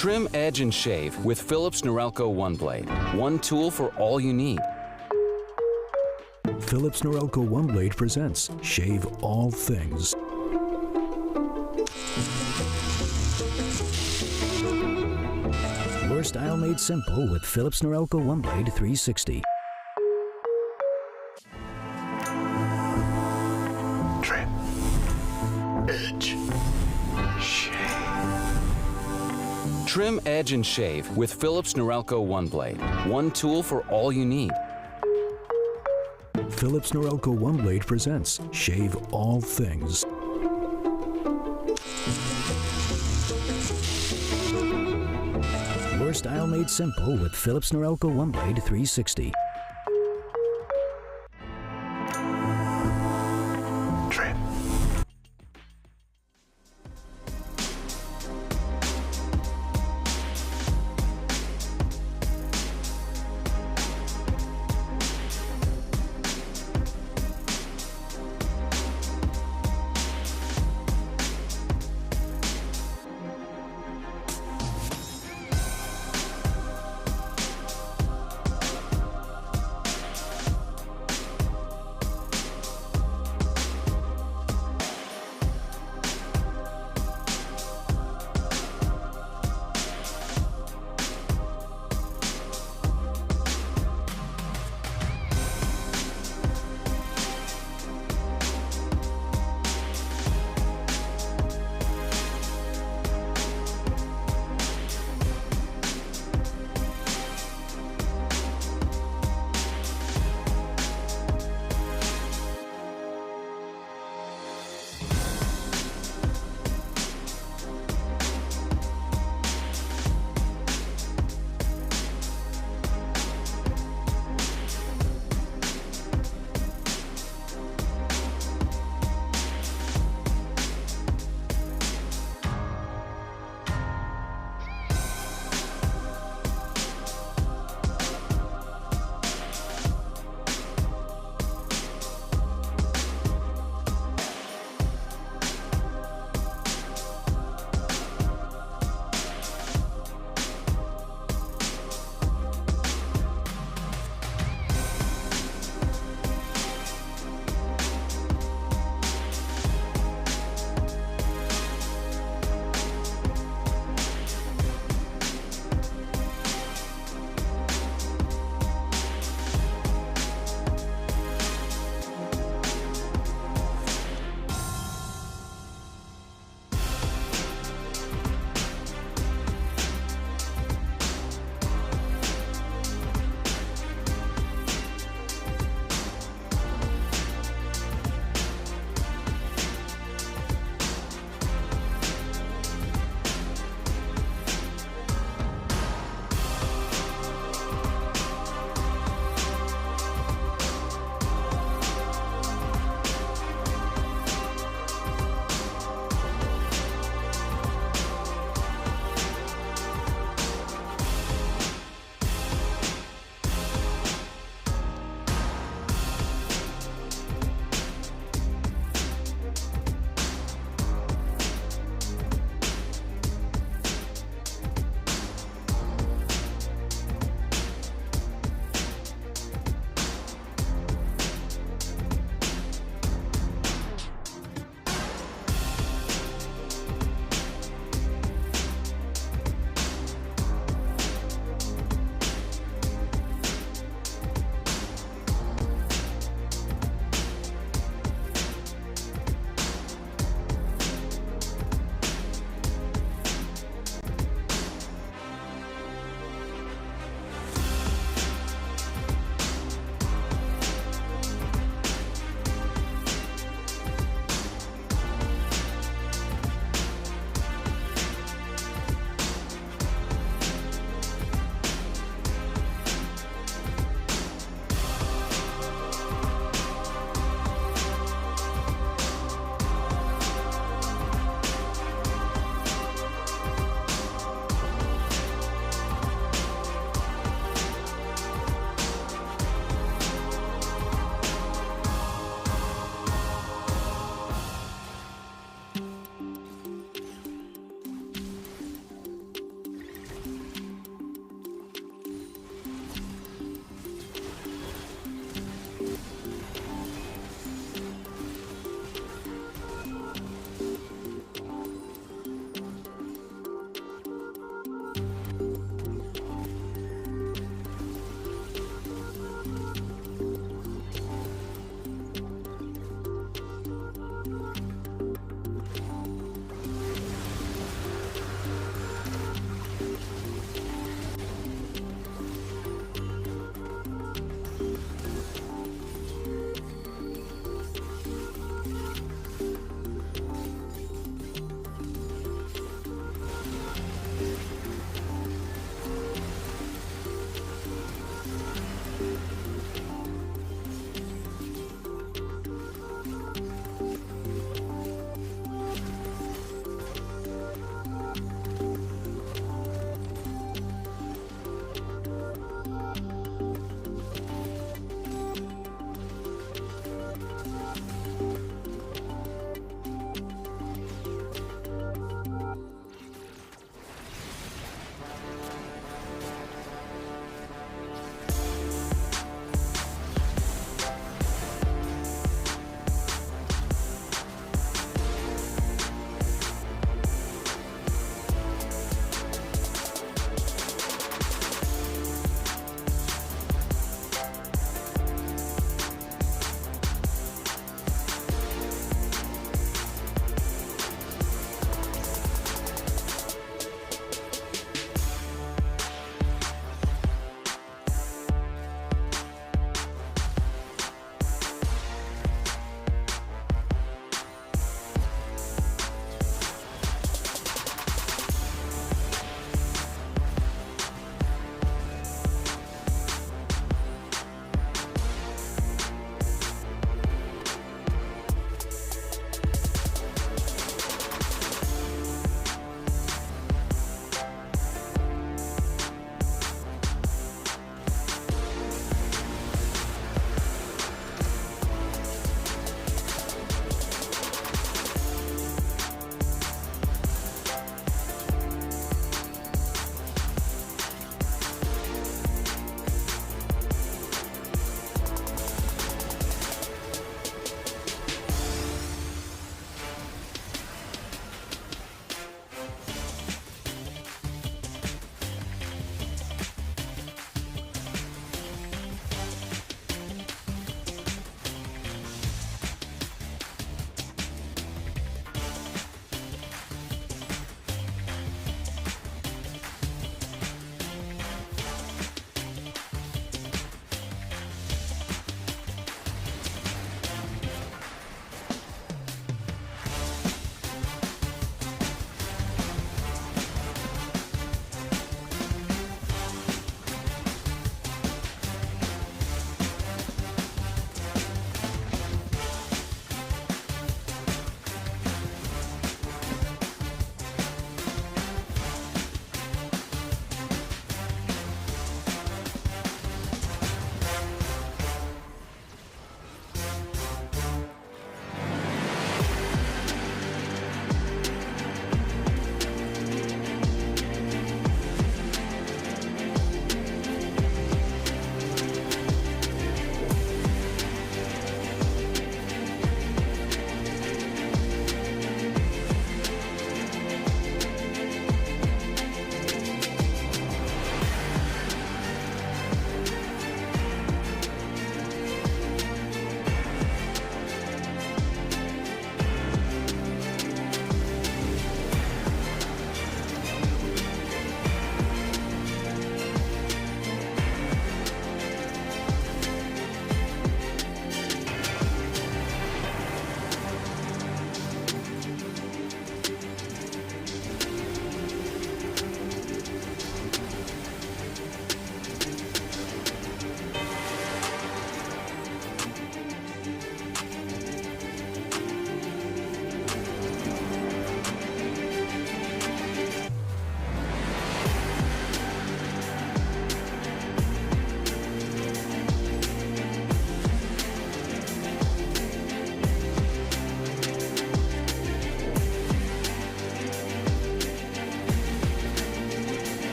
Trim, edge, and shave with Philips Norelco One Blade. One tool for all you need. Philips Norelco One Blade presents Shave All Things. Your style made simple with Philips Norelco One Blade 360. Trim, edge, shave. Trim, edge, and shave with Philips Norelco One Blade. One tool for all you need. Philips Norelco One Blade presents Shave All Things. Your style made simple with Philips Norelco One Blade 360. Trim.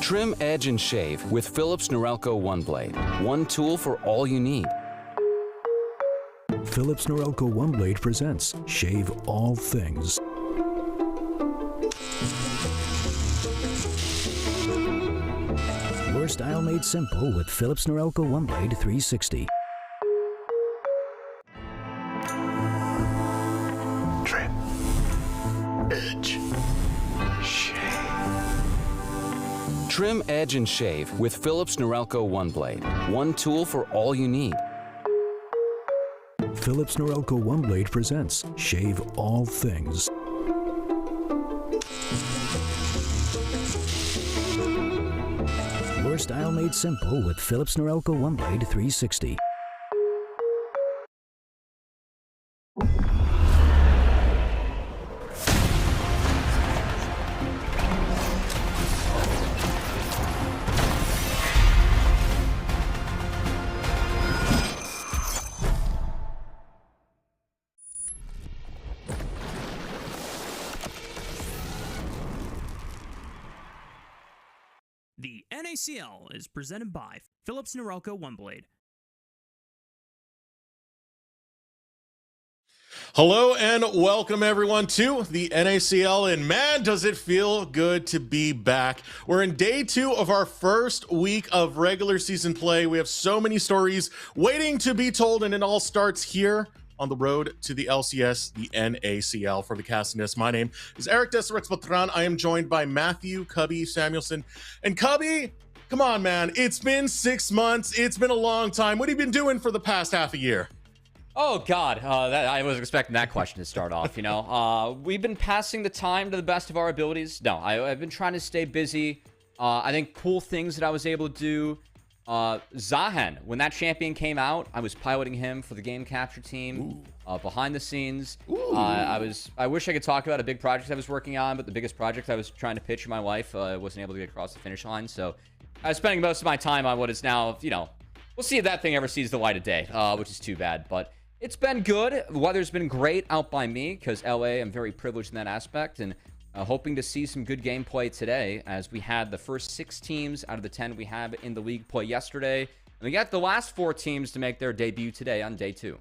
Trim, edge, and shave with Philips Norelco One Blade. One tool for all you need. Philips Norelco One Blade presents Shave All Things. Your style made simple with Philips Norelco One Blade 360. Trim. Edge. Shave. Trim, edge, and shave with Philips Norelco One Blade. One tool for all you need. Philips Norelco One Blade presents Shave All Things. Your style made simple with Philips Norelco One Blade 360. The NACL is presented by Philips Norelco One Blade. Hello and welcome everyone to the NACL, and man, does it feel good to be back. We're in day 2 of our first week of regular season play. We have so many stories waiting to be told, and it all starts here on the road to the LCS, the NACL. For the Castiness, my name is Eric Deserex Botran. I am joined by Matthew Cubby Samuelson. And Cubby, come on, man. It's been 6 months. It's been a long time. What have you been doing for the past half a year? Oh, God. I was expecting that question to start off, you know. We've been passing the time to the best of our abilities. No, I've been trying to stay busy. I think cool things that I was able to do. Zahen, when that champion came out, I was piloting him for the game capture team behind the scenes. I wish I could talk about a big project I was working on, but the biggest project I was trying to pitch in my life wasn't able to get across the finish line. So I was spending most of my time on what is now, you know, we'll see if that thing ever sees the light of day, which is too bad. But it's been good. The weather's been great out by me because LA, I'm very privileged in that aspect, and hoping to see some good gameplay today, as we had the first 6 teams out of the 10 we have in the league play yesterday. And we got the last 4 teams to make their debut today on day 2.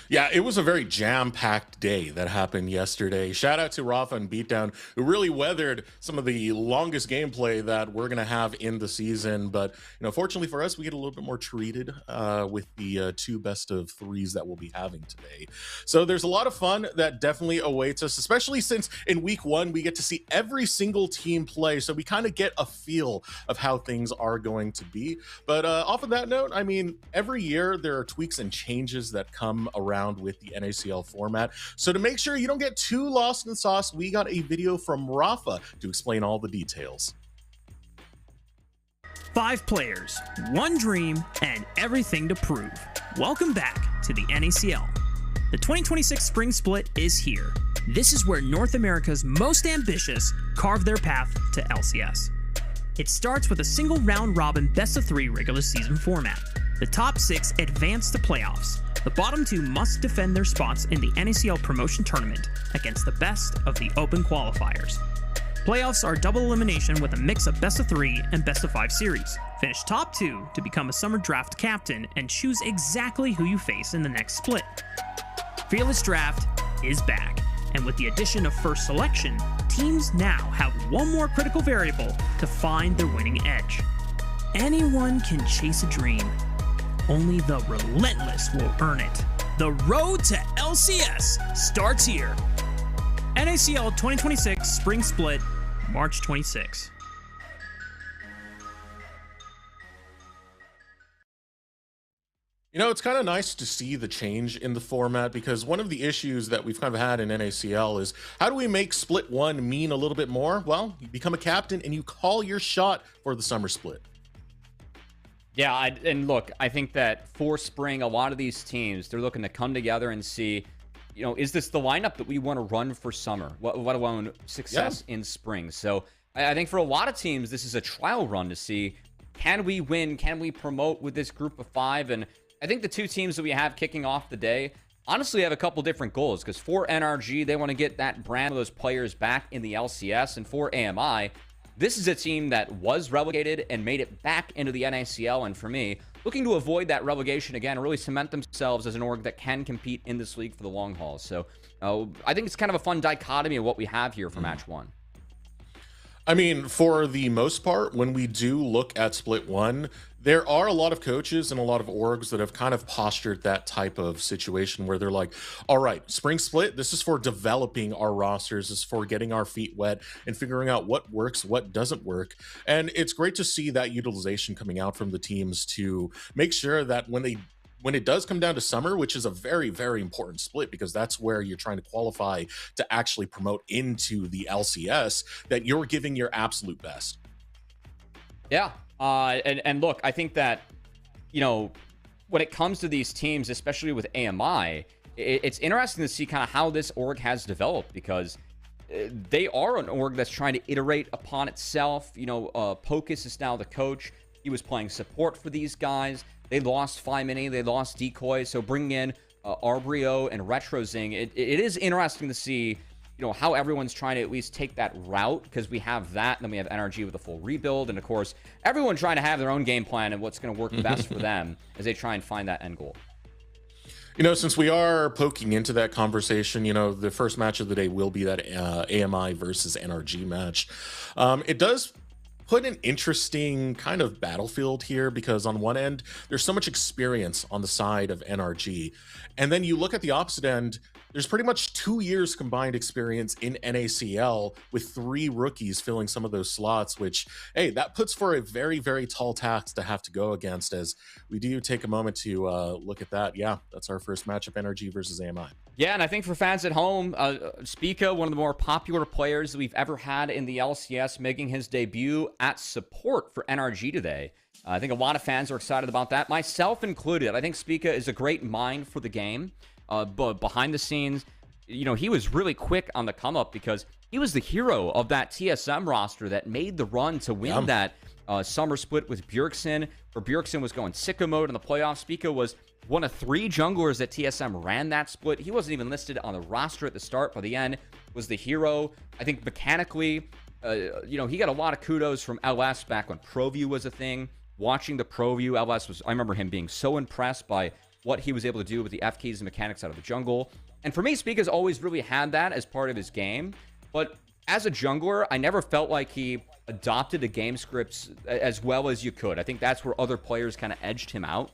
Yeah, it was a very jam-packed day that happened yesterday. Shout out to Rafa and Beatdown, who really weathered some of the longest gameplay that we're going to have in the season. But, you know, fortunately for us, we get a little bit more treated with the 2 best of 3s that we'll be having today. So there's a lot of fun that definitely awaits us, especially since in week 1, we get to see every single team play. So we kind of get a feel of how things are going to be. But off of that note, I mean, every year there are tweaks and changes that come around with the NACL format. So to make sure you don't get too lost in the sauce, we got a video from Rafa to explain all the details. 5 players, 1 dream, and everything to prove. Welcome back to the NACL. The 2026 Spring Split is here. This is where North America's most ambitious carve their path to LCS. It starts with a single round-robin best-of-3 regular season format. The top 6 advance to playoffs. The bottom 2 must defend their spots in the NACL promotion tournament against the best of the open qualifiers. Playoffs are double elimination with a mix of best-of-3 and best-of-5 series. Finish top 2 to become a summer draft captain and choose exactly who you face in the next split. Fearless Draft is back, and with the addition of first selection, teams now have one more critical variable to find their winning edge. Anyone can chase a dream. Only the relentless will earn it. The road to LCS starts here. NACL 2026 Spring Split, March 26. You know, it's kind of nice to see the change in the format, because one of the issues that we've kind of had in NACL is, how do we make Split 1 mean a little bit more? Well, you become a captain and you call your shot for the summer split. Yeah, and look, I think that for spring, a lot of these teams, they're looking to come together and see, you know, is this the lineup that we want to run for summer? What want success in spring? So I think for a lot of teams, this is a trial run to see, can we win? Can we promote with this group of 5? And I think the 2 teams that we have kicking off the day honestly have a couple different goals, because for NRG, they want to get that brand of those players back in the LCS, and for AMI, This is a team that was relegated and made it back into the NACL, and for me, looking to avoid that relegation again, really cement themselves as an org that can compete in this league for the long haul. So I think it's kind of a fun dichotomy of what we have here for match one. I mean, for the most part, when we do look at Split 1, there are a lot of coaches and a lot of orgs that have kind of postured that type of situation where they're like, all right, Spring Split, this is for developing our rosters, this is for getting our feet wet and figuring out what works, what doesn't work. And it's great to see that utilization coming out from the teams to make sure that when it does come down to summer, which is a very, very important split because that's where you're trying to qualify to actually promote into the LCS, that you're giving your absolute best. Yeah. And look, I think that, you know, when it comes to these teams, especially with AMI, it's interesting to see kind of how this org has developed because they are an org that's trying to iterate upon itself. You know, Pocus is now the coach. He was playing support for these guys. They lost Mini, they lost Decoy, so bringing in Arbrio and RetroZing, it is interesting to see, you know, how everyone's trying to at least take that route, because we have that, and then we have NRG with a full rebuild, and of course, everyone trying to have their own game plan and what's going to work best for them as they try and find that end goal. You know, since we are poking into that conversation, you know, the first match of the day will be that AMI versus NRG match. It does put an interesting kind of battlefield here because on one end, there's so much experience on the side of NRG. And then you look at the opposite end, there's pretty much 2 years combined experience in NACL with 3 rookies filling some of those slots, which, hey, that puts for a very, very tall task to have to go against. As we do take a moment to look at that. Yeah, that's our first matchup, NRG versus AMI. Yeah, and I think for fans at home, Spica, one of the more popular players that we've ever had in the LCS, making his debut at support for NRG today. I think a lot of fans are excited about that, myself included. I think Spica is a great mind for the game. But behind the scenes, you know, he was really quick on the come up because he was the hero of that TSM roster that made the run to win that summer split with Bjergsen, where Bjergsen was going sicko mode in the playoffs. Spica was one of 3 junglers that TSM ran that split. He wasn't even listed on the roster at the start. By the end, was the hero. I think mechanically, you know, he got a lot of kudos from LS back when ProView was a thing. Watching the ProView, LS was, I remember him being so impressed by what he was able to do with the F keys and mechanics out of the jungle. And for me, Spica's always really had that as part of his game. But as a jungler, I never felt like he adopted the game scripts as well as you could. I think that's where other players kind of edged him out.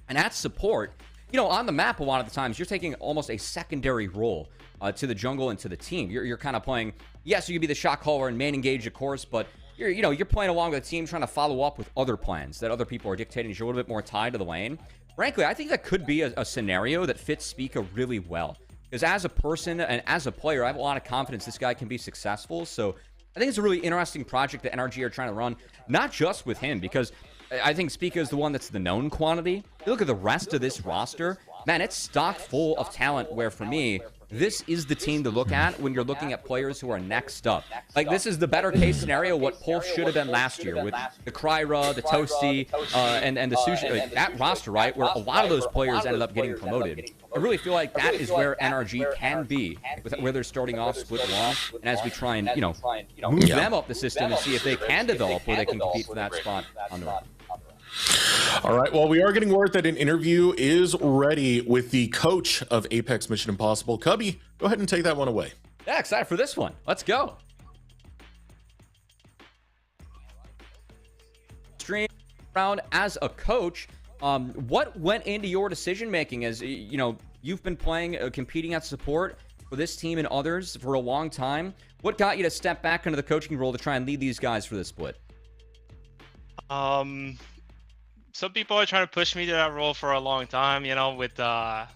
And at support, you know, on the map, a lot of the times, you're taking almost a secondary role to the jungle and to the team. You're kind of playing, yes, you could be the shot caller and main engage, of course, but you're playing along with the team, trying to follow up with other plans that other people are dictating. You're a little bit more tied to the lane. Frankly, I think that could be a scenario that fits Spica really well. Because as a person and as a player, I have a lot of confidence this guy can be successful. So I think it's a really interesting project that NRG are trying to run, not just with him, because I think Spica is the one that's the known quantity. You look at the rest of this roster, man, it's stocked full of talent where, for me, this is the team to look at when you're looking at players who are next up. Like, this is the better case scenario, what Pulse should have been last year with the Kryra, the Toasty, and the Sushi. Like, that roster, right, where a lot of those players ended up getting promoted. I really feel like that is where NRG can be, where they're starting off split one, and as we try and, you know, move them up the system and see if they can develop where they can compete for that spot on the run. All right, well, we are getting word that an interview is ready with the coach of Apex Mission Impossible. Cubby, go ahead and take that one away. Yeah, excited for this one. Let's go. Stream around as a coach. What went into your decision making? As you know, you've been playing, competing at support for this team and others for a long time. What got you to step back into the coaching role to try and lead these guys for this split? Some people are trying to push me to that role for a long time, you know, with the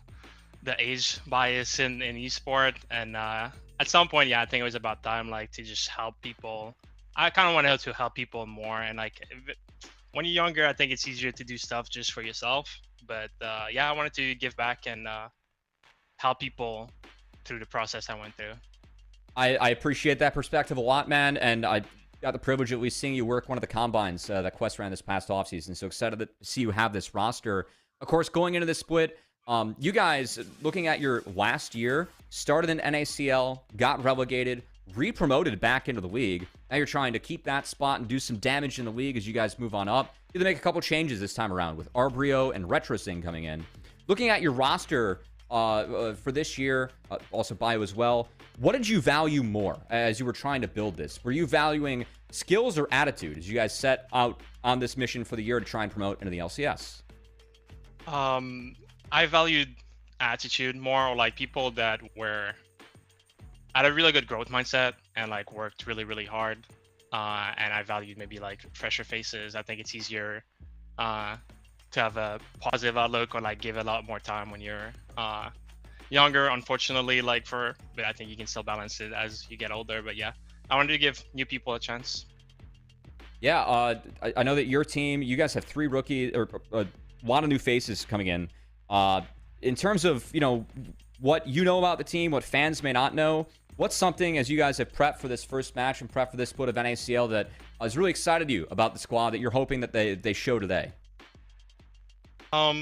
age bias in esport. And at some point, yeah, I think it was about time, like, to just help people. I kind of wanted to help people more. And like, when you're younger, I think it's easier to do stuff just for yourself. But yeah, I wanted to give back and help people through the process I went through. I appreciate that perspective a lot, man. And I got the privilege of at least seeing you work one of the combines that Quest ran this past offseason. So excited to see you have this roster. Of course, going into this split, you guys, looking at your last year, started in NACL, got relegated, re-promoted back into the league. Now you're trying to keep that spot and do some damage in the league as you guys move on up. You have to make a couple changes this time around with Arbrio and RetroSing coming in. Looking at your roster for this year, also Bio as well, what did you value more as you were trying to build this? Were you valuing skills or attitude as you guys set out on this mission for the year to try and promote into the LCS? I valued attitude more, or like people that were had a really good growth mindset and like worked really, really hard. And I valued maybe like fresher faces. I think it's easier to have a positive outlook or like give a lot more time when you're younger. Unfortunately, but I think you can still balance it as you get older. But yeah, I wanted to give new people a chance. Yeah, I know that your team, you guys have 3 rookies or a lot of new faces coming in. In terms of, what you know about the team, what fans may not know, what's something as you guys have prepped for this first match and prepped for this split of NACL that has really excited you about the squad that you're hoping that they show today? I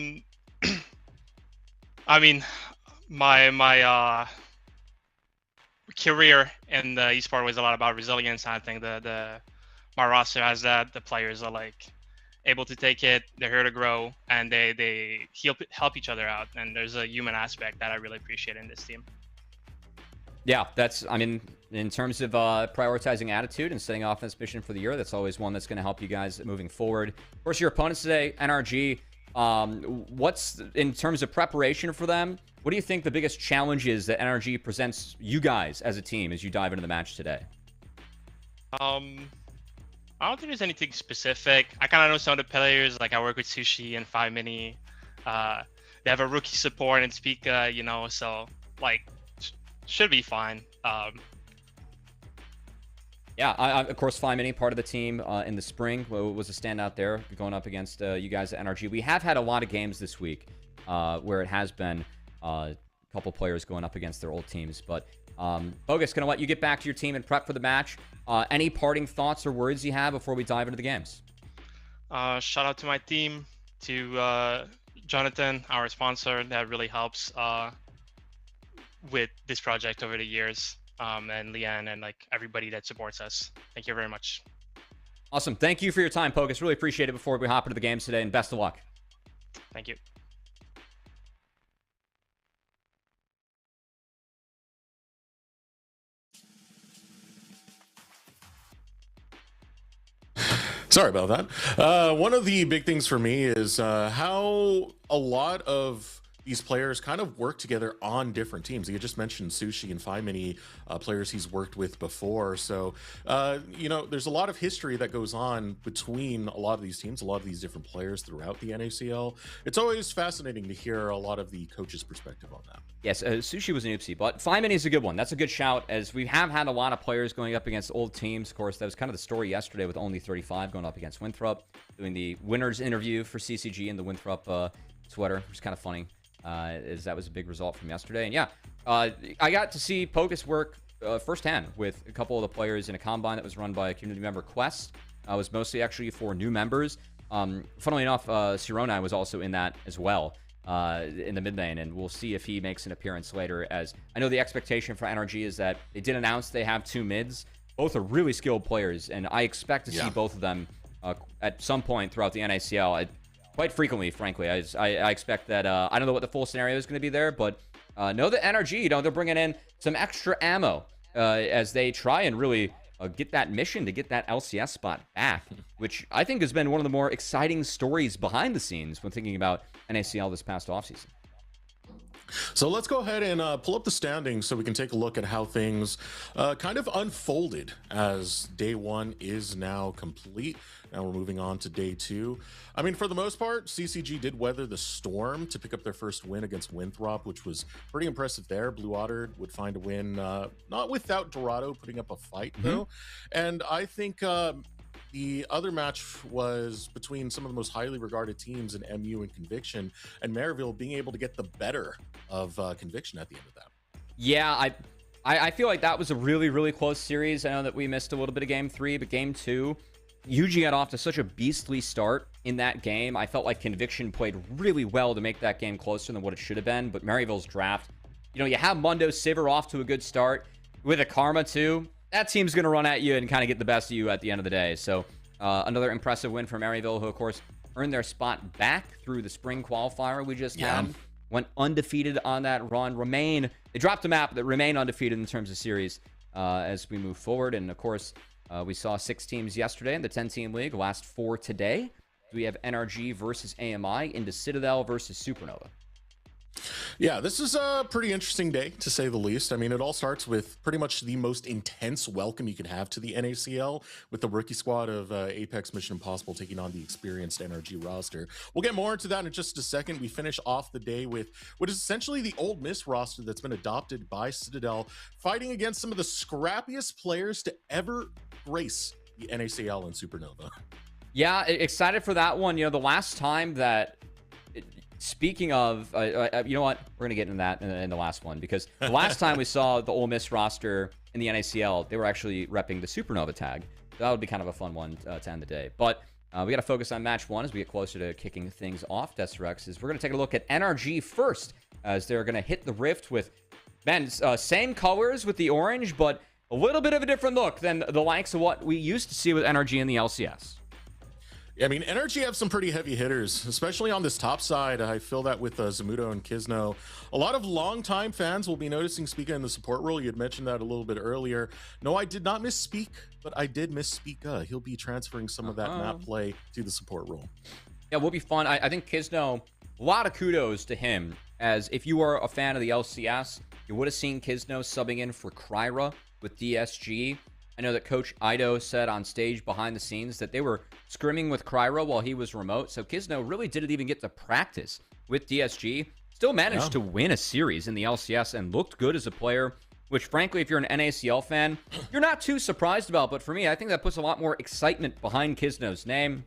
mean, my career in the esport was a lot about resilience. I think my roster has that. The players are like able to take it. They're here to grow, and they help each other out. And there's a human aspect that I really appreciate in this team. Yeah, in terms of prioritizing attitude and setting off this mission for the year, that's always one that's going to help you guys moving forward. Of course, your opponents today, NRG, what's, in terms of preparation for them, what do you think the biggest challenge is that NRG presents you guys as a team as you dive into the match today? I don't think there's anything specific. I kind of know some of the players. Like I work with Sushi and 5mini. They have a rookie support and Speaker, so like should be fine. Yeah, of course, 5mini, part of the team in the spring, was a standout there going up against you guys at NRG. We have had a lot of games this week where it has been a couple players going up against their old teams. But Bogus, gonna let you get back to your team and prep for the match. Any parting thoughts or words you have before we dive into the games? Shout out to my team, to Jonathan, our sponsor, that really helps with this project over the years, and Leanne and like everybody that supports us. Thank you very much. Awesome. Thank you for your time, Pocus. Really appreciate it before we hop into the games today, and best of luck. Thank you. Sorry about that. One of the big things for me is how a lot of these players kind of work together on different teams. You just mentioned Sushi and 5mini players he's worked with before. So, there's a lot of history that goes on between a lot of these teams, a lot of these different players throughout the NACL. It's always fascinating to hear a lot of the coach's perspective on that. Yes, Sushi was an oopsie, but 5mini is a good one. That's a good shout, as we have had a lot of players going up against old teams. Of course, that was kind of the story yesterday with Only 35 going up against Winthrop, doing the winner's interview for CCG in the Winthrop sweater, which is kind of funny. As that was a big result from yesterday. And yeah, I got to see Pocus work firsthand with a couple of the players in a combine that was run by a community member, Quest. It was mostly actually for new members. Funnily enough, Sirona was also in that as well in the mid lane, and we'll see if he makes an appearance later, as I know the expectation for NRG is that they did announce they have 2 mids. Both are really skilled players, and I expect to see both of them at some point throughout the NACL. Quite frequently, frankly. I expect that, I don't know what the full scenario is going to be there, but know that NRG, they're bringing in some extra ammo as they try and really get that mission to get that LCS spot back, which I think has been one of the more exciting stories behind the scenes when thinking about NACL this past offseason. So let's go ahead and pull up the standings so we can take a look at how things kind of unfolded as day 1 is now complete. Now we're moving on to day 2. I mean, for the most part, CCG did weather the storm to pick up their first win against Winthrop, which was pretty impressive there. Blue Otter would find a win, not without Dorado putting up a fight, though. And I think the other match was between some of the most highly regarded teams in MU and Conviction, and Maryville being able to get the better of Conviction at the end of that. Yeah, I feel like that was a really, really close series. I know that we missed a little bit of game 3, but game 2, Yuji got off to such a beastly start in that game. I felt like Conviction played really well to make that game closer than what it should have been, but Maryville's draft, you have Mundo Sivir off to a good start. with a karma too, that team's going to run at you and kind of get the best of you at the end of the day. So another impressive win for Maryville, who, of course, earned their spot back through the spring qualifier we just had. Went undefeated on that run. They dropped a map that remain undefeated in terms of series as we move forward. And, of course, we saw 6 teams yesterday in the 10-team league. Last 4 today. We have NRG versus AMI into Citadel versus Supernova. Yeah, this is a pretty interesting day, to say the least. I mean, it all starts with pretty much the most intense welcome you can have to the NACL, with the rookie squad of Apex Mission Impossible taking on the experienced NRG roster. We'll get more into that in just a second. We finish off the day with what is essentially the Old Miss roster that's been adopted by Citadel, fighting against some of the scrappiest players to ever grace the NACL and Supernova. Yeah, excited for that one. You know, the last time that... Speaking of, you know what? We're going to get into that in the last one, because the last time we saw the Ole Miss roster in the NACL, they were actually repping the Supernova tag. So that would be kind of a fun one to end the day. But we got to focus on match 1 as we get closer to kicking things off. Desrex is we're going to take a look at NRG first, as they're going to hit the Rift with, man, same colors with the orange, but a little bit of a different look than the likes of what we used to see with NRG in the LCS. I mean, NRG have some pretty heavy hitters, especially on this top side. I feel that with Zamudo and Kizno. A lot of longtime fans will be noticing Spica in the support role. You had mentioned that a little bit earlier. No, I did not misspeak, but I did miss Spica. He'll be transferring some of that map play to the support role. Yeah, will be fun. I think Kizno, a lot of kudos to him, as if you were a fan of the LCS, you would have seen Kizno subbing in for Kryra with DSG. I know that Coach Ido said on stage behind the scenes that they were scrimming with Kryra while he was remote. So Kizno really didn't even get to practice with DSG. Still managed to win a series in the LCS and looked good as a player, which frankly, if you're an NACL fan, you're not too surprised about. But for me, I think that puts a lot more excitement behind Kizno's name.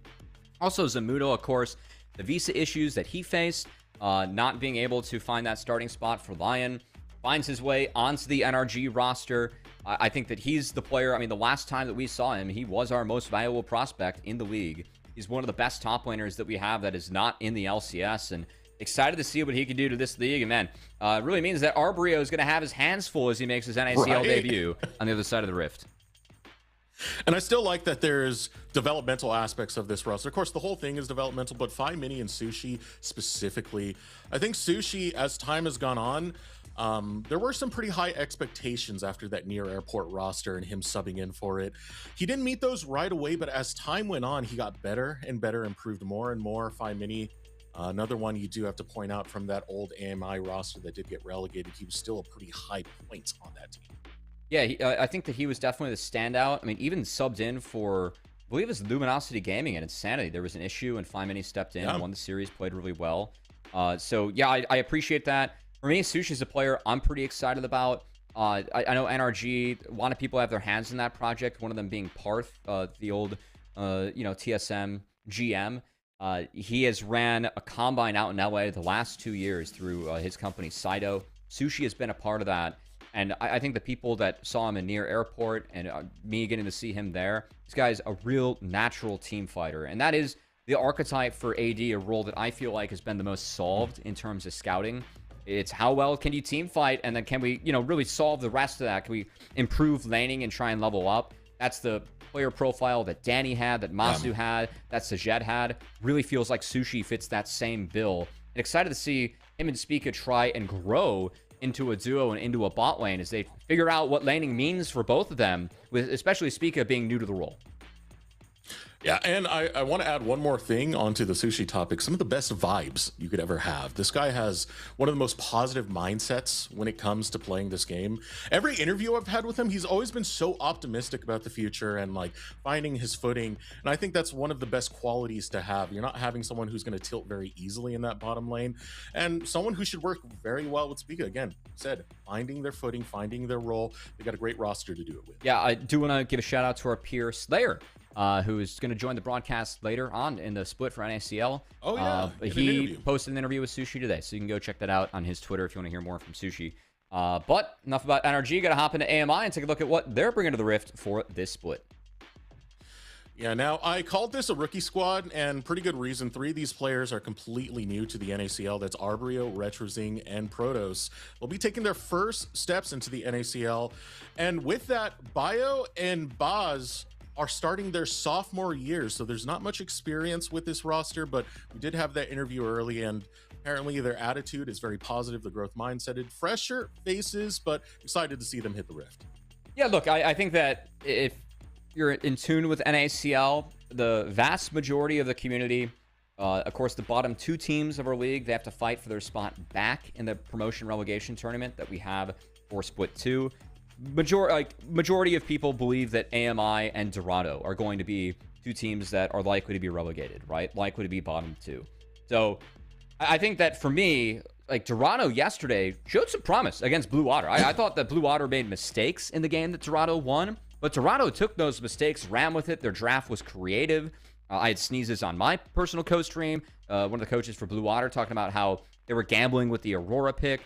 Also, Zamudo, of course, the visa issues that he faced, not being able to find that starting spot for Lion, finds his way onto the NRG roster. I think that he's the player. I mean, the last time that we saw him, he was our most valuable prospect in the league. He's one of the best top laners that we have that is not in the LCS, and excited to see what he can do to this league. And man, it really means that Arbrio is going to have his hands full as he makes his NACL debut on the other side of the Rift. And I still like that there's developmental aspects of this roster. Of course, the whole thing is developmental, but Phi Mini and Sushi specifically, I think Sushi, as time has gone on, there were some pretty high expectations after that near airport roster and him subbing in for it. He didn't meet those right away, but as time went on, he got better and better, improved more and more. Phi Mini, another one you do have to point out from that old AMI roster that did get relegated, he was still a pretty high point on that team. Yeah, I think that he was definitely the standout. I mean, even subbed in for, I believe it was Luminosity Gaming and Insanity. There was an issue and Phi Mini stepped in, won the series, played really well. So yeah, I appreciate that. For me, Sushi's a player I'm pretty excited about. I know NRG, a lot of people have their hands in that project, one of them being Parth, the old TSM GM. He has ran a combine out in LA the last 2 years through his company, Sido. Sushi has been a part of that. And I think the people that saw him in near airport and me getting to see him there, this guy's a real natural team fighter. And that is the archetype for AD, a role that I feel like has been the most solved in terms of scouting. It's how well can you team fight, and then can we, really solve the rest of that? Can we improve laning and try and level up? That's the player profile that Danny had, that Masu had, that Sajed had. Really feels like Sushi fits that same bill. And excited to see him and Spica try and grow into a duo and into a bot lane as they figure out what laning means for both of them, with especially Spica being new to the role. Yeah, and I want to add one more thing onto the Sushi topic. Some of the best vibes you could ever have. This guy has one of the most positive mindsets when it comes to playing this game. Every interview I've had with him, he's always been so optimistic about the future and like finding his footing. And I think that's one of the best qualities to have. You're not having someone who's going to tilt very easily in that bottom lane, and someone who should work very well with Spica. Again, said finding their footing, finding their role. They got a great roster to do it with. Yeah, I do want to give a shout out to our peer Slayer, who is going to join the broadcast later on in the split for NACL. Oh, yeah. He posted an interview with Sushi today, so you can go check that out on his Twitter if you want to hear more from Sushi. But enough about NRG. Got to hop into AMI and take a look at what they're bringing to the Rift for this split. Yeah, now I called this a rookie squad, and pretty good reason. 3 of these players are completely new to the NACL. That's Arbrio, Retrozing, and Protoss. They'll be taking their first steps into the NACL. And with that, Bio and Boz are starting their sophomore years, so there's not much experience with this roster, but we did have that interview early, and apparently their attitude is very positive, the growth mindseted, fresher faces, but excited to see them hit the Rift. Yeah, look, I think that if you're in tune with NACL, the vast majority of the community, of course, the bottom 2 teams of our league, they have to fight for their spot back in the promotion relegation tournament that we have for Split 2. Majority of people believe that AMI and Dorado are going to be 2 teams that are likely to be relegated, right? Likely to be bottom 2. So I think that for me, like, Dorado yesterday showed some promise against Blue Water. I thought that Blue Water made mistakes in the game that Dorado won, but Dorado took those mistakes, ran with it. Their draft was creative. I had sneezes on my personal co-stream. One of the coaches for Blue Water talking about how they were gambling with the Aurora pick.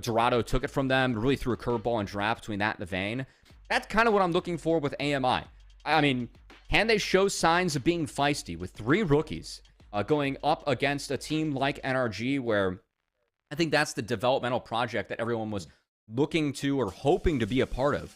Dorado took it from them, really threw a curveball and draft between that and the Vayne. That's kind of what I'm looking for with AMI. I mean, can they show signs of being feisty with 3 rookies going up against a team like NRG, where I think that's the developmental project that everyone was looking to or hoping to be a part of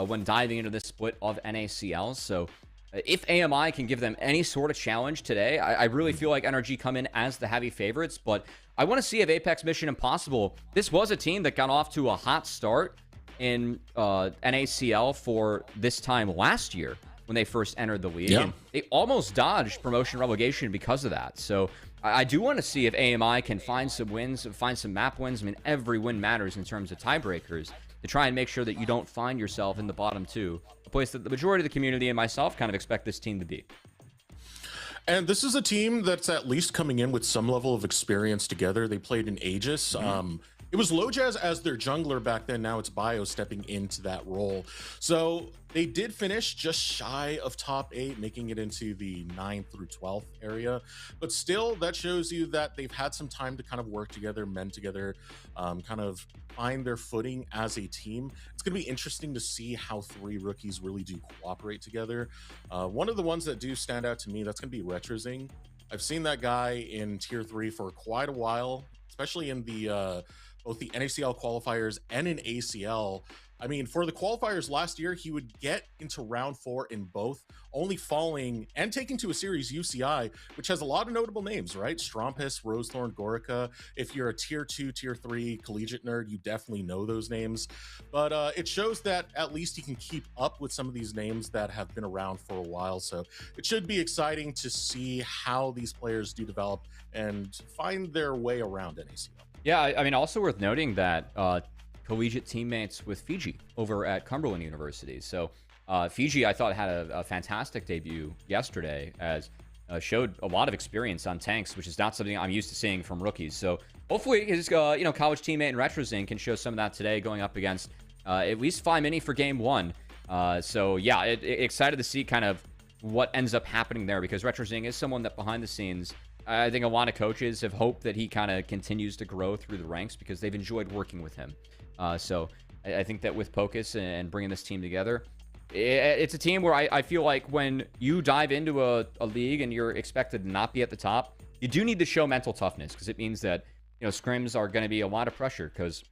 when diving into this split of NACL. So if AMI can give them any sort of challenge today, I really feel like NRG come in as the heavy favorites, but I want to see if Apex Mission Impossible, this was a team that got off to a hot start in NACL for this time last year when they first entered the league. Yeah. And they almost dodged promotion relegation because of that. So I do want to see if AMI can find some wins, find some map wins. I mean, every win matters in terms of tiebreakers, to try and make sure that you don't find yourself in the bottom 2, a place that the majority of the community and myself kind of expect this team to be. And this is a team that's at least coming in with some level of experience together. They played in Aegis. It was Lojaz as their jungler back then. Now it's Bio stepping into that role. So they did finish just shy of top 8, making it into the 9th through 12th area. But still, that shows you that they've had some time to kind of work together, mend together, kind of find their footing as a team. It's going to be interesting to see how 3 rookies really do cooperate together. One of the ones that do stand out to me, that's going to be Retrozing. I've seen that guy in Tier 3 for quite a while, especially in the both the NACL qualifiers and in ACL. I mean, for the qualifiers last year, he would get into round 4 in both, only falling and taking to a series UCI, which has a lot of notable names, right? Strompus, Rosethorn, Gorica. If you're a Tier 2, Tier 3 collegiate nerd, you definitely know those names. But it shows that at least he can keep up with some of these names that have been around for a while. So it should be exciting to see how these players do develop and find their way around NACL. Yeah, I mean, also worth noting that collegiate teammates with Fiji over at Cumberland University. So Fiji, I thought, had a fantastic debut yesterday, as showed a lot of experience on tanks, which is not something I'm used to seeing from rookies. So hopefully his college teammate in Retrozing can show some of that today, going up against at least FlyMini for game 1. So yeah, excited to see kind of what ends up happening there, because Retrozing is someone that behind the scenes, I think a lot of coaches have hoped that he kind of continues to grow through the ranks because they've enjoyed working with him. So I think that with Pocus and bringing this team together, it's a team where I feel like when you dive into a league and you're expected to not be at the top, you do need to show mental toughness, because it means that, scrims are going to be a lot of pressure, because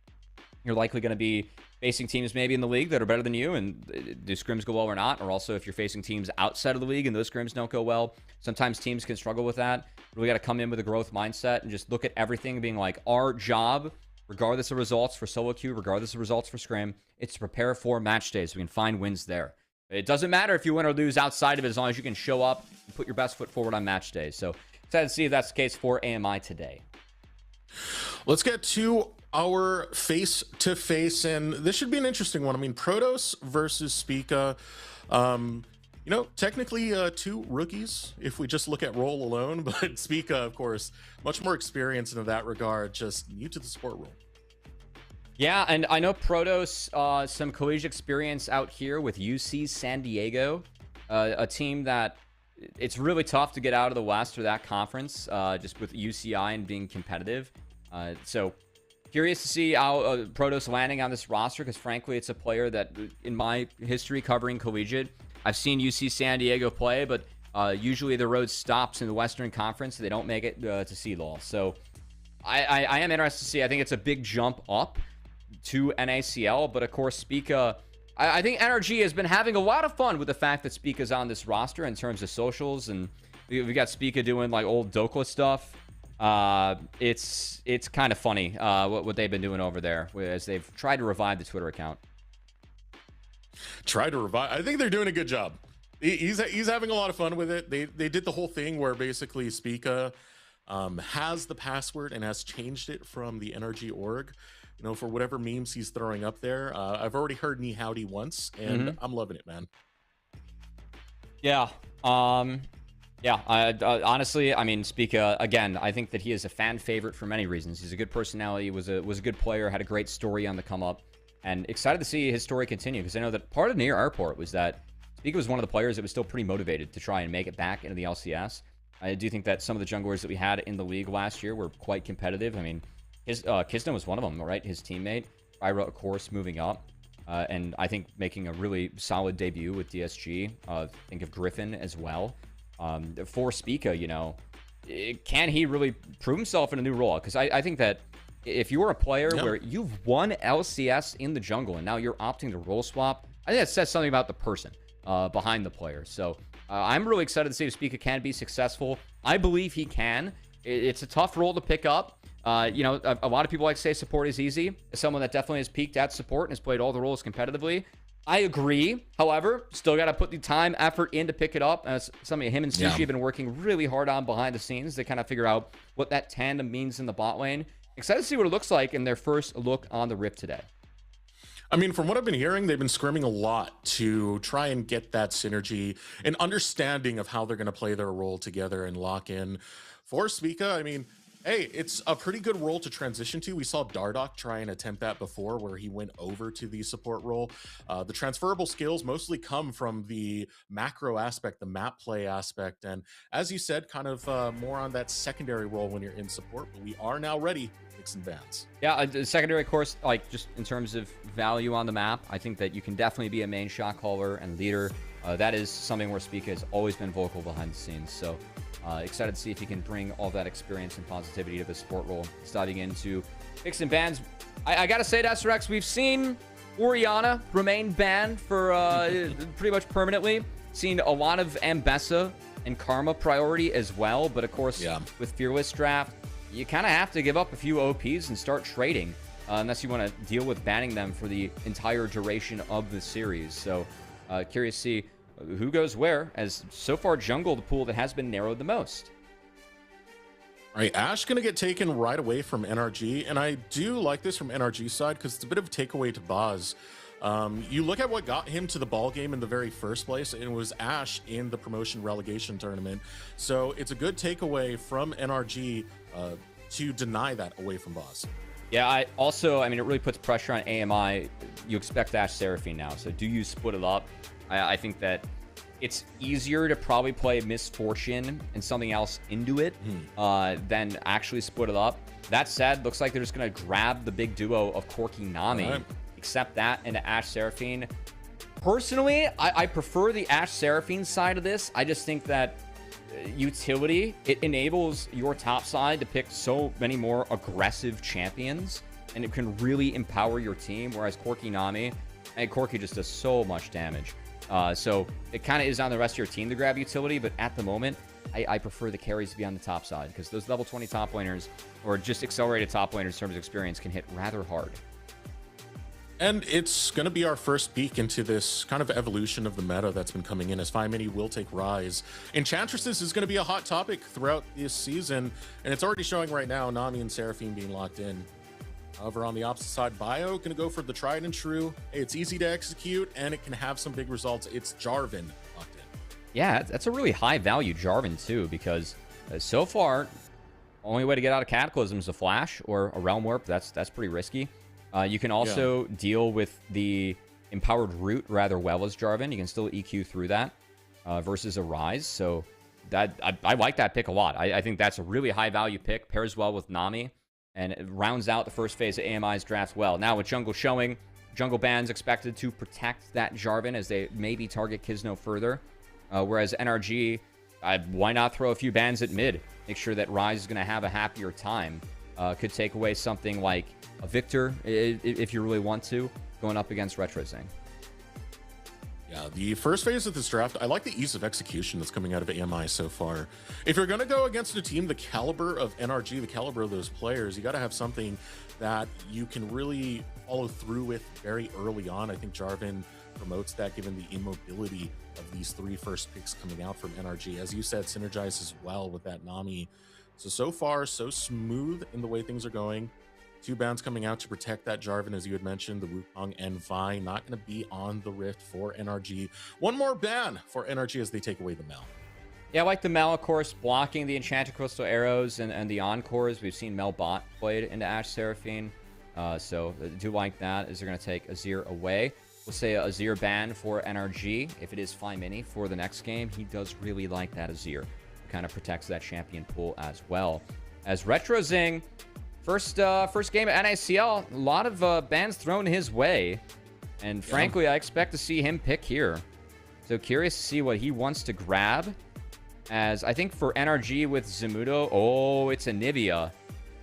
you're likely going to be facing teams maybe in the league that are better than you, and do scrims go well or not? Or also if you're facing teams outside of the league and those scrims don't go well, sometimes teams can struggle with that. We got to come in with a growth mindset and just look at everything being like, our job, regardless of results for solo queue, regardless of results for scrim, it's to prepare for match days so we can find wins there. It doesn't matter if you win or lose outside of it, as long as you can show up and put your best foot forward on match days. So excited to see if that's the case for AMI today. Let's get to our face-to-face, and this should be an interesting one. I mean, Protoss versus Spica. Technically 2 rookies if we just look at role alone, but Spica, of course, much more experienced in that regard, just new to the sport role. Yeah, and I know Protoss, some collegiate experience out here with UC San Diego, a team that it's really tough to get out of the West or that conference, just with UCI and being competitive. So curious to see how Protoss landing on this roster, because frankly, it's a player that in my history covering collegiate, I've seen UC San Diego play, but usually the road stops in the Western Conference. So they don't make it to CLOL. So I am interested to see. I think it's a big jump up to NACL, but of course, Spica, I think NRG has been having a lot of fun with the fact that Spica's on this roster in terms of socials, and we got Spica doing like old Dokla stuff. It's kind of funny what they've been doing over there as they've tried to revive the Twitter account. Try to revive. I think they're doing a good job. He's having a lot of fun with it. They did the whole thing where basically Spica has the password and has changed it from the NRG org, you know, for whatever memes he's throwing up there. I've already heard "Ni Howdy" once, and I'm loving it, man. Yeah. Yeah. Honestly, I mean, Spica, again, I think that he is a fan favorite for many reasons. He's a good personality, was a good player, had a great story on the come up, and excited to see his story continue, because I know that part of Near Airport was that Spica was one of the players that was still pretty motivated to try and make it back into the LCS. I do think that some of the junglers that we had in the league last year were quite competitive. I mean, his Kisna was one of them, right? His teammate, Ira, of course, moving up. And I think making a really solid debut with DSG. Think of Griffin as well. For Spica, you know, can he really prove himself in a new role? Because I think that if you're a player where you've won LCS in the jungle and now you're opting to role swap, I think that says something about the person behind the player. So I'm really excited to see if Spica can be successful. I believe he can. It's a tough role to pick up. You know, a lot of people like to say support is easy. As someone that definitely has peaked at support and has played all the roles competitively, I agree. However, still got to put the time, effort in to pick it up. As something him and Sushi have been working really hard on behind the scenes to kind of figure out what that tandem means in the bot lane. Excited to see what it looks like in their first look on the Rip today. I mean, from what I've been hearing, they've been scrimming a lot to try and get that synergy and understanding of how they're going to play their role together and lock in. For Spica, I mean, hey, it's a pretty good role to transition to. We saw Dardoch try and attempt that before, where he went over to the support role. The transferable skills mostly come from the macro aspect, the map play aspect, and as you said, kind of more on that secondary role when you're in support. But we are now ready. And bans. Yeah, the secondary course, like just in terms of value on the map, I think that you can definitely be a main shot caller and leader. That is something where Spica has always been vocal behind the scenes. So excited to see if he can bring all that experience and positivity to the support role. He's diving into picks and bans. I gotta say, Rex, we've seen Orianna remain banned for pretty much permanently. Seen a lot of Ambessa and Karma priority as well, but of course, with Fearless draft, you kind of have to give up a few OPs and start trading unless you want to deal with banning them for the entire duration of the series. So curious to see who goes where, as so far jungle, the pool that has been narrowed the most. All right, Ashe going to get taken right away from NRG, and I do like this from NRG's side because it's a bit of a takeaway to Boz. You look at what got him to the ball game in the very first place, and it was Ashe in the promotion relegation tournament. So it's a good takeaway from NRG to deny that away from Boz. Yeah, I mean, it really puts pressure on AMI. You expect Ashe Seraphine now, so do you split it up? I think that it's easier to probably play Misfortune and something else into it than actually split it up. That said, looks like they're just going to grab the big duo of Corki Nami, accept that into Ashe Seraphine. Personally, I prefer the Ashe Seraphine side of this. I just think that utility, it enables your top side to pick so many more aggressive champions, and it can really empower your team, whereas Corki Nami, and Corki just does so much damage. So it kind of is on the rest of your team to grab utility, but at the moment, I prefer the carries to be on the top side, because those level 20 top laners, or just accelerated top laners in terms of experience, can hit rather hard. And it's going to be our first peek into this kind of evolution of the meta that's been coming in, as 5-mini will take rise. Enchantresses is going to be a hot topic throughout this season, and it's already showing right now, Nami and Seraphine being locked in. However, on the opposite side, Bio going to go for the tried and true. It's easy to execute, and it can have some big results. It's Jarvan locked in. Yeah, that's a really high value Jarvan too, because so far, only way to get out of Cataclysm is a flash or a Realm Warp. That's pretty risky. You can also deal with the empowered root rather well as Jarvan. You can still EQ through that versus a Rise. So that I like that pick a lot. I think that's a really high value pick. Pairs well with Nami, and it rounds out the first phase of AMI's draft well. Now with jungle showing, jungle ban's expected to protect that Jarvan as they maybe target Kisno further. Whereas NRG, why not throw a few bans at mid? Make sure that Ryze is going to have a happier time. Could take away something like a Victor, if you really want to, going up against RetroZing. Yeah, the first phase of this draft, I like the ease of execution that's coming out of AMI so far. If you're going to go against a team the caliber of NRG, the caliber of those players, you got to have something that you can really follow through with very early on. I think Jarvan promotes that given the immobility of these 3 first picks coming out from NRG. As you said, synergizes well with that Nami. So far, so smooth in the way things are going. 2 bans coming out to protect that Jarvan, as you had mentioned, the Wukong and Vi not going to be on the Rift for NRG. 1 more ban for NRG as they take away the Mel. Yeah, I like the Mel, of course, blocking the Enchanted Crystal Arrows and the Encores. We've seen Mel bot played into Ashe Seraphine. So I do like that, as they're going to take Azir away. We'll say a Azir ban for NRG. If it is Mini for the next game, he does really like that Azir. Kind of protects that champion pool as well. As RetroZing, first game at NACL, a lot of bans thrown his way. And frankly, I expect to see him pick here. So curious to see what he wants to grab. As I think for NRG with Zamudo, oh, it's Anivia.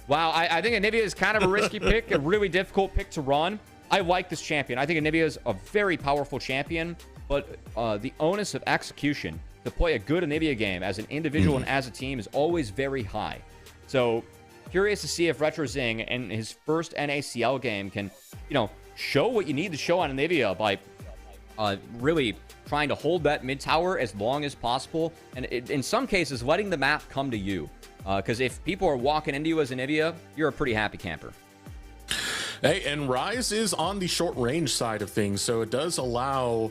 Wow, I think Anivia is kind of a risky pick, a really difficult pick to run. I like this champion. I think Anivia is a very powerful champion, but the onus of execution to play a good Anivia game as an individual and as a team is always very high. So curious to see if RetroZing in his first NACL game can, show what you need to show on Anivia by really trying to hold that mid tower as long as possible, and in some cases letting the map come to you. Because if people are walking into you as Anivia, you're a pretty happy camper. Hey, and Ryze is on the short range side of things, so it does allow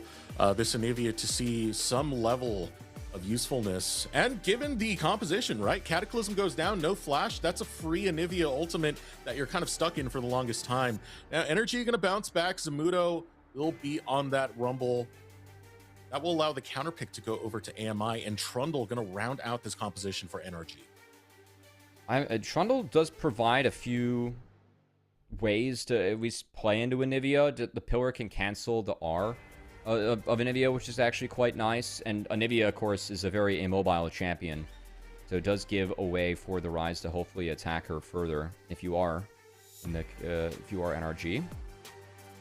this Anivia to see some level of usefulness. And given the composition, right? Cataclysm goes down, no flash. That's a free Anivia ultimate that you're kind of stuck in for the longest time. Now, NRG going to bounce back. Zamudo will be on that Rumble. That will allow the counter pick to go over to AMI, and Trundle going to round out this composition for NRG. Trundle does provide a few ways to at least play into Anivia. The pillar can cancel the R of Anivia, which is actually quite nice. And Anivia, of course, is a very immobile champion, so it does give a way for the Ryze to hopefully attack her further if you are NRG.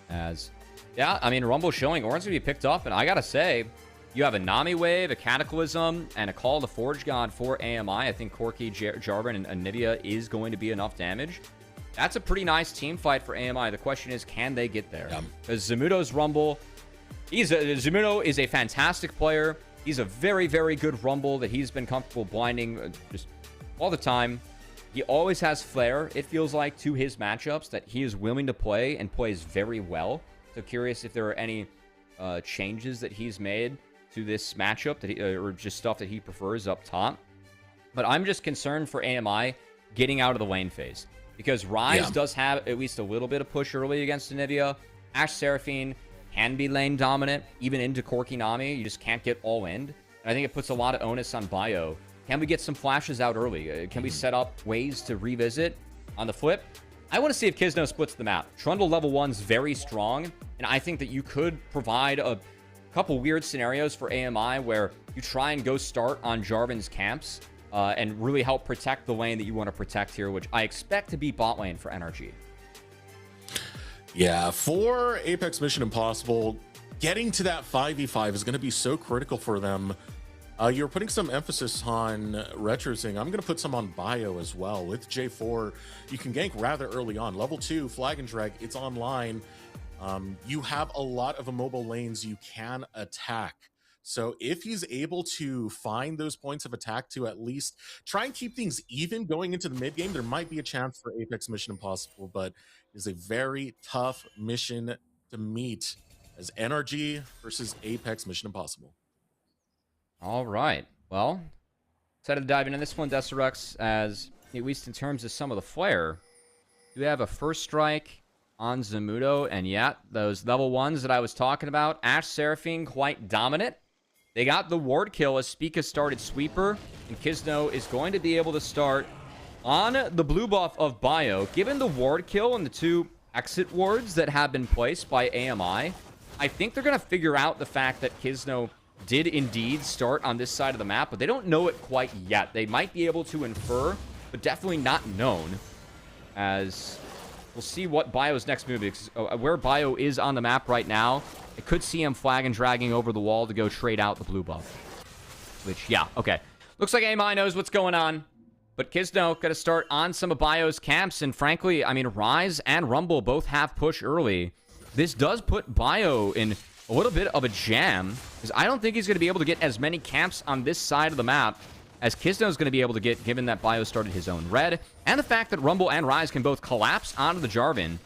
As yeah, I mean, Rumble showing Orange gonna be picked up, and I gotta say, you have a Nami wave, a Cataclysm, and a Call of the Forge God for AMI. I think Corki, Jarvan, and Anivia is going to be enough damage. That's a pretty nice team fight for AMI. The question is, can they get there? Because Zamudo's Rumble, Zamudo is a fantastic player. He's a very, very good Rumble that he's been comfortable blinding just all the time. He always has flair, it feels like, to his matchups that he is willing to play and plays very well. So curious if there are any changes that he's made to this matchup that or just stuff that he prefers up top. But I'm just concerned for AMI getting out of the lane phase, because Ryze does have at least a little bit of push early against Anivia. Ashe Seraphine can be lane dominant, even into Corki Nami. You just can't get all in. And I think it puts a lot of onus on Bio. Can we get some flashes out early? Can we set up ways to revisit? On the flip, I want to see if Kisno splits the map. Trundle level 1's very strong, and I think that you could provide a couple weird scenarios for AMI where you try and go start on Jarvan's camps and really help protect the lane that you want to protect here, which I expect to be bot lane for NRG. Yeah, for Apex Mission Impossible, getting to that 5v5 is going to be so critical for them. You're putting some emphasis on RetroZing. I'm going to put some on Bio as well. With J4, you can gank rather early on. Level 2, Flag and Drag, it's online. You have a lot of immobile lanes you can attack. So if he's able to find those points of attack to at least try and keep things even going into the mid game, there might be a chance for Apex Mission Impossible, but it is a very tough mission to meet as NRG versus Apex Mission Impossible. All right. Well, excited to dive into this one, Deserex, as at least in terms of some of the flair, we have a first strike on Zamudo, and yeah, those level 1s that I was talking about, Ashe Seraphine quite dominant. They got the ward kill as Spica started Sweeper, and Kisno is going to be able to start on the blue buff of Bio. Given the ward kill and the 2 exit wards that have been placed by AMI. I think they're going to figure out the fact that Kisno did indeed start on this side of the map, but they don't know it quite yet. They might be able to infer, but definitely not known, as we'll see what Bio's next move is. Where Bio is on the map right now, it could see him flag and dragging over the wall to go trade out the blue buff. Which, yeah, okay. Looks like AMI knows what's going on. But Kisno got to start on some of Bio's camps. And frankly, I mean, Rise and Rumble both have push early. This does put Bio in a little bit of a jam, because I don't think he's going to be able to get as many camps on this side of the map as Kisno's going to be able to get, given that Bio started his own red, and the fact that Rumble and Rise can both collapse onto the Jarvan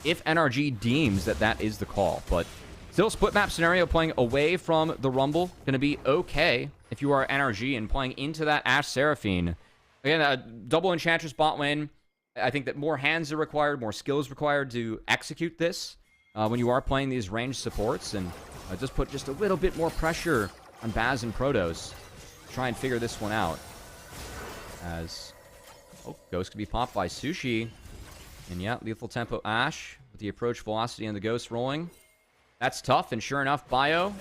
if NRG deems that that is the call. But still, split map scenario, playing away from the Rumble, going to be okay if you are NRG, and playing into that Ashe Seraphine. Again, a double Enchantress bot lane. I think that more hands are required, more skills required to execute this when you are playing these ranged supports, and just put just a little bit more pressure on Baz and Protoss to try and figure this one out. As, oh, Ghost can be popped by Sushi. And yeah, lethal tempo Ashe with the approach velocity and the Ghost rolling. That's tough, and sure enough, Bio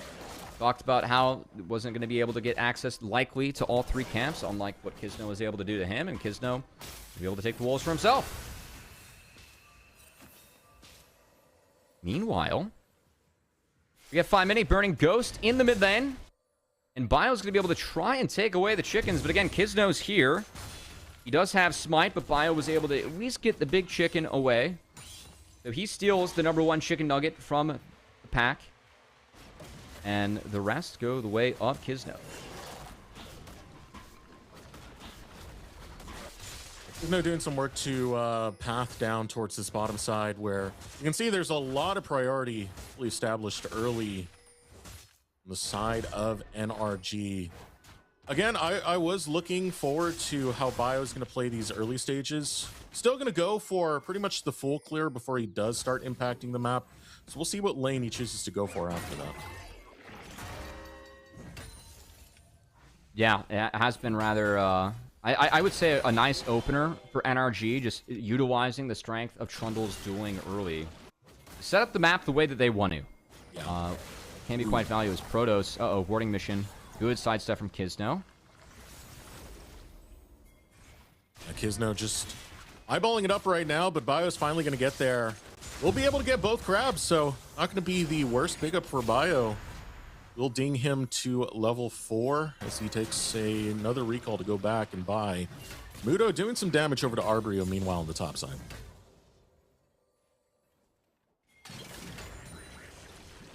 talked about how it wasn't going to be able to get access likely to all three camps, unlike what Kisno was able to do to him, and Kisno will be able to take the walls for himself. Meanwhile, we have 5 minute burning Ghost in the mid lane, and Bio's going to be able to try and take away the chickens, but again, Kisno's here. He does have Smite, but Bio was able to at least get the big chicken away. So he steals the #1 chicken nugget from the pack. And the rest go the way of Kisno. Kisno doing some work to path down towards this bottom side, where you can see there's a lot of priority really established early on the side of NRG. Again, I was looking forward to how Bio is going to play these early stages. Still going to go for pretty much the full clear before he does start impacting the map. So we'll see what lane he chooses to go for after that. Yeah, it has been rather, I would say a nice opener for NRG, just utilizing the strength of Trundle's dueling early. Set up the map the way that they want to. Yeah. Can be quite valuable as Protoss. Uh-oh, warding mission. Good side stuff from Kisno. Kisno just eyeballing it up right now, but Bio's finally going to get there. We'll be able to get both crabs, so not going to be the worst pickup for Bio. We'll ding him to level 4 as he takes another recall to go back and buy. Mudo doing some damage over to Arbrio, meanwhile, on the top side.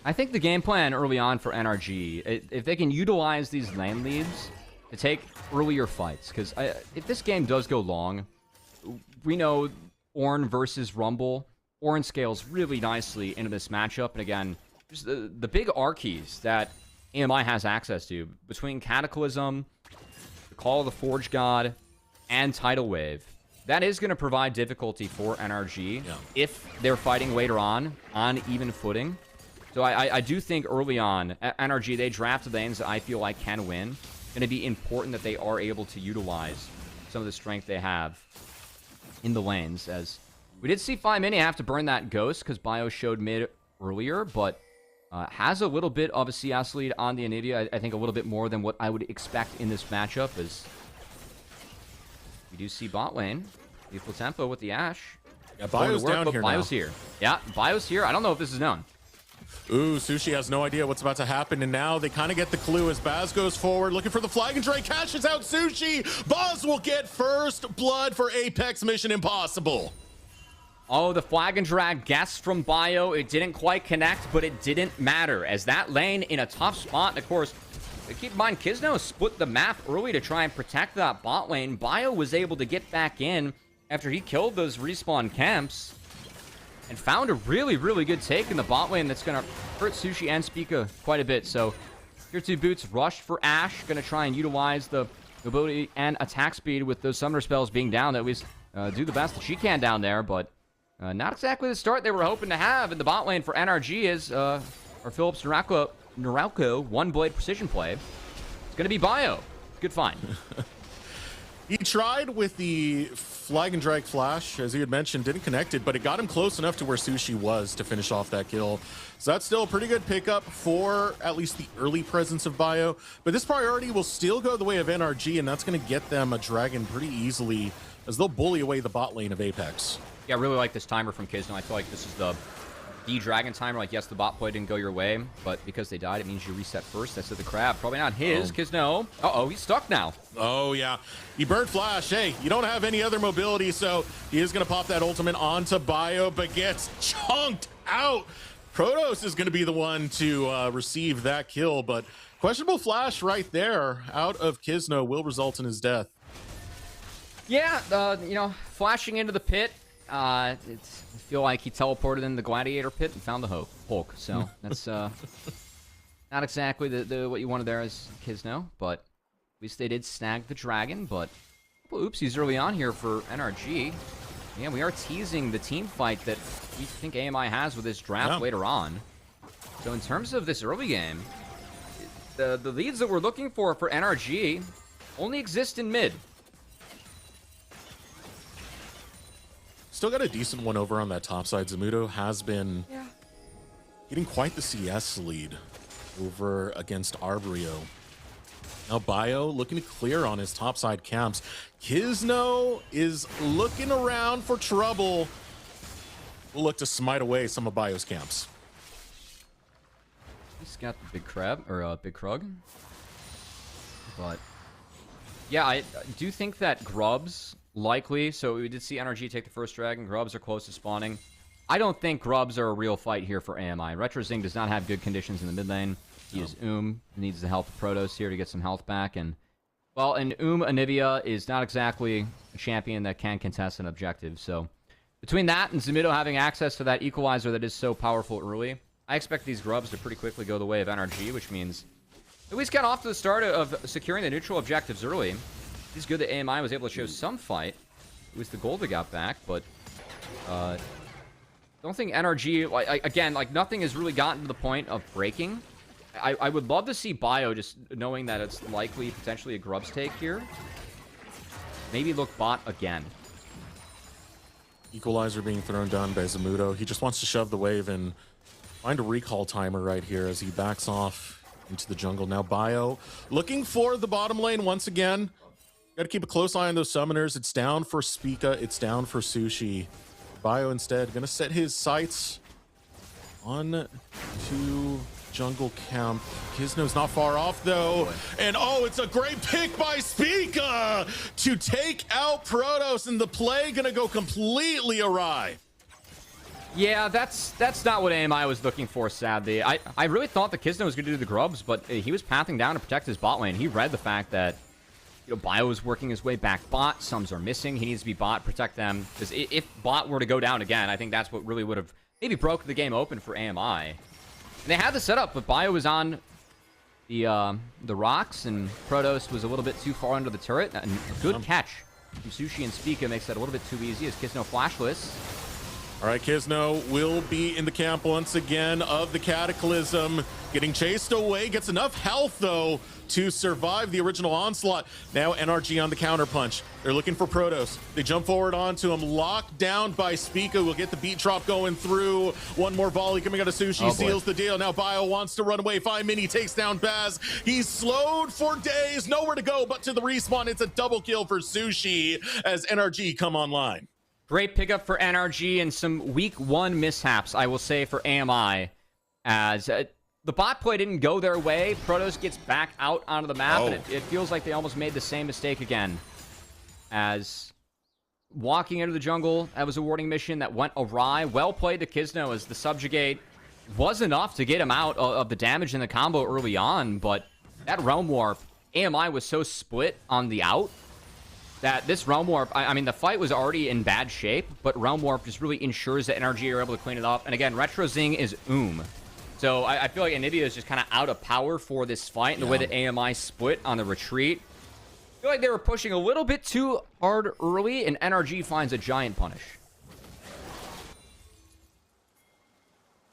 I think the game plan early on for NRG, if they can utilize these lane leads to take earlier fights, because if this game does go long, we know Ornn versus Rumble, Ornn scales really nicely into this matchup, and again, just the big R keys that AMI has access to between Cataclysm, the Call of the Forge God, and Tidal Wave. That is going to provide difficulty for NRG if they're fighting later on even footing. So I do think early on, NRG, they drafted lanes that I feel like can win. Going to be important that they are able to utilize some of the strength they have in the lanes. As we did see 5 Mini have to burn that Ghost because Bio showed mid earlier, but has a little bit of a CS lead on the Anidia. I think a little bit more than what I would expect in this matchup, as we do see bot lane. Lethal tempo with the Ashe. Yeah, Bio's down here now. Bio's here. Yeah, Bio's here. I don't know if this is known. Ooh, Sushi has no idea what's about to happen, and now they kind of get the clue as Baz goes forward, looking for the flag, and Drake cashes out Sushi. Baz will get first blood for Apex Mission Impossible. Oh, the flag and drag guess from Bio. It didn't quite connect, but it didn't matter, as that lane in a tough spot. And of course, keep in mind, Kisno split the map early to try and protect that bot lane. Bio was able to get back in after he killed those respawn camps and found a really, really good take in the bot lane that's going to hurt Sushi and Spica quite a bit. So, Tier 2 boots rushed for Ashe. Going to try and utilize the ability and attack speed with those summoner spells being down. That was do the best that she can down there, but not exactly the start they were hoping to have in the bot lane for NRG is our Phillips Noralco one blade precision play. It's going to be Bio. Good find. He tried with the flag and drag flash, as he had mentioned, didn't connect it, but it got him close enough to where Sushi was to finish off that kill. So that's still a pretty good pickup for at least the early presence of Bio. But this priority will still go the way of NRG, and that's going to get them a dragon pretty easily, as they'll bully away the bot lane of Apex. Yeah, I really like this timer from Kizno. I feel like this is the dragon timer. Like, yes, the bot play didn't go your way, but because they died, it means you reset first. That's the crab. Probably not his. Kizno. Uh-oh, he's stuck now. Oh, yeah. He burned flash. Hey, you don't have any other mobility, so he is going to pop that ultimate onto Bio, but gets chunked out. Protoss is going to be the one to receive that kill, but questionable flash right there out of Kizno will result in his death. Yeah, you know, flashing into the pit. I feel like he teleported in the gladiator pit and found the Hulk. So that's not exactly the what you wanted there as Kizno, but at least they did snag the dragon. But a couple oopsies early on here for NRG. Yeah, we are teasing the team fight that we think AMI has with this draft later on. So in terms of this early game, the leads that we're looking for NRG only exist in mid. Still got a decent one over on that top side. Zamudo has been getting quite the CS lead over against Arbrio. Now Bio looking to clear on his top side camps. Kizno is looking around for trouble. We'll look to smite away some of Bio's camps. He's got the big crab, or big krug. But yeah, I do think that Grubs likely, so we did see NRG take the first dragon. Grubs are close to spawning. I don't think Grubs are a real fight here for AMI. RetroZing does not have good conditions in the mid lane. He is needs the help of Protoss here to get some health back. And, well, and Anivia is not exactly a champion that can contest an objective. So between that and Zamudo having access to that equalizer that is so powerful early, I expect these Grubs to pretty quickly go the way of NRG, which means at least got off to the start of securing the neutral objectives early. It's good that AMI was able to show some fight. It was the gold they got back, but don't think NRG, again, nothing has really gotten to the point of breaking. I would love to see Bio just knowing that it's likely potentially a Grubs take here. Maybe look bot again. Equalizer being thrown down by Zamudo. He just wants to shove the wave and find a recall timer right here as he backs off into the jungle. Now Bio looking for the bottom lane once again. Got to keep a close eye on those summoners. It's down for Spica. It's down for Sushi. Bio instead going to set his sights on to jungle camp. Kizno's not far off though. And oh, it's a great pick by Spica to take out Protoss, and the play going to go completely awry. Yeah, that's not what AMI was looking for, sadly. I really thought that Kizno was going to do the Grubs, but he was pathing down to protect his bot lane. He read the fact that Bio is working his way back bot. Sums are missing. He needs to be bot, protect them. Because if bot were to go down again, I think that's what really would have maybe broke the game open for AMI. And they had the setup, but Bio was on the rocks, and Protoss was a little bit too far under the turret. And a good catch from Sushi and Spica makes that a little bit too easy as Kizno flashless. All right, Kizno will be in the camp once again of the Cataclysm. Getting chased away, gets enough health, though, to survive the original onslaught. Now NRG on the counterpunch. They're looking for Protoss. They jump forward onto him, locked down by Spica. We'll get the beat drop going through. One more volley coming out of Sushi, seals the deal. Now Bio wants to run away. 5 mini takes down Baz. He's slowed for days, nowhere to go but to the respawn. It's a double kill for Sushi as NRG come online. Great pickup for NRG and some week 1 mishaps, I will say, for AMI. As the bot play didn't go their way, Protoss gets back out onto the map, and it feels like they almost made the same mistake again. As walking into the jungle, that was a warning mission that went awry. Well played to Kizno, as the subjugate was enough to get him out of the damage in the combo early on, but that Realm Warp, AMI was so split on the out that this Realm Warp, I mean, the fight was already in bad shape, but Realm Warp just really ensures that NRG are able to clean it up. And again, RetroZing is So I feel like Anivia is just kind of out of power for this fight, and the way that AMI split on the retreat. I feel like they were pushing a little bit too hard early, and NRG finds a giant punish.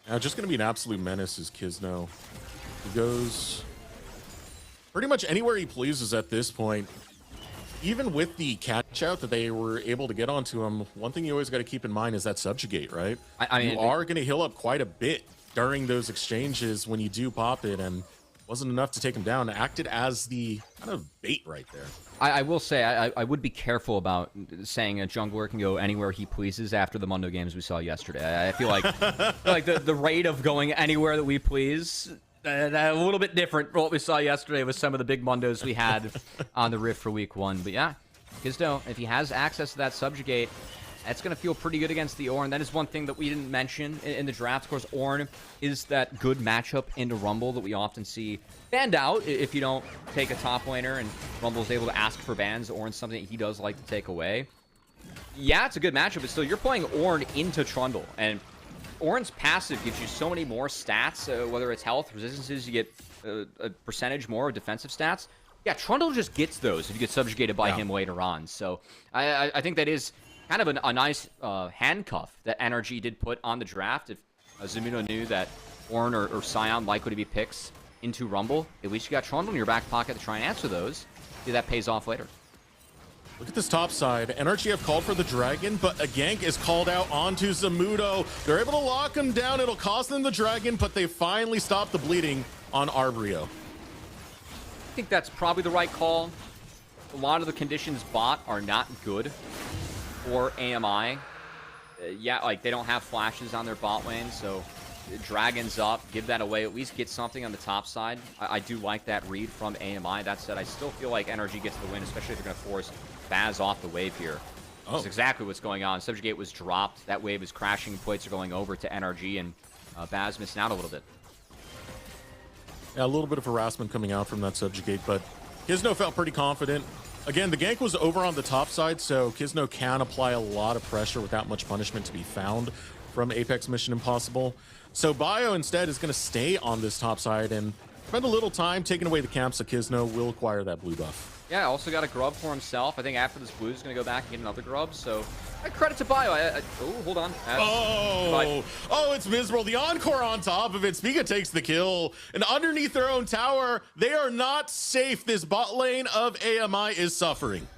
Now, just going to be an absolute menace is Kizno. He goes pretty much anywhere he pleases at this point. even with the catch out that they were able to get onto him, one thing you always got to keep in mind is that subjugate, right? I mean, you are going to heal up quite a bit during those exchanges when you do pop it, and wasn't enough to take him down. It acted as the kind of bait right there. I will say I would be careful about saying a jungler can go anywhere he pleases after the Mundo games we saw yesterday. I feel like the rate of going anywhere that we please, a little bit different from what we saw yesterday with some of the big Mundos we had on the Rift for week 1. But yeah, Gizno, if he has access to that subjugate, that's going to feel pretty good against the Ornn. That is one thing that we didn't mention in the draft. Of course, Ornn is that good matchup into Rumble that we often see banned out if you don't take a top laner, and Rumble's able to ask for bans. Ornn's something he does like to take away. Yeah, it's a good matchup, but still, you're playing Ornn into Trundle, and Ornn's passive gives you so many more stats, whether it's health, resistances, you get a percentage more of defensive stats. Yeah, Trundle just gets those if you get subjugated by him later on. So I think that is kind of a nice handcuff that NRG did put on the draft. If Zamuno knew that Ornn or Sion likely to be picks into Rumble, at least you got Trundle in your back pocket to try and answer those. See, that pays off later. Look at this top side. NRG have called for the dragon, but a gank is called out onto Zamudo. They're able to lock him down. It'll cost them the dragon, but they finally stopped the bleeding on Arbrio. I think that's probably the right call. A lot of the conditions bot are not good for AMI. Yeah, like they don't have flashes on their bot lane, so dragons up, give that away, at least get something on the top side. I do like that read from AMI. That said, I still feel like NRG gets the win, especially if they're going to force Baz off the wave here. That's exactly what's going on. Subjugate was dropped. That wave is crashing. Plates are going over to NRG, and Baz missing out a little bit. Yeah, a little bit of harassment coming out from that subjugate, but Gizno felt pretty confident. Again, the gank was over on the top side, so Gizno can apply a lot of pressure without much punishment to be found from Apex Mission Impossible. So Bio instead is going to stay on this top side and spend a little time taking away the camp, so Gizno will acquire that blue buff. Yeah, also got a grub for himself. I think after this blue is going to go back and get another grub, so credit to Bio. Oh, hold on. It's miserable. The encore on top of it. Spica takes the kill. And underneath their own tower, they are not safe. This bot lane of AMI is suffering.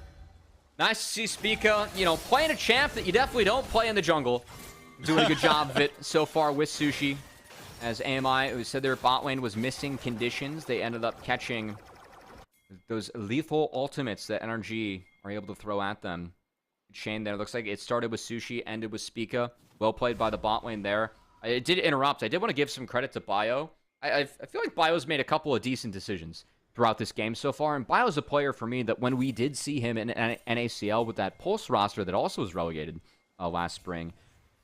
Nice to see Spica, playing a champ that you definitely don't play in the jungle. Doing a good job of it so far with Sushi. As AMI, who said their bot lane was missing conditions, they ended up catching those lethal ultimates that NRG are able to throw at them. Shane there. Looks like it started with Sushi, ended with Spica. Well played by the bot lane there. It did interrupt. I did want to give some credit to Bio. I feel like Bio's made a couple of decent decisions throughout this game so far. And Bio's a player for me that when we did see him in NACL with that Pulse roster that also was relegated last spring,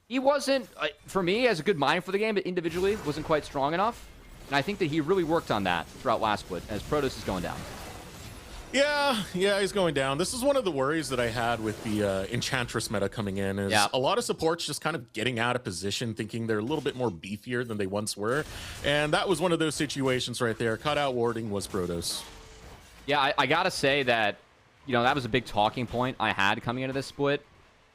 he wasn't, for me, as a good mind for the game, but individually wasn't quite strong enough. And I think that he really worked on that throughout last split as Protoss is going down. Yeah, he's going down. This is one of the worries that I had with the Enchantress meta coming in, is a lot of supports just kind of getting out of position, thinking they're a little bit more beefier than they once were. And that was one of those situations right there. Cutout warding was Protoss. Yeah, I gotta say that, that was a big talking point I had coming into this split,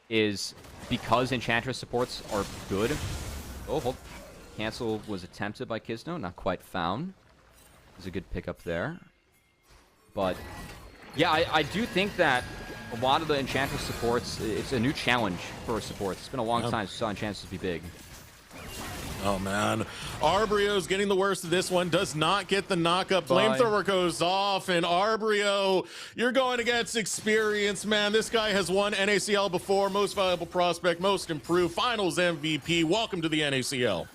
is because Enchantress supports are good. Oh, hold. Cancel was attempted by Gizno, not quite found. There's a good pickup there. But yeah, I do think that a lot of the Enchantress supports, it's a new challenge for supports. It's been a long time since we saw Enchantress be big. Oh man, Arbrio's getting the worst of this one, does not get the knockup. Flamethrower goes off, and Arbrio, you're going against experience, man. This guy has won NACL before, most valuable prospect, most improved, finals MVP. Welcome to the NACL.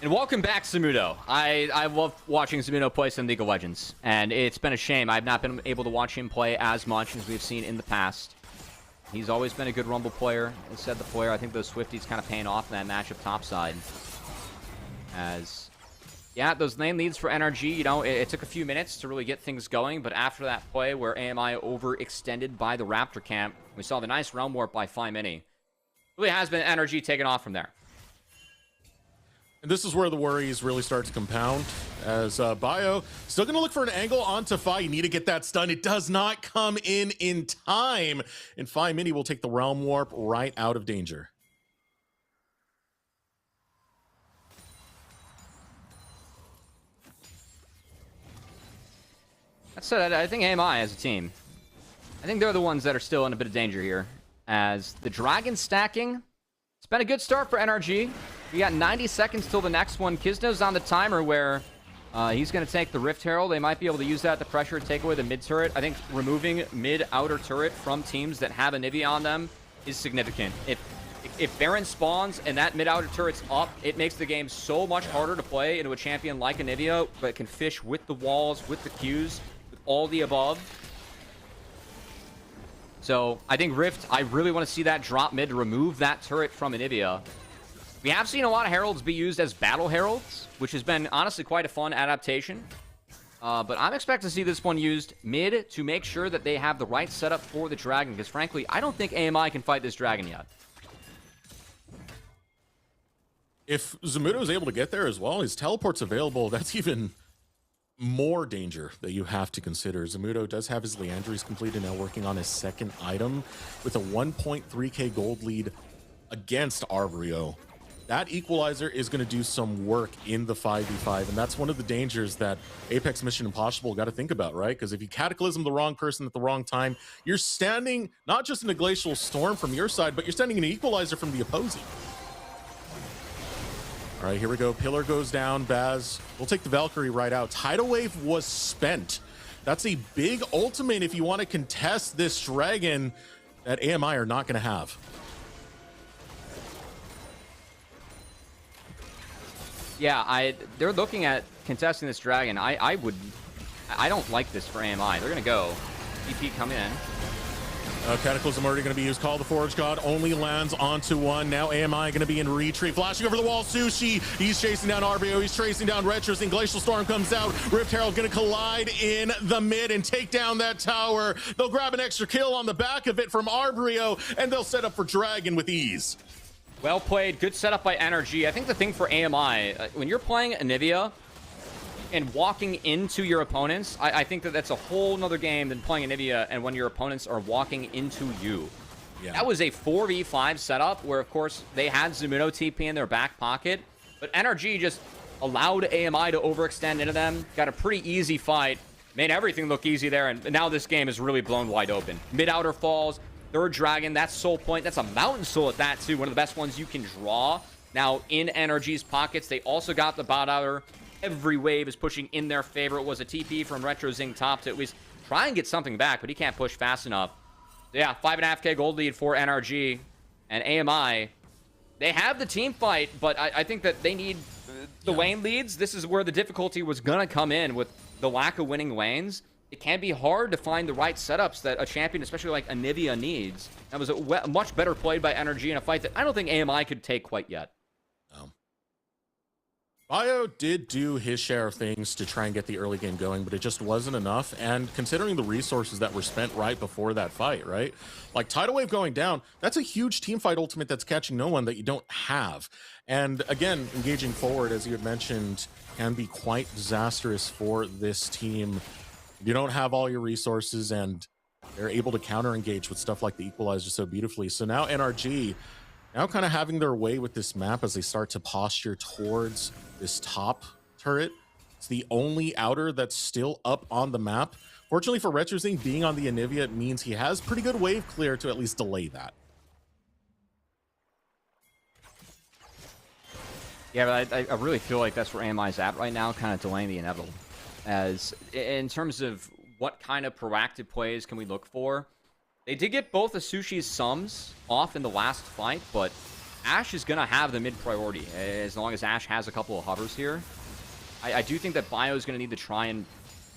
And welcome back, Zamudo. I love watching Zamudo play some League of Legends, and it's been a shame I've not been able to watch him play as much as we've seen in the past. He's always been a good Rumble player, and said the player. I think those Swifties kind of paying off in that matchup topside. As, yeah, those lane leads for NRG, it took a few minutes to really get things going, but after that play where AMI overextended by the Raptor camp, we saw the nice realm warp by Mini. Really has been NRG taken off from there. And this is where the worries really start to compound, as Bio still going to look for an angle onto Fi. You need to get that stun. It does not come in time, and Mini will take the Realm Warp right out of danger. That said, I think AMI as a team I think they're the ones that are still in a bit of danger here. As the Dragon stacking, it's been a good start for NRG. We got 90 seconds till the next one. Kisno's on the timer where he's going to take the Rift Herald. They might be able to use that to pressure, take away the mid turret. I think removing mid-outer turret from teams that have Anivia on them is significant. If Baron spawns and that mid-outer turret's up, it makes the game so much harder to play into a champion like Anivia, but can fish with the walls, with the Qs, with all the above. So I think Rift, I really want to see that drop mid to remove that turret from Anivia. We have seen a lot of Heralds be used as Battle Heralds, which has been honestly quite a fun adaptation. But I'm expecting to see this one used mid to make sure that they have the right setup for the Dragon, because frankly, I don't think AMI can fight this Dragon yet. If Zamudo is able to get there as well, his teleport's available, that's even more danger that you have to consider. Zamudo does have his Leandries completed, now working on his second item with a 1.3k gold lead against Arbrio. That equalizer is going to do some work in the 5v5, and that's one of the dangers that Apex Mission Impossible got to think about, right? Because if you cataclysm the wrong person at the wrong time, you're standing not just in a glacial storm from your side, but you're standing in an equalizer from the opposing. All right, here we go. Pillar goes down. Baz will take the Valkyrie right out. Tidal Wave was spent. That's a big ultimate if you want to contest this Dragon that AMI are not going to have. Yeah, they're looking at contesting this Dragon. I don't like this for AMI. They're going to go. DP come in. Cataclysm already going to be used. Call the Forge God only lands onto one. Now AMI going to be in retreat. Flashing over the wall. Sushi. He's chasing down RBO. He's chasing down Retros. And Glacial Storm comes out. Rift Herald going to collide in the mid and take down that tower. They'll grab an extra kill on the back of it from Arbrio, and they'll set up for Dragon with ease. Well played. Good setup by NRG. I think the thing for AMI, when you're playing Anivia and walking into your opponents, I think that's a whole nother game than playing Anivia and when your opponents are walking into you. Yeah. That was a 4v5 setup where, of course, they had Zamudo TP in their back pocket, but NRG just allowed AMI to overextend into them, got a pretty easy fight, made everything look easy there, and now this game is really blown wide open. Mid-outer falls, third Dragon, that's Soul Point, that's a Mountain Soul at that too, one of the best ones you can draw. Now, in NRG's pockets, they also got the bot outer. Every wave is pushing in their favor. It was a TP from Retro Zing top to at least try and get something back, but he can't push fast enough. So yeah, 5.5k gold lead for NRG. And AMI, they have the team fight, but I think that they need the lane leads. This is where the difficulty was going to come in with the lack of winning lanes. It can be hard to find the right setups that a champion, especially like Anivia, needs. That was much better played by NRG in a fight that I don't think AMI could take quite yet. Bio did do his share of things to try and get the early game going, but it just wasn't enough. And considering the resources that were spent right before that fight, right? Like Tidal Wave going down, that's a huge team fight ultimate that's catching no one that you don't have. And again, engaging forward, as you had mentioned, can be quite disastrous for this team. You don't have all your resources, and they're able to counter engage with stuff like the equalizer so beautifully. So now NRG, now kind of having their way with this map as they start to posture towards this top turret. It's the only outer that's still up on the map. Fortunately for Retrozing, being on the Anivia, it means he has pretty good wave clear to at least delay that. Yeah, but I really feel like that's where AMI's at right now, kind of delaying the inevitable. As in terms of what kind of proactive plays can we look for, they did get both of Sushi's sums off in the last fight, but Ashe is going to have the mid priority as long as Ashe has a couple of hovers here. I do think that Bio is going to need to try and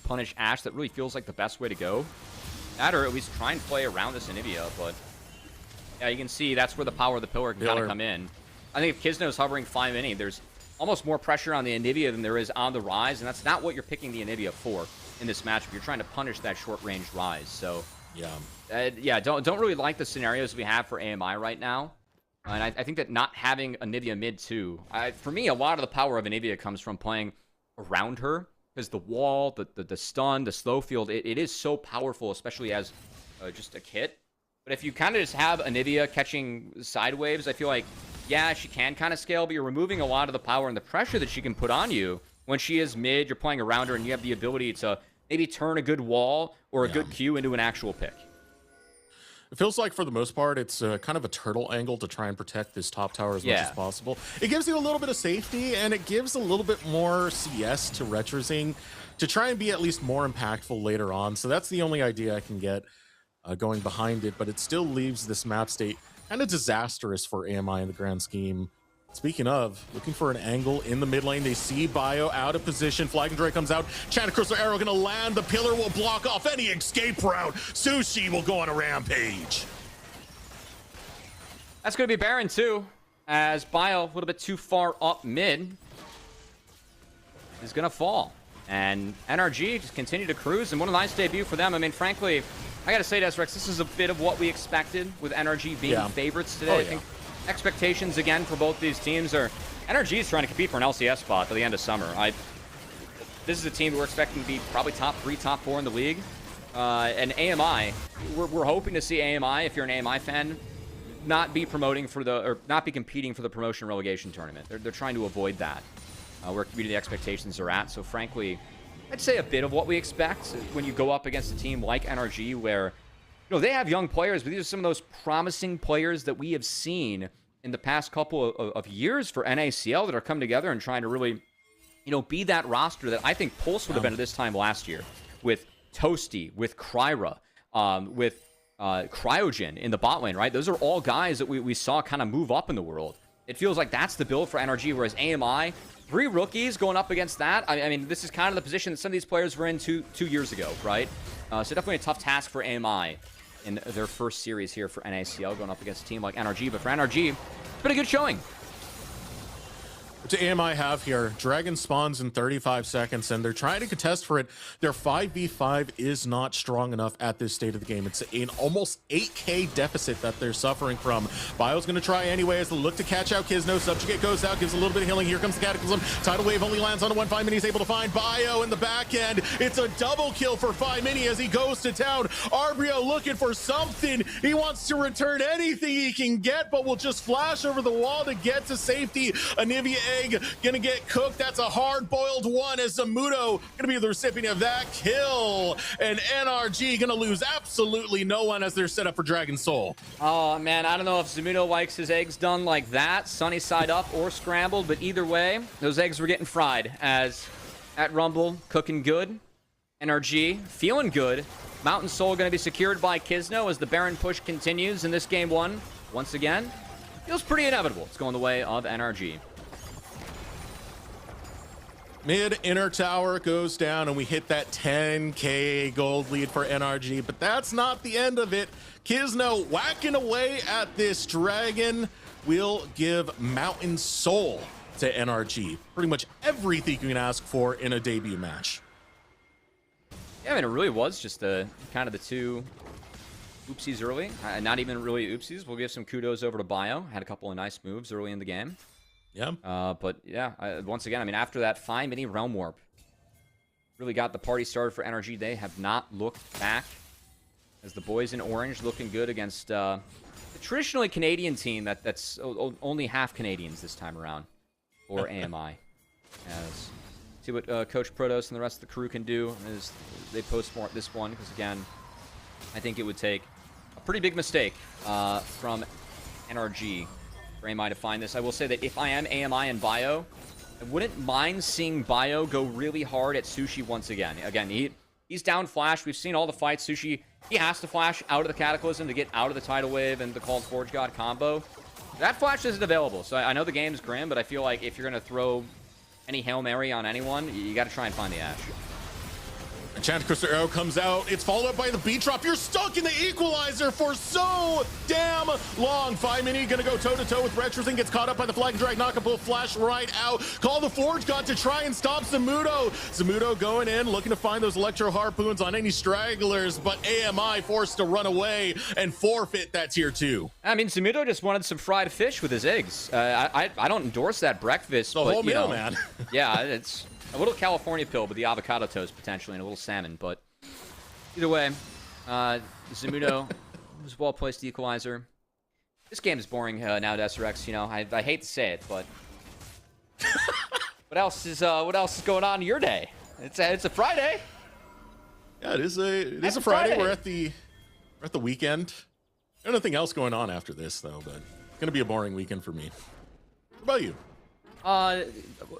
punish Ashe. That really feels like the best way to go. That, or at least try and play around this Anivia, but yeah, you can see that's where the power of the pillar can kind of come in. I think if Kisno's hovering 5 mini, there's almost more pressure on the Anivia than there is on the Rise, and that's not what you're picking the Anivia for in this matchup. You're trying to punish that short-range Rise, so yeah, don't really like the scenarios we have for AMI right now. And I think that not having Anivia mid too, for me, a lot of the power of Anivia comes from playing around her, because the wall, the stun, the slow field, it is so powerful, especially as just a kit. But if you kind of just have Anivia catching side waves, I feel like, yeah, she can kind of scale, but you're removing a lot of the power and the pressure that she can put on you. When she is mid, you're playing around her, and you have the ability to maybe turn a good wall or a good Q into an actual pick. It feels like for the most part, it's kind of a turtle angle to try and protect this top tower as much as possible. It gives you a little bit of safety, and it gives a little bit more CS to Retrozing to try and be at least more impactful later on. So that's the only idea I can get going behind it, but it still leaves this map state kind of disastrous for AMI in the grand scheme. Speaking of, looking for an angle in the mid lane. They see Bio out of position. Flag and Drake comes out. China Crystal Arrow gonna land. The pillar will block off any escape route. Sushi will go on a rampage. That's gonna be Baron too, as Bio, a little bit too far up mid, is gonna fall. And NRG just continue to cruise, and what a nice debut for them. I mean, frankly, I gotta say, Desrex, this is a bit of what we expected with NRG being favorites today. I think expectations again for both these teams are NRG is trying to compete for an LCS spot by the end of summer. This is a team we're expecting to be probably top 3, top 4 in the league. And AMI, we're hoping to see AMI, if you're an AMI fan, not be competing for the promotion relegation tournament. They're trying to avoid that, where community expectations are at. So frankly, I'd say a bit of what we expect when you go up against a team like NRG, where they have young players, but these are some of those promising players that we have seen in the past couple of years for NACL that are coming together and trying to really, be that roster that I think Pulse would have been at this time last year, with Toasty, with Kryra, with Cryogen in the bot lane, right? Those are all guys that we saw kind of move up in the world. It feels like that's the build for NRG, whereas AMI, 3 rookies going up against that. I mean, this is kind of the position that some of these players were in two years ago, right? So definitely a tough task for AMI in their first series here for NACL, going up against a team like NRG. But for NRG, it's been a good showing. What do AMI have here? Dragon spawns in 35 seconds, and they're trying to contest for it. Their 5v5 is not strong enough at this state of the game. It's an almost 8k deficit that they're suffering from. Bio's going to try anyway as they look to catch out Kisno. Subjugate goes out, gives a little bit of healing. Here comes the Cataclysm. Tidal Wave only lands on a 1-5 mini. He's able to find Bio in the back end. It's a double kill for 5 mini as he goes to town. Arbrio looking for something. He wants to return anything he can get, but will just flash over the wall to get to safety. Anivia gonna get cooked. That's a hard-boiled one as Zamudo gonna be the recipient of that kill, and NRG gonna lose absolutely no one as they're set up for Dragon Soul. Oh man, I don't know if Zamudo likes his eggs done like that, sunny side up or scrambled, but either way, those eggs were getting fried. As at Rumble, cooking good. NRG feeling good. Mountain Soul gonna be secured by Kisno as the Baron push continues in this game 1. Once again, feels pretty inevitable. It's going the way of NRG. Mid inner tower goes down, and we hit that 10k gold lead for NRG, but that's not the end of it. Kisno whacking away at this dragon will give Mountain Soul to NRG. Pretty much everything you can ask for in a debut match. Yeah, I mean, it really was just kind of the 2 oopsies early. Not even really oopsies. We'll give some kudos over to Bio. Had a couple of nice moves early in the game. Yeah. But yeah, once again, I mean, after that 5 mini Realm Warp really got the party started for NRG. They have not looked back, as the boys in orange looking good against the traditionally Canadian team that's only half Canadians this time around, or AMI. As see what Coach Protos and the rest of the crew can do as they post-mort this one, because again, I think it would take a pretty big mistake from NRG for AMI to find this. I will say that if I am AMI and Bio, I wouldn't mind seeing Bio go really hard at Sushi once again. Again, he's down flash. We've seen all the fights. Sushi, he has to flash out of the Cataclysm to get out of the Tidal Wave and the Called Forge God combo. That flash isn't available, so I know the game's grim, but I feel like if you're going to throw any Hail Mary on anyone, you got to try and find the Ashe. Enchanted Crystal Arrow comes out. It's followed up by the beat drop. You're stuck in the equalizer for so damn long. 5 mini gonna go toe-to-toe with Retrozing. Gets caught up by the Flag and Drag. Knock will flash right out. Call the Forge God to try and stop Zamudo. Zamudo going in, looking to find those Electro Harpoons on any stragglers, but AMI forced to run away and forfeit that tier 2. I mean, Zamudo just wanted some fried fish with his eggs. I don't endorse that breakfast. The whole meal, man. Yeah, it's a little California pill with the avocado toast potentially and a little salmon, but either way, Zamudo was well-placed equalizer. This game is boring now, SRX. I hate to say it, but what else is going on in your day? It's a Friday. Yeah, it is a Friday. We're at the weekend. Nothing else going on after this, though, but it's going to be a boring weekend for me. What about you?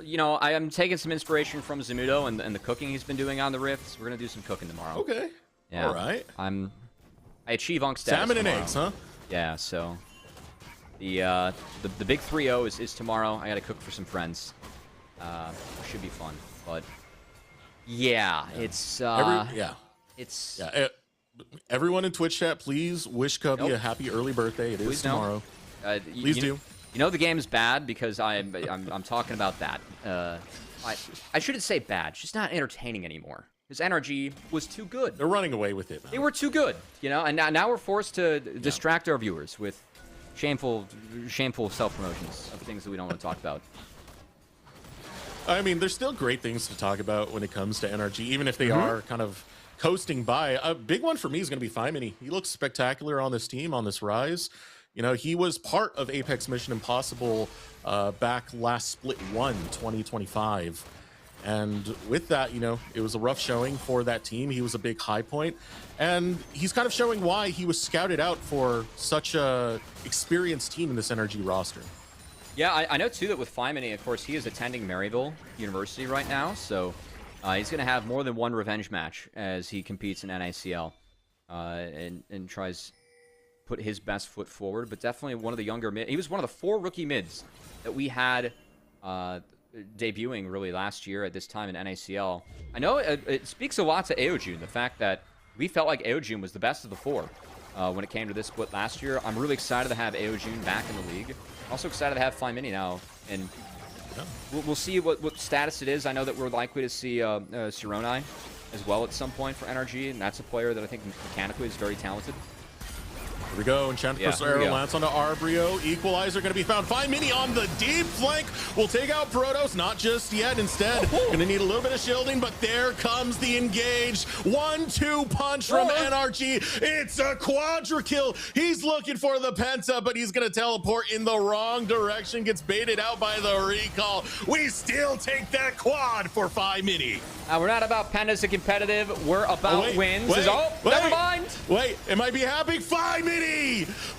You know, I am taking some inspiration from Zamudo and the cooking he's been doing on the Rifts. We're going to do some cooking tomorrow. Okay. Yeah. All right. I achieve Unk status Salmon and tomorrow. eggs, huh? Yeah, so the big 3-0 is tomorrow. I got to cook for some friends. Should be fun, but yeah. It's everyone in Twitch chat, please wish Cubby a happy early birthday. It is tomorrow. Please do. You know the game is bad because I'm talking about that. I shouldn't say bad. It's just not entertaining ananymore. Because NRG was too good. They're running away with it, man. They were too good, you know. And now we're forced to distract our viewers with shameful self-promotions of things that we don't want to talk about. I mean, there's still great things to talk about when it comes to NRG, even if they are kind of coasting by. A big one for me is going to be Fimini. He looks spectacular on this team, on this rise. You know, he was part of Apex Mission Impossible back last Split 1, 2025. And with that, you know, it was a rough showing for that team. He was a big high point. And he's kind of showing why he was scouted out for such a experienced team in this NRG roster. Yeah, I know, too, that with Fimini, of course, he is attending Maryville University right now. So he's going to have more than one revenge match as he competes in NACL and tries put his best foot forward. But definitely one of the younger mid. He was one of the 4 rookie mids that we had debuting really last year at this time in NACL. I know it speaks a lot to Aojun, the fact that we felt like Aojun was the best of the 4 when it came to this split last year. I'm really excited to have Aojun back in the league. Also excited to have Fimini now, and we'll see what status it is. I know that we're likely to see Sironai as well at some point for NRG, and that's a player that I think mechanically is very talented. Here we go. Enchantment for Arrow Lance onto Arbrio. Equalizer going to be found. Fimini on the deep flank. Will take out Protoss. Not just yet. Instead, going to need a little bit of shielding, but there comes the engage. 1-2 punch from NRG. It's a quadra kill. He's looking for the Penta, but he's going to teleport in the wrong direction. Gets baited out by the recall. We still take that quad for Fimini. We're not about Pentas and competitive. We're about wins. Never mind. Wait, it might be happening. Fimini!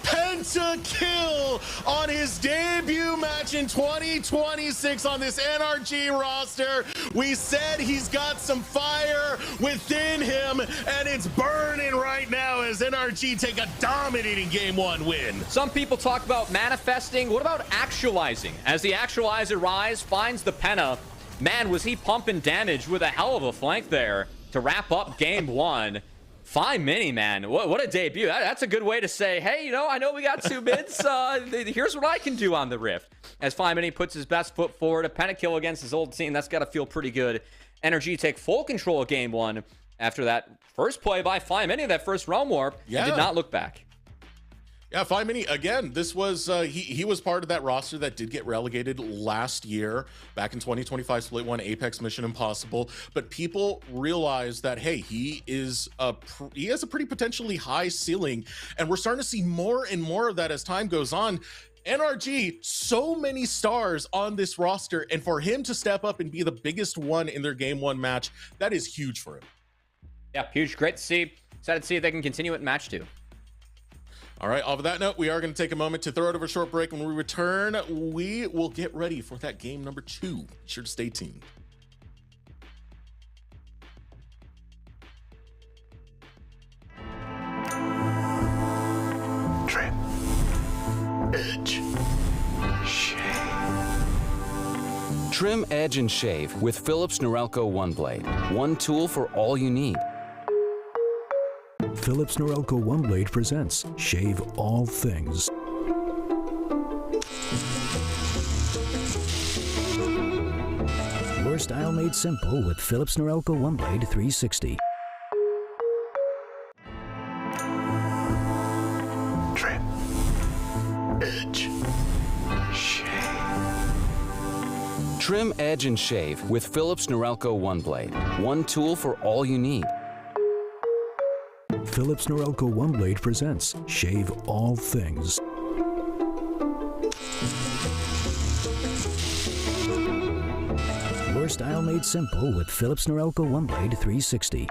Penta kill on his debut match in 2026 on this NRG roster. We said he's got some fire within him, and it's burning right now as NRG take a dominating Game 1 win. Some people talk about manifesting. What about actualizing? As the actualizer rise finds the Penta, man, was he pumping damage with a hell of a flank there to wrap up Game 1. Fimini, man. What a debut. That's a good way to say, hey, you know, I know we got 2 mids. Here's what I can do on the Rift. As Fimini puts his best foot forward, a pentakill against his old team, that's got to feel pretty good. NRG take full control of Game 1 after that first play by Fimini, that first realm warp, and did not look back. Yeah, Fimini, again, this was, he was part of that roster that did get relegated last year, back in 2025 Split 1 Apex Mission Impossible, but people realized that, hey, he has a pretty potentially high ceiling, and we're starting to see more and more of that as time goes on. NRG, so many stars on this roster, and for him to step up and be the biggest one in their Game 1 match, that is huge for him. Yeah, huge. Great to see. Excited to see if they can continue it in match 2. All right, off of that note, we are going to take a moment to throw it over a short break. When we return, we will get ready for that game number 2. Be sure to stay tuned. Trim, edge, shave. Trim, edge, and shave with Philips Norelco One Blade. One tool for all you need. Philips Norelco One Blade presents Shave All Things. Your style made simple with Philips Norelco One Blade 360. Trim, edge, shave. Trim, edge, and shave with Philips Norelco One Blade. One tool for all you need. Philips Norelco One Blade presents Shave All Things. Your style made simple with Philips Norelco One Blade 360.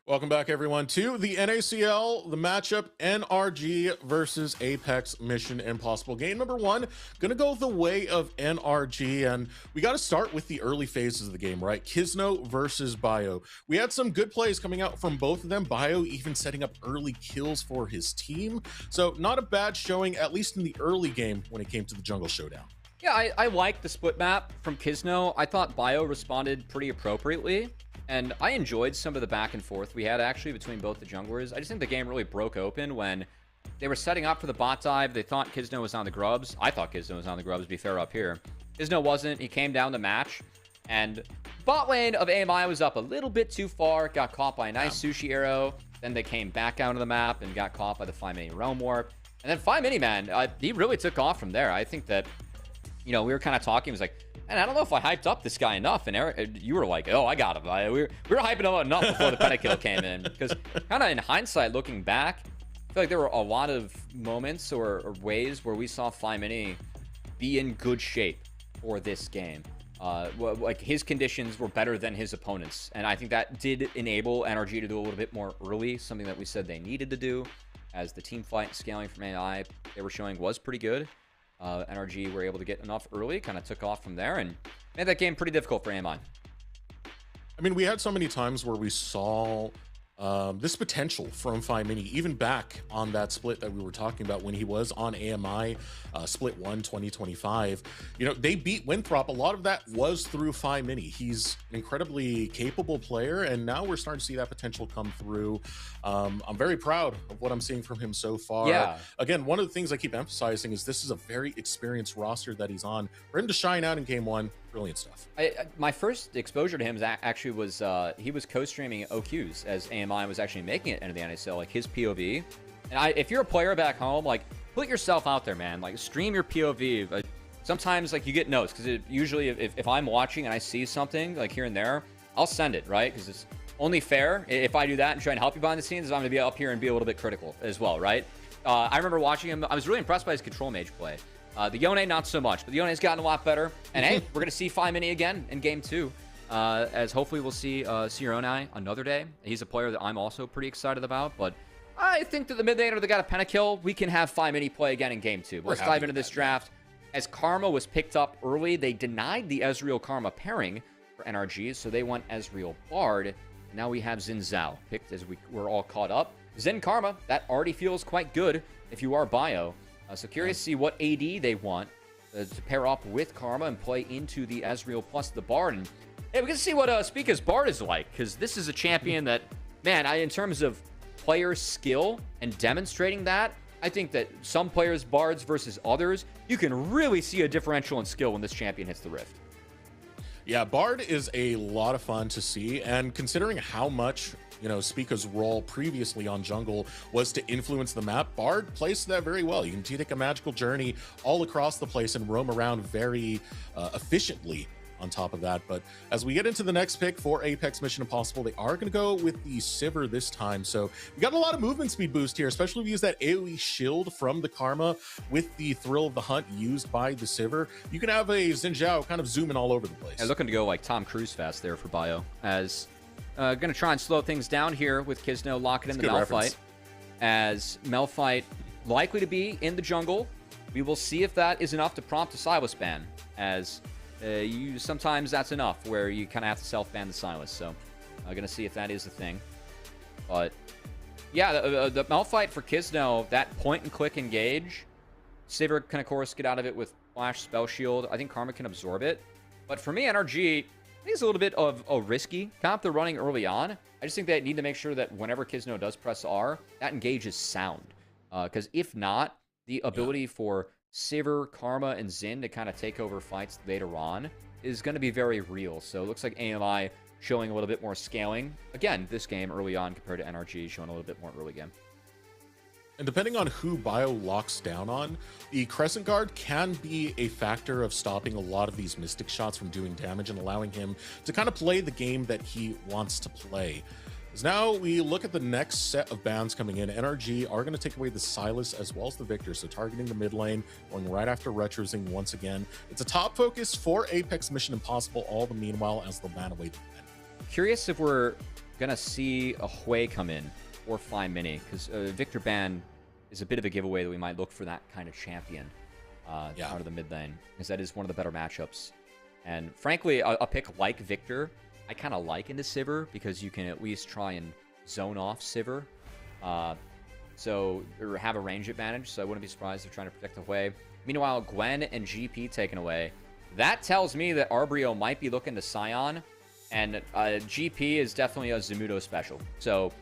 Welcome back, everyone, to the NACL, the matchup NRG versus Apex Mission Impossible. Game number one, gonna go the way of NRG, and we got to start with the early phases of the game, right? Kizno versus Bio. We had some good plays coming out from both of them. Bio even setting up early kills for his team. So not a bad showing, at least in the early game when it came to the jungle showdown. Yeah, I like the split map from Kizno. I thought Bio responded pretty appropriately. And I enjoyed some of the back and forth we had actually between both the junglers. I just think the game really broke open when they were setting up for the bot dive. They thought Kizno was on the grubs. I thought Kizno was on the grubs, to be fair, up here. Kizno wasn't. He came down the match. And bot lane of AMI was up a little bit too far. Got caught by a nice sushi arrow. Then they came back out of the map and got caught by the 5-mini realm warp. And then 5-mini, man, he really took off from there. I think that, you know, we were kind of talking. It was like, and I don't know if I hyped up this guy enough. And Eric, you were like, oh, I got him. We were hyping him up enough before the pentakill came in. Because kind of in hindsight, looking back, I feel like there were a lot of moments or ways where we saw 5-mini be in good shape for this game. Like his conditions were better than his opponents. And I think that did enable NRG to do a little bit more early, something that we said they needed to do. As the team fight scaling from AI they were showing was pretty good. NRG were able to get enough early, kind of took off from there, and made that game pretty difficult for AMI. I mean, we had so many times where we saw this potential from 5-mini, even back on that split that we were talking about when he was on AMI, split 1 2025. You know, they beat Winthrop. A lot of that was through 5-mini. He's an incredibly capable player, and now we're starting to see that potential come through. I'm very proud of what I'm seeing from him so far. Yeah. Again, one of the things I keep emphasizing is this is a very experienced roster that he's on. For him to shine out in game one, brilliant stuff. My first exposure to him actually was he was co-streaming OQs as AMI was actually making it into the NACL, like his POV. And if you're a player back home, like put yourself out there, man. Like stream your POV. Like, sometimes like you get notes because usually if I'm watching and I see something like here and there, I'll send it, right? Because it's only fair if I do that and try and help you behind the scenes. I'm gonna be up here and be a little bit critical as well, right? I remember watching him. I was really impressed by his control mage play. The Yone, not so much, but the Yone's gotten a lot better. And hey, we're going to see 5-mini again in game 2. As hopefully we'll see Yone another day. He's a player that I'm also pretty excited about. But I think that the mid laner that got a pentakill, we can have 5-mini play again in game 2. But let's dive into this draft. As Karma was picked up early, they denied the Ezreal Karma pairing for NRG, so they went Ezreal Bard. Now we have Xin Zhao picked as we're all caught up. Zen Karma, that already feels quite good if you are Bio. So curious to see what AD they want to pair up with Karma and play into the Ezreal plus the Bard. And hey, we can see what Spica's Bard is like, because this is a champion that, man, in terms of player skill and demonstrating that, I think that some players' Bards versus others, you can really see a differential in skill when this champion hits the Rift. Yeah, Bard is a lot of fun to see, and considering how much, you know, Spica's role previously on jungle was to influence the map, Bard plays that very well. You can take a magical journey all across the place and roam around very efficiently on top of that. But as we get into the next pick for Apex Mission Impossible, they are going to go with the Sivir this time. So we got a lot of movement speed boost here, especially if you use that AoE shield from the Karma with the Thrill of the Hunt used by the Sivir. You can have a Xin Zhao kind of zooming all over the place. Yeah, looking to go like Tom Cruise fast there for Bio, as going to try and slow things down here with Kizno locking in the Malphite. As Malphite likely to be in the jungle, we will see if that is enough to prompt a Sylas ban, as sometimes that's enough where you kind of have to self-ban the Sylas. So I'm gonna see if that is the thing. But yeah, the Malphite for Kizno, that point and click engage, Sivir can of course get out of it with Flash, Spell Shield. I think Karma can absorb it. But for me, NRG, I think it's a little bit of a risky comp they're running early on. I just think they need to make sure that whenever Kizno does press R, that engage is sound. Because if not, the ability for Sivir, Karma, and Xin to kind of take over fights later on is going to be very real. So it looks like AMI showing a little bit more scaling. Again, this game early on compared to NRG showing a little bit more early game. And depending on who Bio locks down on, the Crescent Guard can be a factor of stopping a lot of these Mystic shots from doing damage and allowing him to kind of play the game that he wants to play. As now we look at the next set of bans coming in, NRG are going to take away the Sylas as well as the Victor, so targeting the mid lane, going right after Retrozing once again. It's a top focus for Apex Mission Impossible, all the meanwhile as they'll ban away the men. Curious if we're gonna see a Hui come in or Fine Mini, because Victor Ban is a bit of a giveaway that we might look for that kind of champion out of the mid lane, because that is one of the better matchups. And frankly, a pick like Victor, I kind of like into Sivir, because you can at least try and zone off Sivir. Or have a range advantage, so I wouldn't be surprised if they're trying to protect the Hui. Meanwhile, Gwen and GP taken away. That tells me that Arbrio might be looking to Scion, and GP is definitely a Zamudo special. So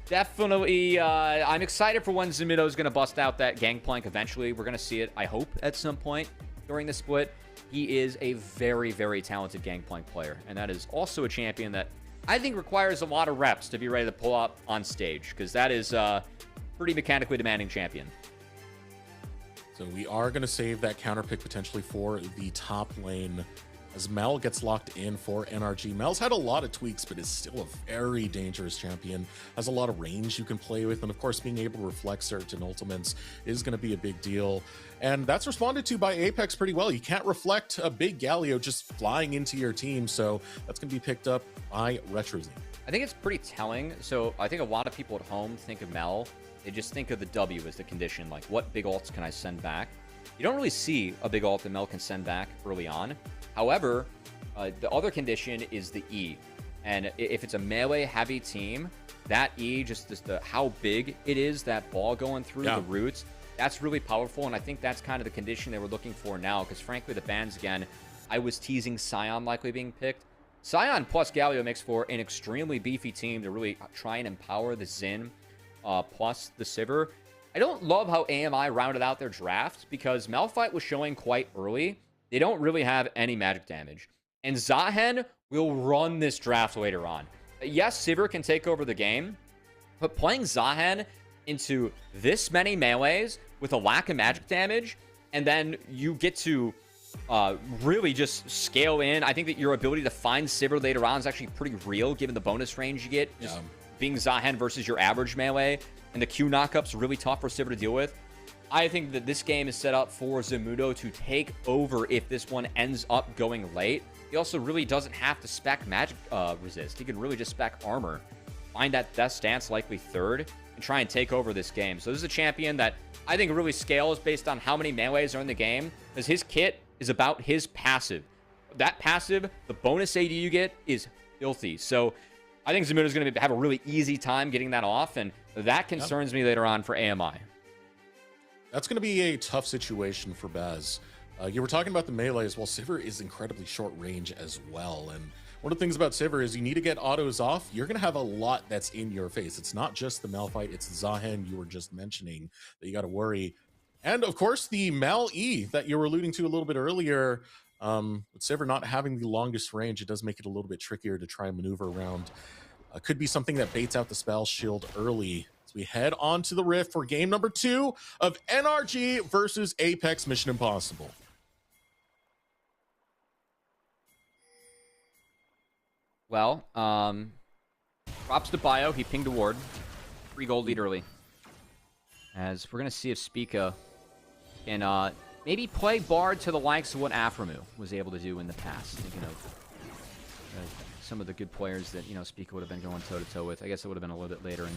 definitely, I'm excited for when Zamudo is going to bust out that Gangplank eventually. We're going to see it, I hope, at some point during the split. He is a very, very talented Gangplank player, and that is also a champion that I think requires a lot of reps to be ready to pull up on stage, because that is pretty mechanically demanding champion. So we are going to save that counter pick potentially for the top lane as Mel gets locked in for NRG. Mel's had a lot of tweaks, but is still a very dangerous champion. Has a lot of range you can play with, and of course being able to reflect certain ultimates is going to be a big deal. And that's responded to by Apex pretty well. You can't reflect a big Galio just flying into your team, so that's going to be picked up by RetroZ. I think it's pretty telling. So I think a lot of people at home think of Mel, they just think of the W as the condition, like what big ults can I send back? You don't really see a big ult that Mel can send back early on. However, the other condition is the E. And if it's a melee heavy team, that E, just how big it is, that ball going through the roots, that's really powerful. And I think that's kind of the condition they were looking for now, because frankly, the bans, again, I was teasing Scion likely being picked. Scion plus Galio makes for an extremely beefy team to really try and empower the Xin plus the Sivir. I don't love how AMI rounded out their draft, because Malphite was showing quite early. They don't really have any magic damage. And Zahen will run this draft later on. Yes, Sivir can take over the game, but playing Zahen into this many melees with a lack of magic damage, and then you get to really just scale in. I think that your ability to find Sivir later on is actually pretty real, given the bonus range you get. Just being Zahen versus your average melee, and the Q knockup's really tough for Sivir to deal with. I think that this game is set up for Zamudo to take over if this one ends up going late. He also really doesn't have to spec magic resist. He can really just spec armor, find that best stance, likely third, and try and take over this game. So this is a champion that I think really scales based on how many melees are in the game, because his kit is about his passive. That passive, the bonus AD you get, is filthy. So I think Zamudo is going to have a really easy time getting that off, and that concerns me later on for AMI. That's going to be a tough situation for Baz. You were talking about the melee as well. Sivir is incredibly short range as well. And one of the things about Sivir is you need to get autos off. You're going to have a lot that's in your face. It's not just the Malphite, it's Zahen you were just mentioning that you got to worry. And of course, the Mal E that you were alluding to a little bit earlier. With Sivir not having the longest range, it does make it a little bit trickier to try and maneuver around. Could be something that baits out the spell shield early. We head on to the Rift for game number 2 of NRG versus Apex Mission Impossible. Well, props to Bio. He pinged a ward. 3 gold lead early. As we're going to see if Spica can maybe play Bard to the likes of what Aframu was able to do in the past. Thinking of some of the good players that, Spica would have been going toe-to-toe with. I guess it would have been a little bit later in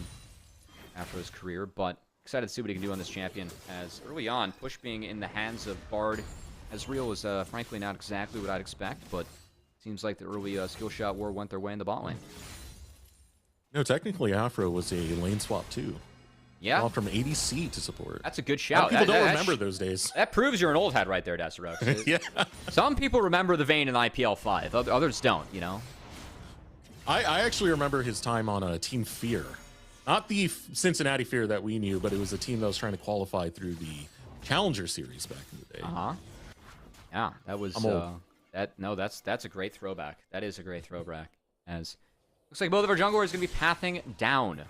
Afro's career, but excited to see what he can do on this champion, as early on, push being in the hands of Bard as real is frankly not exactly what I'd expect, but seems like the early skill shot war went their way in the bot lane. No, technically Afro was a lane swap too. Yeah. From ADC to support. That's a good shout. People don't remember those days. That proves you're an old head right there, Desirux. Yeah. Some people remember the Vayne in IPL 5, others don't, I actually remember his time on Team Fear. Not the Cincinnati Fear that we knew, but it was a team that was trying to qualify through the Challenger Series back in the day. Yeah, that was that's a great throwback. That is a great throwback. As looks like both of our junglers are going to be pathing down,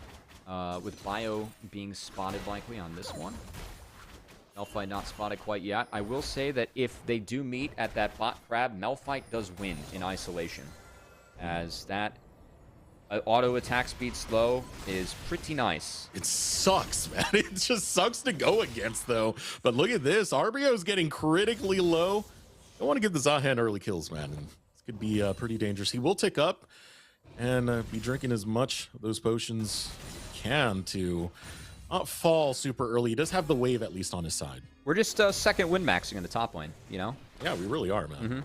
with Bio being spotted likely on this one. Malphite not spotted quite yet. I will say that if they do meet at that bot crab, Malphite does win in isolation, as that auto attack speed slow is pretty nice. It sucks, man. It just sucks to go against, though. But look at this. Arbio's getting critically low. Don't want to give the Zahen early kills, man. This could be pretty dangerous. He will tick up. and be drinking as much of those potions as he can to not fall super early. He does have the wave at least on his side. We're just second win maxing in the top lane, you know? Yeah, we really are, man.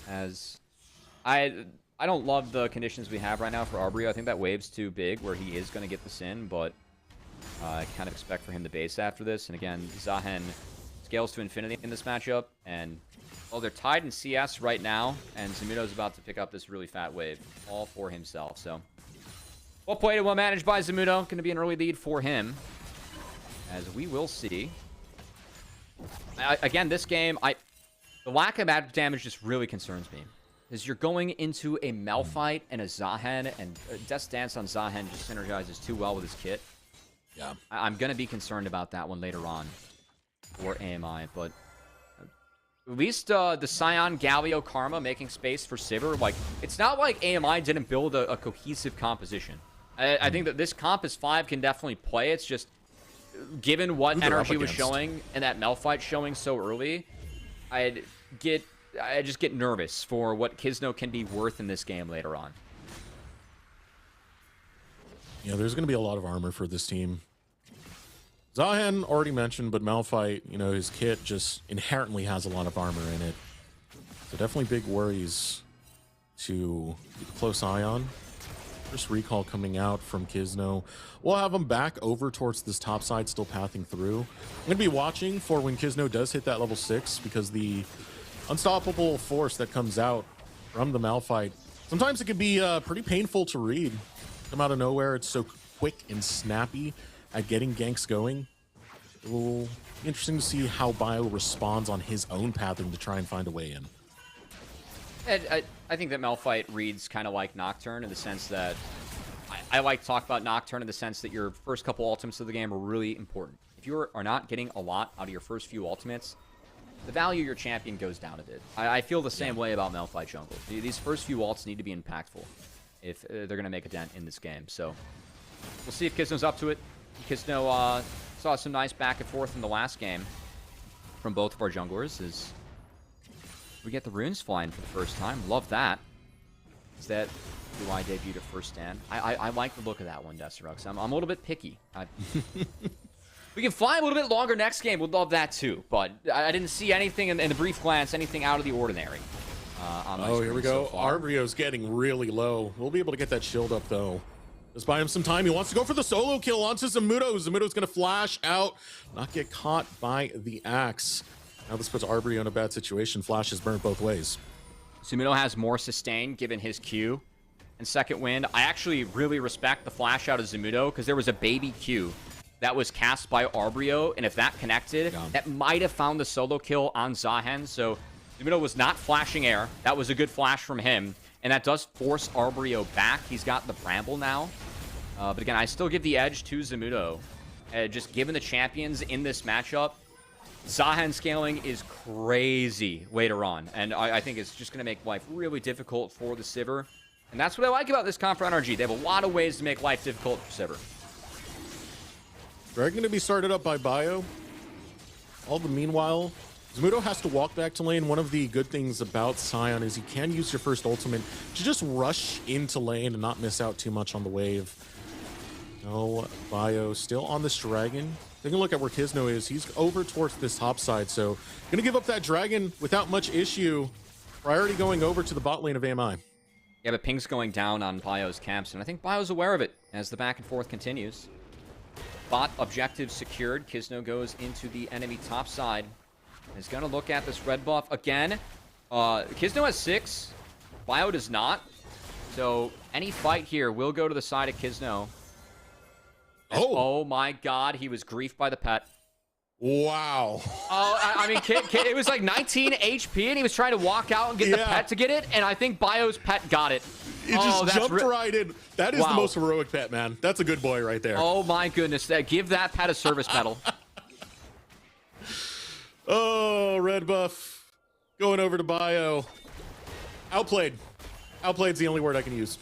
As I don't love the conditions we have right now for Arbrio. I think that wave's too big where he is going to get this in, but I kind of expect for him to base after this. And again, Zahen scales to infinity in this matchup, and well, they're tied in CS right now, and Zamudo's about to pick up this really fat wave all for himself. So well played and well managed by Zamudo. Going to be an early lead for him, as we will see. Again, this game, the lack of magic damage just really concerns me. Because you're going into a Malphite and a Zahen, and Death's Dance on Zahen just synergizes too well with his kit. Yeah. I'm going to be concerned about that one later on for AMI, but at least the Scion, Galio, Karma making space for Sivir. Like, it's not like AMI didn't build a cohesive composition. I think that this comp as 5 can definitely play. It's just, given what NRG was showing and that Malphite showing so early, I just get nervous for what Kisno can be worth in this game later on. Yeah, there's going to be a lot of armor for this team. Zahen already mentioned, but Malphite, you know, his kit just inherently has a lot of armor in it. So definitely big worries to keep a close eye on. First recall coming out from Kisno. We'll have him back over towards this top side, still pathing through. I'm going to be watching for when Kisno does hit that level 6, because the unstoppable force that comes out from the Malphite, sometimes it can be pretty painful to read. Come out of nowhere. It's so quick and snappy at getting ganks going. It will be interesting to see how Bio responds on his own pathing to try and find a way in. I think that Malphite reads kind of like Nocturne in the sense that I like to talk about Nocturne in the sense that your first couple ultimates of the game are really important. If you are not getting a lot out of your first few ultimates, the value of your champion goes down a bit. I feel the same way about Malphite jungle. These first few ults need to be impactful if they're going to make a dent in this game. So we'll see if Kisno's up to it. Kisno saw some nice back and forth in the last game from both of our junglers as we get the runes flying for the first time. Love that. Is that UI debuted at first stand? I like the look of that one, Desterux. I'm a little bit picky. We can fly a little bit longer next game. We'd love that too. But I didn't see anything in the brief glance, anything out of the ordinary. Oh, here we go. So Arbrio's getting really low. We'll be able to get that shield up, though. Just buy him some time. He wants to go for the solo kill onto Zamudo. Zamudo's going to flash out, not get caught by the axe. Now this puts Arbrio in a bad situation. Flash is burned both ways. Zamudo has more sustain given his Q and second wind. I actually really respect the flash out of Zamudo because there was a baby Q that was cast by Arbrio, and if that connected, that might have found the solo kill on Zahen. So Zamudo was not flashing air. That was a good flash from him, and that does force Arbrio back. He's got the Bramble now. But again, I still give the edge to Zamudo. Just given the champions in this matchup, Zahen scaling is crazy later on, and I think it's just going to make life really difficult for the Sivir. And that's what I like about this comp for NRG. They have a lot of ways to make life difficult for Sivir. Dragon to be started up by Bio. All the meanwhile, Zamudo has to walk back to lane. One of the good things about Scion is you can use your first ultimate to just rush into lane and not miss out too much on the wave. No, Bio still on this dragon. Taking a look at where Kisno is. He's over towards this top side, so gonna give up that dragon without much issue. Priority going over to the bot lane of AMI. Yeah, but ping's going down on Bio's camps, and I think Bio's aware of it as the back and forth continues. Bot objective secured. Kisno goes into the enemy top side. Is going to look at this red buff again. Kisno has 6. Bio does not. So any fight here will go to the side of Kisno. Oh my god, he was griefed by the pet. Wow. Oh, I mean, it was like 19 HP, and he was trying to walk out and get the pet to get it, and I think Bio's pet got it. It just jumped right in. That is the most heroic pet, man. That's a good boy right there. Oh my goodness. Give that pet a service medal. Oh, red buff. Going over to Bio. Outplayed. Outplayed's the only word I can use.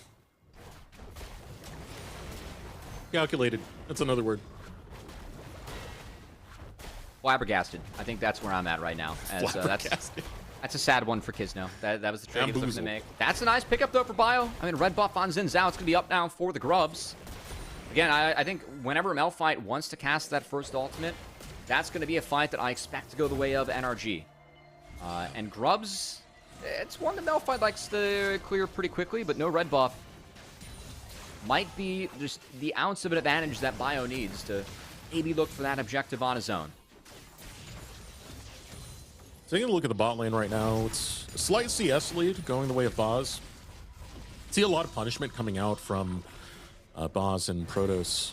Calculated. That's another word. Flabbergasted. I think that's where I'm at right now. As, Flabbergasted. That's a sad one for Kizno. That was the trade he was looking to make. That's a nice pickup, though, for Bio. I mean, red buff on Xin Zhao. It's going to be up now for the Grubs. Again, I think whenever Malphite wants to cast that first ultimate, that's going to be a fight that I expect to go the way of NRG. And Grubs, it's one that Malphite likes to clear pretty quickly, but no red buff might be just the ounce of an advantage that Bio needs to maybe look for that objective on his own. Taking a look at the bot lane right now, it's a slight CS lead going the way of Boz. See a lot of punishment coming out from Boz and Protoss.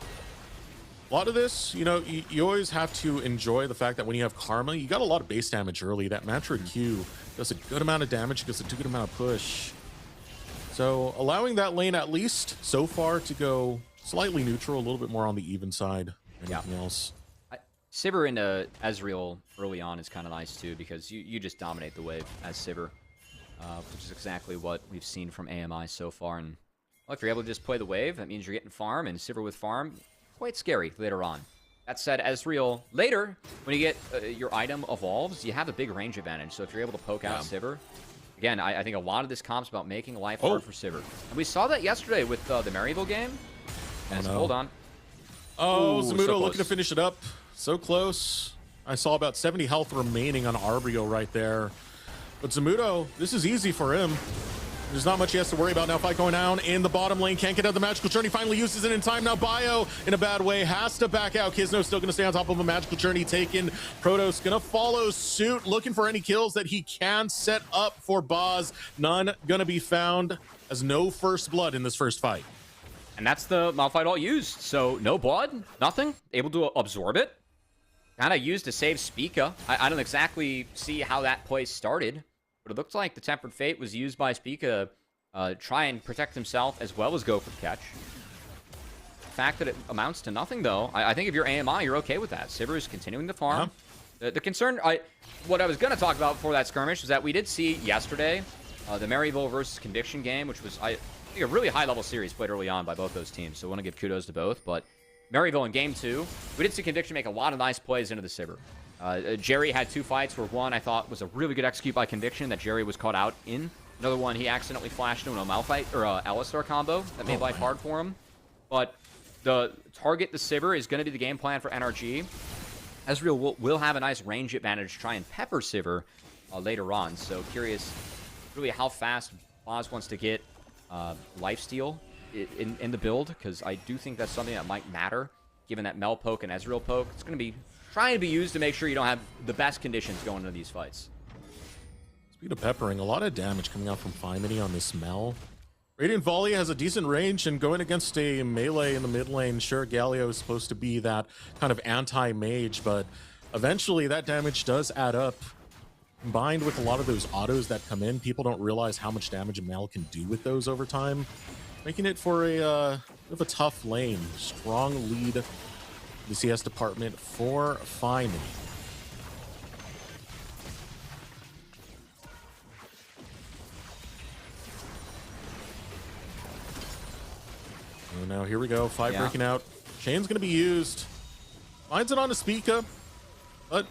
A lot of this, you know, you always have to enjoy the fact that when you have Karma, you got a lot of base damage early. That Mantra Q does a good amount of damage, does a good amount of push. So allowing that lane, at least so far, to go slightly neutral, a little bit more on the even side. Anything else? Sivir into Ezreal early on is kind of nice too, because you just dominate the wave as Sivir, which is exactly what we've seen from AMI so far. And well, if you're able to just play the wave, that means you're getting farm, and Sivir with farm, quite scary later on. That said, Ezreal, later, when you get your item evolves, you have a big range advantage. So if you're able to poke out Sivir, again, I think a lot of this comp's about making life hard for Sivir. And we saw that yesterday with the Maryville game. And hold on. Oh, Zamudo so looking to finish it up. So close. I saw about 70 health remaining on Arbrio right there. But Zamudo, this is easy for him. There's not much he has to worry about now. Fight going down in the bottom lane. Can't get out of the magical journey. Finally uses it in time. Now Bio, in a bad way, has to back out. Kizno still going to stay on top of a magical journey taken. Protoss going to follow suit, looking for any kills that he can set up for Boz. None going to be found, as no first blood in this first fight. And that's the Malphite ult used. So no blood, nothing. Able to absorb it. Kind of used to save Spica. I don't exactly see how that play started, but it looked like the Tempered Fate was used by Spica try and protect himself as well as go for the catch. The fact that it amounts to nothing, though, I think if you're AMI, you're okay with that. Sivir is continuing to farm. Yeah. The concern, what I was going to talk about before that skirmish was that we did see yesterday the Maryville versus Conviction game, which was, I think, a really high-level series played early on by both those teams. So I want to give kudos to both, but Maryville in game 2, we did see Conviction make a lot of nice plays into the Sivir. Jerry had 2 fights where one I thought was a really good execute by Conviction that Jerry was caught out in. Another one he accidentally flashed into a Malphite or a Alistar combo that made life hard for him. But the target the Sivir is going to be the game plan for NRG. Ezreal will have a nice range advantage to try and pepper Sivir later on. So curious really how fast Boz wants to get lifesteal in the build, because I do think that's something that might matter, given that Mel poke and Ezreal poke. It's going to be trying to be used to make sure you don't have the best conditions going into these fights. Speed of peppering, a lot of damage coming out from Fimini on this Mel. Radiant Volley has a decent range, and going against a melee in the mid lane, sure, Galio is supposed to be that kind of anti-mage, but eventually that damage does add up. Combined with a lot of those autos that come in, people don't realize how much damage a Mel can do with those over time, making it for a bit of a tough lane. Strong lead the CS department for Fimini. Oh, now here we go. Fight breaking out. Chain's going to be used. Finds it on a Spica, but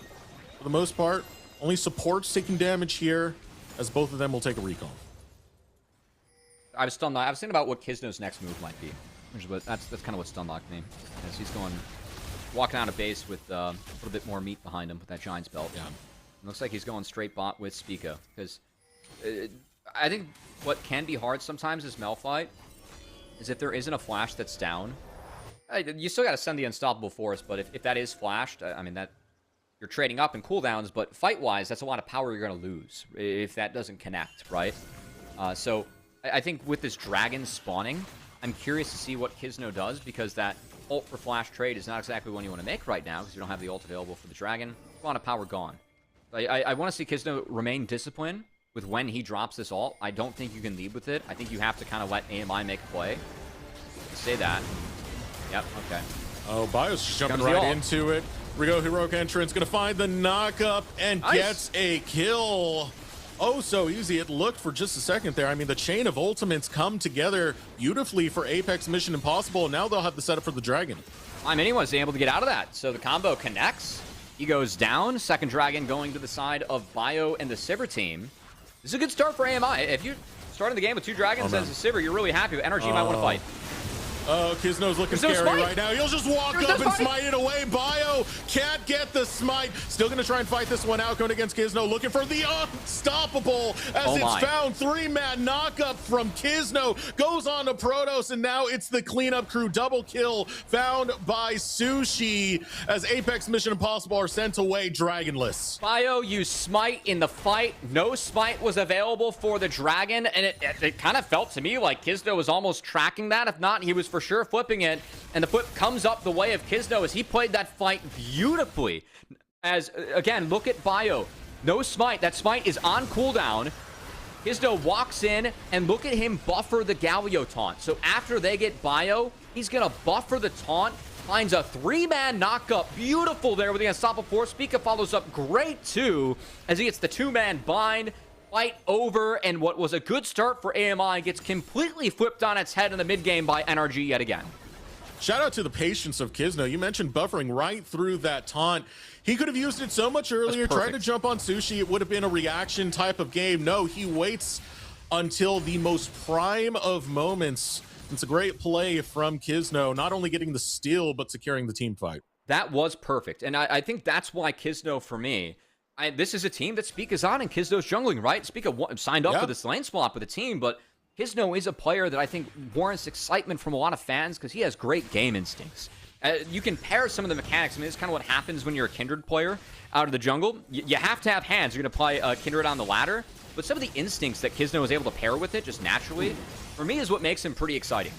for the most part, only supports taking damage here, as both of them will take a recall. I was stunned. I was thinking about what Kizno's next move might be. That's kind of what stunlocked me. As he's walking out of base with a little bit more meat behind him with that Giant's Belt. Yeah. It looks like he's going straight bot with Spica, because I think what can be hard sometimes is Malphite is if there isn't a flash that's down. You still got to send the Unstoppable Force, but if that is flashed, I mean, that you're trading up in cooldowns, but fight-wise, that's a lot of power you're going to lose if that doesn't connect, right? So I think with this dragon spawning, I'm curious to see what Kizno does, because that ult for flash trade is not exactly one you want to make right now, because you don't have the ult available for the dragon. A lot of power gone. I want to see Kizno remain disciplined with when he drops this ult. I don't think you can lead with it. I think you have to kind of let AMI make a play. I say that. Yep, okay. Oh, Bio's just jumping right into it. Here we go, heroic entrance, gonna find the knock-up and gets a kill. Oh, so easy. It looked for just a second there. I mean, the chain of ultimates come together beautifully for Apex Mission Impossible, and now they'll have the setup for the dragon. I mean, he wasn't able to get out of that, so the combo connects. He goes down. Second dragon going to the side of Bio and the Sivir team. This is a good start for AMI. If you're starting the game with 2 dragons as a Sivir, you're really happy. NRG might want to fight. Oh, Kizno's looking scary right now. He'll just walk up and smite it away. Bio can't get the smite. Still going to try and fight this one out. Going against Kizno, looking for the unstoppable as it's found. 3-man knockup from Kizno. Goes on to Protoss, and now it's the cleanup crew. Double kill found by Sushi as Apex Mission Impossible are sent away dragonless. Bio used smite in the fight. No smite was available for the dragon, and it kind of felt to me like Kizno was almost tracking that. If not, he was for sure flipping it, and the flip comes up the way of Kizno as he played that fight beautifully. As again, look at Bio. No smite. That smite is on cooldown. Kizno walks in, and look at him buffer the Galio taunt. So after they get Bio, he's gonna buffer the taunt, finds a 3-man knockup. Beautiful there with the unstoppable force. Spica follows up great too as he gets the 2-man bind. Fight over, and what was a good start for AMI gets completely flipped on its head in the mid game by NRG yet again. Shout out to the patience of Kizno. You mentioned buffering right through that taunt. He could have used it so much earlier. Tried to jump on Sushi. It would have been a reaction type of game. No, he waits until the most prime of moments. It's a great play from Kizno, not only getting the steal, but securing the team fight. That was perfect, and I think that's why Kizno, for me, this is a team that Spica's on, and Kizno's jungling, right? Spica signed up for this lane swap with the team, but Kizno is a player that I think warrants excitement from a lot of fans because he has great game instincts. You can pair some of the mechanics. I mean, this is kind of what happens when you're a Kindred player out of the jungle. You have to have hands. You're going to play Kindred on the ladder, but some of the instincts that Kizno is able to pair with it just naturally, for me, is what makes him pretty exciting.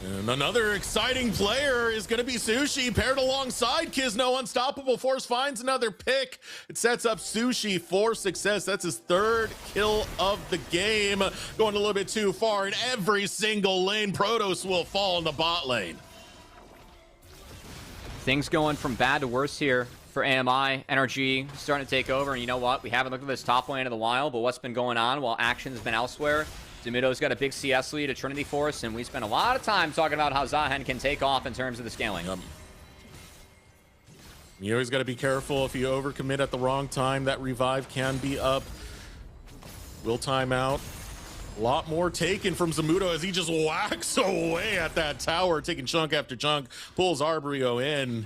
And another exciting player is going to be Sushi, paired alongside Kizno. Unstoppable Force finds another pick. It sets up Sushi for success. That's his 3rd kill of the game. Going a little bit too far in every single lane. Protoss will fall in the bot lane. Things going from bad to worse here for AMI. NRG starting to take over, and you know what? We haven't looked at this top lane in a while, but what's been going on while action's been elsewhere? Zumuto's got a big CS lead at Trinity Force, and we spent a lot of time talking about how Zahen can take off in terms of the scaling. You always got to be careful. If you overcommit at the wrong time, that revive can be up. Will time out. A lot more taken from Zumuto as he just whacks away at that tower, taking chunk after chunk, pulls Arborio in.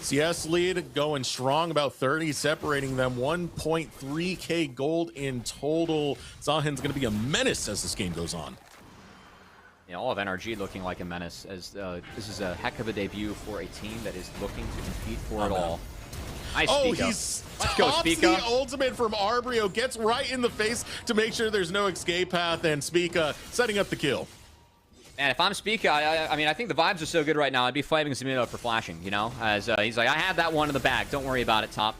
CS lead going strong, about 30, separating them. 1.3k gold in total. Zahen's going to be a menace as this game goes on. Yeah, all of NRG looking like a menace, as this is a heck of a debut for a team that is looking to compete for it all. Nice Spica. He stops the ultimate from Arborio, gets right in the face to make sure there's no escape path, and Spica setting up the kill. And if I'm Spica, I mean, I think the vibes are so good right now, I'd be flaming Zumuto for flashing, you know? As he's like, I had that one in the bag. Don't worry about it, top.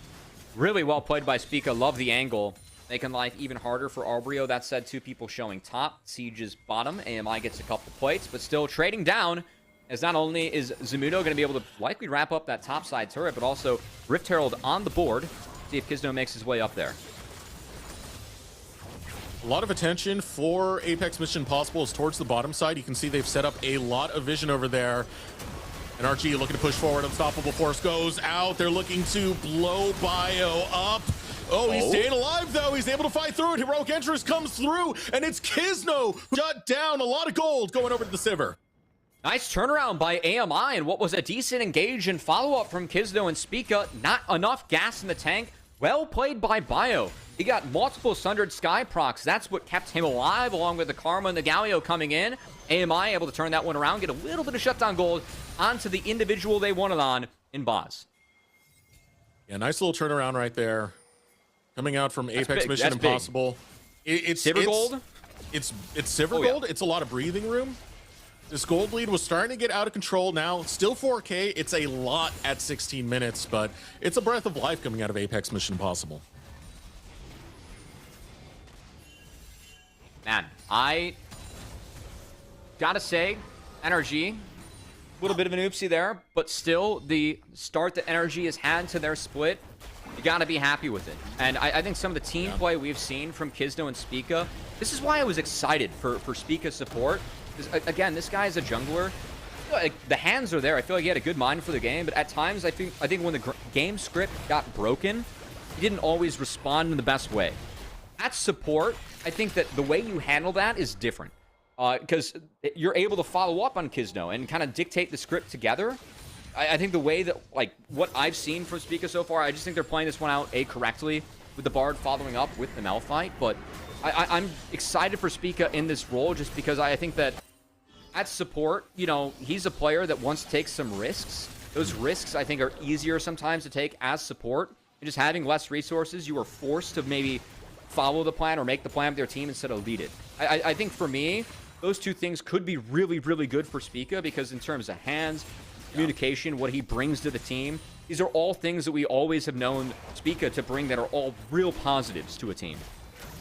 Really well played by Spica. Love the angle. Making life even harder for Arborio. That said, 2 people showing top. Siege is bottom. AMI gets a couple plates, but still trading down. As not only is Zumuto going to be able to likely wrap up that top side turret, but also Rift Herald on the board. See if Kizno makes his way up there. A lot of attention for Apex Mission Impossible is towards the bottom side. You can see they've set up a lot of vision over there. NRG looking to push forward. Unstoppable Force goes out. They're looking to blow Bio up. Oh, he's staying alive, though. He's able to fight through it. Heroic Entrance comes through, and it's Kizno who shut down. A lot of gold going over to the Sivir. Nice turnaround by AMI, and what was a decent engage and follow-up from Kizno and Spica. Not enough gas in the tank. Well played by Bio. He got multiple Sundered Sky procs. That's what kept him alive, along with the Karma and the Galio coming in. AMI able to turn that one around, get a little bit of shutdown gold onto the individual they wanted on in Boz. Yeah, nice little turnaround right there. Coming out from Apex Mission Impossible. It's Sivir gold? It's Sivir gold. It's a lot of breathing room. This gold lead was starting to get out of control now. Still 4K. It's a lot at 16 minutes, but it's a breath of life coming out of Apex Mission Impossible. Man, I gotta say, NRG, a little bit of an oopsie there, but still the start that NRG has had to their split, you gotta be happy with it. And I think some of the team play we've seen from Kizno and Spica, this is why I was excited for Spica's support. Again, this guy is a jungler like the hands are there. I feel like he had a good mind for the game, but at times I think when the game script got broken, he didn't always respond in the best way. At support, I think that the way you handle that is different. Because you're able to follow up on Kizno and kind of dictate the script together. I think the way that, like, what I've seen from Spica so far, I just think they're playing this one out, correctly, with the Bard following up with the Malphite. But I'm excited for Spica in this role just because I think that at support, you know, he's a player that wants to take some risks. Those risks, I think, are easier sometimes to take as support. And just having less resources, you are forced to maybe follow the plan or make the plan with your team instead of lead it. I think for me, those two things could be really, really good for Spica because in terms of hands, communication, what he brings to the team, these are all things that we always have known Spica to bring that are all real positives to a team.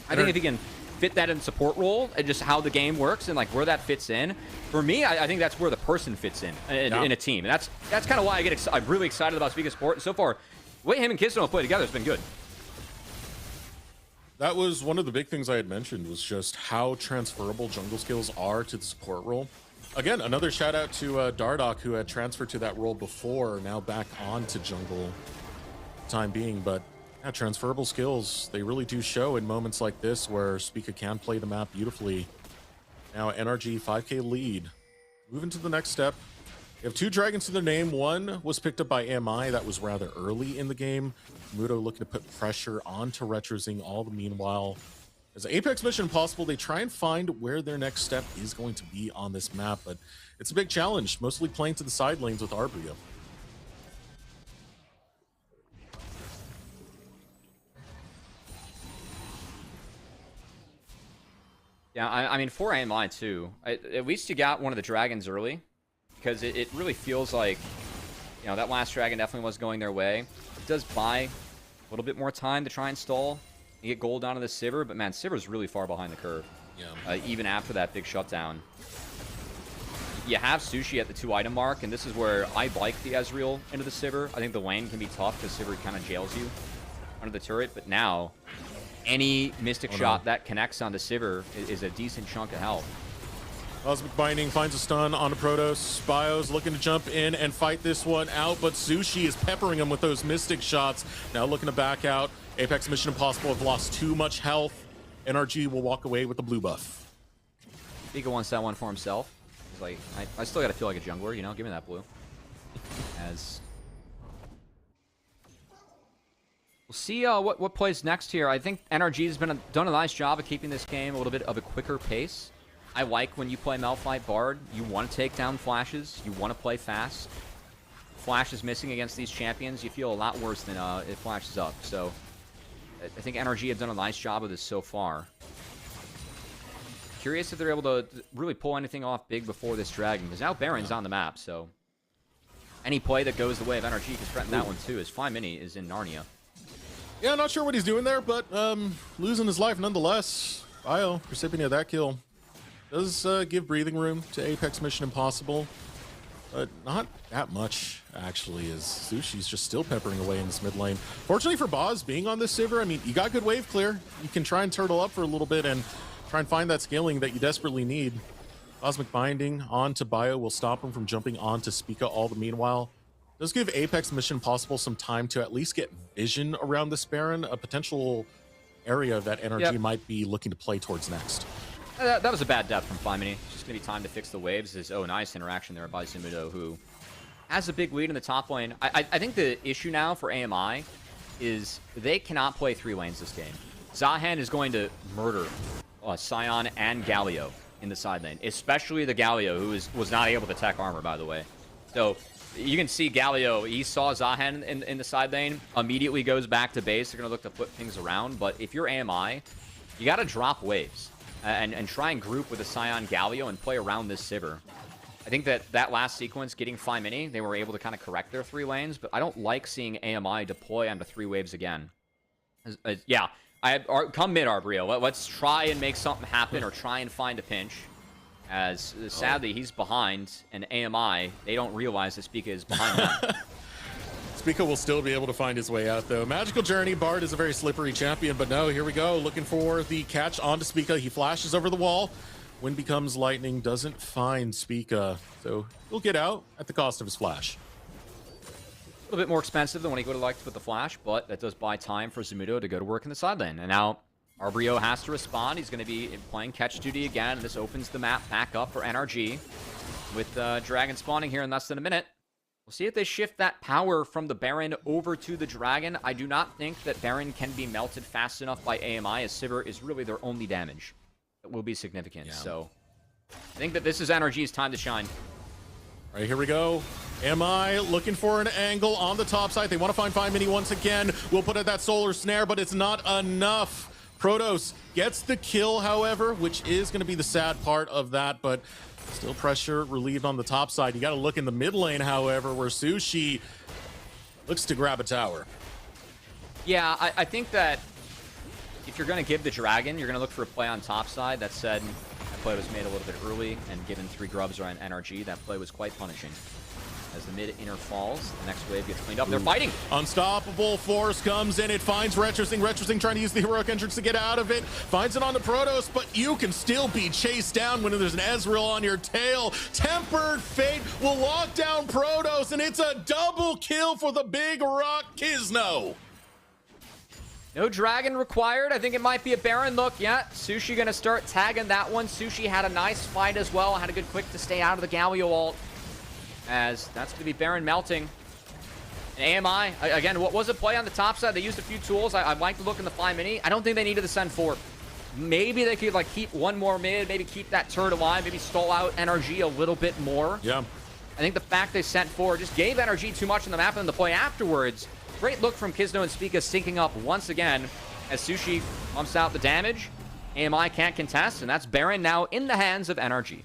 I think if he can fit that in support role and just how the game works and like where that fits in, for me, I think that's where the person fits in a team. And that's kind of why I'm really excited about Spica support. And so far, the way him and Kizno play together has been good. That was one of the big things I had mentioned, was just how transferable jungle skills are to the support role. Again, another shout out to Dardoch, who had transferred to that role before, now back on to jungle time being. But yeah, transferable skills, they really do show in moments like this where Spica can play the map beautifully. Now NRG 5k lead. Moving to the next step. They have 2 dragons to their name. One was picked up by AMI. That was rather early in the game. Mudo looking to put pressure onto Retrozing all the meanwhile. As Apex Mission Impossible, they try and find where their next step is going to be on this map, but it's a big challenge, mostly playing to the side lanes with Arbrio. Yeah, I mean, for AMI too, at least you got one of the dragons early, because it really feels like, you know, that last dragon definitely was going their way. It does buy a little bit more time to try and stall. You get gold onto the Sivir, but man, Sivir's really far behind the curve. Yeah. Even after that big shutdown. You have Sushi at the 2-item mark, and this is where I like the Ezreal into the Sivir. I think the lane can be tough because Sivir kind of jails you under the turret, but now any Mystic shot that connects onto Sivir is a decent chunk of health. Cosmic Binding finds a stun on the Protoss. Bio's looking to jump in and fight this one out, but Sushi is peppering him with those Mystic shots. Now looking to back out. Apex Mission Impossible have lost too much health. NRG will walk away with the blue buff. Spica wants that one for himself. He's like, I still gotta feel like a jungler, you know? Give me that blue. As we'll see what plays next here. I think NRG has done a nice job of keeping this game a little bit of a quicker pace. I like when you play Malphite Bard. You want to take down flashes. You want to play fast. Flash is missing against these champions. You feel a lot worse than it flashes up. So I think NRG have done a nice job of this so far. Curious if they're able to really pull anything off big before this dragon, because now Baron's on the map, so any play that goes the way of NRG can threaten that one too, as Fly Mini is in Narnia. Yeah, not sure what he's doing there, but losing his life nonetheless. Bio, recipient of that kill. Does give breathing room to Apex Mission Impossible, but not that much, actually, as Sushi's just still peppering away in this mid lane. Fortunately for Boz, being on this Sivir, I mean, you got good wave clear. You can try and turtle up for a little bit and try and find that scaling that you desperately need. Cosmic Binding onto Bio will stop him from jumping onto Spica all the meanwhile. Does give Apex Mission Impossible some time to at least get vision around this Baron, a potential area that NRG might be looking to play towards next. That was a bad death from Fly Mini. It's just going to be time to fix the waves. Nice interaction there by Zumudo, who has a big lead in the top lane. I think the issue now for AMI is they cannot play 3 lanes this game. Zahan is going to murder Sion and Galio in the side lane, especially the Galio, who was not able to tech armor, by the way. So you can see Galio, he saw Zahan in the side lane, immediately goes back to base. They're going to look to flip things around, but if you're AMI, you got to drop waves. And try and group with a Sion Galio and play around this Sivir. I think that last sequence, getting Fly Mini, they were able to kind of correct their 3 lanes, but I don't like seeing AMI deploy onto 3 waves again. Come mid, Arbrio. Let's try and make something happen or try and find a pinch. As sadly, he's behind, and AMI, they don't realize that Spica is behind them. Spica will still be able to find his way out, though. Magical Journey, Bard is a very slippery champion, but no, here we go. Looking for the catch onto Spica. He flashes over the wall. Wind becomes lightning, doesn't find Spica, so he'll get out at the cost of his flash. A little bit more expensive than what he would have liked with the flash, but that does buy time for Zamudo to go to work in the side lane. And now Arbrio has to respond. He's going to be playing catch duty again, and this opens the map back up for NRG with Dragon spawning here in less than a minute. We'll see if they shift that power from the Baron over to the Dragon. I do not think that Baron can be melted fast enough by AMI, as Sivir is really their only damage. It will be significant. Yeah. So I think that this is NRG's time to shine. All right, here we go. AMI looking for an angle on the top side. They want to find 5 mini once again. We'll put out that solar snare, but it's not enough. Protoss gets the kill, however, which is going to be the sad part of that, but still pressure relieved on the top side. You got to look in the mid lane, however, where Sushi looks to grab a tower. Yeah, I think that if you're going to give the Dragon, you're going to look for a play on top side. That said, that play was made a little bit early, and given 3 grubs around NRG, that play was quite punishing. As the mid-inner falls, the next wave gets cleaned up. They're fighting! Unstoppable force comes in. It finds Retrosing. Retrosing trying to use the heroic entrance to get out of it. Finds it on the Protoss, but you can still be chased down when there's an Ezreal on your tail. Tempered Fate will lock down Protoss, and it's a double kill for the Big Rock Kisno. No Dragon required. I think it might be a Baron look. Yeah, Sushi going to start tagging that one. Sushi had a nice fight as well. Had a good quick to stay out of the Galio ult. As that's going to be Baron melting. And AMI, again, what was a play on the top side? They used a few tools. I'd like to look in the 5 mini. I don't think they needed to send 4. Maybe they could like keep one more mid, maybe keep that turret alive, maybe stall out NRG a little bit more. Yeah. I think the fact they sent 4 just gave NRG too much on the map, and the play afterwards. Great look from Kisno and Spica syncing up once again as Sushi pumps out the damage. AMI can't contest, and that's Baron now in the hands of NRG.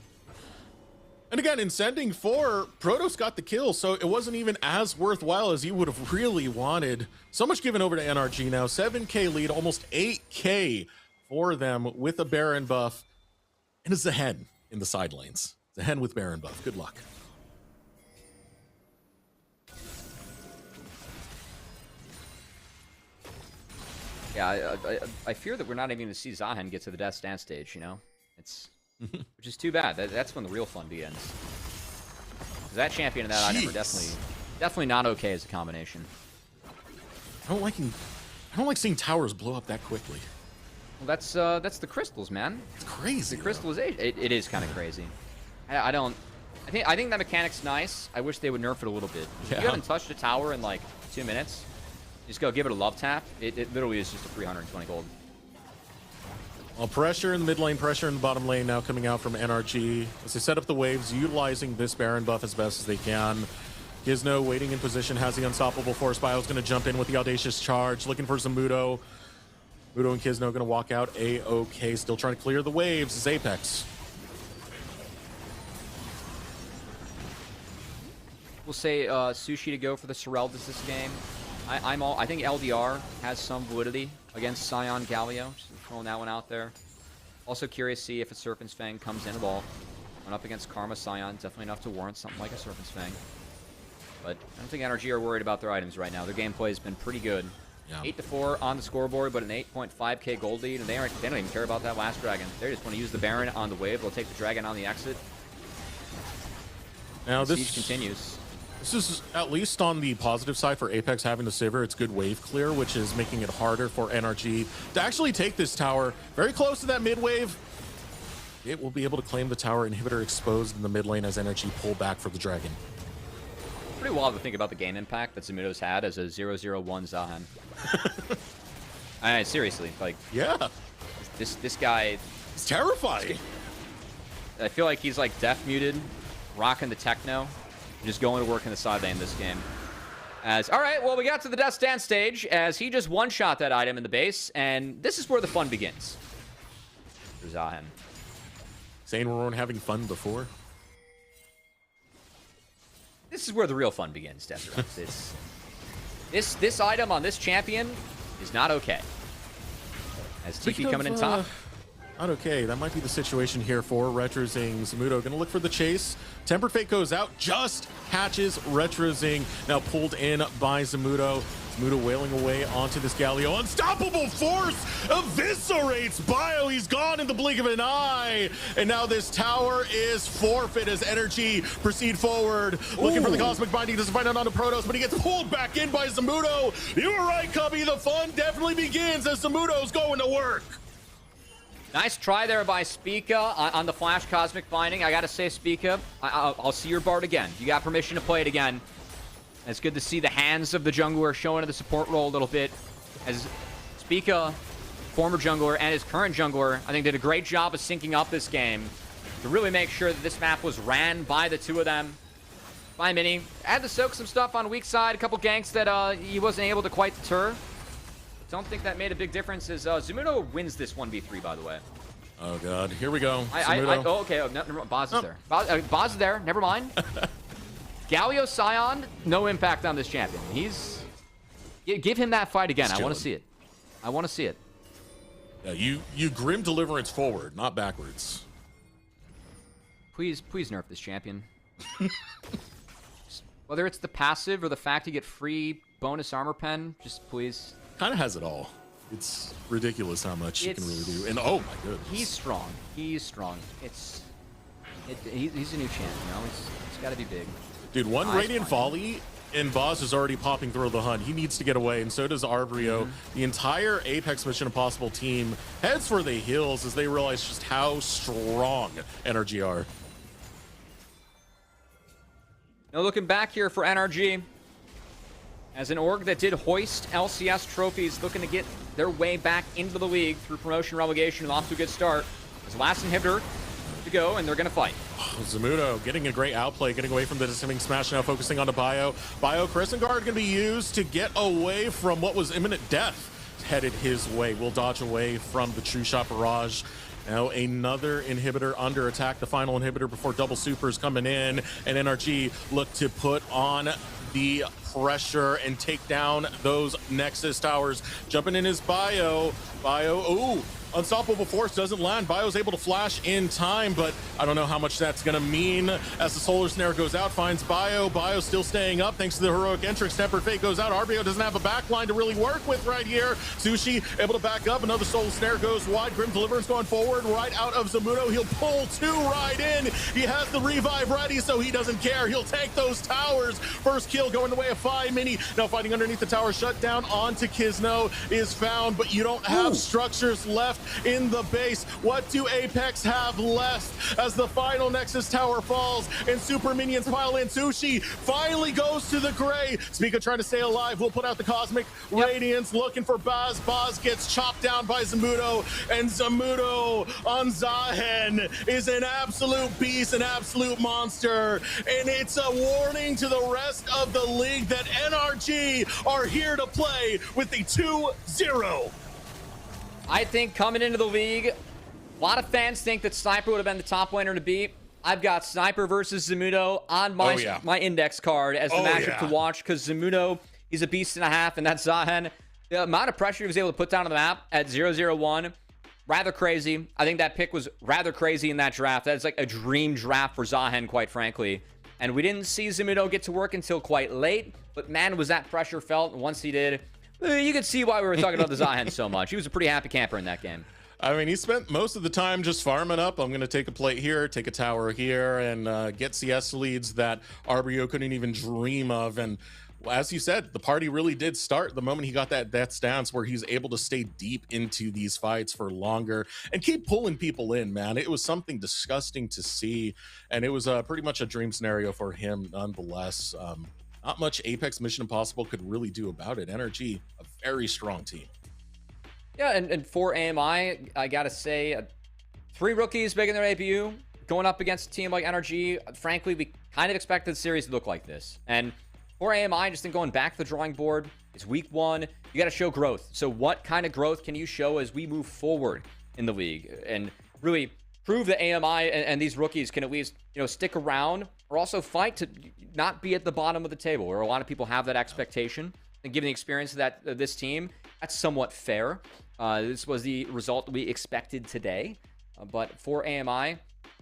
And again, in sending 4, Protoss got the kill, so it wasn't even as worthwhile as you would have really wanted. So much given over to NRG now. 7k lead, almost 8k for them with a Baron buff. And it's Zehen in the side lanes. Zehen with Baron buff. Good luck. Yeah, I fear that we're not even going to see Zahen get to the Death Dance stage, you know? It's... which is too bad. That's when the real fun begins. That champion and that item are definitely not okay as a combination. I don't like seeing towers blow up that quickly. Well, that's the crystals, man. It's crazy. The crystallization. It is kind of crazy. I think that mechanic's nice. I wish they would nerf it a little bit. Yeah. If you haven't touched a tower in like 2 minutes, just go give it a love tap. It literally is just a 320 gold. Well, pressure in the mid lane, pressure in the bottom lane now coming out from NRG as they set up the waves, utilizing this Baron buff as best as they can. Gizno waiting in position, has the unstoppable force. Bio's going to jump in with the audacious charge, looking for some Mudo. Mudo and Gizno going to walk out A-OK, still trying to clear the waves. Is Apex. We'll say Sushi to go for the Sereldas this game. I think LDR has some validity against Scion Galio. Just throwing that one out there. Also curious to see if a Serpent's Fang comes in at all. Went up against Karma Scion, definitely enough to warrant something like a Serpent's Fang. But I don't think NRG are worried about their items right now. Their gameplay has been pretty good. Yeah. 8-4 on the scoreboard, but an 8.5k gold lead, and they don't even care about that last dragon. They just want to use the Baron on the wave. They'll take the dragon on the exit. Now the siege continues. This is at least on the positive side for Apex having the Sivir. It's good wave clear, which is making it harder for NRG to actually take this tower. Very close to that mid wave. It will be able to claim the tower. Inhibitor exposed in the mid lane as NRG pull back for the dragon. Pretty wild to think about the game impact that Zamudo's had as a 0-0-1 Zahen. I mean, seriously, like, yeah, this guy is terrifying. I feel like he's like deaf muted, rocking the techno. Just going to work in the side lane this game. All right, well, we got to the Death Dance stage as he just one-shot that item in the base, and this is where the fun begins. For Zahen. Saying we weren't having fun before. This is where the real fun begins, Desert. This item on this champion is not okay. As TP coming in top. Not okay. That might be the situation here for Retrosing. Zamudo going to look for the chase. Tempered Fate goes out, just catches Retrosing. Now pulled in by Zamudo. Muda wailing away onto this Galio. Unstoppable force eviscerates Bio. He's gone in the blink of an eye. And now this tower is forfeit as NRG proceed forward. Looking for the Cosmic Binding. Doesn't find out on the Protoss, but he gets pulled back in by Zamudo. You were right, Cubby. The fun definitely begins as Zamudo's going to work. Nice try there by Spica on the Flash Cosmic Binding. I gotta say, Spica, I'll see your Bard again. You got permission to play it again. It's good to see the hands of the jungler showing in the support role a little bit. As Spica, former jungler, and his current jungler, I think did a great job of syncing up this game to really make sure that this map was ran by the two of them. By Mini. Had to soak some stuff on weak side, a couple ganks that he wasn't able to quite deter. Don't think that made a big difference as Zamudo wins this 1v3, by the way. Oh, God. Here we go. Oh, okay. Oh, never mind. Boz is there. Boz is there. Never mind. Galio Scion, no impact on this champion. Give him that fight again. I want to see it. I want to see it. Yeah, you Grim Deliverance forward, not backwards. Please nerf this champion. Whether it's the passive or the fact you get free bonus armor pen, just please. Kind of has it all. It's ridiculous how much he can really do. And oh my goodness, he's strong. He's strong. He's a new champ, you know. It's got to be big. Dude, one Radiant Volley and Boz is already popping through the hunt. He needs to get away, and so does Arbrio. The entire Apex Mission Impossible team heads for the hills as they realize just how strong NRG are. Now looking back here for NRG. As an org that did hoist LCS trophies, looking to get their way back into the league through promotion relegation and off to a good start. As last inhibitor to go, and they're going to fight. Zamudo getting a great outplay, getting away from the Disming Smash, now focusing on the Bio. Crescent Guard going to be used to get away from what was imminent death headed his way. Will dodge away from the True Shot Barrage. Now another inhibitor under attack, the final inhibitor before double supers coming in, and NRG look to put on the pressure and take down those Nexus towers. Jumping in his Bio, ooh, Unstoppable Force doesn't land. Bio's able to flash in time, but I don't know how much that's gonna mean as the Solar Snare goes out, finds Bio. Bio still staying up thanks to the heroic entrance. Tempered Fate goes out. Arbio doesn't have a backline to really work with right here. Sushi able to back up. Another Solar Snare goes wide. Grim Deliverance going forward right out of Zamudo. He'll pull two right in. He has the revive ready, so he doesn't care. He'll take those towers. First kill going the way of 5 Mini. Now fighting underneath the tower. Shut down onto Kizno is found, but you don't have structures left in the base. What do Apex have left as the final Nexus tower falls and super minions pile in? Sushi finally goes to the gray. Spica trying to stay alive. Will put out the Cosmic Radiance, looking for Baz. Baz gets chopped down by Zamudo, and Zamudo on Zahen is an absolute beast, an absolute monster, and it's a warning to the rest of the league that NRG are here to play with the 2-0. I think coming into the league, a lot of fans think that Sniper would have been the top laner to beat. I've got Sniper versus Zamudo on my index card as the matchup to watch, because Zamudo, he's a beast and a half, and that's Zahen. The amount of pressure he was able to put down on the map at 0-0-1, rather crazy. I think that pick was rather crazy in that draft. That's like a dream draft for Zahen, quite frankly. And we didn't see Zamudo get to work until quite late, but man, was that pressure felt. And once he did, you could see why we were talking about the Zahen so much. He was a pretty happy camper in that game. I mean, he spent most of the time just farming up. I'm going to take a plate here, take a tower here, and get CS leads that Arbrio couldn't even dream of. And as you said, the party really did start the moment he got that stance where he's able to stay deep into these fights for longer and keep pulling people in, man. It was something disgusting to see, and it was pretty much a dream scenario for him nonetheless. Not much Apex Mission Impossible could really do about it. NRG, a very strong team. Yeah, and for AMI, I gotta say, 3 rookies making their debut, going up against a team like NRG. Frankly, we kind of expected the series to look like this. And for AMI, just think going back to the drawing board, it's week 1. You got to show growth. So what kind of growth can you show as we move forward in the league and really prove that AMI and these rookies can at least, stick around or also fight to not be at the bottom of the table, where a lot of people have that expectation. And given the experience of this team, that's somewhat fair. This was the result we expected today. But for AMI,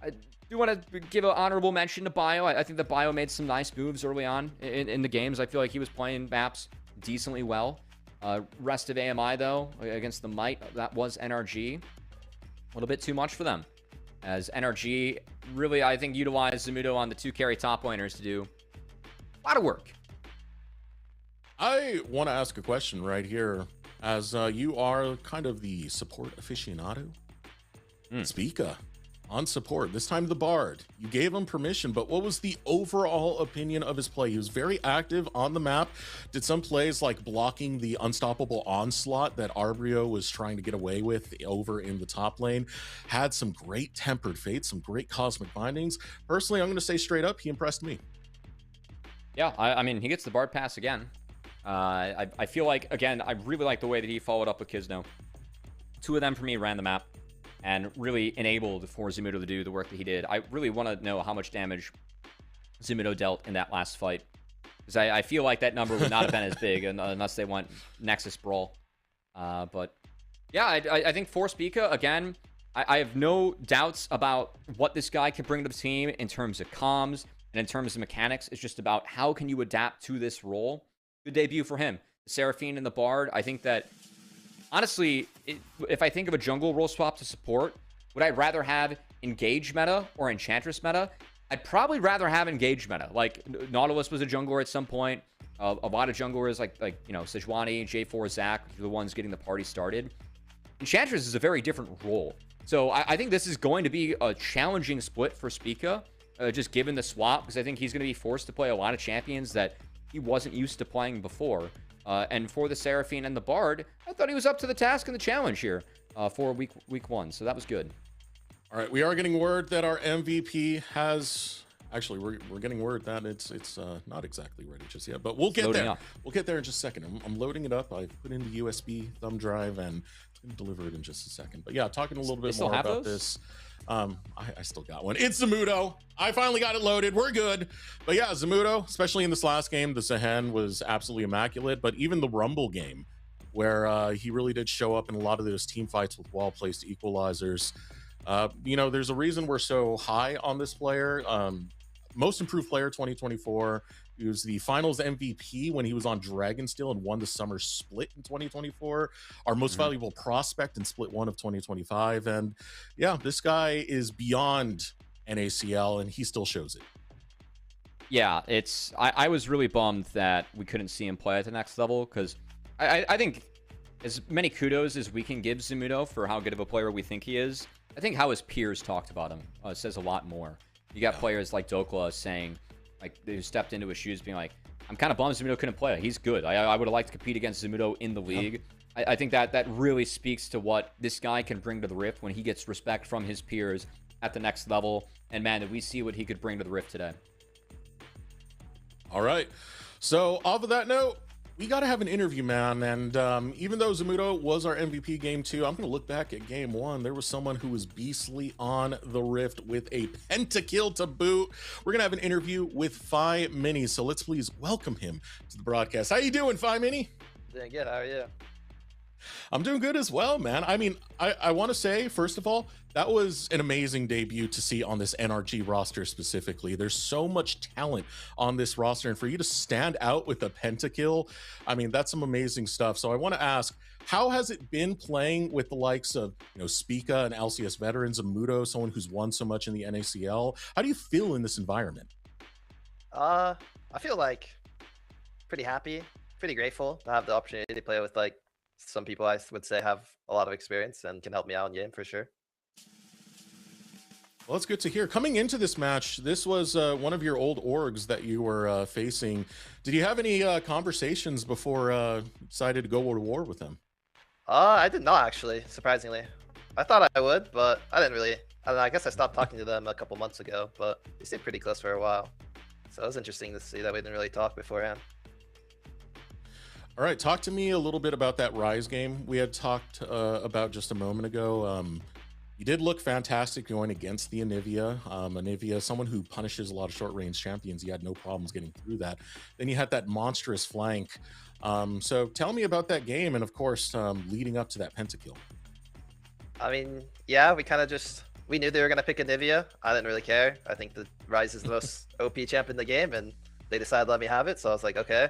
I do want to give an honorable mention to Bio. I think that Bio made some nice moves early on in the games. I feel like he was playing maps decently well. Rest of AMI, though, against the Might, that was NRG. A little bit too much for them. As NRG really, I think, utilized Zamudo on the 2 carry top laners to do a lot of work. I want to ask a question right here, as you are kind of the support aficionado. Spica on support, this time the Bard. You gave him permission, but what was the overall opinion of his play? He was very active on the map, did some plays like blocking the unstoppable onslaught that Arbrio was trying to get away with over in the top lane, had some great tempered fate, some great cosmic bindings. Personally, I'm going to say straight up, he impressed me. Yeah, I mean, he gets the Bard pass again. I feel like, again, I really like the way that he followed up with Kisno. 2 of them for me ran the map and really enabled for Zamudo to do the work that he did. I really want to know how much damage Zamudo dealt in that last fight, because I feel like that number would not have been as big unless they went Nexus Brawl. But yeah, I think for Spica, again, I have no doubts about what this guy can bring to the team in terms of comms and in terms of mechanics. It's just about how can you adapt to this role. Good debut for him. The Seraphine and the Bard, I think that, honestly, if I think of a jungle role swap to support, would I rather have Engage meta or Enchantress meta? I'd probably rather have Engage meta. Like, Nautilus was a jungler at some point. A lot of junglers like you know, Sejuani, J4, Zac, are the ones getting the party started. Enchantress is a very different role. So I think this is going to be a challenging split for Spica, just given the swap, because I think he's going to be forced to play a lot of champions that he wasn't used to playing before. And for the Seraphine and the Bard, I thought he was up to the task and the challenge here for week 1. So that was good. All right, we are getting word that our MVP has... Actually, we're getting word that it's not exactly ready just yet, but we'll get there. We'll get there in just a second. I'm loading it up. I put in the USB thumb drive, and it's going to deliver it in just a second. But yeah, talking a little bit more about this. I still got one. It's Zamudo. I finally got it loaded. We're good. But yeah, Zamudo, especially in this last game, the Sehen was absolutely immaculate. But even the Rumble game, where he really did show up in a lot of those team fights with well-placed equalizers. You know, there's a reason we're so high on this player. Most improved player 2024. He was the finals MVP when he was on Dragonsteel and won the summer split in 2024. Our most valuable prospect in split 1 of 2025. And yeah, this guy is beyond NACL, and he still shows it. Yeah, I was really bummed that we couldn't see him play at the next level, because I think as many kudos as we can give Zamudo for how good of a player we think he is, I think how his peers talked about him says a lot more. You got players like Dokla saying, like, they stepped into his shoes being like, I'm kind of bummed Zamudo couldn't play. He's good. I would have liked to compete against Zamudo in the league. I think that really speaks to what this guy can bring to the Rift when he gets respect from his peers at the next level. And man, did we see what he could bring to the Rift today. All right. So off of that note, we got to have an interview, man. And even though Zamudo was our MVP game 2, I'm going to look back at game 1. There was someone who was beastly on the Rift with a pentakill to boot. We're going to have an interview with Phi Mini. So let's please welcome him to the broadcast. How you doing, Phi Mini? Doing good. How are you? I'm doing good as well, man. I mean, I want to say, first of all, that was an amazing debut to see on this NRG roster specifically. There's so much talent on this roster, and for you to stand out with a pentakill, I mean, that's some amazing stuff. So I want to ask, how has it been playing with the likes of, you know, Spica and LCS veterans, Zamudo, someone who's won so much in the NACL? How do you feel in this environment? I feel like pretty happy, pretty grateful to have the opportunity to play with like some people I would say have a lot of experience and can help me out in game for sure. Well, it's good to hear. Coming into this match, this was one of your old orgs that you were facing. Did you have any conversations before decided to go to war with them? I did not actually, surprisingly. I thought I would, but I didn't really. I don't know, I guess I stopped talking to them a couple months ago, but we stayed pretty close for a while. So it was interesting to see that we didn't really talk beforehand. All right, talk to me a little bit about that Rise game we had talked about just a moment ago. You did look fantastic going against the Anivia. Anivia, someone who punishes a lot of short-range champions. You had no problems getting through that. Then you had that monstrous flank. So tell me about that game, and of course, leading up to that pentakill. I mean, yeah, we knew they were going to pick Anivia. I didn't really care. I think the Rise is the most OP champ in the game, and they decided to let me have it, so I was like, okay.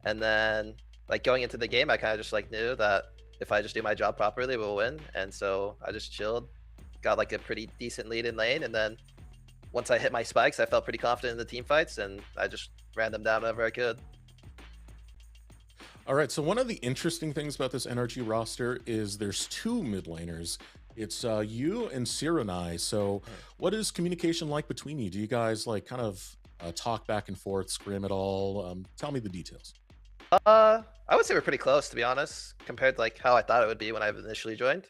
And then like going into the game, I kind of just like knew that if I just do my job properly, we'll win. And so I just chilled, got like a pretty decent lead in lane, and then once I hit my spikes, I felt pretty confident in the team fights, and I just ran them down whenever I could. All right, so one of the interesting things about this NRG roster is there's 2 mid laners. It's you and Sirenai. So what is communication like between you? Do you guys like kind of talk back and forth, scrim at all? Tell me the details. I would say we're pretty close, to be honest, compared to like how I thought it would be when I initially joined.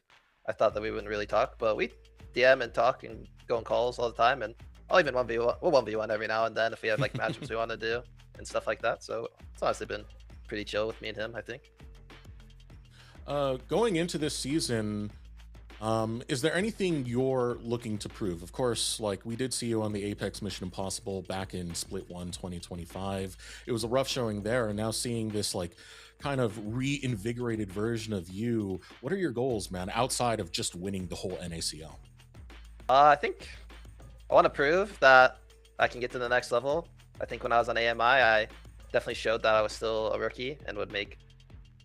I thought that we wouldn't really talk, but we DM and talk and go on calls all the time, and I'll even 1v1. We'll 1v1 every now and then if we have like matchups we want to do and stuff like that. So it's honestly been pretty chill with me and him, I think. Going into this season, is there anything you're looking to prove? Of course, like we did see you on the Apex Mission Impossible back in Split 1 2025. It was a rough showing there, and now seeing this like kind of reinvigorated version of you, what are your goals, man, outside of just winning the whole NACL? I think I want to prove that I can get to the next level. I think when I was on AMI, I definitely showed that I was still a rookie and would make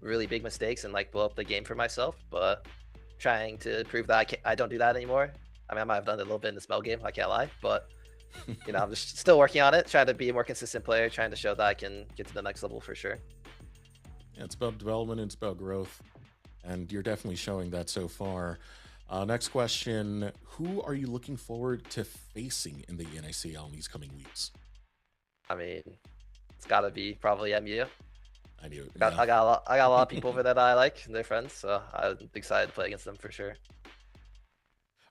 really big mistakes and like blow up the game for myself, but trying to prove that I don't do that anymore. I mean, I might have done it a little bit in the smell game, I can't lie, but you know, I'm just still working on it, trying to be a more consistent player, trying to show that I can get to the next level for sure. Yeah, it's about development, it's about growth, and you're definitely showing that so far. Next question, who are you looking forward to facing in the NACL in these coming weeks? I mean, it's got to be probably MU. I knew it. I got a lot of people over there that I like, and they're friends, so I'm excited to play against them for sure.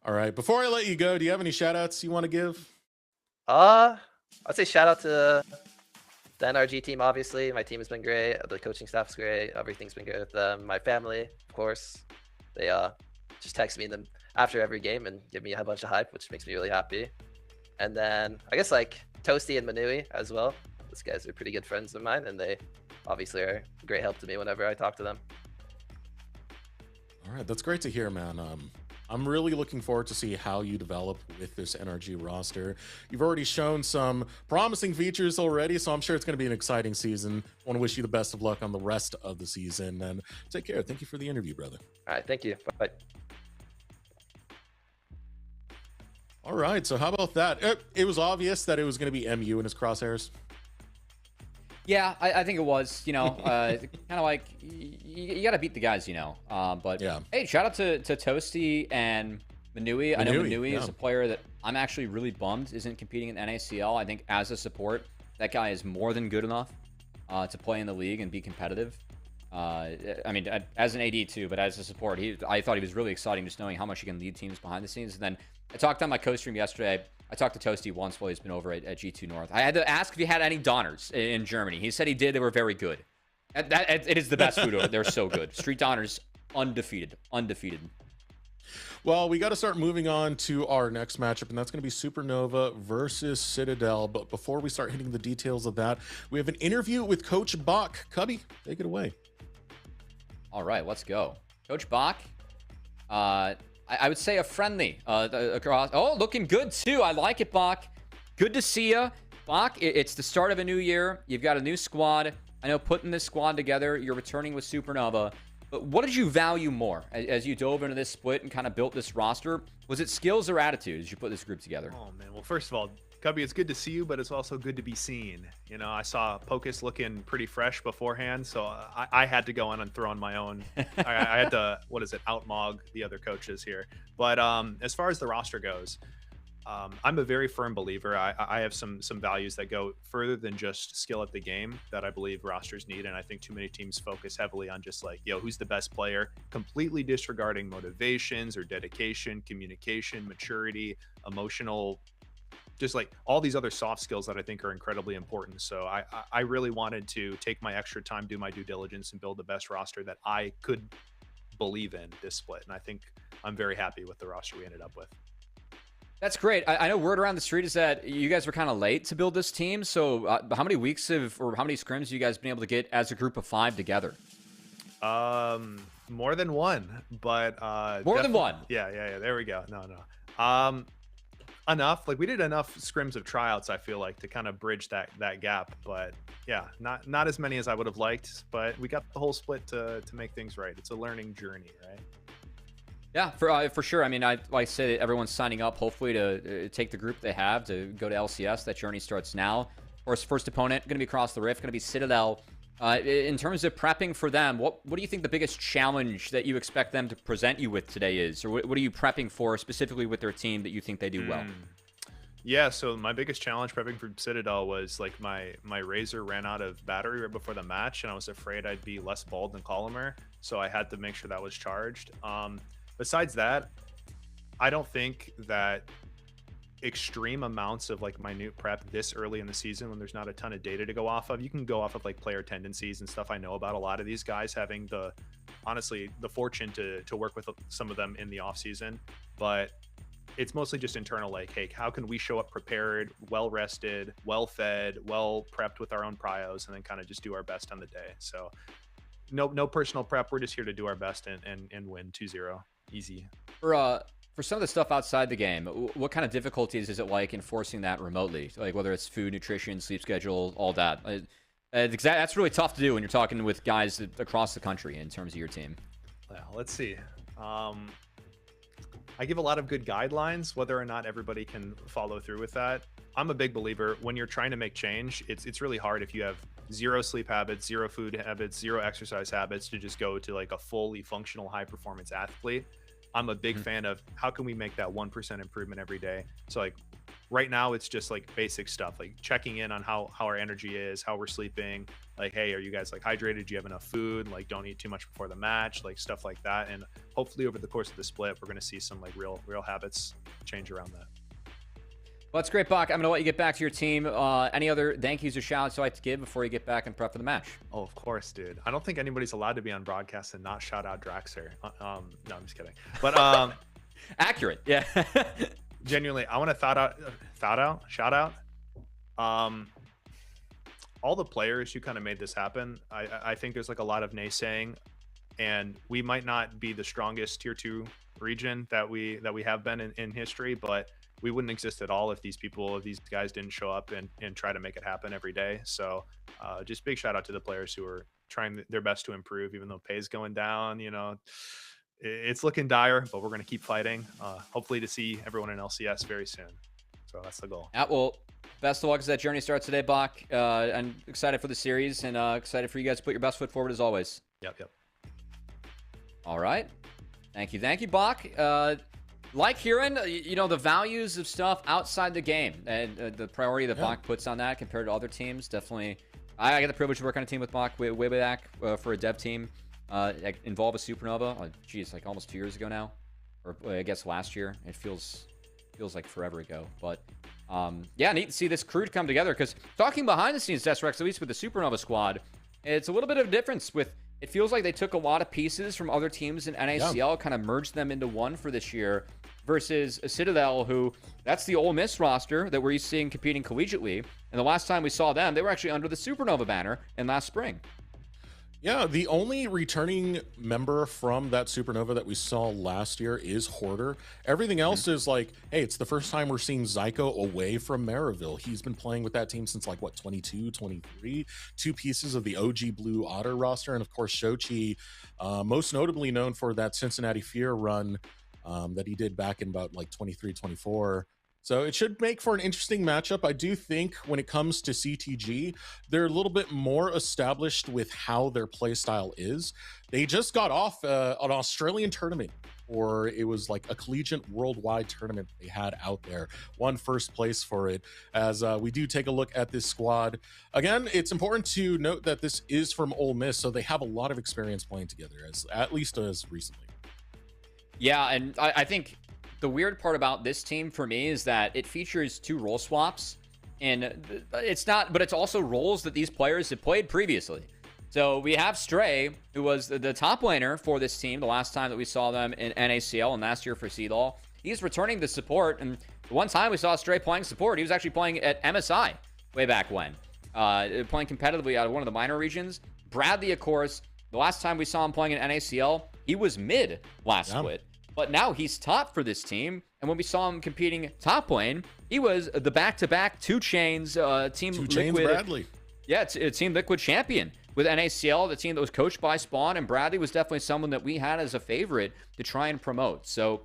All right, before I let you go, do you have any shout outs you want to give? I'd say shout out to the NRG team, obviously. My team has been great. The coaching staff's great. Everything's been great with them. My family, of course. They just text me after every game and give me a bunch of hype, which makes me really happy. And then I guess like Toasty and Manui as well. Those guys are pretty good friends of mine, and they obviously are a great help to me whenever I talk to them. All right, that's great to hear, man. I'm really looking forward to see how you develop with this NRG roster. You've already shown some promising features already, so I'm sure it's going to be an exciting season. I want to wish you the best of luck on the rest of the season, and take care. Thank you for the interview, brother. All right, thank you. Bye. All right, so how about that? It was obvious that it was going to be MU in his crosshairs. Yeah, I think it was, you know, kind of like you got to beat the guys, you know. But yeah. Hey, shout out to Toasty and Manui. I know Manui is a player that I'm actually really bummed isn't competing in NACL. I think as a support, that guy is more than good enough to play in the league and be competitive. I mean, as an AD too, but as a support, I thought he was really exciting just knowing how much he can lead teams behind the scenes. And then I talked on my co-stream yesterday. I talked to Toasty once while he's been over at G2 North. I had to ask if he had any Donners in Germany. He said he did. They were very good. It is the best food over. They're so good. Street Donners, undefeated. Well, we got to start moving on to our next matchup, and that's going to be Supernova versus Citadel. But before we start hitting the details of that, we have an interview with Coach Bach. Cubby, take it away. All right, let's go. Coach Bach, I would say a friendly across. Oh, looking good too. I like it, Bach. Good to see you, Bach. It's the start of a new year. You've got a new squad. I know putting this squad together, you're returning with Supernova. But what did you value more as you dove into this split and kind of built this roster? Was it skills or attitude as you put this group together? Oh, man. Well, first of all, Cubby, it's good to see you, but it's also good to be seen. You know, I saw Pocus looking pretty fresh beforehand, so I had to go in and throw on my own. I had to, outmog the other coaches here. But as far as the roster goes, I'm a very firm believer. I have some values that go further than just skill at the game that I believe rosters need, and I think too many teams focus heavily on just like, who's the best player, completely disregarding motivations or dedication, communication, maturity, emotional, just like all these other soft skills that I think are incredibly important. So I really wanted to take my extra time, do my due diligence, and build the best roster that I could believe in this split. And I think I'm very happy with the roster we ended up with. That's great. I know word around the street is that you guys were kind of late to build this team. So how many weeks or how many scrims have you guys been able to get as a group of 5 together? More than one, but more than one. Yeah. There we go. No. enough. Like we did enough scrims of tryouts, I feel like, to kind of bridge that gap. But yeah, not as many as I would have liked. But we got the whole split to make things right. It's a learning journey, right? Yeah, for sure. I mean, like I said, everyone's signing up hopefully to take the group they have to go to LCS. That journey starts now. Of course, first opponent going to be across the rift, going to be Citadel. In terms of prepping for them, what do you think the biggest challenge that you expect them to present you with today is? Or what are you prepping for specifically with their team that you think they do well? Yeah, so my biggest challenge prepping for Citadel was like my Razor ran out of battery right before the match, and I was afraid I'd be less bald than Colomer, so I had to make sure that was charged. Besides that, I don't think that extreme amounts of like minute prep this early in the season when there's not a ton of data to go off of. You can go off of like player tendencies and stuff. I know about a lot of these guys having honestly the fortune to work with some of them in the off season, but it's mostly just internal, like, hey, how can we show up prepared, well rested, well fed, well prepped with our own pryos, and then kind of just do our best on the day. So no personal prep. We're just here to do our best and win 2-0 easy. For some of the stuff outside the game, what kind of difficulties is it like enforcing that remotely? Like whether it's food, nutrition, sleep schedule, all that. That's really tough to do when you're talking with guys across the country in terms of your team. Well, let's see. I give a lot of good guidelines. Whether or not everybody can follow through with that, I'm a big believer. When you're trying to make change, it's really hard if you have 0 sleep habits, 0 food habits, 0 exercise habits to just go to like a fully functional high performance athlete. I'm a big fan of how can we make that 1% improvement every day. So like right now it's just like basic stuff, like checking in on how our energy is, how we're sleeping, like, hey, are you guys like hydrated? Do you have enough food? Like don't eat too much before the match, like stuff like that. And hopefully over the course of the split, we're going to see some like real habits change around that. Well, that's great, Bach. I'm going to let you get back to your team. Any other thank yous or shout outs you'd like to give before you get back and prep for the match? Oh, of course, dude. I don't think anybody's allowed to be on broadcast and not shout out Draxer. No, I'm just kidding. But accurate, yeah. Genuinely, I want to shout out all the players who kind of made this happen. I think there's like a lot of naysaying, and we might not be the strongest tier 2 region that we have been in history, but we wouldn't exist at all if these guys didn't show up and try to make it happen every day. So just big shout out to the players who are trying their best to improve, even though pay's going down. You know, it's looking dire, but we're going to keep fighting. Hopefully to see everyone in LCS very soon. So that's the goal. Yeah, well, best of luck as that journey starts today, Bach. I'm excited for the series and excited for you guys to put your best foot forward as always. Yep. All right. Thank you, Bach. Like hearing, the values of stuff outside the game and the priority that Bach puts on that compared to other teams. Definitely, I got the privilege to work on a team with Bach way back for a dev team. Involve a Supernova. Like almost 2 years ago now, or I guess last year. It feels like forever ago. But neat to see this crew come together. Because talking behind the scenes, Desrex, at least with the Supernova squad, it's a little bit of a difference with. It feels like they took a lot of pieces from other teams in NACL, kind of merged them into one for this year, versus a Citadel, who that's the Ole Miss roster that we're used to seeing competing collegiately. And the last time we saw them, they were actually under the Supernova banner in last spring. Yeah, the only returning member from that Supernova that we saw last year is Hoarder. Everything else is like, hey, it's the first time we're seeing Zyko away from Maryville. He's been playing with that team since like, 22, 23? 2 pieces of the OG Blue Otter roster. And of course, Shochi, most notably known for that Cincinnati Fear run that he did back in about like 23, 24. So it should make for an interesting matchup. I do think when it comes to CTG, they're a little bit more established with how their play style is. They just got off an Australian tournament, or it was like a collegiate worldwide tournament they had out there. Won first place for it. As we do take a look at this squad. Again, it's important to note that this is from Ole Miss, so they have a lot of experience playing together, at least as recently. Yeah, and I think the weird part about this team for me is that it features 2 role swaps, and it's also roles that these players have played previously. So we have Stray, who was the top laner for this team the last time that we saw them in NACL and last year for CDL. He's returning to support, and the one time we saw Stray playing support, he was actually playing at MSI way back when, playing competitively out of one of the minor regions. Bradley, of course, the last time we saw him playing in NACL, he was mid last split, but now he's top for this team. And when we saw him competing top lane, he was the back-to-back 2 Chainz Team Liquid. Bradley. Yeah, it's a Team Liquid champion with NACL, the team that was coached by Spawn, and Bradley was definitely someone that we had as a favorite to try and promote. So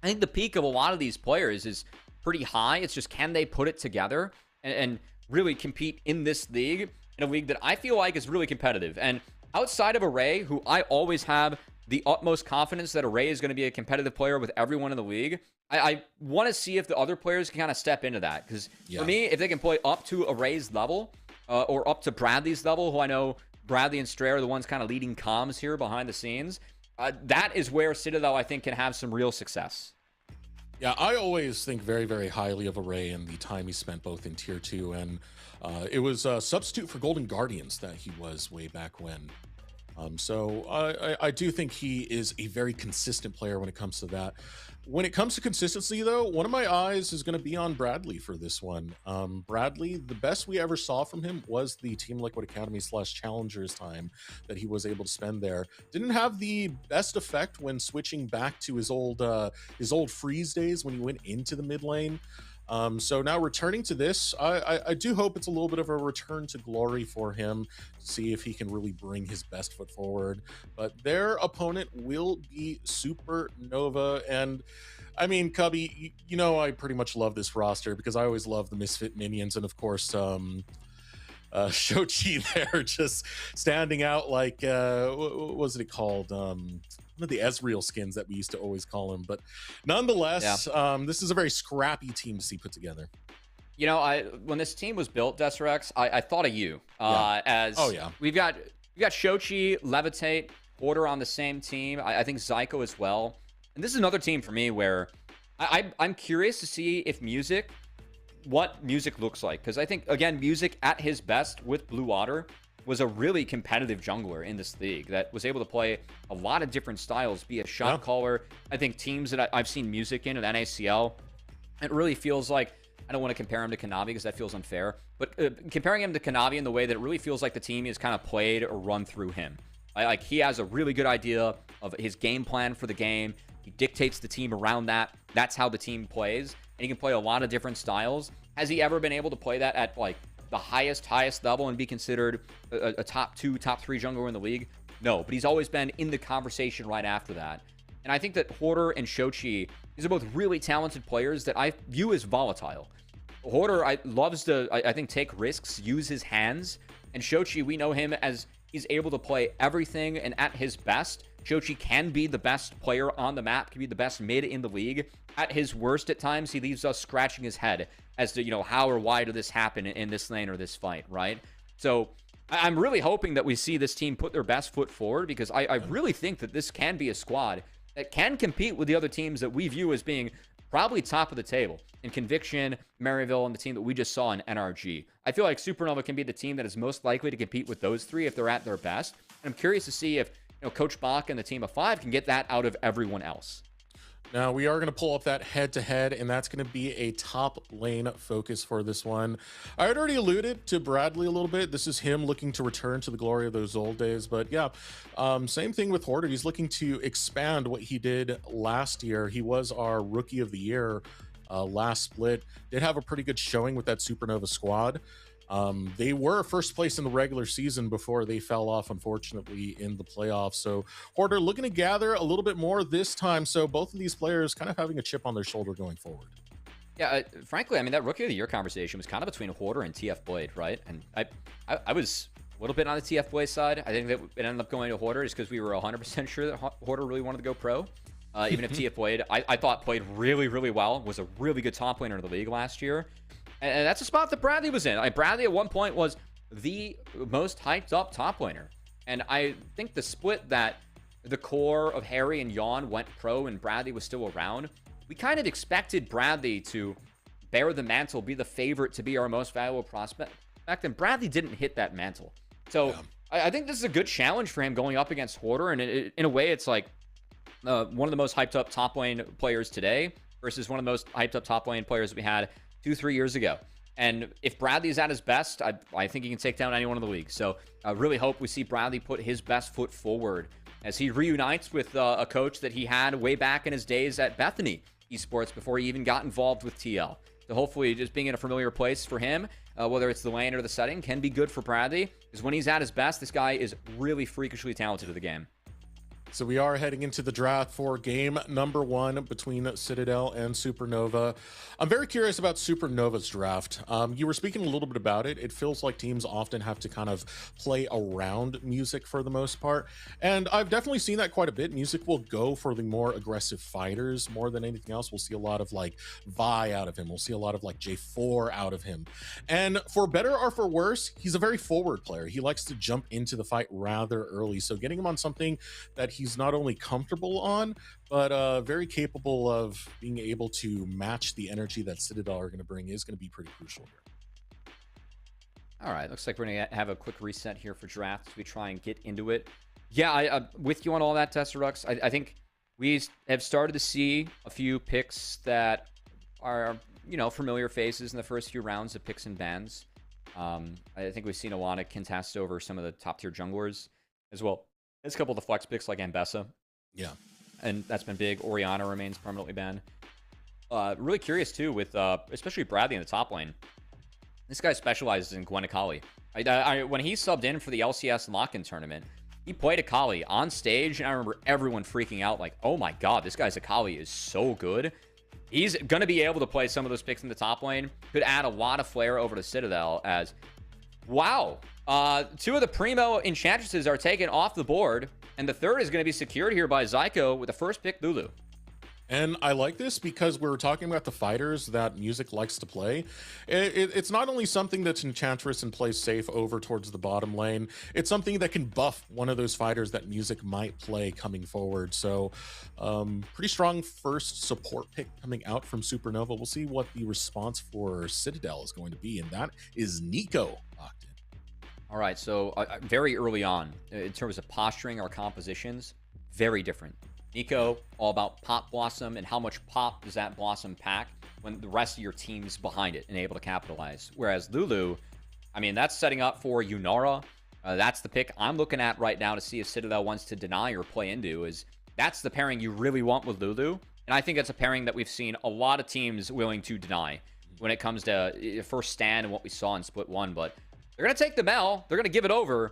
I think the peak of a lot of these players is pretty high. It's just, can they put it together and really compete in this league, in a league that I feel like is really competitive. And outside of Array, who I always have the utmost confidence that Array is going to be a competitive player with everyone in the league, I want to see if the other players can kind of step into that. Because for me, if they can play up to Array's level, or up to Bradley's level, who I know Bradley and Stray are the ones kind of leading comms here behind the scenes, that is where Citadel, I think, can have some real success. Yeah, I always think very, very highly of Array and the time he spent both in Tier 2 and it was a substitute for Golden Guardians that he was way back when. So I do think he is a very consistent player when it comes to that. When it comes to consistency, though, one of my eyes is going to be on Bradley for this one. Bradley, the best we ever saw from him was the Team Liquid Academy / Challengers time that he was able to spend there. Didn't have the best effect when switching back to his old freeze days when he went into the mid lane. So now returning to this, I do hope it's a little bit of a return to glory for him to see if he can really bring his best foot forward. But their opponent will be Supernova. And I mean, Cubby, you know I pretty much love this roster because I always love the Misfit Minions. And of course, Shochi there just standing out like, what was it called? One of the Ezreal skins that we used to always call him. But nonetheless, this is a very scrappy team to see put together. You know, when this team was built, Deserex, I thought of you. We've got Shochi, Levitate, Order on the same team. I think Zyko as well. And this is another team for me where I'm curious to see if what music looks like. Because I think, again, music at his best with Blue Water was a really competitive jungler in this league that was able to play a lot of different styles, be a shot caller. I think teams that I've seen music in at NACL, it really feels like, I don't want to compare him to Kanavi because that feels unfair, but comparing him to Kanavi in the way that it really feels like the team is kind of played or run through him. Like he has a really good idea of his game plan for the game. He dictates the team around that. That's how the team plays. And he can play a lot of different styles. Has he ever been able to play that at like the highest level and be considered a top 2, top 3 jungler in the league? No, but he's always been in the conversation right after that. And I think that Hoarder and Shochi, these are both really talented players that I view as volatile. Hoarder loves to, I think, take risks, use his hands. And Shochi, we know him as he's able to play everything and at his best. Shochi can be the best player on the map, can be the best mid in the league. At his worst at times, he leaves us scratching his head as to, you know, how or why did this happen in this lane or this fight, right? So I'm really hoping that we see this team put their best foot forward because I really think that this can be a squad that can compete with the other teams that we view as being probably top of the table in Conviction, Maryville, and the team that we just saw in NRG. I feel like Supernova can be the team that is most likely to compete with those three if they're at their best. And I'm curious to see if, you know, Coach Bach and the team of 5 can get that out of everyone else. Now, we are going to pull up that head-to-head, and that's going to be a top lane focus for this one. I had already alluded to Bradley a little bit. This is him looking to return to the glory of those old days. But yeah, same thing with Hoarder. He's looking to expand what he did last year. He was our Rookie of the Year last split. Did have a pretty good showing with that Supernova squad. They were first place in the regular season before they fell off, unfortunately, in the playoffs. So Hoarder looking to gather a little bit more this time. So both of these players kind of having a chip on their shoulder going forward. Yeah, frankly, I mean, that Rookie of the Year conversation was kind of between Hoarder and TF Blade, right? And I was a little bit on the TF Blade side. I think that it ended up going to Hoarder just because we were 100% sure that Hoarder really wanted to go pro. Even if TF Blade, I thought played really, really well, was a really good top laner in the league last year. And that's a spot that Bradley was in. Bradley at one point was the most hyped up top laner. And I think the split that the core of Harry and Yawn went pro and Bradley was still around, we kind of expected Bradley to bear the mantle, be the favorite to be our most valuable prospect. And Bradley didn't hit that mantle. So I think this is a good challenge for him going up against Hoarder. And in a way, it's like one of the most hyped up top lane players today versus one of the most hyped up top lane players we had 2-3 years ago. And if Bradley's at his best, I think he can take down anyone in the league. So I really hope we see Bradley put his best foot forward as he reunites with a coach that he had way back in his days at Bethany Esports before he even got involved with TL. So hopefully just being in a familiar place for him, whether it's the lane or the setting, can be good for Bradley. Because when he's at his best, this guy is really freakishly talented at the game. So we are heading into the draft for game number 1 between Citadel and Supernova. I'm very curious about Supernova's draft. You were speaking a little bit about it. It feels like teams often have to kind of play around Music for the most part. And I've definitely seen that quite a bit. Music will go for the more aggressive fighters more than anything else. We'll see a lot of like Vi out of him. We'll see a lot of like J4 out of him. And for better or for worse, he's a very forward player. He likes to jump into the fight rather early. So getting him on something that he's not only comfortable on, but very capable of being able to match the energy that Citadel are going to bring is going to be pretty crucial here. All right, looks like we're going to have a quick reset here for drafts. We try and get into it. Yeah, I'm with you on all that, Tesserux. I think we have started to see a few picks that are, familiar faces in the first few rounds of picks and bans. I think we've seen a lot of contest over some of the top-tier junglers as well. There's a couple of the flex picks like Ambessa. Yeah. And that's been big. Oriana remains permanently banned. Really curious, too, with especially Bradley in the top lane. This guy specializes in Gwen Akali. When he subbed in for the LCS lock-in tournament, he played Akali on stage, and I remember everyone freaking out like, oh my god, this guy's Akali is so good. He's going to be able to play some of those picks in the top lane. Could add a lot of flair over to Citadel as, wow. 2 of the Primo Enchantresses are taken off the board, and the third is going to be secured here by Zyko with the first pick, Lulu. And I like this because we're talking about the fighters that Music likes to play. It's not only something that's Enchantress and plays safe over towards the bottom lane, it's something that can buff one of those fighters that Music might play coming forward. So pretty strong first support pick coming out from Supernova. We'll see what the response for Citadel is going to be, and that is Nico locked in. All right, so very early on, in terms of posturing our compositions, very different. Nico, all about Pop Blossom and how much pop does that Blossom pack when the rest of your team's behind it and able to capitalize. Whereas Lulu, I mean, that's setting up for Yunara. That's the pick I'm looking at right now to see if Citadel wants to deny or play into. That's the pairing you really want with Lulu. And I think that's a pairing that we've seen a lot of teams willing to deny when it comes to first stand and what we saw in Split 1. But they're going to take the Mel. They're going to give it over.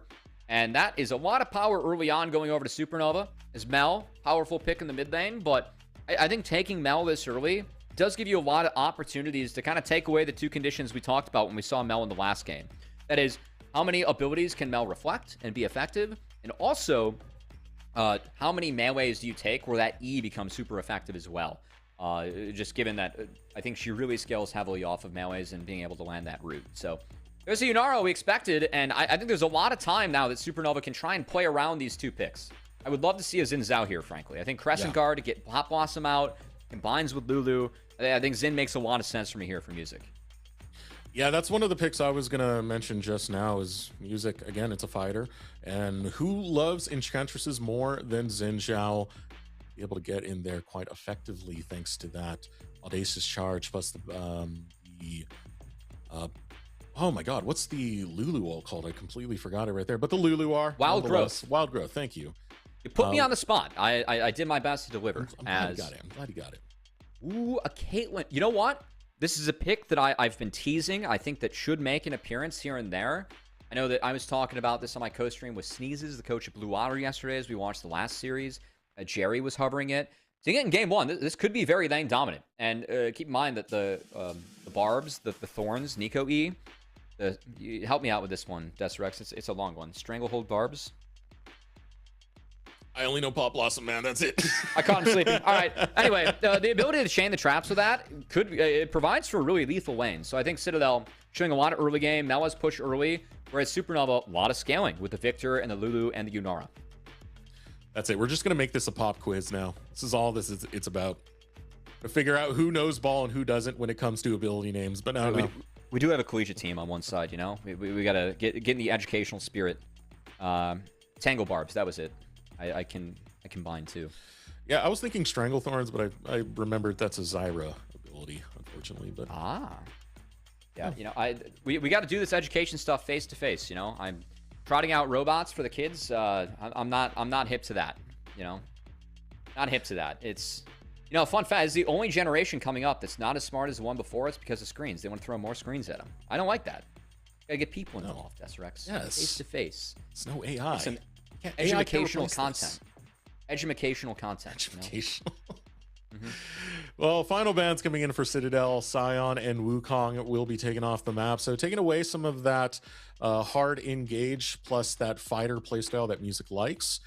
And that is a lot of power early on going over to Supernova. Is Mel, powerful pick in the mid lane. But I think taking Mel this early does give you a lot of opportunities to kind of take away the 2 conditions we talked about when we saw Mel in the last game. That is, how many abilities can Mel reflect and be effective? And also, how many melees do you take where that E becomes super effective as well? Just given that I think she really scales heavily off of melees and being able to land that root. So there's a Yunara we expected, and I think there's a lot of time now that Supernova can try and play around these 2 picks. I would love to see a Xin Zhao here, frankly. I think Crescent Guard to get Pop Blossom out, combines with Lulu. I think Xin makes a lot of sense for me here for Music. Yeah, that's one of the picks I was going to mention just now is Music. Again, it's a fighter. And who loves Enchantresses more than Xin Zhao? Be able to get in there quite effectively thanks to that Audacious Charge plus the oh my god, what's the Lulu ult called? I completely forgot it right there. But the Lulu are Wild Growth. Wild Growth, thank you. You put me on the spot. I did my best to deliver. I'm glad you got it. I'm glad you got it. Ooh, a Caitlyn. You know what? This is a pick that I've been teasing. I think that should make an appearance here and there. I know that I was talking about this on my co-stream with Sneezes, the coach of Blue Water, yesterday as we watched the last series. Jerry was hovering it. So in game 1, this could be very lane dominant. And keep in mind that the barbs, the thorns, Nico E. Help me out with this one, Desrex. It's a long one. Stranglehold barbs. I only know Pop Blossom, man. That's it. I caught him sleeping. All right. Anyway, the ability to chain the traps with that it provides for a really lethal lane. So I think Citadel showing a lot of early game. Mella's push early, whereas Supernova, a lot of scaling with the Victor and the Lulu and the Yunara. That's it. We're just gonna make this a pop quiz now. This is all it's about. To figure out who knows ball and who doesn't when it comes to ability names. But no. We do have a collegiate team on one side, you know. We gotta get in the educational spirit. Tangle barbs, that was it. I can combine too. Yeah, I was thinking Stranglethorns, but I remembered that's a Zyra ability, unfortunately. But yeah, you know, we got to do this education stuff face to face. You know, I'm trotting out robots for the kids. I'm not hip to that. you know, not hip to that. It's, you know, fun fact is the only generation coming up that's not as smart as the one before us because of screens. They want to throw more screens at them. I don't like that. Gotta get people involved, SRX. Yes. Face to face. It's no AI. Some AI can't educational replace content. this. Educational content. Educational. Well, final bans coming in for Citadel, Scion, and Wukong will be taken off the map. So taking away some of that hard engage plus that fighter playstyle that Music likes.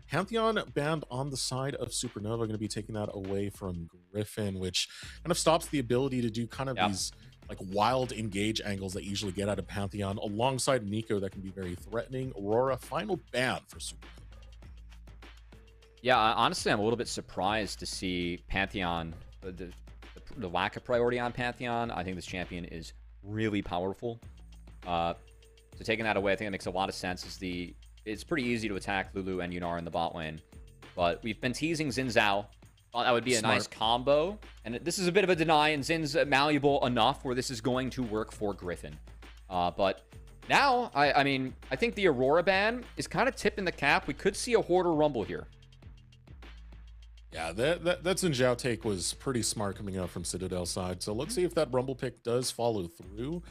Pantheon banned on the side of Supernova, going to be taking that away from Griffin, which kind of stops the ability to do kind of these like wild engage angles that you usually get out of Pantheon alongside Nico that can be very threatening. Aurora, final ban for Supernova. Yeah, honestly, I'm a little bit surprised to see Pantheon, the lack of priority on Pantheon. I think this champion is really powerful. So taking that away, I think that makes a lot of sense. It's pretty easy to attack Lulu and Yunar in the bot lane. But we've been teasing Xin Zhao. Thought that would be a nice combo. And this is a bit of a deny, and Zin's malleable enough where this is going to work for Griffin. But now, I mean, I think the Aurora ban is kind of tipping the cap. We could see a Hoarder Rumble here. Yeah, that Xin Zhao take was pretty smart coming out from Citadel side. So let's see if that Rumble pick does follow through.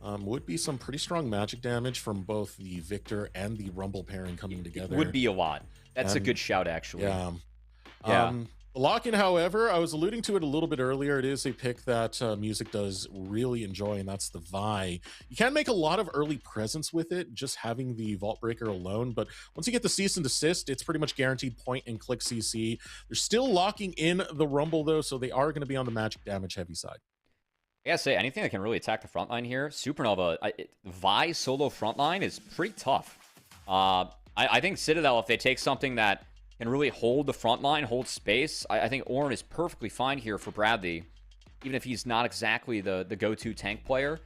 Would be some pretty strong magic damage from both the Victor and the Rumble pairing coming together. Would be a lot. That's a good shout, actually. Yeah. Lock-in, however, I was alluding to it a little bit earlier. It is a pick that Music does really enjoy, and that's the Vi. You can make a lot of early presence with it, just having the Vault Breaker alone, but once you get the Cease and Desist, it's pretty much guaranteed point and click CC. They're still locking in the Rumble, though, so they are going to be on the magic damage heavy side. I gotta say, anything that can really attack the front line here, Supernova, Vi solo front line is pretty tough. I think Citadel, if they take something that can really hold the front line, hold space, I think Ornn is perfectly fine here for Bradley, even if he's not exactly the go-to tank player.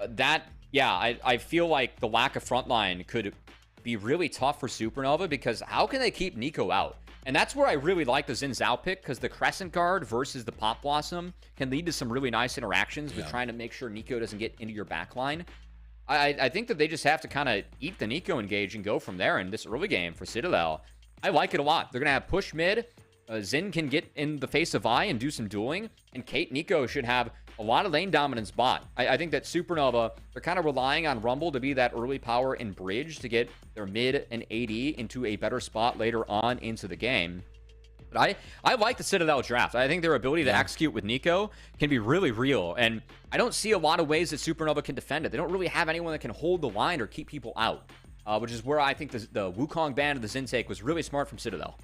I feel like the lack of front line could be really tough for Supernova, because how can they keep Nico out? And that's where I really like the Xin Zhao pick, because the Crescent Guard versus the Pop Blossom can lead to some really nice interactions with trying to make sure Nico doesn't get into your backline. I think that they just have to kind of eat the Nico engage and go from there in this early game for Citadel. I like it a lot. They're going to have push mid. Xin can get in the face of Vi and do some dueling. And Kate Nico should have a lot of lane dominance bot. I think that Supernova, they're kind of relying on Rumble to be that early power and bridge to get their mid and AD into a better spot later on into the game. But I like the Citadel draft. I think their ability to execute with Nico can be really real. And I don't see a lot of ways that Supernova can defend it. They don't really have anyone that can hold the line or keep people out. Which is where I think the Wukong ban of the Xin take was really smart from Citadel.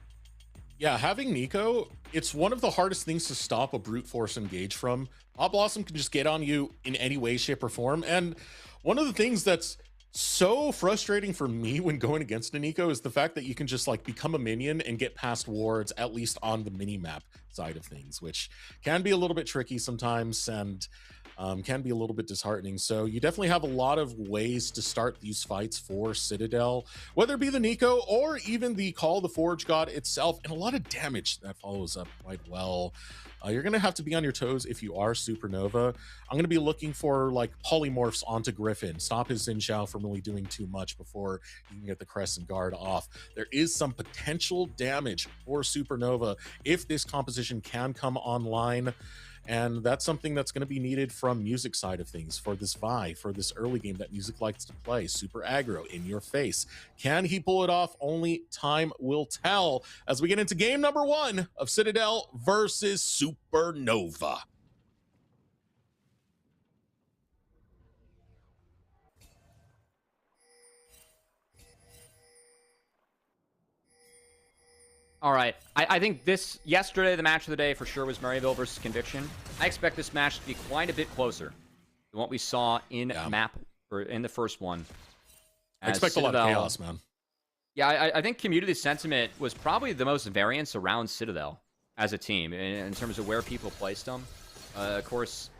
Yeah, having Nico, it's one of the hardest things to stop a brute force engage from. Pop Blossom can just get on you in any way, shape, or form. And one of the things that's so frustrating for me when going against a Nico is the fact that you can just like become a minion and get past wards, at least on the mini-map side of things, which can be a little bit tricky sometimes and can be a little bit disheartening. So you definitely have a lot of ways to start these fights for Citadel, whether it be the Nico or even the Call of the Forge God itself, and a lot of damage that follows up quite well. You're going to have to be on your toes if you are Supernova. I'm going to be looking for like polymorphs onto Griffin, stop his Xin Zhao from really doing too much before you can get the Crescent Guard off. There is some potential damage for Supernova if this composition can come online. And that's something that's going to be needed from Music side of things for this Vi, for this early game that Music likes to play. Super aggro, in your face. Can he pull it off? Only time will tell as we get into game number 1 of Citadel versus Supernova. All right. I think yesterday, the match of the day for sure was Maryville versus Conviction. I expect this match to be quite a bit closer than what we saw in map, or in the first one. I expect Citadel, a lot of chaos, man. Yeah, I think community sentiment was probably the most variance around Citadel as a team in terms of where people placed them. Of course,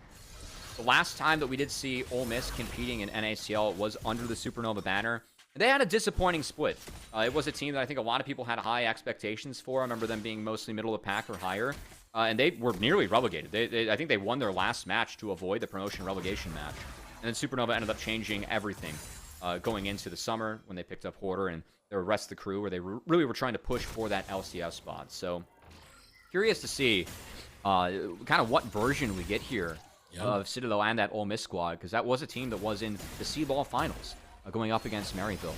the last time that we did see Ole Miss competing in NACL was under the Supernova banner. They had a disappointing split. It was a team that I think a lot of people had high expectations for. I remember them being mostly middle of the pack or higher. And they were nearly relegated. I think they won their last match to avoid the promotion relegation match. And then Supernova ended up changing everything going into the summer when they picked up Hoarder and the rest of the crew, where they really were trying to push for that LCS spot. So curious to see kind of what version we get here of Citadel and that Ole Miss squad, because that was a team that was in the C-Ball finals going up against Maryville.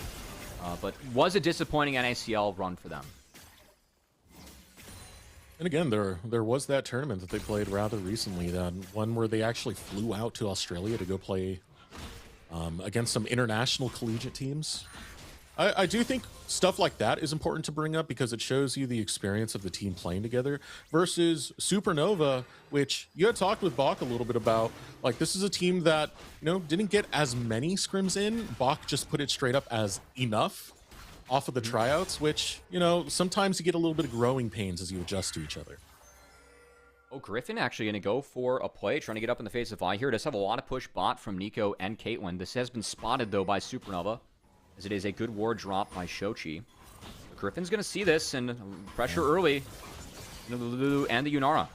But was a disappointing NACL run for them. And again, there was that tournament that they played rather recently, that one where they actually flew out to Australia to go play against some international collegiate teams. I do think stuff like that is important to bring up because it shows you the experience of the team playing together versus Supernova, which you had talked with Bach a little bit about. Like, this is a team that, you know, didn't get as many scrims in. Bach just put it straight up as enough off of the tryouts, which, you know, sometimes you get a little bit of growing pains as you adjust to each other. Oh, Griffin actually going to go for a play, trying to get up in the face of Vi here. Does have a lot of push bot from Nico and Caitlyn. This has been spotted, though, by Supernova, as it is a good ward drop by Shochi. But Griffin's going to see this and pressure early. And the Yunara.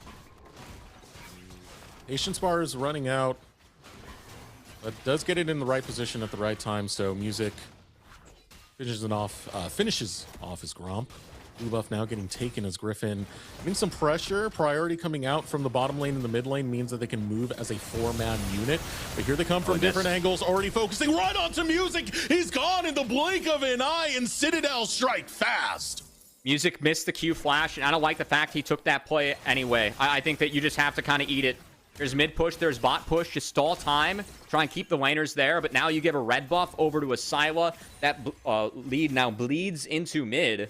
Patience bar is running out, but does get it in the right position at the right time, so Music finishes off his Gromp. Blue buff now getting taken as Griffin getting some pressure. Priority coming out from the bottom lane and the mid lane means that they can move as a 4-man unit. But here they come from different angles, already focusing right onto Music. He's gone in the blink of an eye, and Citadel strike fast. Music missed the Q flash, and I don't like the fact he took that play anyway. I think that you just have to kind of eat it. There's mid push, there's bot push, just stall time, try and keep the laners there, but now you give a red buff over to a Syla. That lead now bleeds into mid.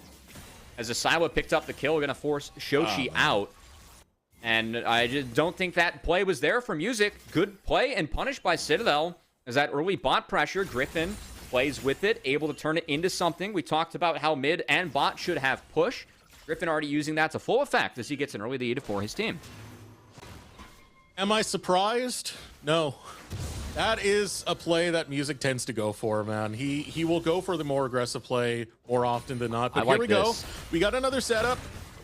As Syla picked up the kill, we're going to force Shochi out. And I just don't think that play was there for Music. Good play and punished by Citadel. As that early bot pressure, Griffin plays with it, able to turn it into something. We talked about how mid and bot should have push. Griffin already using that to full effect as he gets an early lead for his team. Am I surprised? No. That is a play that Music tends to go for, man. He will go for the more aggressive play more often than not. But here we go. We got another setup.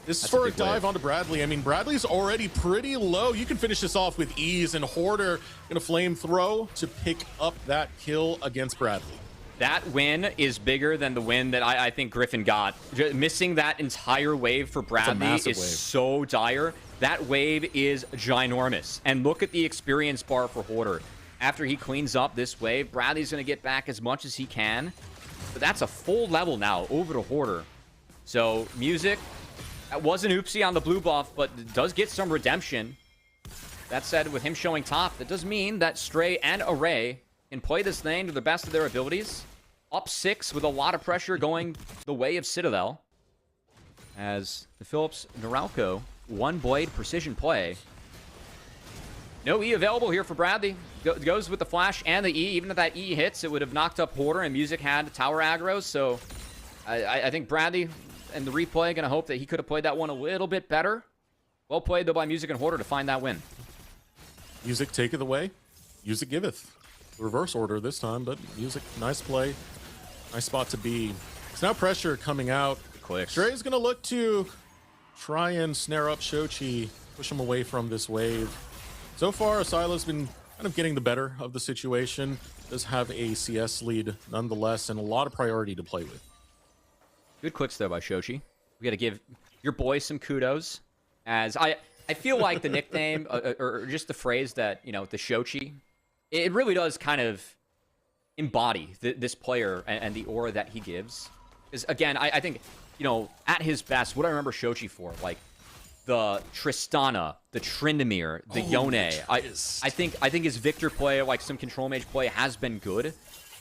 This is for a dive onto Bradley. I mean, Bradley's already pretty low. You can finish this off with ease, and Hoarder gonna flame throw to pick up that kill against Bradley. That win is bigger than the win that I think Griffin got. Missing that entire wave for Bradley is so dire. That wave is ginormous. And look at the experience bar for Hoarder. After he cleans up this wave, Bradley's going to get back as much as he can. But that's a full level now over to Hoarder. So, Music, that was an oopsie on the blue buff, but does get some redemption. That said, with him showing top, that does mean that Stray and Array can play this lane to the best of their abilities. Up 6 with a lot of pressure going the way of Citadel. As the Philips Noralco one blade precision play. No E available here for Bradley. Goes with the flash and the E. Even if that E hits, it would have knocked up Hoarder, and Music had tower aggro. So I think Bradley and the replay going to hope that he could have played that one a little bit better. Well played, though, by Music and Hoarder to find that win. Music taketh away. Music giveth. Reverse order this time, but Music, nice play. Nice spot to be. It's now pressure coming out. Stray's going to look to try and snare up Shochi, push him away from this wave. So far, Asyla's been kind of getting the better of the situation. Does have a CS lead nonetheless, and a lot of priority to play with. Good clicks there by Shochi. We got to give your boy some kudos. As I feel like the nickname, or just the phrase that, you know, the Shochi, it really does kind of embody this player and the aura that he gives. Because, again, I think, you know, at his best, what I remember Shochi for, like, the Tristana, the Tryndamere, the Yone. I think his Victor play, like some control mage play, has been good.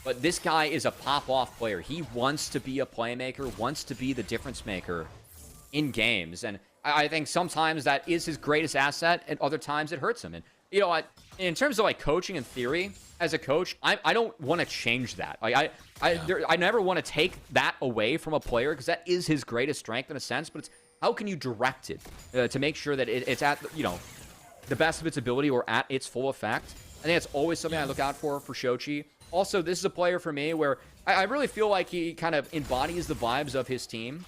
But this guy is a pop-off player. He wants to be a playmaker, wants to be the difference maker in games. And I think sometimes that is his greatest asset, and other times it hurts him. And, you know, in terms of, like, coaching and theory, as a coach, I don't want to change that. Like, I never want to take that away from a player, because that is his greatest strength in a sense. But it's how can you direct it to make sure that it's at, you know, the best of its ability or at its full effect. I think that's always something I look out for Shochi. Also, this is a player for me where I really feel like he kind of embodies the vibes of his team.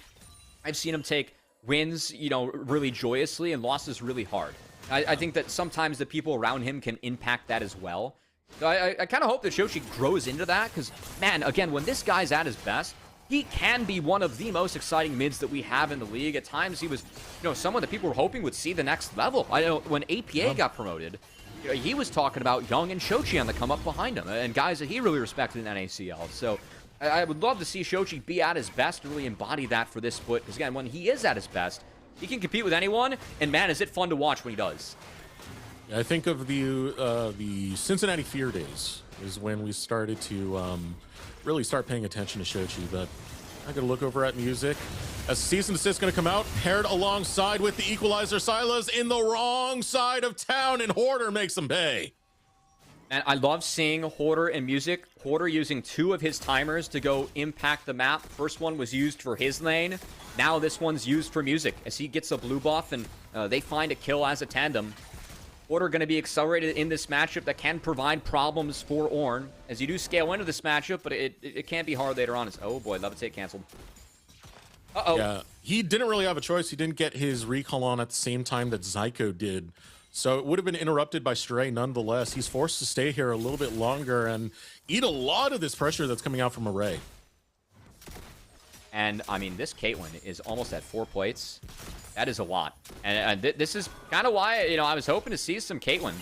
I've seen him take wins, you know, really joyously and losses really hard. I think that sometimes the people around him can impact that as well. So I kind of hope that Shochi grows into that because, man, again, when this guy's at his best, he can be one of the most exciting mids that we have in the league. At times, he was, someone that people were hoping would see the next level. I know when APA got promoted, he was talking about Young and Shochi on the come up behind him, and guys that he really respected in NACL. So I would love to see Shochi be at his best, really embody that for this split. Because again, when he is at his best, he can compete with anyone, and man, is it fun to watch when he does. I think of the Cincinnati Fear days is when we started to really start paying attention to Shochi. But I'm going to look over at music. As cease and desist going to come out, paired alongside with the equalizer. Silas in the wrong side of town, and Hoarder makes him pay. And I love seeing Hoarder and music. Hoarder using 2 of his timers to go impact the map. First one was used for his lane. Now this one's used for music as he gets a blue buff and they find a kill as a tandem. Hoarder going to be accelerated in this matchup that can provide problems for Ornn as you do scale into this matchup, but it can be hard later on. Oh boy, Levitate canceled. Uh-oh. Yeah, he didn't really have a choice. He didn't get his recall on at the same time that Zyko did. So it would have been interrupted by Stray nonetheless. He's forced to stay here a little bit longer and eat a lot of this pressure that's coming out from Array. And, I mean, this Caitlyn is almost at 4 plates. That is a lot. And this is kind of why, I was hoping to see some Caitlyn.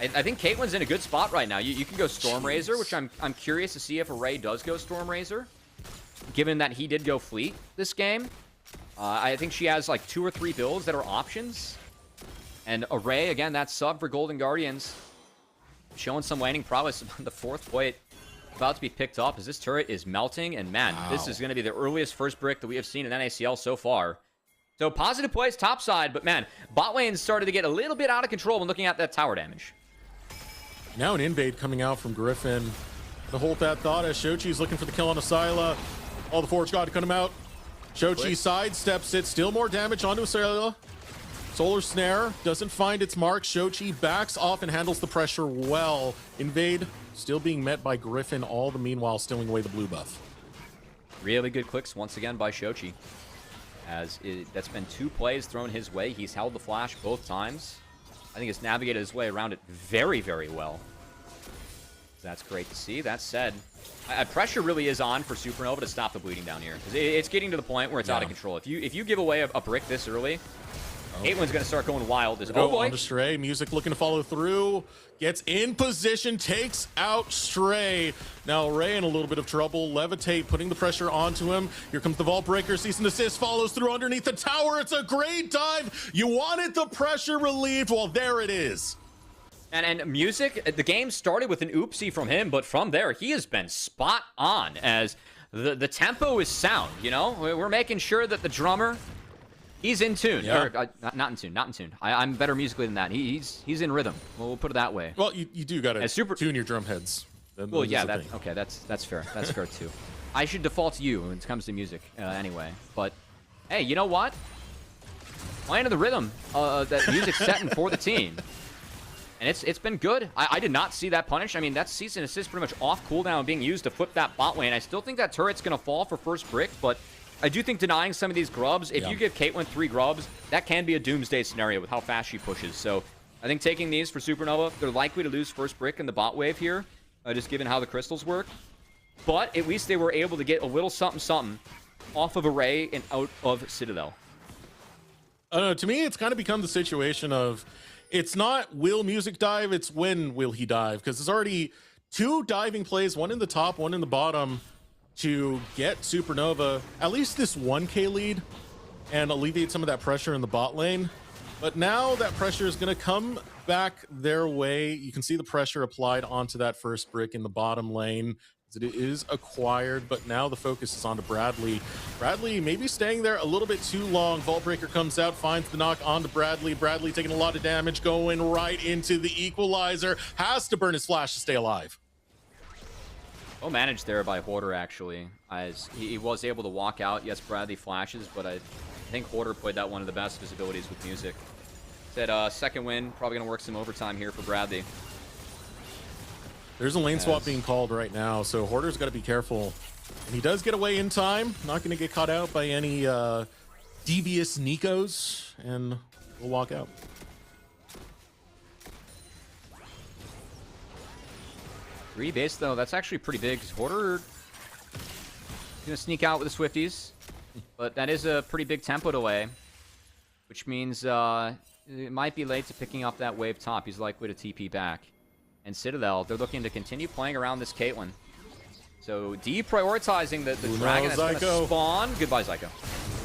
I think Caitlyn's in a good spot right now. You can go Stormrazor, which I'm curious to see if Array does go Stormrazor, given that he did go Fleet this game. I think she has like 2 or 3 builds that are options. And Array, again, that sub for Golden Guardians, showing some landing prowess. The 4th plate about to be picked up as this turret is melting. And man, This is going to be the earliest first brick that we have seen in NACL so far. So positive plays topside, but man, bot lane started to get a little bit out of control when looking at that tower damage. Now an invade coming out from Griffin to hold that thought as Shochi's looking for the kill on Asyla. All the Forge God to cut him out. Shochi sidesteps it, still more damage onto Asyla. Solar Snare doesn't find its mark. Shochi backs off and handles the pressure well. Invade still being met by Griffin, all the meanwhile stealing away the blue buff. Really good clicks once again by Shochi. That's been 2 plays thrown his way. He's held the flash both times. I think he's navigated his way around it very, very well. That's great to see. That said, pressure really is on for Supernova to stop the bleeding down here. It's getting to the point where it's out of control. If you give away a brick this early, Caitlin's going to start going wild. Oh boy. On to Stray. Music looking to follow through. Gets in position. Takes out Stray. Now Ray in a little bit of trouble. Levitate putting the pressure onto him. Here comes the Vault Breaker. Cease and desist follows through underneath the tower. It's a great dive. You wanted the pressure relieved. Well, there it is. And music, the game started with an oopsie from him, but from there, he has been spot on as the tempo is sound, We're making sure that the drummer, he's in tune. Yeah. Or, not in tune. I'm better musically than that. He's in rhythm. We'll put it that way. Well, you do got to tune your drum heads. Well, yeah, that's fair. That's fair, too. I should default to you when it comes to music anyway. But, hey, you know what? Playing to the rhythm that music's setting for the team. And it's been good. I did not see that punish. I mean, that cease and assist pretty much off cooldown being used to flip that bot lane. I still think that turret's going to fall for first brick, but I do think denying some of these grubs, if you give Caitlyn 3 grubs, that can be a doomsday scenario with how fast she pushes. So I think taking these for Supernova, they're likely to lose first brick in the bot wave here, just given how the crystals work. But at least they were able to get a little something off of Array and out of Citadel. To me, it's kind of become the situation of, it's not will music dive, it's when will he dive. Because there's already 2 diving plays, one in the top, one in the bottom, to get Supernova at least this 1k lead and alleviate some of that pressure in the bot lane. But now that pressure is going to come back their way. You can see the pressure applied onto that first brick in the bottom lane. It is acquired, but now the focus is on to Bradley. Bradley maybe staying there a little bit too long. Vault Breaker comes out, finds the knock onto Bradley. Bradley taking a lot of damage, going right into the equalizer. Has to burn his flash to stay alive. Well managed there by Hoarder, actually, as he was able to walk out. Yes, Bradley flashes, but I think Hoarder played that one of the best visibilities with music. Said second win, probably going to work some overtime here for Bradley. There's a lane swap being called right now, so Hoarder's got to be careful. And he does get away in time. Not going to get caught out by any devious Nikos, and we'll walk out. Three base, though, that's actually pretty big. Hoarder Gonna sneak out with the Swifties. But that is a pretty big tempo delay. Which means it might be late to picking up that wave top. He's likely to TP back. And Citadel, they're looking to continue playing around this Caitlyn. So deprioritizing the dragon that's going to spawn. Goodbye, Zyko.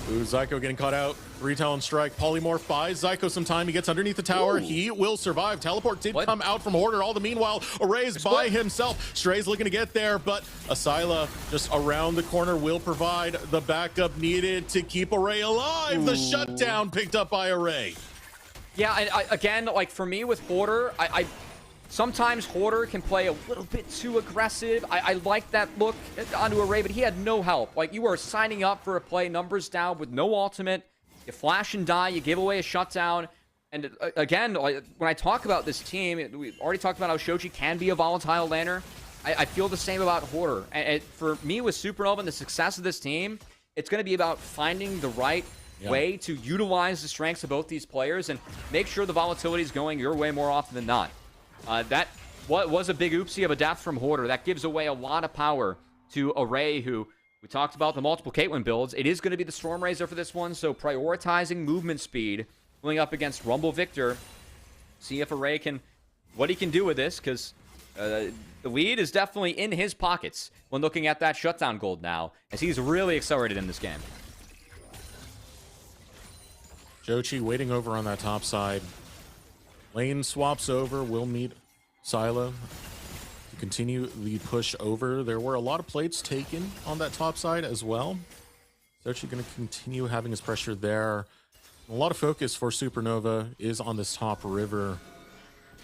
Ooh, Zyko getting caught out. 3 talent strike. Polymorph buys Zyko some time. He gets underneath the tower. Ooh. He will survive. Teleport did come out from Hoarder. All the meanwhile, Array's by himself. Stray's looking to get there, but Asyla just around the corner will provide the backup needed to keep Array alive. Ooh. The shutdown picked up by Array. Yeah, again, like for me with Hoarder, sometimes Hoarder can play a little bit too aggressive. I like that look onto Array, but he had no help. Like, you are signing up for a play, numbers down with no ultimate. You flash and die, you give away a shutdown. And again, like, when I talk about this team, we already talked about how Shoji can be a volatile laner. I feel the same about Hoarder. And for me with Supernova and the success of this team, it's going to be about finding the right way to utilize the strengths of both these players and make sure the volatility is going your way more often than not. That was a big oopsie of a death from Hoarder. That gives away a lot of power to Array, who we talked about the multiple Caitlyn builds. It is going to be the Stormrazor for this one, so prioritizing movement speed, going up against Rumble Victor. See if Array what he can do with this, because the lead is definitely in his pockets when looking at that shutdown gold now, as he's really accelerated in this game. Jochi waiting over on that top side. Lane swaps over, will meet Syla to continue the push over. There were a lot of plates taken on that top side as well. He's actually going to continue having his pressure there. A lot of focus for Supernova is on this top river.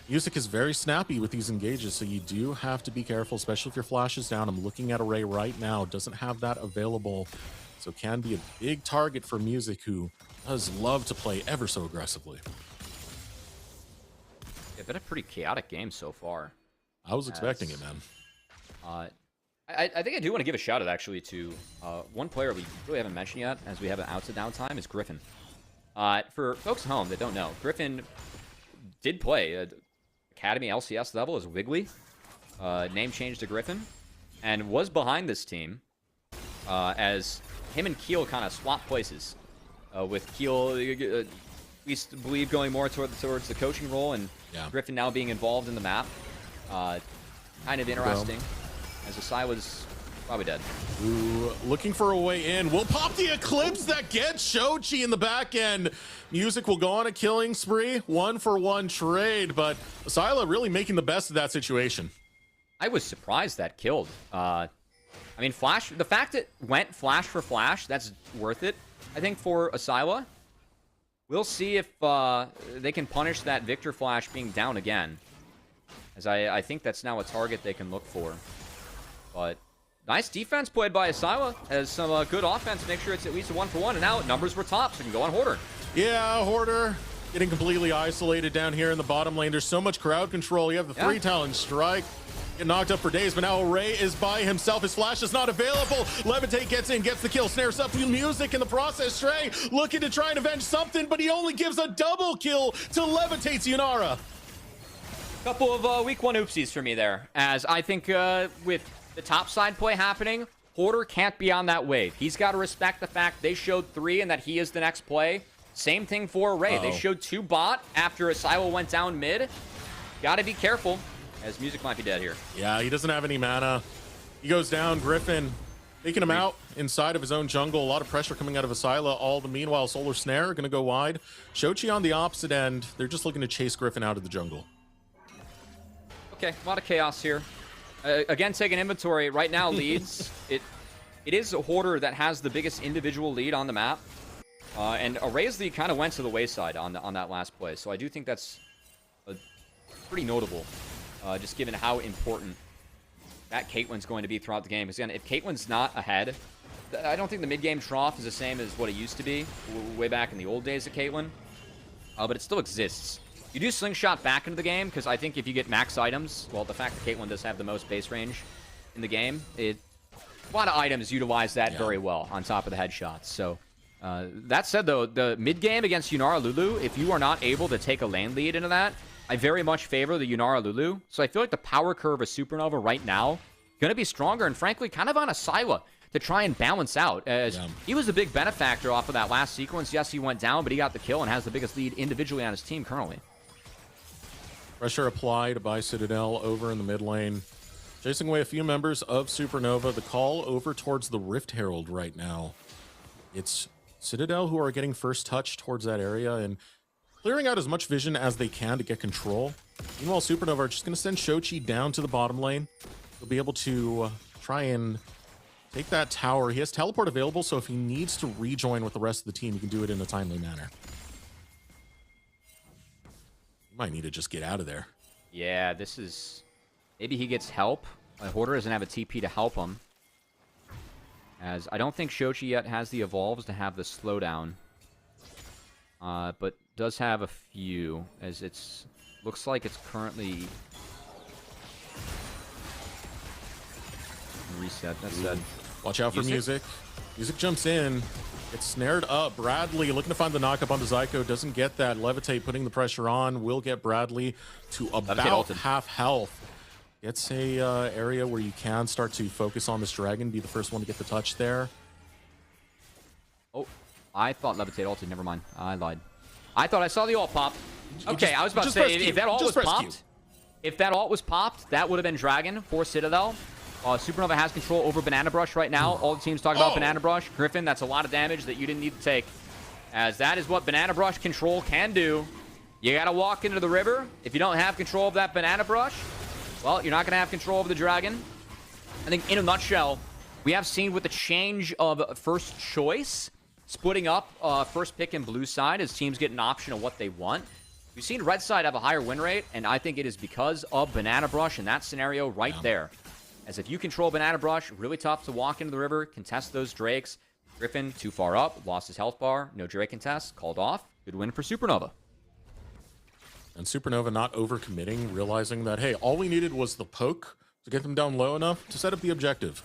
Music is very snappy with these engages, so you do have to be careful, especially if your flash is down. I'm looking at Array right now, doesn't have that available, so can be a big target for Music, who does love to play ever so aggressively. It's been a pretty chaotic game so far. I was expecting it, man. I think I do want to give a shout out actually to one player we really haven't mentioned yet, as we have an out to downtime, is Griffin. For folks at home that don't know, Griffin did play Academy LCS level as Wiggly, name changed to Griffin, and was behind this team as him and Keel kind of swapped places. With Keel, we believe going more towards the coaching role, and Griffin now being involved in the map. Kind of interesting, as Asai was probably dead. Ooh, looking for a way in. We'll pop the Eclipse that gets Shochi in the back end. Music will go on a killing spree. 1-for-1 trade, but Asyla really making the best of that situation. I was surprised that killed. I mean, Flash, the fact it went flash for flash, that's worth it, I think, for Asyla. We'll see if they can punish that Victor Flash being down again, as I think that's now a target they can look for. But nice defense played by Asyla, as some good offense to make sure it's at least a 1-for-1, and now numbers were top, so we can go on Hoarder. Yeah, Hoarder getting completely isolated down here in the bottom lane. There's so much crowd control. You have the 3 talent strike. Get knocked up for days, but now Array is by himself. His flash is not available. Levitate gets in, gets the kill, snares up Music in the process. Stray looking to try and avenge something, but he only gives a double kill to Levitate's Yunara. Couple of week 1 oopsies for me there, as I think with the top side play happening, Hoarder can't be on that wave. He's got to respect the fact they showed 3 and that he is the next play. Same thing for Array. They showed 2 bot after Asyla went down mid. Got to be careful, as Music might be dead here. Yeah, he doesn't have any mana. He goes down. Griffin taking him out inside of his own jungle. A lot of pressure coming out of Asyla. All the meanwhile, Solar Snare going to go wide. Shochi on the opposite end. They're just looking to chase Griffin out of the jungle. Okay, a lot of chaos here. Again, taking inventory. Right now, leads. It is a Hoarder that has the biggest individual lead on the map. And Array's lead kind of went to the wayside on that last play. So I do think that's pretty notable. Just given how important that Caitlyn's going to be throughout the game. Because again, if Caitlyn's not ahead, I don't think the mid-game trough is the same as what it used to be way back in the old days of Caitlyn. But it still exists. You do slingshot back into the game, because I think if you get max items, well, the fact that Caitlyn does have the most base range in the game, a lot of items utilize that very well on top of the headshots. So that said, though, the mid-game against Yunara Lulu, if you are not able to take a lane lead into that, I very much favor the Yunara Lulu. So I feel like the power curve of Supernova right now going to be stronger, and frankly, kind of on Asyla to try and balance out, as he was a big benefactor off of that last sequence. Yes, he went down, but he got the kill and has the biggest lead individually on his team currently. Pressure applied by Citadel over in the mid lane. Chasing away a few members of Supernova. The call over towards the Rift Herald right now. It's Citadel who are getting first touch towards that area and clearing out as much vision as they can to get control. Meanwhile, Supernova are just going to send Shochi down to the bottom lane. He'll be able to try and take that tower. He has teleport available, so if he needs to rejoin with the rest of the team, he can do it in a timely manner. He might need to just get out of there. Yeah, this is... Maybe he gets help. Hoarder doesn't have a TP to help him. As I don't think Shochi yet has the evolves to have the slowdown. But does have a few, as it's... Looks like it's currently... Reset, that's said. Watch out for Music. Music jumps in. Gets snared up. Bradley looking to find the knock-up onto Zyko. Doesn't get that. Levitate putting the pressure on. Will get Bradley to about half health. Gets a area where you can start to focus on this dragon. Be the first one to get the touch there. Oh, I thought Levitate ulted. Never mind. I lied. I thought I saw the ult pop. Okay, I was about to say, if that ult was popped, that would have been Dragon for Citadel. Supernova has control over Banana Brush right now. All the teams talking about Banana Brush. Griffin, that's a lot of damage that you didn't need to take. As that is what Banana Brush control can do. You gotta walk into the river. If you don't have control of that Banana Brush, well, you're not gonna have control of the Dragon. I think in a nutshell, we have seen with the change of first choice, splitting up first pick and blue side as teams get an option of what they want. We've seen red side have a higher win rate, and I think it is because of Banana Brush in that scenario right there. As if you control Banana Brush, really tough to walk into the river, contest those Drakes. Griffin, too far up, lost his health bar. No Drake contest, called off. Good win for Supernova. And Supernova not overcommitting, realizing that, hey, all we needed was the poke to get them down low enough to set up the objective.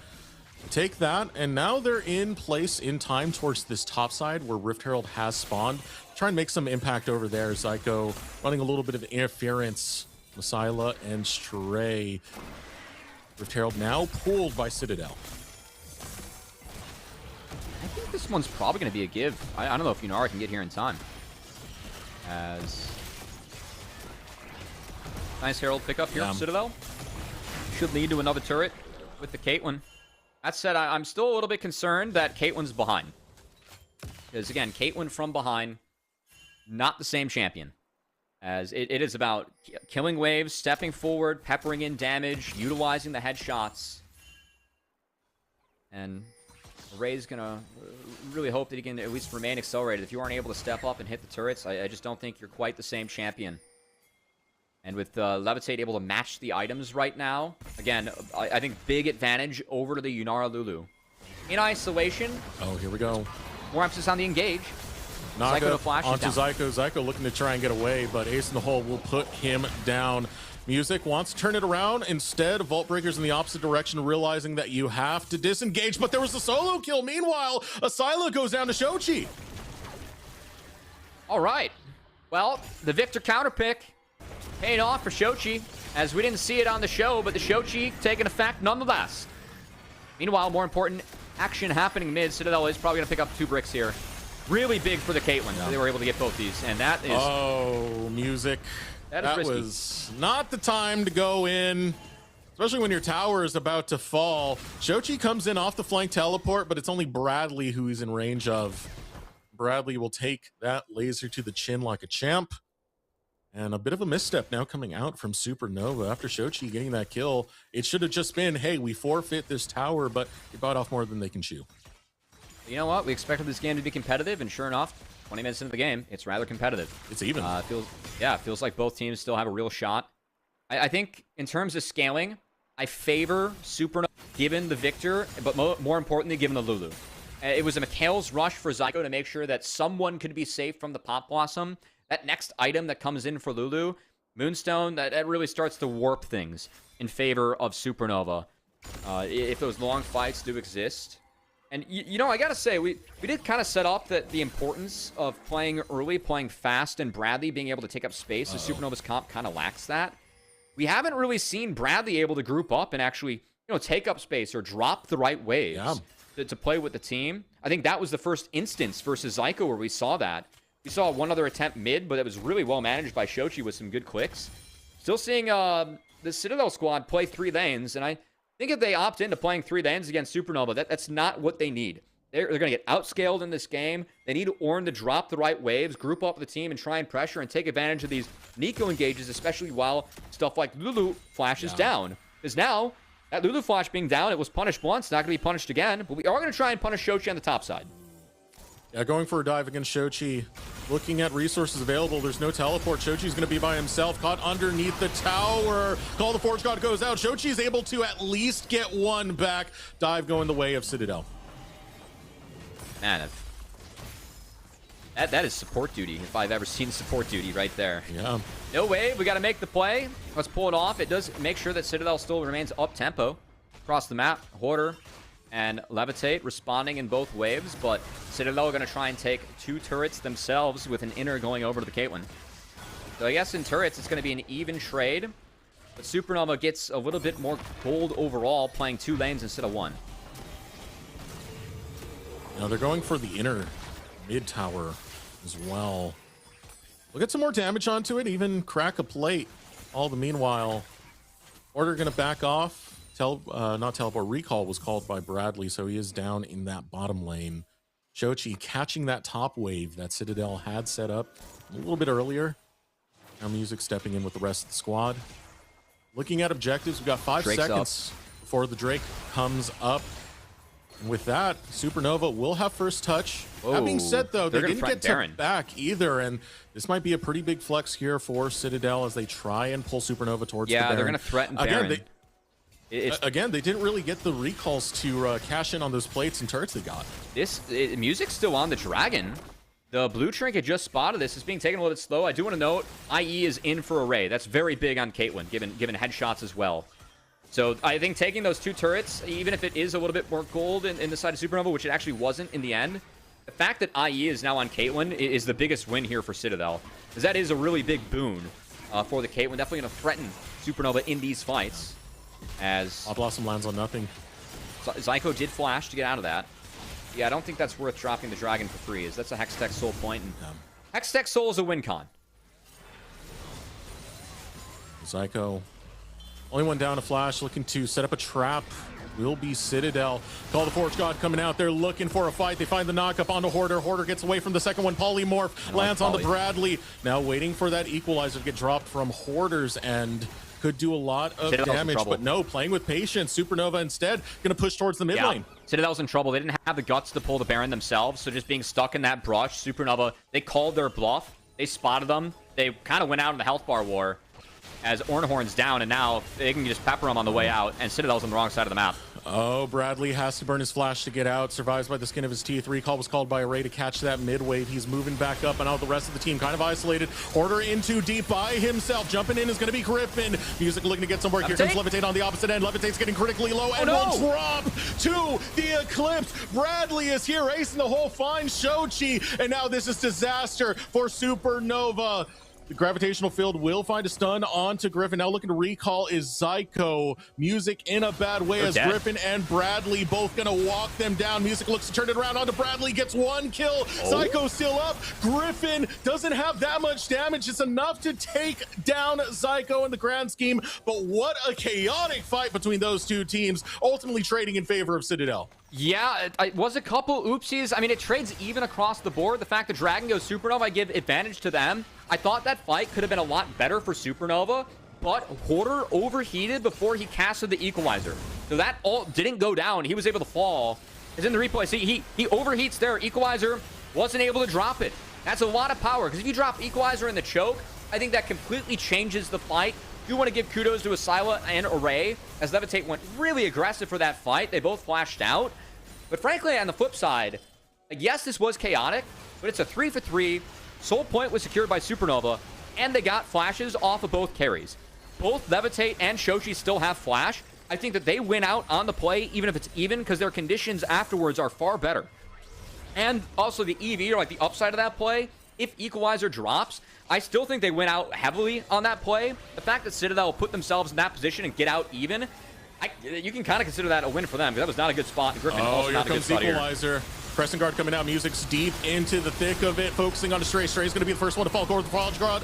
Take that, and now they're in place in time towards this top side where Rift Herald has spawned. Try and make some impact over there. Zyko running a little bit of interference. Messiah and Stray. Rift Herald now pulled by Citadel. I think this one's probably going to be a give. I don't know if Yunara can get here in time. As... Nice Herald pickup here for Citadel. Should lead to another turret with the Caitlyn. That said, I'm still a little bit concerned that Caitlyn's behind. Because, again, Caitlyn from behind, not the same champion. As it is about killing waves, stepping forward, peppering in damage, utilizing the headshots. And Ray's going to really hope that he can at least remain accelerated. If you aren't able to step up and hit the turrets, I just don't think you're quite the same champion. And with Levitate able to match the items right now, again, I think big advantage over to the Yunara Lulu. In isolation. Oh, here we go. More emphasis on the engage. Naga onto Zyko. Zyko looking to try and get away, but Ace in the Hole will put him down. Music wants to turn it around. Instead, Vault Breaker's in the opposite direction, realizing that you have to disengage, but there was a solo kill. Meanwhile, Asila goes down to Shochi. All right. Well, the Victor counter pick paying off for Shochi, as we didn't see it on the show, but the Shochi taking effect nonetheless. Meanwhile, more important action happening mid. Citadel is probably going to pick up 2 bricks here. Really big for the Caitlyn. So they were able to get both these, and that is... Oh, Music. That was not the time to go in, especially when your tower is about to fall. Shochi comes in off the flank teleport, but it's only Bradley who he's in range of. Bradley will take that laser to the chin like a champ. And a bit of a misstep now coming out from Supernova after Shochi getting that kill. It should have just been, hey, we forfeit this tower, but they bought off more than they can chew. You know what? We expected this game to be competitive, and sure enough, 20 minutes into the game, it's rather competitive. It's even. It feels like both teams still have a real shot. I think in terms of scaling, I favor Supernova given the Victor, but more importantly, given the Lulu. It was a McHale's rush for Zyko to make sure that someone could be safe from the Pop Blossom. That next item that comes in for Lulu, Moonstone, that really starts to warp things in favor of Supernova. If those long fights do exist. And, you know, I gotta say, we did kind of set up the importance of playing early, playing fast, and Bradley being able to take up space. So Supernova's comp kind of lacks that. We haven't really seen Bradley able to group up and actually, you know, take up space or drop the right waves. to play with the team. I think that was the first instance versus Zyko where we saw that. We saw one other attempt mid, but it was really well managed by Shochi with some good clicks. Still seeing the Citadel squad play 3 lanes, and I think if they opt into playing 3 lanes against Supernova, that's not what they need. They're going to get outscaled in this game. They need Ornn to drop the right waves, group up the team, and try and pressure and take advantage of these NACL engages, especially while stuff like Lulu flashes down. Because now, that Lulu flash being down, it was punished once, not going to be punished again, but we are going to try and punish Shochi on the top side. Yeah, going for a dive against Shochi. Looking at resources available, there's no teleport. Shochi's going to be by himself, caught underneath the tower. Call the Forge God goes out. Shochi's able to at least get one back. Dive going the way of Citadel. Man, that is support duty, if I've ever seen support duty right there. Yeah. No wave, we got to make the play. Let's pull it off. It does make sure that Citadel still remains up-tempo across the map. Hoarder and Levitate responding in both waves, but Citadel are going to try and take 2 turrets themselves with an inner going over to the Caitlyn. So I guess in turrets, it's going to be an even trade, but Supernova gets a little bit more gold overall, playing 2 lanes instead of 1. Now they're going for the inner mid tower as well. We'll get some more damage onto it, even crack a plate. All the meanwhile, Order going to back off. Not teleport, recall was called by Bradley, so he is down in that bottom lane. Shochi catching that top wave that Citadel had set up a little bit earlier. Now Music stepping in with the rest of the squad. Looking at objectives, we've got 5 Drake's seconds before the Drake comes up. And with that, Supernova will have first touch. That being said, though, they didn't get to back either, and this might be a pretty big flex here for Citadel as they try and pull Supernova towards the Baron. Yeah, they're going to threaten Baron. Again, they didn't really get the recalls to cash in on those plates and turrets they got. Music's still on the Dragon. The blue trinket just spotted this. It's being taken a little bit slow. I do want to note, IE is in for array. That's very big on Caitlyn, given headshots as well. So I think taking those 2 turrets, even if it is a little bit more gold in the side of Supernova, which it actually wasn't in the end, the fact that IE is now on Caitlyn is the biggest win here for Citadel. Because that is a really big boon for the Caitlyn. Definitely going to threaten Supernova in these fights. As Blossom lands on nothing. Zyko did flash to get out of that. Yeah, I don't think that's worth dropping the Dragon for free. That's a Hextech Soul point. And Hextech Soul is a win con. Zyko, only one down, a flash, looking to set up a trap. Will be Citadel. Call the Forge God coming out there looking for a fight. They find the knockup onto Hoarder. Hoarder gets away from the second one. Polymorph lands on the Bradley. Now waiting for that equalizer to get dropped from Hoarder's end. Could do a lot of damage, but no, playing with patience. Supernova instead going to push towards the mid lane. Citadel's in trouble. They didn't have the guts to pull the Baron themselves, so just being stuck in that brush, Supernova, they called their bluff. They spotted them. They kind of went out in the health bar war as Ornhorn's down, and now they can just pepper them on the way out, and Citadel's on the wrong side of the map. Oh, Bradley has to burn his flash to get out. Survives by the skin of his teeth. Recall was called by Array to catch that mid wave. He's moving back up, and now the rest of the team kind of isolated. Hoarder in too deep by himself. Jumping in is going to be Griffin. Music looking to get some work. Here comes Levitate on the opposite end. Levitate's getting critically low and will drop to the Eclipse. Bradley is here, acing the whole fine Shochi, and now this is disaster for Supernova. The gravitational field will find a stun onto Griffin. Now looking to recall is Zyko. Music in a bad way as Griffin and Bradley both gonna walk them down. Music looks to turn it around onto Bradley, gets 1 kill. Zyko still up. Griffin doesn't have that much damage. It's enough to take down Zyko in the grand scheme, but what a chaotic fight between those 2 teams, ultimately trading in favor of Citadel. Yeah, it was a couple oopsies. I mean, it trades even across the board. The fact that Dragon goes Supernova, I give advantage to them. I thought that fight could have been a lot better for Supernova, but Hoarder overheated before he casted the equalizer. So that all didn't go down. He was able to fall. It's in the replay. See, he overheats there. Equalizer wasn't able to drop it. That's a lot of power, because if you drop equalizer in the choke, I think that completely changes the fight. I do want to give kudos to Asila and Array, as Levitate went really aggressive for that fight. They both flashed out. But frankly, on the flip side, yes, this was chaotic, but it's a 3-for-3. Soul point was secured by Supernova, and they got flashes off of both carries. Both Levitate and Shochi still have flash. I think that they win out on the play, even if it's even, because their conditions afterwards are far better. And also the EV, or like the upside of that play, if equalizer drops, I still think they win out heavily on that play. The fact that Citadel put themselves in that position and get out even, You can kind of consider that a win for them, because that was not a good spot. Griffin Oh, also here not a good comes spot here. Equalizer. Crescent Guard coming out. Music's deep into the thick of it, focusing on Stray. Stray's going to be the first one to fall. Gore the Frost Guard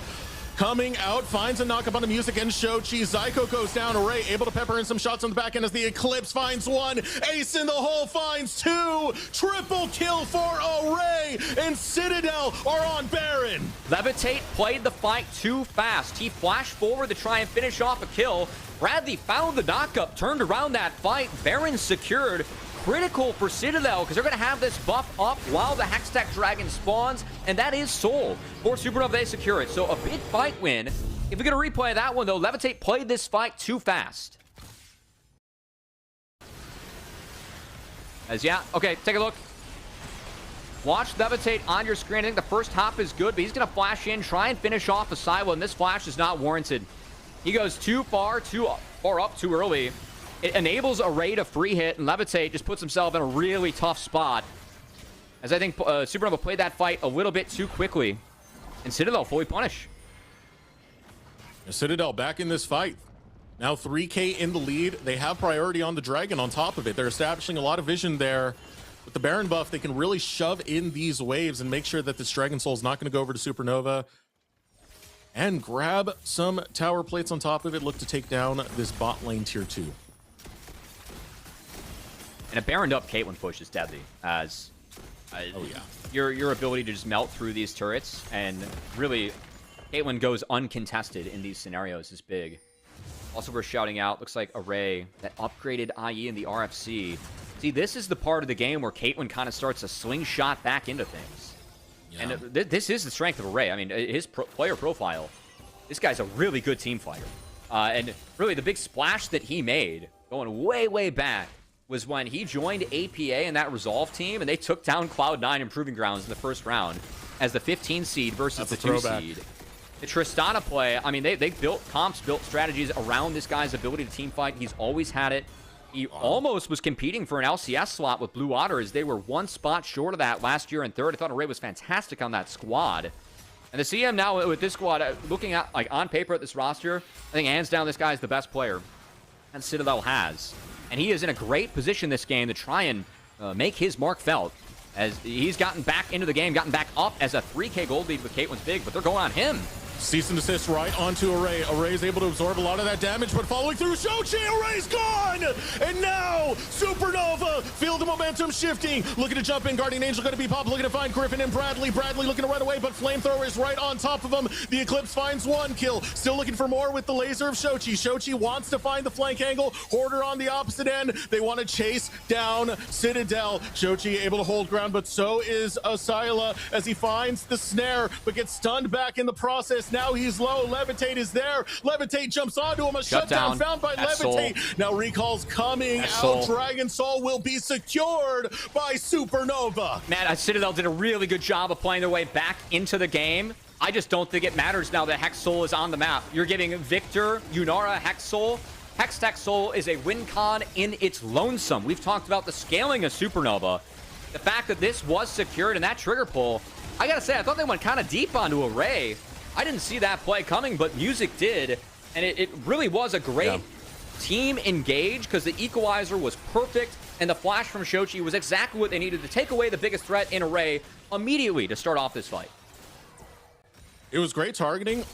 coming out, finds a knock up on the Music and Shochi. Zyko goes down. Array able to pepper in some shots on the back end as the Eclipse finds one. Ace in the hole finds two. Triple kill for Array, and Citadel are on Baron. Levitate played the fight too fast. He flashed forward to try and finish off a kill. Bradley found the knockup, turned around that fight. Baron secured. Critical for Citadel, because they're going to have this buff up while the Hextech Dragon spawns, and that is Soul. For Supernova, they secure it. So a big fight win. If we're going to replay that one, though, Levitate played this fight too fast. Yeah, okay, take a look. Watch Levitate on your screen. I think the first hop is good, but he's going to flash in, try and finish off a silo, and this flash is not warranted. He goes too far up too early. It enables Array to free hit, and Levitate just puts himself in a really tough spot. As I think Supernova played that fight a little bit too quickly. And Citadel fully punish. Citadel back in this fight. Now 3K in the lead. They have priority on the Dragon on top of it. They're establishing a lot of vision there. With the Baron buff, they can really shove in these waves and make sure that this Dragon Soul is not going to go over to Supernova. And grab some tower plates on top of it. Look to take down this bot lane tier 2. And a Baroned up Caitlyn push is deadly, as your ability to just melt through these turrets, and really Caitlyn goes uncontested in these scenarios is big. Also, we're shouting out, looks like Array, that upgraded IE in the RFC. See, this is the part of the game where Caitlyn kind of starts a slingshot back into things. Yeah. And this is the strength of Array. I mean, his player profile, this guy's a really good team fighter. And really, the big splash that he made, going way, way back, was when he joined APA and that Resolve team, and they took down Cloud9 and Proving Grounds in the first round as the 15 seed versus the 2 seed. The Tristana play, I mean, they built comps, built strategies around this guy's ability to team fight. He's always had it. He almost was competing for an LCS slot with Blue Otter, as they were one spot short of that last year in third. I thought Array was fantastic on that squad. And to see him now with this squad, looking at, like, on paper at this roster, I think hands down this guy's the best player that Citadel has. And he is in a great position this game to try and make his mark felt, as he's gotten back into the game, gotten back up as a 3K gold lead with Caitlyn's big, but they're going on him. Cease and desist right onto Array. Array is able to absorb a lot of that damage, but following through Shochi, Array's gone! And now, Supernova, feel the momentum shifting. Looking to jump in, Guardian Angel going to be popped, looking to find Griffin and Bradley. Bradley looking to run away, but Flamethrower is right on top of him. The Eclipse finds one kill. Still looking for more with the laser of Shochi. Shochi wants to find the flank angle. Hoarder on the opposite end. They want to chase down Citadel. Shochi able to hold ground, but so is Asila as he finds the snare, but gets stunned back in the process. Now he's low. Levitate is there. Levitate jumps onto him. A shutdown found by Levitate. Now recall's coming out. Dragon Soul will be secured by Supernova. Man, Citadel did a really good job of playing their way back into the game. I just don't think it matters now that Hex Soul is on the map. You're giving Victor, Yunara, Hex Soul. Hextech Soul is a win con in its lonesome. We've talked about the scaling of Supernova. The fact that this was secured and that trigger pull, I gotta say, I thought they went kind of deep onto Array. I didn't see that play coming, but Music did, and it really was a great team engage, because the equalizer was perfect, and the flash from Shochi was exactly what they needed to take away the biggest threat in Array immediately to start off this fight. It was great targeting.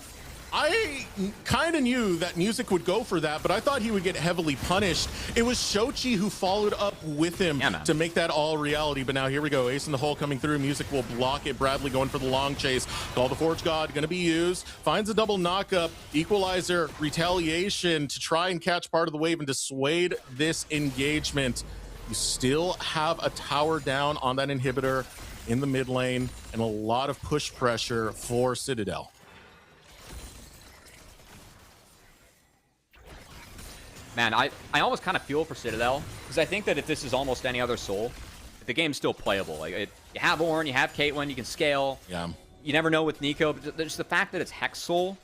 I kind of knew that Music would go for that, but I thought he would get heavily punished. It was Shochi who followed up with him to make that all reality. But now here we go. Ace in the hole coming through. Music will block it. Bradley going for the long chase. Call the Forge God going to be used. Finds a double knockup. Equalizer, retaliation to try and catch part of the wave and dissuade this engagement. You still have a tower down on that inhibitor in the mid lane, and a lot of push pressure for Citadel. Man, I almost kind of feel for Citadel, because I think that if this is almost any other Soul, the game's still playable. Like, you have Ornn, you have Caitlyn, you can scale. Yeah. You never know with Nico, but just the fact that it's Hex Soul,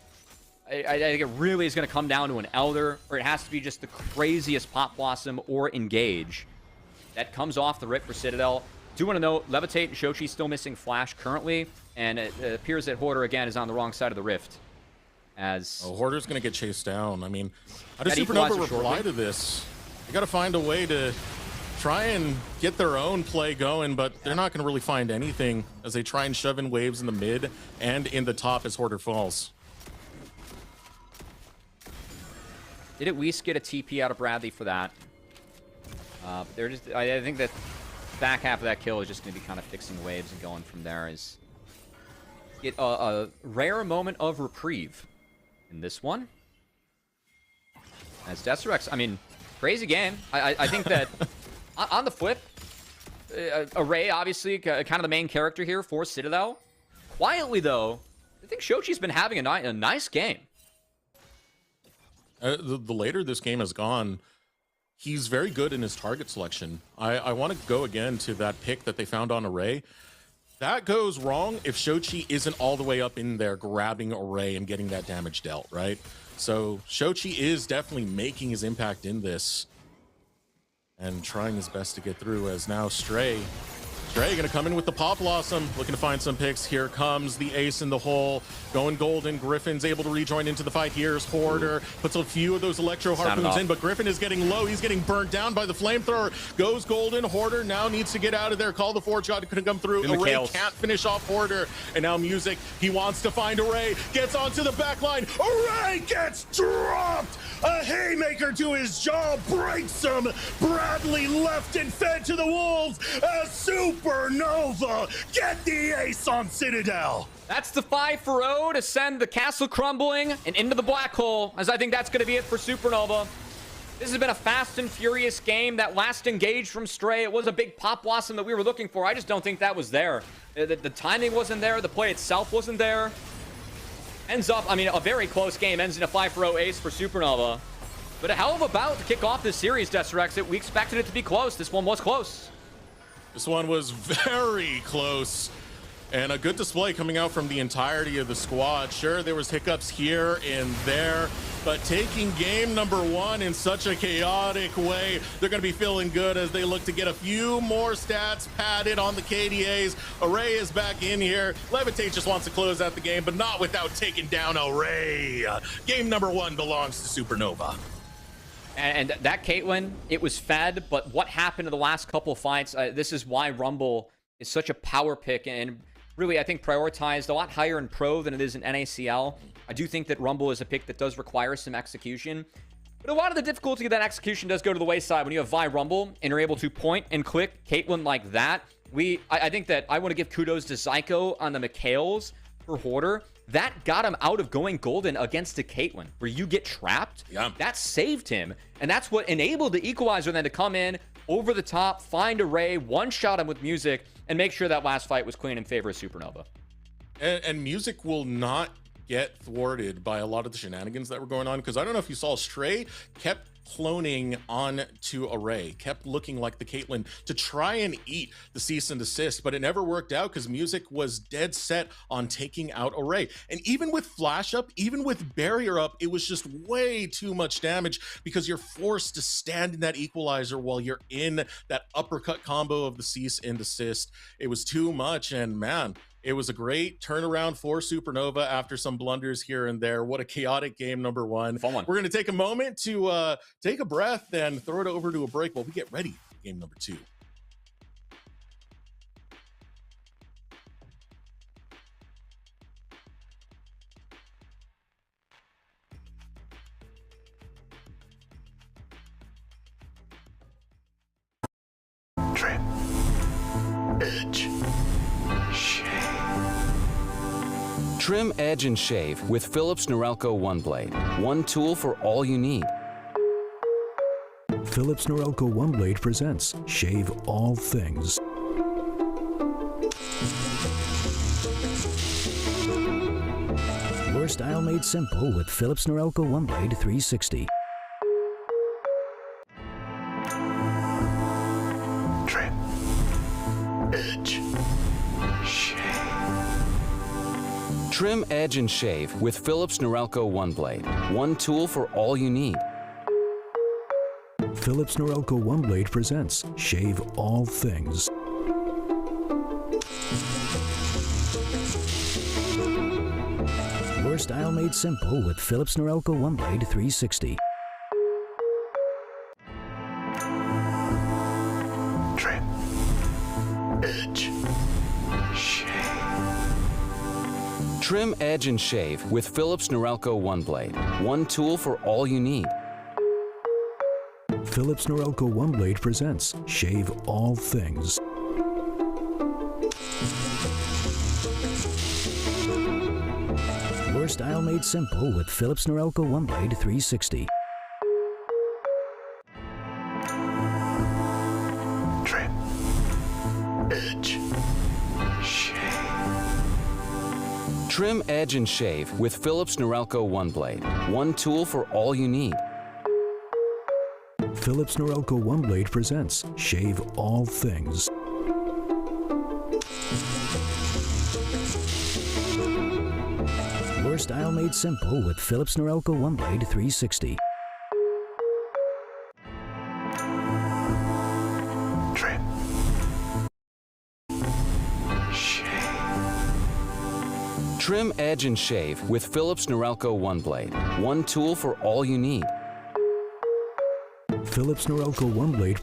I think it really is going to come down to an Elder, or it has to be just the craziest Pop Blossom or Engage. That comes off the rip for Citadel. Do want to note, Levitate and Shochi still missing Flash currently, and it appears that Hoarder, again, is on the wrong side of the rift. As Hoarder's going to get chased down. I mean, how does Supernova reply to this? They got to find a way to try and get their own play going, but they're not going to really find anything as they try and shove in waves in the mid and in the top as Hoarder falls. Did at least get a TP out of Bradley for that. They're just, I think that back half of that kill is just going to be kind of fixing waves and going from there. Is get a rare moment of reprieve in this one. As Deserex, I mean, crazy game. I think that on the flip, Array obviously kind of the main character here for Citadel. Quietly though, I think Shochi's been having a nice game. The later this game has gone, he's very good in his target selection. I want to go again to that pick that they found on Array. That goes wrong if Shochi isn't all the way up in there grabbing Array and getting that damage dealt, right? So Shochi is definitely making his impact in this and trying his best to get through, as now Stray gonna come in with the Pop Blossom, looking to find some picks. Here comes the ace in the hole, going golden. Griffin's able to rejoin into the fight. Here's Hoarder, puts a few of those Electro Harpoons in, but Griffin is getting low. He's getting burnt down by the Flamethrower. Goes golden. Hoarder now needs to get out of there. Call the Forge God couldn't come through. Array can't finish off Hoarder. And now Music, he wants to find Array, gets onto the back line. Array gets dropped! A haymaker to his jaw breaks him. Bradley left and fed to the wolves. A Supernova get the ace on Citadel. That's the 5-0 to send the castle crumbling and into the black hole, as I think that's going to be it for Supernova. This has been a fast and furious game. That last engage from Stray, it was a big Pop Blossom that we were looking for. I just don't think that was there. The timing wasn't there. The play itself wasn't there. Ends up, I mean, a very close game. Ends in a 5-0 ace for Supernova. But a hell of a bout to kick off this series, Deserex. We expected it to be close. This one was close. This one was very close. And a good display coming out from the entirety of the squad. Sure, there was hiccups here and there, but taking game number one in such a chaotic way, they're going to be feeling good as they look to get a few more stats padded on the KDAs. Array is back in here. Levitate just wants to close out the game, but not without taking down Array. Game number one belongs to Supernova. And that Caitlyn, it was fed, but what happened in the last couple of fights, this is why Rumble is such a power pick, and really, I think, prioritized a lot higher in Pro than it is in NACL. I do think that Rumble is a pick that does require some execution, but a lot of the difficulty of that execution does go to the wayside when you have Vi Rumble and you're able to point and click Caitlyn like that. I think that I want to give kudos to Zyko on the McHale's for Hoarder. That got him out of going golden against a Caitlyn, where you get trapped. Yeah. That saved him, and that's what enabled the Equalizer then to come in over the top, find Array, one-shot him with Music, and make sure that last fight was clean in favor of Supernova. And Music will not get thwarted by a lot of the shenanigans that were going on, because I don't know if you saw, Stray kept cloning on to Array, kept looking like the Caitlyn to try and eat the cease and desist, but it never worked out because Music was dead set on taking out Array. And even with flash up, even with barrier up, it was just way too much damage because you're forced to stand in that equalizer while you're in that uppercut combo of the cease and desist. It was too much, and man, it was a great turnaround for Supernova after some blunders here and there. What a chaotic game number one. Fun one. We're going to take a moment to take a breath and throw it over to a break while we get ready for game number two. Trim. Edge. Trim, edge, and shave with Philips Norelco One Blade. One tool for all you need. Philips Norelco One Blade presents Shave All Things. Your style made simple with Philips Norelco One Blade 360. Trim. Edge. Trim, edge, and shave with Philips Norelco One Blade. One tool for all you need. Philips Norelco One Blade presents Shave All Things. Your style made simple with Philips Norelco One Blade 360. Trim, edge, and shave with Philips Norelco One Blade. One tool for all you need. Philips Norelco One Blade presents Shave All Things. Your style made simple with Philips Norelco One Blade 360. Trim. Edge. Shave. Trim, edge, and shave with Philips Norelco One Blade. One tool for all you need. Philips Norelco One Blade presents Shave All Things. Your style made simple with Philips Norelco One Blade 360. Trim. Shave. Trim, edge, and shave with Philips Norelco One Blade. One tool for all you need. Philips Norelco One Blade.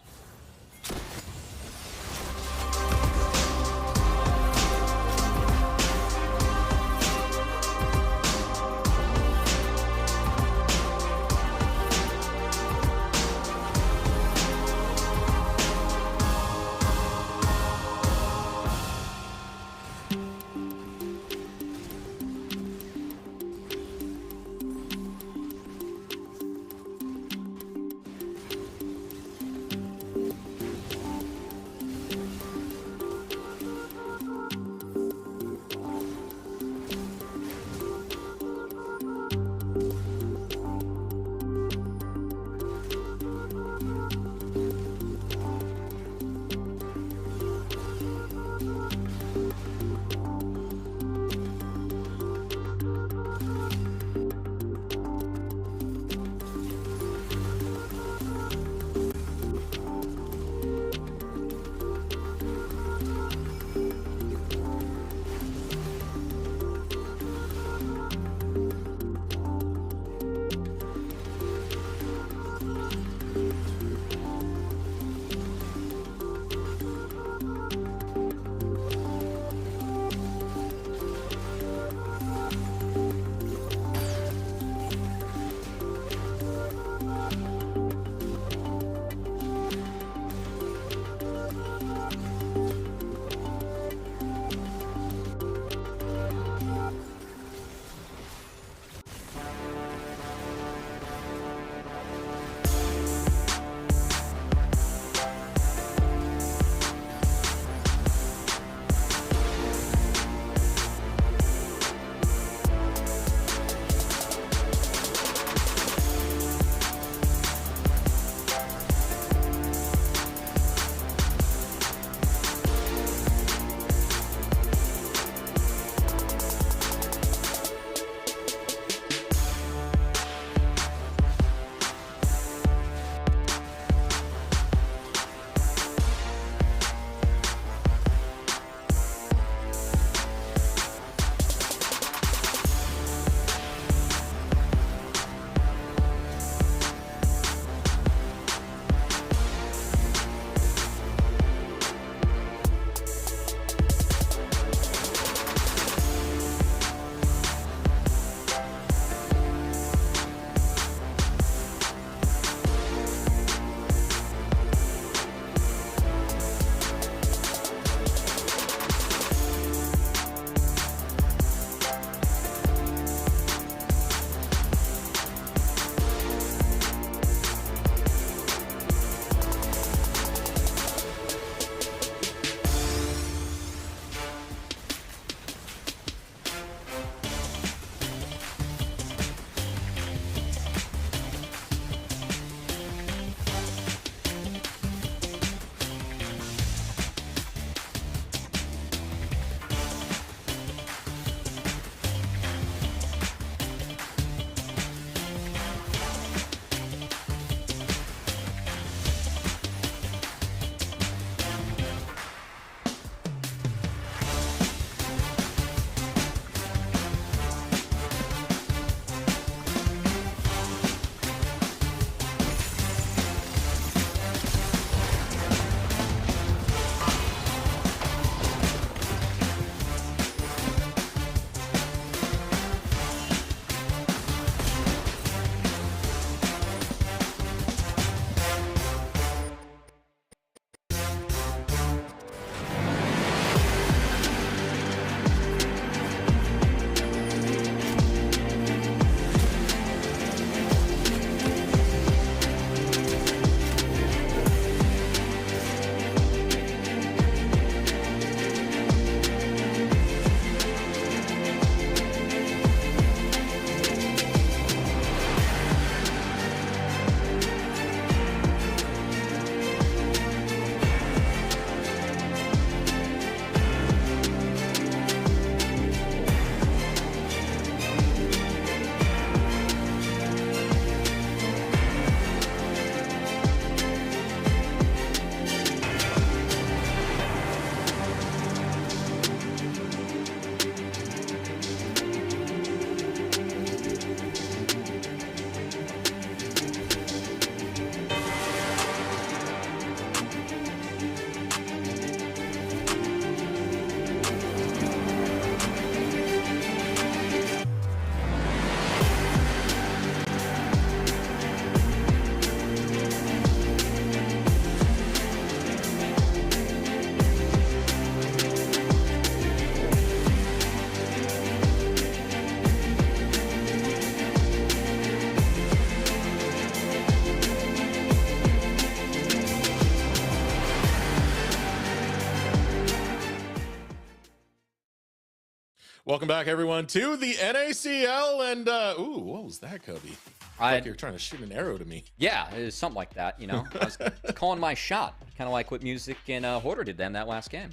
Welcome back, everyone, to the NACL. And, ooh, what was that, Cubby? Like you're trying to shoot an arrow to me. Yeah, it was something like that, you know. I was calling my shot, kind of like what Music and Hoarder did then that last game.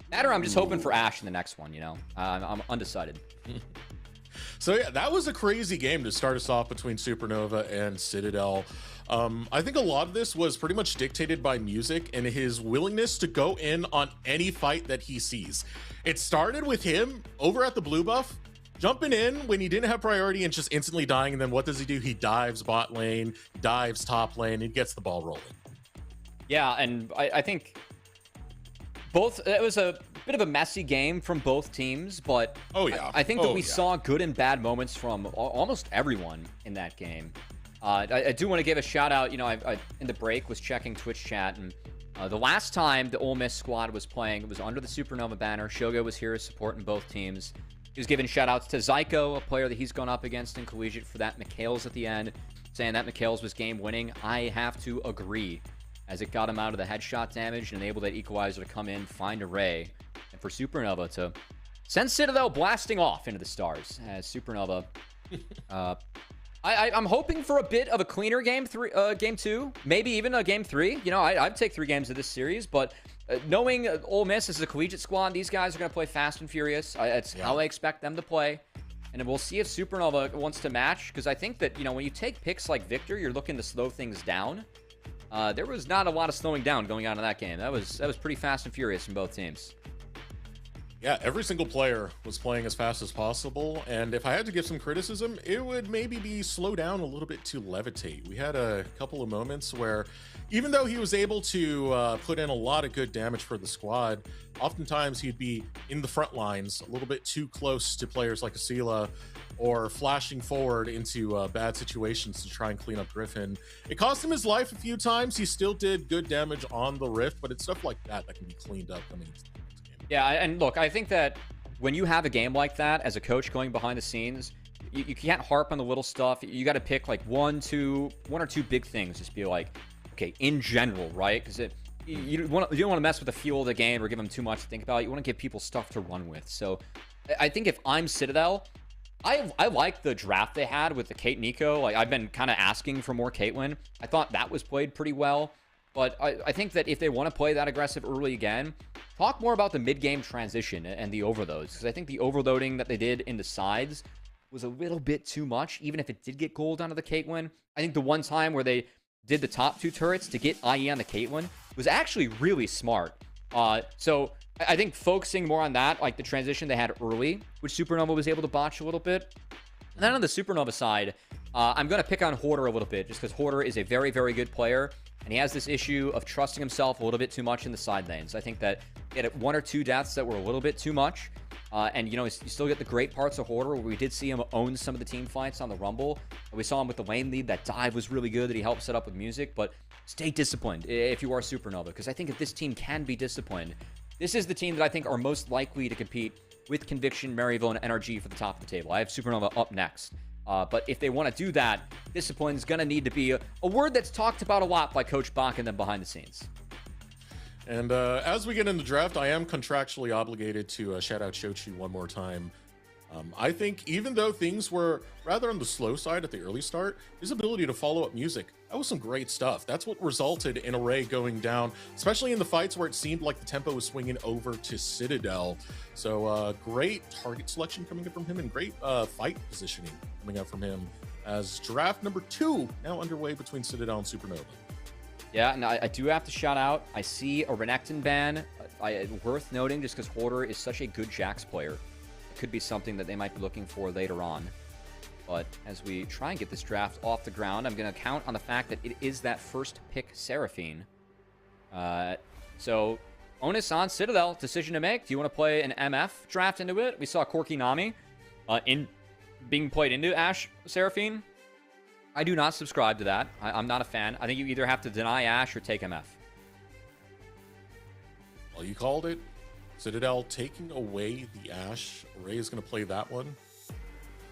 Matter, I'm just hoping for Ash in the next one, you know. I'm undecided. So, yeah, that was a crazy game to start us off between Supernova and Citadel. I think a lot of this was pretty much dictated by Music and his willingness to go in on any fight that he sees. It started with him over at the blue buff, jumping in when he didn't have priority and just instantly dying. And then what does he do? He dives bot lane, dives top lane, and gets the ball rolling. Yeah, and I think it was a bit of a messy game from both teams, but I think that we saw good and bad moments from almost everyone in that game. I do want to give a shout out. You know, I in the break was checking Twitch chat, and the last time the Ole Miss squad was playing, it was under the Supernova banner. Shogo was here supporting both teams. He was giving shout outs to Zyko, a player that he's gone up against in collegiate for that McHale's at the end, saying that McHale's was game winning. I have to agree, as it got him out of the headshot damage and enabled that equalizer to come in, find a Ray, and for Supernova to send Citadel blasting off into the stars. As Supernova, I'm hoping for a bit of a cleaner game two, maybe even a game three. You know, I'd take 3 games of this series, but knowing Ole Miss is a collegiate squad, these guys are going to play fast and furious. That's how I expect them to play. And we'll see if Supernova wants to match, because I think that, you know, when you take picks like Victor, you're looking to slow things down. There was not a lot of slowing down going on in that game. That was pretty fast and furious from both teams. Yeah, every single player was playing as fast as possible, and if I had to give some criticism, it would maybe be slow down a little bit to levitate. We had a couple of moments where, even though he was able to put in a lot of good damage for the squad, oftentimes he'd be in the front lines a little bit too close to players like Asila, or flashing forward into bad situations to try and clean up Griffin. It cost him his life a few times. He still did good damage on the Rift, but it's stuff like that that can be cleaned up coming into the next game. Yeah, and look, I think that when you have a game like that, as a coach going behind the scenes, you can't harp on the little stuff. You got to pick like one or two big things. Just be like, okay, in general, right? Because you don't want to mess with the fuel of the game or give them too much to think about. You want to give people stuff to run with. So I think if I'm Citadel, I like the draft they had with the Kate Nico. Like, I've been kind of asking for more Caitlyn. I thought that was played pretty well. But I think that if they want to play that aggressive early again, talk more about the mid-game transition and the overloads. Because I think the overloading that they did in the sides was a little bit too much, even if it did get gold onto the Caitlyn. I think the one time where they did the top 2 turrets to get IE on the Caitlyn was actually really smart. So I think focusing more on that, like the transition they had early, which Supernova was able to botch a little bit. And then on the Supernova side, I'm going to pick on Hoarder a little bit, just because Hoarder is a very, very good player, and he has this issue of trusting himself a little bit too much in the side lanes. I think that he had 1 or 2 deaths that were a little bit too much. And, you know, you still get the great parts of Hoarder, where we did see him own some of the team fights on the Rumble. We saw him with the lane lead. That dive was really good that he helped set up with Music. But stay disciplined if you are Supernova, because I think if this team can be disciplined, this is the team that I think are most likely to compete with Conviction, Maryville, and NRG for the top of the table. I have Supernova up next. But if they want to do that, discipline is going to need to be a word that's talked about a lot by Coach Bach and them behind the scenes. And as we get into the draft, I am contractually obligated to shout out Shochi one more time. I think even though things were rather on the slow side at the early start, his ability to follow up Music, that was some great stuff. That's what resulted in Array going down, especially in the fights where it seemed like the tempo was swinging over to Citadel. So great target selection coming up from him, and great fight positioning coming up from him, as draft number 2 now underway between Citadel and Supernova. Yeah, and I do have to shout out, I see a Renekton ban, worth noting just because Hoarder is such a good Jax player. It could be something that they might be looking for later on. But as we try and get this draft off the ground, I'm going to count on the fact that it is that first pick Seraphine. So, onus on Citadel, decision to make. Do you want to play an MF draft into it? We saw Corki Nami being played into Ashe Seraphine. I do not subscribe to that. I'm not a fan. I think you either have to deny Ashe or take MF. Well, you called it. Citadel taking away the Ashe. Ray is going to play that one.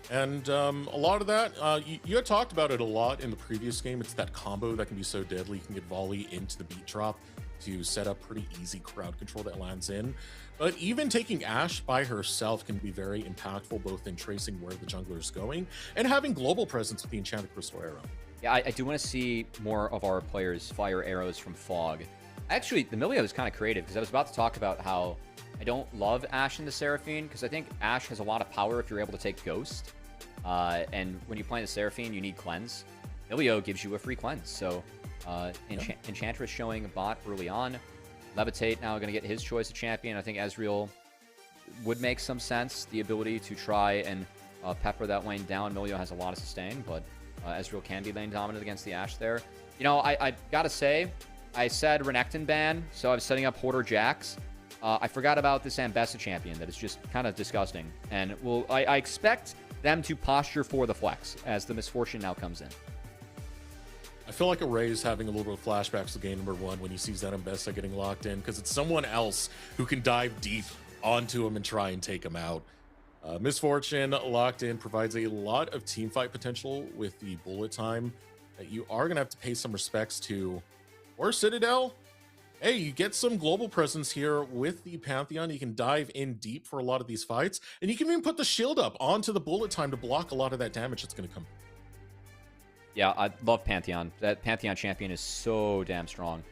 And a lot of that, you had talked about it a lot in the previous game. It's that combo that can be so deadly. You can get volley into the beat drop. to set up pretty easy crowd control that lands in. But even taking Ashe by herself can be very impactful, both in tracing where the jungler is going and having global presence with the Enchanted Crystal Arrow. Yeah, I do want to see more of our players fire arrows from fog. Actually, the Milio is kind of creative, because I was about to talk about how I don't love Ashe and the Seraphine, because I think Ashe has a lot of power if you're able to take Ghost. And when you play the Seraphine, you need Cleanse. Milio gives you a free Cleanse. So Enchantress showing a bot early on. Levitate now going to get his choice of champion. I think Ezreal would make some sense. The ability to try and pepper that lane down. Milio has a lot of sustain, but Ezreal can be lane dominant against the Ashe there. You know, I gotta say, I said Renekton ban, so I was setting up Hoarder Jax. I forgot about this Ambessa champion that is just kind of disgusting. And I expect them to posture for the flex as the Misfortune now comes in. I feel like Array is having a little bit of flashbacks to game number 1 when he sees that Ambessa getting locked in, because it's someone else who can dive deep onto him and try and take him out. Misfortune locked in provides a lot of team fight potential with the bullet time that you are going to have to pay some respects to. Or Citadel, hey, you get some global presence here with the Pantheon. You can dive in deep for a lot of these fights, and you can even put the shield up onto the bullet time to block a lot of that damage that's going to come. Yeah, I love Pantheon. That Pantheon champion is so damn strong.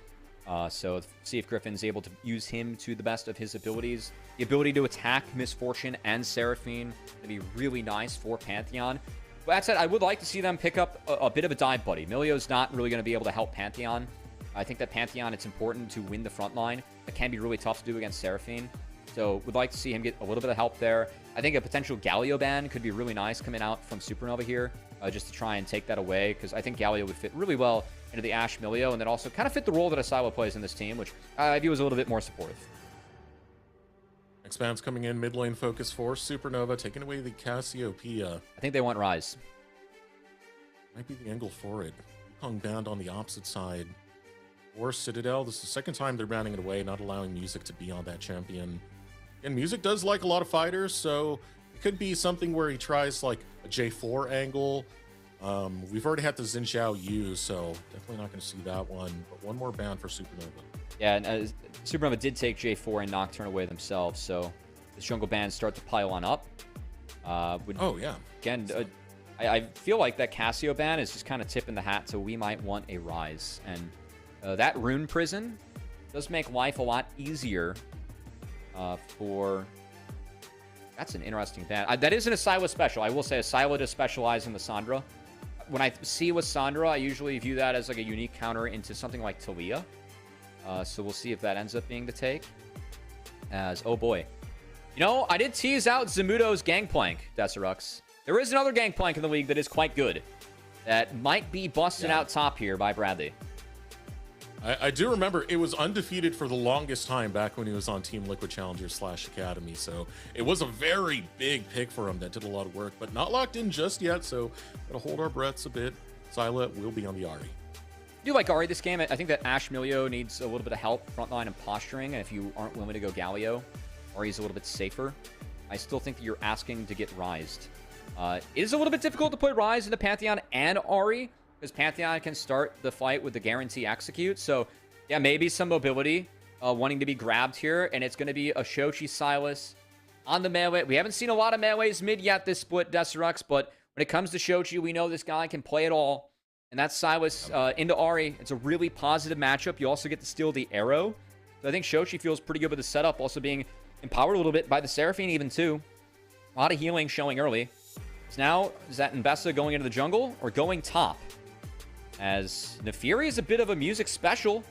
So see if Griffin's able to use him to the best of his abilities. The ability to attack Misfortune and Seraphine would be really nice for Pantheon. But that said, I would like to see them pick up a bit of a dive buddy. Milio's not really going to be able to help Pantheon. I think that Pantheon, it's important to win the front line. It can be really tough to do against Seraphine. So would like to see him get a little bit of help there. I think a potential Galio ban could be really nice coming out from Supernova here, just to try and take that away, because I think Galio would fit really well into the Ashe Milio, and then also kind of fit the role that Asylum plays in this team, which I view as a little bit more supportive. Expanse coming in, mid lane focus for Supernova, taking away the Cassiopeia. I think they want Rise. Might be the angle for it. Hung banned on the opposite side. Or Citadel, this is the second time they're banning it away, not allowing Music to be on that champion. And Music does like a lot of fighters, so it could be something where he tries like a J4 angle. We've already had the Xin Zhao use, so definitely not going to see that one. But one more ban for Supernova. Yeah, and Supernova did take J4 and Nocturne away themselves, so the jungle bans start to pile on up. Oh, yeah. Again, I feel like that Cassio ban is just kind of tipping the hat, so we might want a Rise. And that Rune Prison does make life a lot easier for... That's an interesting ban. That isn't a Syla special. I will say a Syla does specialize in the Sandra. When I see with Sandra, I usually view that as like a unique counter into something like Talia. So we'll see if that ends up being the take. Oh boy. You know, I did tease out Zamudo's Gangplank, Deserux. There is another Gangplank in the league that is quite good. That might be busted out top here by Bradley. I do remember it was undefeated for the longest time back when he was on Team Liquid Challengers / Academy. So it was a very big pick for him that did a lot of work, but not locked in just yet. So gotta hold our breaths a bit. Syla will be on the Ahri. I do like Ahri this game. I think that Ashe Milio needs a little bit of help frontline and posturing. And if you aren't willing to go Galio, Ahri's a little bit safer. I still think that you're asking to get Rised. It is a little bit difficult to put Rise into Pantheon and Ahri, because Pantheon can start the fight with the guarantee execute. So, yeah, maybe some mobility wanting to be grabbed here. And it's going to be a Shochi Silas on the melee. We haven't seen a lot of melees mid yet this split, Deserux. But when it comes to Shochi, we know this guy can play it all. And that's Silas into Ahri. It's a really positive matchup. You also get to steal the arrow. So I think Shochi feels pretty good with the setup. Also being empowered a little bit by the Seraphine even too. A lot of healing showing early. So now, is that Mbessa going into the jungle or going top? As Nefiri is a bit of a music special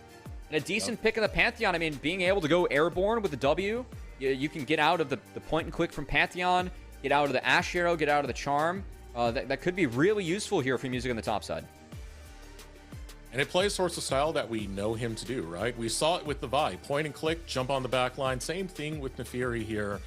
and a decent pick in the Pantheon. I mean, being able to go airborne with the W, you can get out of the point and click from Pantheon, get out of the Ashe Arrow, get out of the Charm. That could be really useful here for music on the top side. And it plays sorts of style that we know him to do, right? We saw it with the Vi. Point and click, jump on the back line. Same thing with Nefiri here.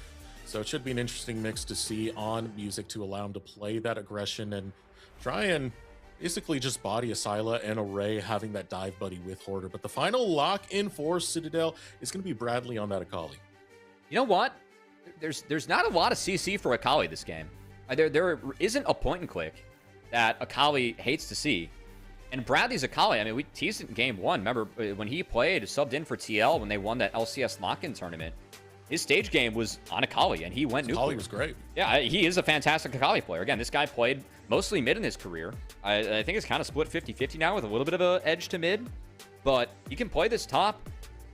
So it should be an interesting mix to see on music to allow him to play that aggression and try and basically just body a Syla and Array having that dive buddy with Hoarder. But the final lock-in for Citadel is going to be Bradley on that Akali. You know what? There's not a lot of CC for Akali this game. There isn't a point and click that Akali hates to see. And Bradley's Akali, I mean, we teased it in game 1. Remember, when he played, subbed in for TL when they won that LCS lock-in tournament, his stage game was on Akali, and he went nuclear. Akali was great. Yeah, he is a fantastic Akali player. Again, this guy played mostly mid in his career. I think it's kind of split 50-50 now with a little bit of an edge to mid, but he can play this top.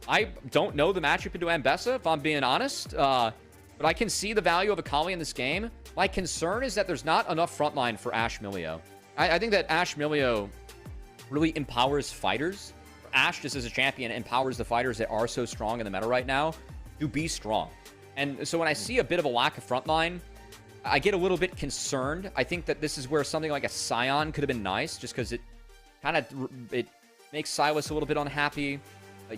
I don't know the matchup into Ambessa, if I'm being honest, but I can see the value of Akali in this game. My concern is that there's not enough frontline for Ash Milio. I think that Ash Milio really empowers fighters. Ash, just as a champion, empowers the fighters that are so strong in the meta right now to be strong. And so when I see a bit of a lack of frontline, I get a little bit concerned. I think that this is where something like a Scion could have been nice, just because it makes Silas a little bit unhappy.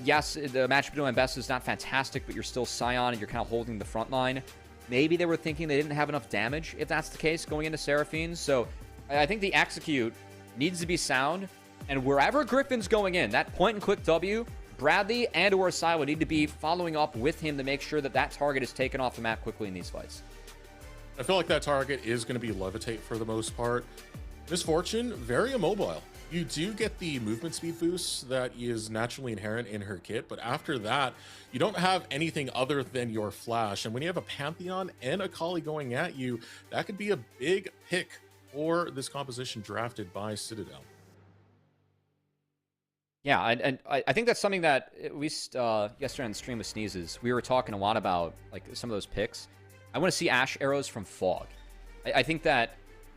Yes, the matchup between Ambessa is not fantastic, but you're still Scion and you're kind of holding the front line. Maybe they were thinking they didn't have enough damage, if that's the case, going into Seraphine. So I think the execute needs to be sound. And wherever Griffin's going in, that point-and-click W, Bradley and or Silo need to be following up with him to make sure that that target is taken off the map quickly in these fights. I feel like that target is going to be Levitate for the most part. Misfortune, very immobile. You do get the movement speed boost that is naturally inherent in her kit, but after that, you don't have anything other than your flash. And when you have a Pantheon and a Akali going at you, that could be a big pick for this composition drafted by Citadel. Yeah, and I think that's something that, at least yesterday on the stream with Sneezes, we were talking a lot about, like, some of those picks. I want to see Ash arrows from Fog. I think that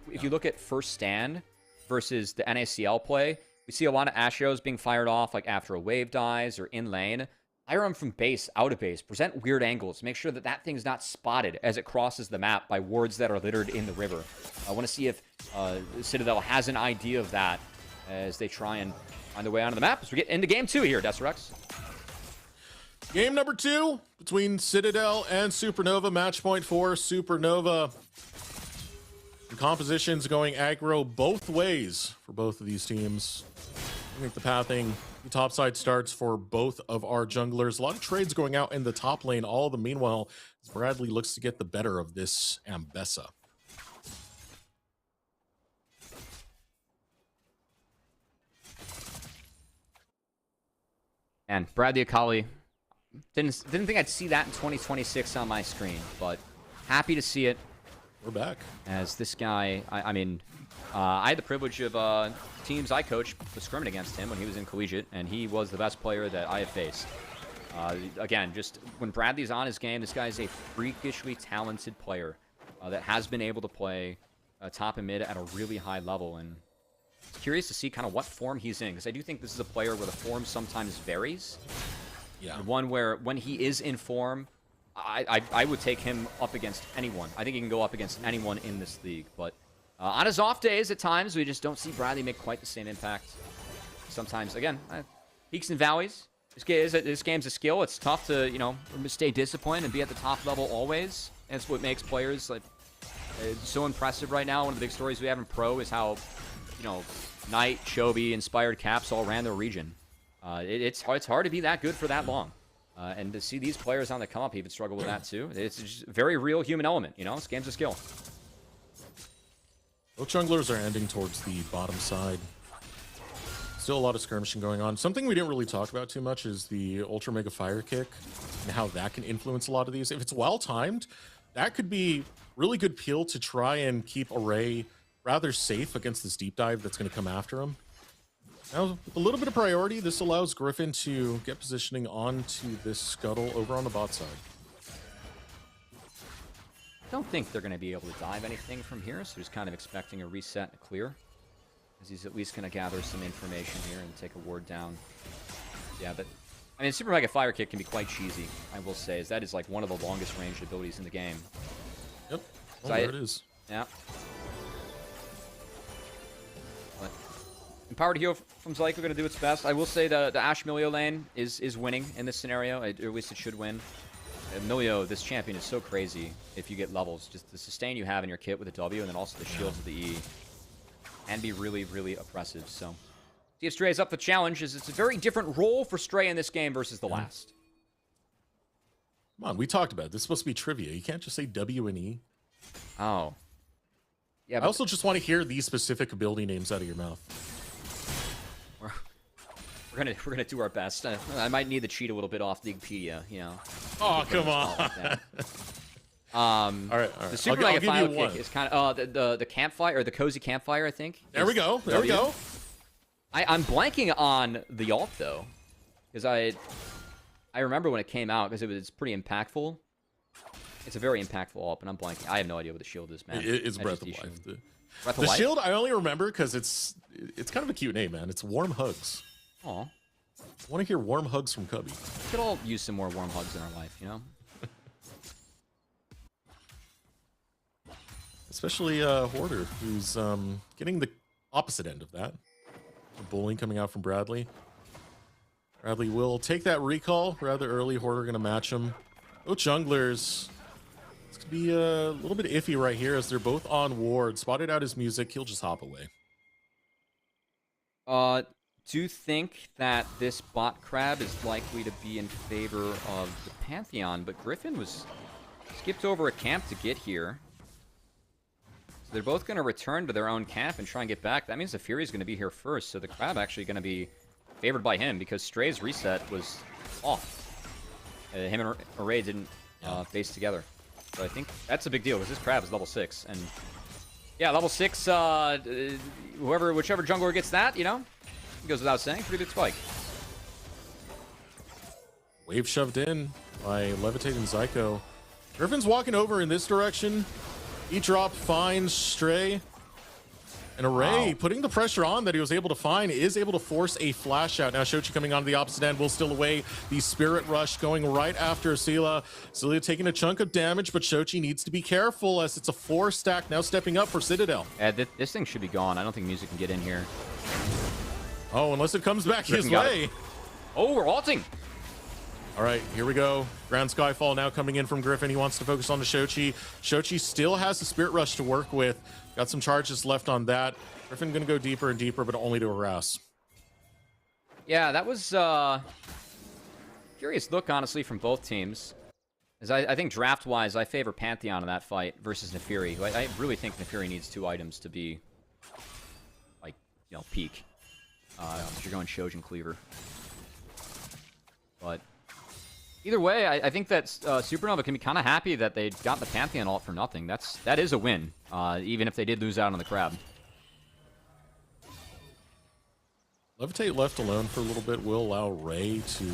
if you look at first stand versus the NACL play, we see a lot of Ash arrows being fired off, like after a wave dies or in lane. Fire them from base, out of base, present weird angles, make sure that that thing's not spotted as it crosses the map by wards that are littered in the river. I want to see if Citadel has an idea of that as they try and find their way onto the map as we get into game 2 here, Deserex. Game number 2 between Citadel and Supernova. Match point for Supernova. The composition's going aggro both ways for both of these teams. I think the pathing, the top side starts for both of our junglers. A lot of trades going out in the top lane. All the meanwhile, as Bradley looks to get the better of this Ambessa. And Bradley Akali, didn't think I'd see that in 2026 on my screen, but happy to see it. We're back. As this guy, I mean, I had the privilege of teams I coached to scrim against him when he was in collegiate, and he was the best player that I have faced. Again, just when Bradley's on his game, this guy is a freakishly talented player that has been able to play top and mid at a really high level, and curious to see kind of what form he's in, because I do think this is a player where the form sometimes varies. Yeah. And one where when he is in form, I would take him up against anyone. I think he can go up against anyone in this league. But on his off days, at times, we just don't see Bradley make quite the same impact. Sometimes, again, peaks and valleys. This game's a skill. It's tough to, you know, stay disciplined and be at the top level always. And it's what makes players like so impressive right now. One of the big stories we have in Pro is how, you know, Knight, Chobi, Inspired Caps all ran their region. It's hard to be that good for that long. And to see these players on the come up even struggle with that too. It's just a very real human element, you know? This game's a skill. Both junglers are ending towards the bottom side. Still a lot of skirmishing going on. Something we didn't really talk about too much is the Ultra Mega Fire Kick and how that can influence a lot of these. If it's well-timed, that could be really good peel to try and keep Array rather safe against this deep dive that's going to come after him. Now, with a little bit of priority, this allows Griffin to get positioning onto this scuttle over on the bot side. I don't think they're going to be able to dive anything from here, so just kind of expecting a reset and a clear. As he's at least going to gather some information here and take a ward down. Yeah, but I mean, Super Mega Fire Kick can be quite cheesy, I will say, as that is like one of the longest ranged abilities in the game. Yep. So there it is. Yeah. But Empowered Heal from Zyke are going to do its best. I will say the Ash Milio lane is winning in this scenario, or at least it should win. Milio, this champion, is so crazy if you get levels. Just the sustain you have in your kit with the W and then also the shields of the E can be really, really oppressive. So, see if Stray is up the challenge, as it's a very different role for Stray in this game versus the last. Come on, we talked about it. This is supposed to be trivia. You can't just say W and E. Oh. Yeah, I also just want to hear these specific ability names out of your mouth. We're gonna do our best. I might need to cheat a little bit off the Wikipedia, you know. Oh, come on. Like all right. The Super I'll Mega give Final you Kick one. is kind of the campfire or the cozy campfire, I think. There we go. There we go. I'm blanking on the ult though, because I remember when it came out because it's pretty impactful. It's a very impactful ult, but I'm blanking. I have no idea what the shield is, man. It's Breath of Life. Breath of The Life? shield I only remember because it's kind of a cute name, man. It's Warm Hugs. Aw. I want to hear warm hugs from Cubby. We could all use some more warm hugs in our life, you know? Especially Hoarder, who's getting the opposite end of that. Bullying coming out from Bradley. Bradley will take that recall rather early. Hoarder going to match him. Both junglers. It's going to be a little bit iffy right here as they're both on ward. Spotted out his music. He'll just hop away. Do you think that this bot crab is likely to be in favor of the Pantheon? But Griffin was skipped over a camp to get here. So they're both going to return to their own camp and try and get back. That means the Fury's going to be here first. So the crab actually going to be favored by him because Stray's reset was off. Him and Array didn't face together. So I think that's a big deal because this crab is level 6. And yeah, level 6, whichever jungler gets that, you know, goes without saying, pretty big spike. Wave shoved in by Levitate and Zyko. Griffin's walking over in this direction. E-drop finds Stray. And Array, putting the pressure on that he was able to find, is able to force a flash out. Now Shochi coming onto the opposite end will steal away the Spirit Rush going right after Scylla. Scylla taking a chunk of damage, but Shochi needs to be careful as it's a 4-stack now stepping up for Citadel. Yeah, this thing should be gone. I don't think music can get in here. Oh, unless it comes back his way. Oh, we're ulting. All right, here we go. Grand Skyfall now coming in from Griffin. He wants to focus on the Shochi. Shochi still has the Spirit Rush to work with. Got some charges left on that. Griffin going to go deeper and deeper, but only to harass. Yeah, that was curious look, honestly, from both teams. As I think draft-wise, I favor Pantheon in that fight versus Nefiri. I really think Nefiri needs 2 items to be, like, you know, peak. If you're going Shojin Cleaver. But either way, I think that Supernova can be kind of happy that they got the Pantheon ult for nothing. That is a win, even if they did lose out on the crab. Levitate left alone for a little bit will allow Ray to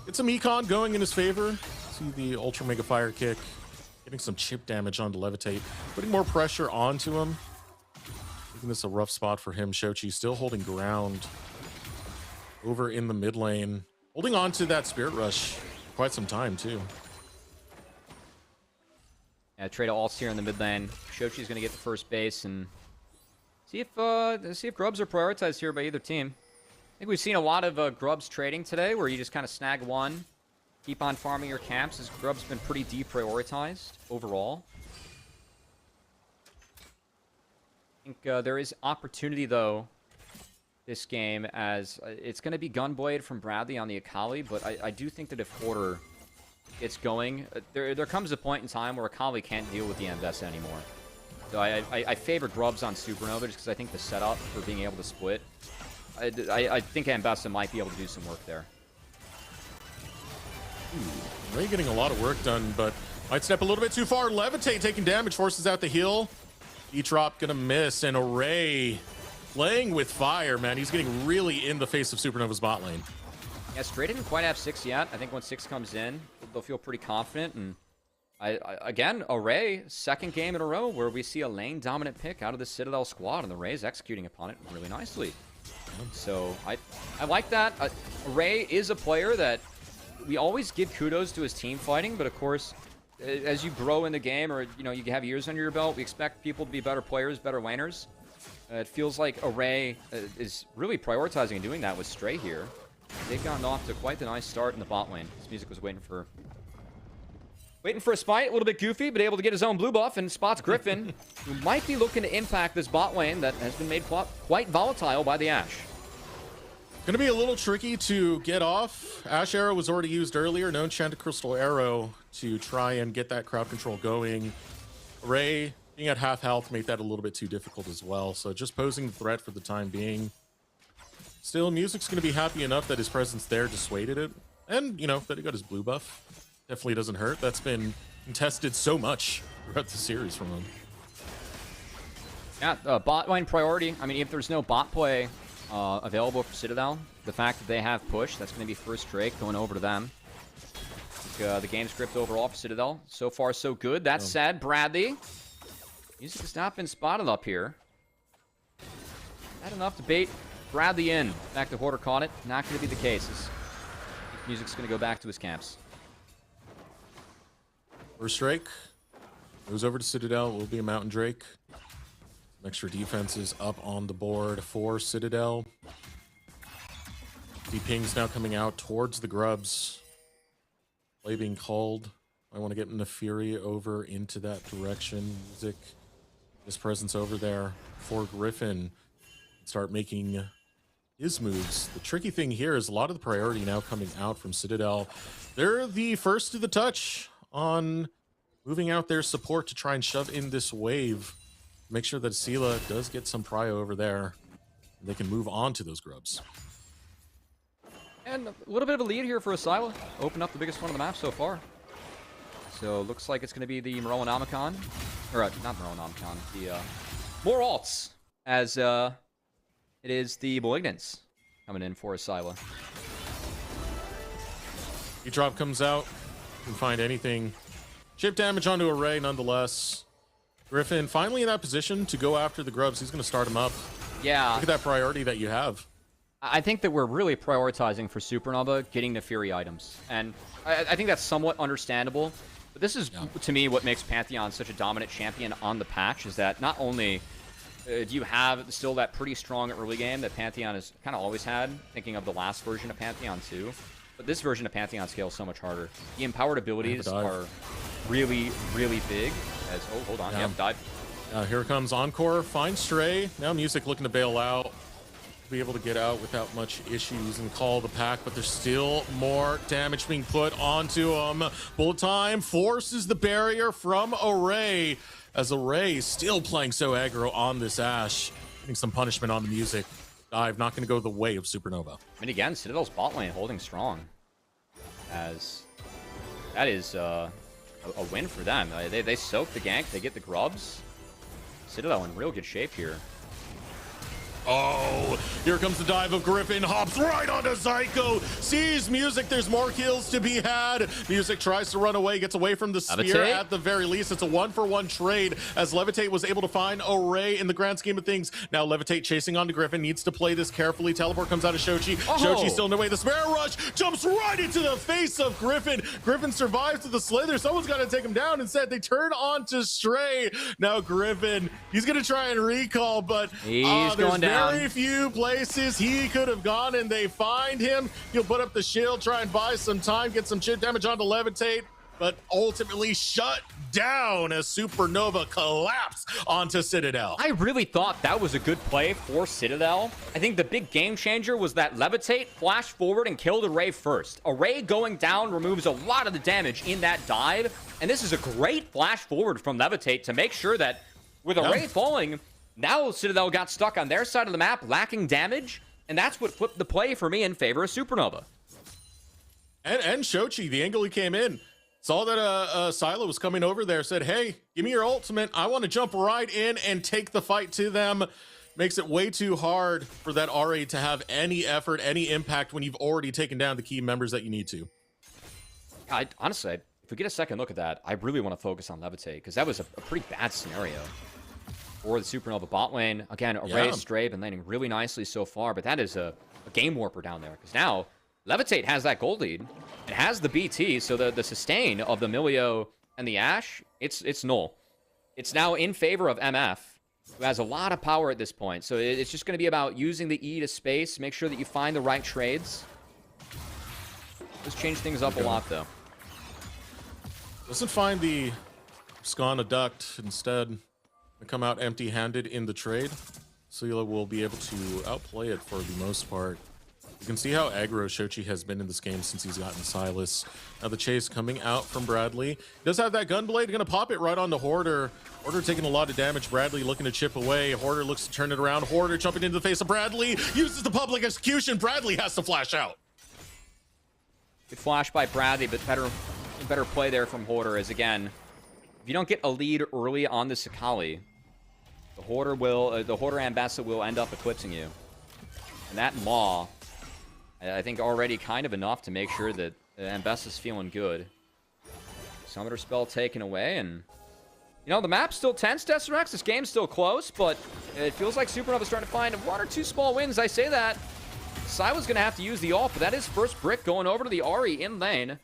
get some econ going in his favor. See the Ultra Mega Fire Kick. Getting some chip damage onto Levitate. Putting more pressure onto him. Making this a rough spot for him. Shochi still holding ground over in the mid lane. Holding on to that Spirit Rush for quite some time, too. Yeah, trade ults here in the mid lane. Shochi's going to get the first base and see if grubs are prioritized here by either team. I think we've seen a lot of grubs trading today where you just kind of snag one, keep on farming your camps, as grub's been pretty deprioritized overall. I think there is opportunity, though, this game, as it's going to be Gunblade from Bradley on the Akali, but I do think that if Hoarder gets going, there comes a point in time where Akali can't deal with the Ambessa anymore. So I favor Grubs on Supernova just because I think the setup for being able to split, I think Ambessa might be able to do some work there. Ray getting a lot of work done, but might step a little bit too far. Levitate taking damage, forces out the heal. E-drop gonna miss, and Array playing with fire, man. He's getting really in the face of Supernova's bot lane. Yeah, Stray didn't quite have 6 yet. I think when 6 comes in, they'll feel pretty confident. And again, Array, 2nd game in a row where we see a lane dominant pick out of the Citadel squad, and the Array is executing upon it really nicely. So I like that. Array is a player that we always give kudos to his team fighting, but of course, as you grow in the game, or you have years under your belt, we expect people to be better players, better laners. It feels like Array is really prioritizing and doing that with Stray here. They've gotten off to quite the nice start in the bot lane. This music was waiting for a spite, a little bit goofy, but able to get his own blue buff, and spots Griffin, who might be looking to impact this bot lane that has been made quite volatile by the Ashe. Gonna be a little tricky to get off. Ashe Arrow was already used earlier. No Enchanted Crystal Arrow to try and get that crowd control going. Array being at half health made that a little bit too difficult as well. So just posing the threat for the time being. Still, Music's going to be happy enough that his presence there dissuaded it. And, you know, that he got his blue buff. Definitely doesn't hurt. That's been contested so much throughout the series from him. Yeah, bot lane priority. I mean, if there's no bot play available for Citadel, the fact that they have push, that's going to be first Drake going over to them. The game script overall for Citadel, so far so good. That said, Bradley, Music has not been spotted up here. Not enough to bait Bradley in. Back to Hoarder caught it. Not going to be the case. Music's going to go back to his camps. First Drake goes over to Citadel. It will be a Mountain Drake. Some extra defenses up on the board for Citadel. The pings now coming out towards the Grubs. Play being called. I want to get Nefiri over into that direction. Music, his presence over there for Griffin. Start making his moves. The tricky thing here is a lot of the priority now coming out from Citadel. They're the first to the touch on moving out their support to try and shove in this wave. Make sure that Sela does get some prio over there. They can move on to those Grubs. And a little bit of a lead here for Asila. Open up the biggest one on the map so far. So looks like it's going to be the Morellonomicon. Or not Morellonomicon. The more alts as it is the Malignants coming in for Asila. E-drop comes out. Can find anything. Chip damage onto Array nonetheless. Griffin finally in that position to go after the Grubs. He's going to start him up. Yeah. Look at that priority that you have. I think that we're really prioritizing for Supernova getting Nefiri items. And I think that's somewhat understandable. But this is, to me, what makes Pantheon such a dominant champion on the patch, is that not only do you have still that pretty strong early game that Pantheon has kind of always had, thinking of the last version of Pantheon 2, but this version of Pantheon scales so much harder. The empowered abilities are really, really big. As, oh, hold on, yep, dive. Here comes Encore, finds Stray. Now Music looking to bail out. Be able to get out without much issues and call the pack, but there's still more damage being put onto him. Bullet Time forces the barrier from Array, as Array still playing so aggro on this Ashe. Getting some punishment on the Music. Dive not going to go the way of Supernova. I mean, again, Citadel's bot lane holding strong, as that is a win for them. They soak the gank, they get the Grubs. Citadel in real good shape here. Oh, here comes the dive of Griffin. Hops right onto Zyko. Sees Music. There's more kills to be had. Music tries to run away. Gets away from the spear. Levitate. At the very least, it's a 1-for-1 trade as Levitate was able to find Array in the grand scheme of things. Now Levitate chasing onto Griffin. Needs to play this carefully. Teleport comes out of Shochi. Shochi's still in their way. The Spare Rush jumps right into the face of Griffin. Griffin survives to the Slither. Someone's got to take him down. Instead, they turn on to Stray. Now Griffin, he's going to try and recall, but he's going down. Very few places he could have gone, and they find him. He'll put up the shield, try and buy some time, get some chip damage onto Levitate, but ultimately shut down as Supernova collapsed onto Citadel. I really thought that was a good play for Citadel. I think the big game changer was that Levitate flashed forward and killed Array first. Array going down removes a lot of the damage in that dive, and this is a great flash forward from Levitate to make sure that with Array falling, now Citadel got stuck on their side of the map, lacking damage, and that's what flipped the play for me in favor of Supernova. And Shochi, the angle he came in, saw that Silo was coming over there, said, hey, give me your ultimate. I want to jump right in and take the fight to them. Makes it way too hard for that RA to have any effort, any impact when you've already taken down the key members that you need to. Honestly, if we get a second look at that, I really want to focus on Levitate, because that was a pretty bad scenario for the Supernova bot lane. Again, Array, Stray been landing really nicely so far, but that is a game warper down there, because now Levitate has that gold lead. It has the BT, so the sustain of the Milio and the Ashe, it's null. It's now in favor of MF, who has a lot of power at this point. So it's just going to be about using the E to space, make sure that you find the right trades. Just change things up a lot, though. Doesn't find the Skana duct instead. Come out empty-handed in the trade. Sela will be able to outplay it for the most part. can see how aggro Shochi has been in this game since he's gotten Silas. Now the chase coming out from Bradley. Does have that gunblade, gonna pop it right onto Hoarder. Hoarder taking a lot of damage. Bradley looking to chip away. Hoarder looks to turn it around. Hoarder jumping into the face of Bradley. Uses the public execution. Bradley has to flash out. Good flash by Bradley, but better play there from Hoarder as, again, if you don't get a lead early on the Sakali, the Hoarder Ambessa will end up eclipsing you. And that Maw, I think already kind of enough to make sure that Ambessa's feeling good. Summoner spell taken away, and you know, the map's still tense, Deserex. This game's still close, but it feels like Supernova's starting to find one or two small wins. I say that. Syla's going to have to use the ult, but that is first brick going over to the Ahri in lane.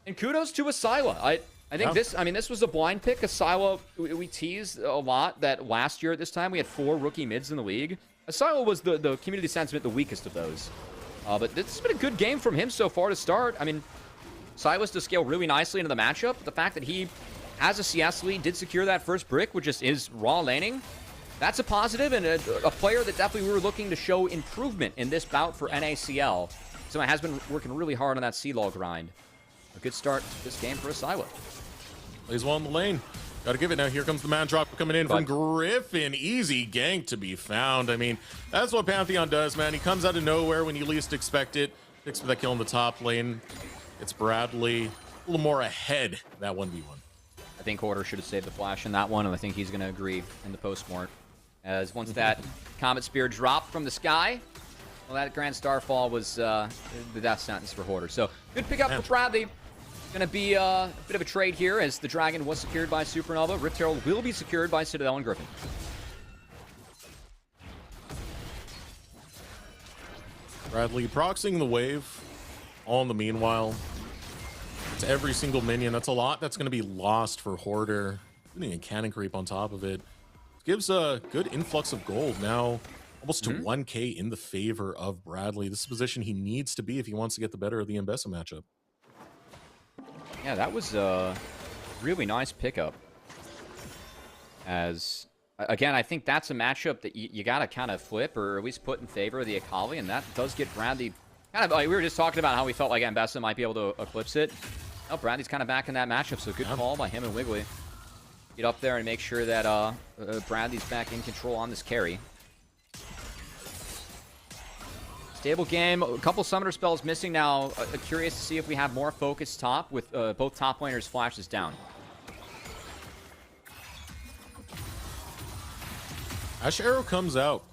And kudos to Asyla. I think this was a blind pick. Asyla, we teased a lot that last year at this time we had 4 rookie mids in the league. Asyla was the community sentiment the weakest of those. But this has been a good game from him so far to start. I mean, Silas to scale really nicely into the matchup. The fact that he has a CS lead, did secure that first brick, which just is raw laning. That's a positive, and a player that definitely we were looking to show improvement in this bout for NACL. So it has been working really hard on that C-Law grind. A good start to this game for Asyla. Plays well in the lane. Gotta give it now. Here comes the man drop coming in from Griffin. Easy gank to be found. I mean, that's what Pantheon does, man. He comes out of nowhere when you least expect it. Picks for that kill in the top lane. It's Bradley. A little more ahead, that 1v1. I think Hoarder should have saved the flash in that one, and I think he's going to agree in the post-mort. As once that Comet Spear dropped from the sky, well, that Grand Starfall was the death sentence for Hoarder. So, good pickup for Bradley. Going to be a bit of a trade here, as the Dragon was secured by Supernova. Rift Herald will be secured by Citadel and Griffin. Bradley proxying the wave. All in the meanwhile. It's every single minion. That's a lot that's going to be lost for Hoarder. Putting a cannon creep on top of it. Gives a good influx of gold. Now, almost to 1k in the favor of Bradley. This is the position he needs to be if he wants to get the better of the Ambessa matchup. Yeah, that was a really nice pickup. As, again, I think that's a matchup that you got to kind of flip, or at least put in favor of the Akali, and that does get Bradley kind of, like, we were just talking about how we felt like Ambessa might be able to eclipse it. Oh, Bradley's kind of back in that matchup, so good call by him and Wiggly. Get up there and make sure that Bradley's back in control on this carry. Stable game, a couple summoner spells missing now. Curious to see if we have more focus top with both top laners flashes down. Ash Arrow comes out.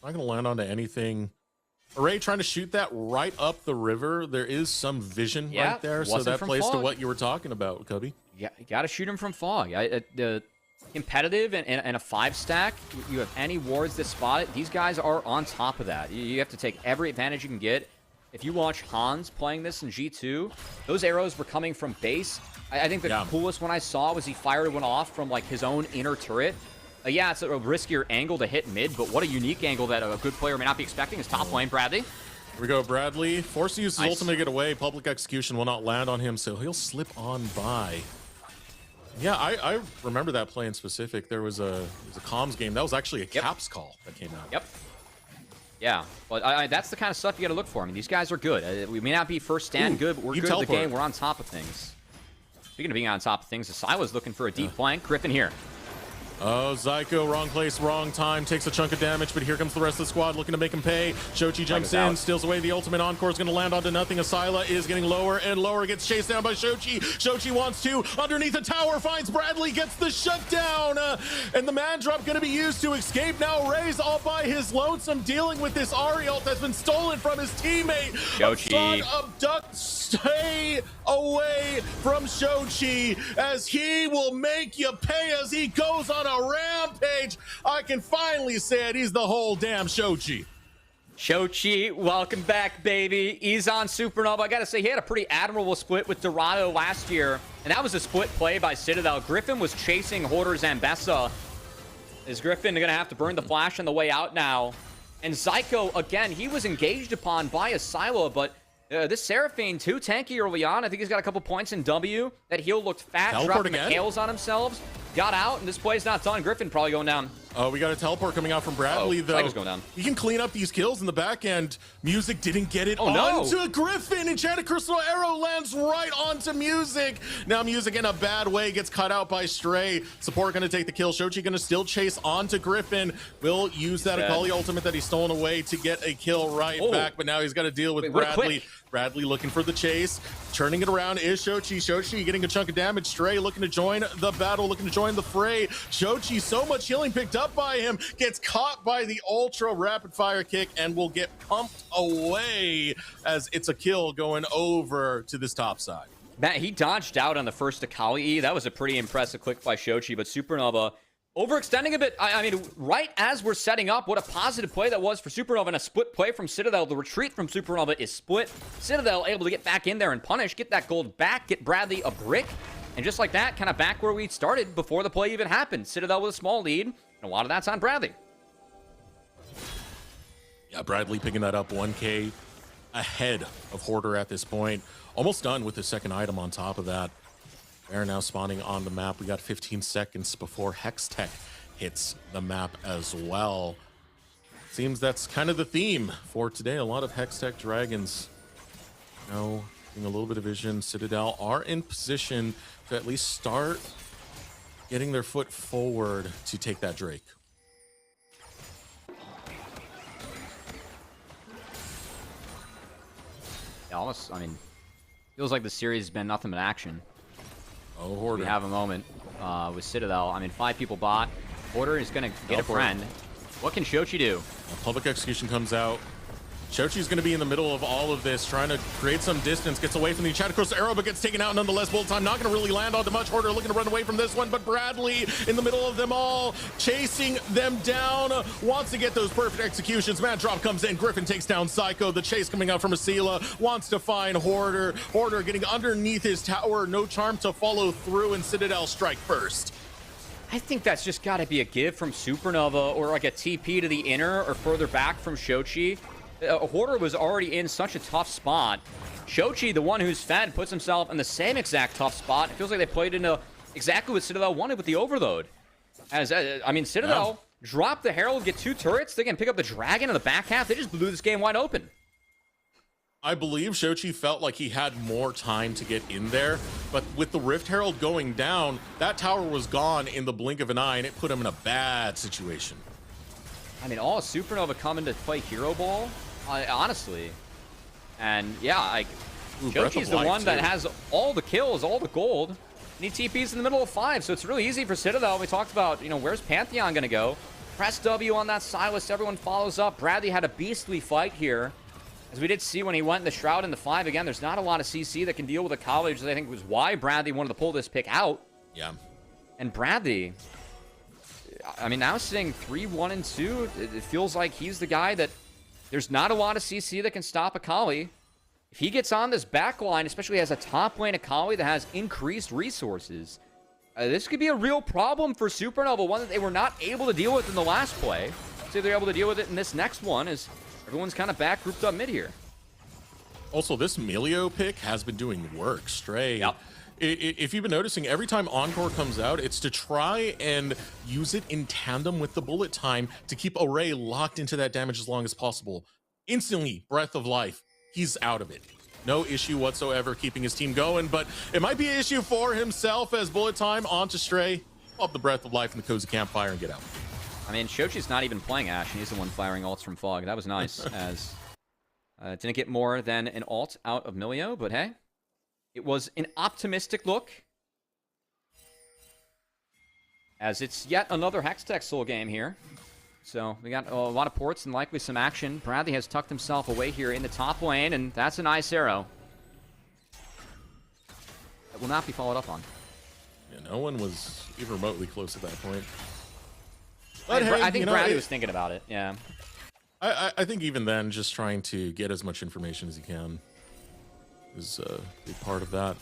Not going to land onto anything. Array trying to shoot that right up the river. There is some vision right there, so that plays to what you were talking about, Cubby. Yeah, you got to shoot him from fog. The competitive and a 5-stack, you have any wards that spot it, these guys are on top of that. You have to take every advantage you can get. If you watch Hans playing this in G2, those arrows were coming from base. I think the coolest one I saw was he fired one off from like his own inner turret. Yeah, it's a riskier angle to hit mid, but what a unique angle that a good player may not be expecting is top lane. Bradley. Here we go, Bradley. Forced to use his ultimate to get away. Public execution will not land on him, so he'll slip on by. Yeah, I remember that play in specific. There was a comms game. That was actually a Caps call that came out. Yep. Yeah, but that's the kind of stuff you got to look for. I mean, these guys are good. We may not be first stand good, but we're good at the game. We're on top of things. Speaking of being on top of things, Asyla's looking for a deep flank. Griffin here. Oh, Zyko, wrong place, wrong time, takes a chunk of damage, but here comes the rest of the squad looking to make him pay. Shochi jumps in, steals away the ultimate. Encore is going to land onto nothing. Asyla is getting lower and lower, gets chased down by Shochi. Shochi wants to, underneath the tower, finds Bradley, gets the shutdown, and the man drop going to be used to escape. Now Ray's all by his lonesome, dealing with this Ahri ult that's been stolen from his teammate. Shochi. Son of Duck, stay away from Shochi, as he will make you pay as he goes on a rampage. I can finally say it. He's the whole damn Shochi. Shochi, welcome back, baby. He's on Supernova. I gotta say, he had a pretty admirable split with Dorado last year, and that was a split play by Citadel. Griffin was chasing Hoarder's Ambessa. Is Griffin gonna have to burn the flash on the way out now? And Zyko, again, he was engaged upon by Asyla, but this Seraphine, too tanky early on. I think he's got a couple points in W. That heal looked fat, dropping the KOs on himself. got out, and this play's not done. Griffin probably going down. Oh, we got a teleport coming out from Bradley, though. Tiger's going down. He can clean up these kills in the back end. Music didn't get it onto Griffin. Enchanted Crystal Arrow lands right onto Music. Now Music in a bad way gets cut out by Stray. Support going to take the kill. Shochi going to still chase onto Griffin. Will use that Akali ultimate that he's stolen away to get a kill right back, but now he's got to deal with Bradley. Bradley looking for the chase. Turning it around is Shochi. Shochi getting a chunk of damage. Stray looking to join the battle, looking to join the fray. Shochi, so much healing picked up by him, gets caught by the ultra rapid fire kick and will get pumped away as it's a kill going over to this top side. Matt, he dodged out on the first Akali E. That was a pretty impressive click by Shochi, but Supernova overextending a bit. I mean, right as we're setting up, what a positive play that was for Supernova, and a split play from Citadel. The retreat from Supernova is split. Citadel able to get back in there and punish, get that gold back, get Bradley a brick, and just like that, kind of back where we started before the play even happened. Citadel with a small lead, and a lot of that's on Bradley. Yeah, Bradley picking that up 1K ahead of Hoarder at this point. Almost done with the second item on top of that. They're now spawning on the map. We got 15 seconds before Hextech hits the map as well. Seems that's kind of the theme for today. A lot of Hextech Dragons. Now, getting a little bit of vision. Citadel are in position to at least start getting their foot forward to take that Drake. Yeah, almost, I mean, feels like the series has been nothing but action. Oh, Hoarder. We have a moment with Citadel. I mean, 5 people bot. Hoarder is going to get a friend. What can Shochi do? Public Execution comes out. Shochi's going to be in the middle of all of this, trying to create some distance. Gets away from the Enchanted Crystal Arrow, but gets taken out nonetheless. Bullet time not going to really land onto much. Hoarder looking to run away from this one, but Bradley in the middle of them all, chasing them down. Wants to get those perfect executions. Man drop comes in. Griffin takes down Psycho. The chase coming out from Asila. Wants to find Hoarder. Hoarder getting underneath his tower. No charm to follow through, and Citadel strike first. I think that's just got to be a give from Supernova, or like a TP to the inner or further back from Shochi. Hoarder was already in such a tough spot. Shochi, the one who's fed, puts himself in the same exact tough spot. It feels like they played into exactly what Citadel wanted with the overload. As I mean, Citadel dropped the Herald, get 2 turrets. They can pick up the Dragon in the back half. They just blew this game wide open. I believe Shochi felt like he had more time to get in there, but with the Rift Herald going down, that tower was gone in the blink of an eye, and it put him in a bad situation. I mean, all Supernova coming to play Hero Ball, honestly. And yeah, Shochi's the one that has all the kills, all the gold, and he TP's in the middle of 5, so it's really easy for Citadel. We talked about, you know, where's Pantheon going to go? Press W on that Silas, everyone follows up. Bradley had a beastly fight here. As we did see when he went in the Shroud in the 5, again, there's not a lot of CC that can deal with a college. I think was why Bradley wanted to pull this pick out. Yeah. And Bradley, I mean, now sitting 3-1-2, it feels like he's the guy that there's not a lot of CC that can stop Akali. If he gets on this back line, especially as a top lane Akali that has increased resources, this could be a real problem for Supernova, one that they were not able to deal with in the last play. See if they're able to deal with it in this next one, as everyone's kind of back grouped up mid here. Also, this Melio pick has been doing work. Stray. Yep. If you've been noticing, every time Encore comes out, it's to try and use it in tandem with the bullet time to keep Array locked into that damage as long as possible. Instantly, Breath of Life, he's out of it. No issue whatsoever keeping his team going, but it might be an issue for himself as bullet time onto Stray. Up the Breath of Life in the Cozy Campfire and get out. I mean, Shochi's not even playing Ashe, and he's the one firing ults from Fog. That was nice, as didn't get more than an ult out of Melio, but hey, it was an optimistic look. As it's yet another Hextech Soul game here. So we got a lot of ports and likely some action. Bradley has tucked himself away here in the top lane, and that's a nice arrow. That will not be followed up on. Yeah, no one was even remotely close at that point. But I think Bradley was thinking about it, yeah. I think even then, just trying to get as much information as he can is a big part of that.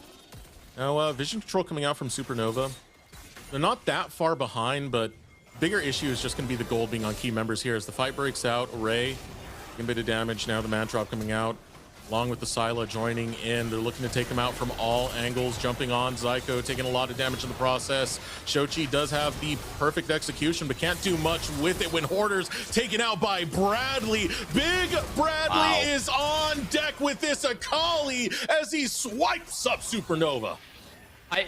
Now, vision control coming out from Supernova. They're not that far behind, but bigger issue is just going to be the gold being on key members here. As the fight breaks out, Array, a bit of damage. Now the man drop coming out. along with the Scylla joining in. They're looking to take him out from all angles, jumping on Zyko, taking a lot of damage in the process. Shochi does have the perfect execution, but can't do much with it when Hoarder's taken out by Bradley. Big Bradley is on deck with this Akali as he swipes up Supernova.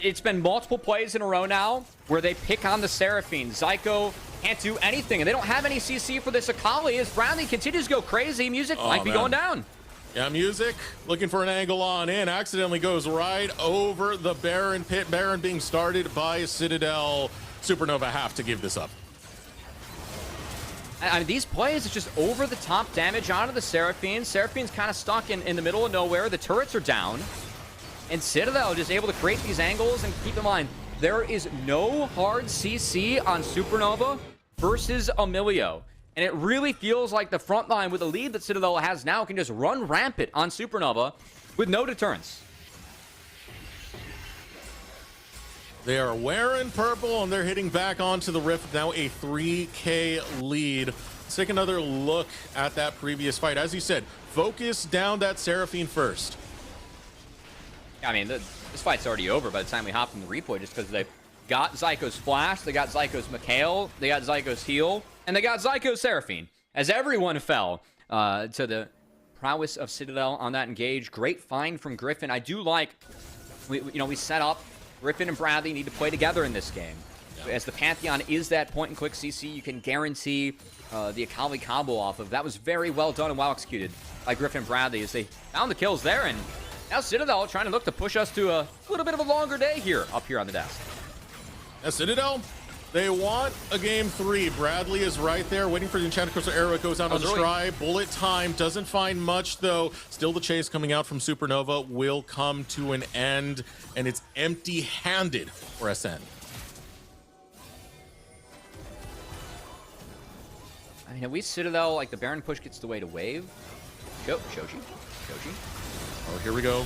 It's been multiple plays in a row now where they pick on the Seraphine. Zyko can't do anything, and they don't have any CC for this Akali as Bradley continues to go crazy. Music might be going down. Yeah, Music looking for an angle on in, accidentally goes right over the Baron pit. Baron being started by Citadel. Supernova have to give this up. I mean, these plays, it's just over the top damage onto the Seraphine. Seraphine's kind of stuck in the middle of nowhere. The turrets are down. And Citadel just able to create these angles. And keep in mind, there is no hard CC on Supernova versus Emilio. And it really feels like the front line with the lead that Citadel has now can just run rampant on Supernova with no deterrence. They are wearing purple and they're hitting back onto the Rift. Now a 3K lead. Let's take another look at that previous fight. As you said, focus down that Seraphine first. I mean, this fight's already over by the time we hop in the replay just because they've got Zyko's Flash, they got Zyko's McHale, they got Zyko's Heal, and they got Zyko's Seraphine. As everyone fell to the prowess of Citadel on that engage. Great find from Griffin. I do like, we set up Griffin and Bradley need to play together in this game. Yeah. As the Pantheon is that point-and-click CC, you can guarantee the Akali combo off of. That was very well done and well executed by Griffin and Bradley as they found the kills there. And now Citadel trying to look to push us to a little bit of a longer day here, up here on the desk. Now Citadel, they want a game 3. Bradley is right there waiting for the Enchanted Crystal Arrow. It goes out on the stride. Bullet time doesn't find much though. Still the chase coming out from Supernova will come to an end, and it's empty-handed for SN. I mean, at least Citadel, like the Baron push gets the way to wave. Shochi. Oh, here we go.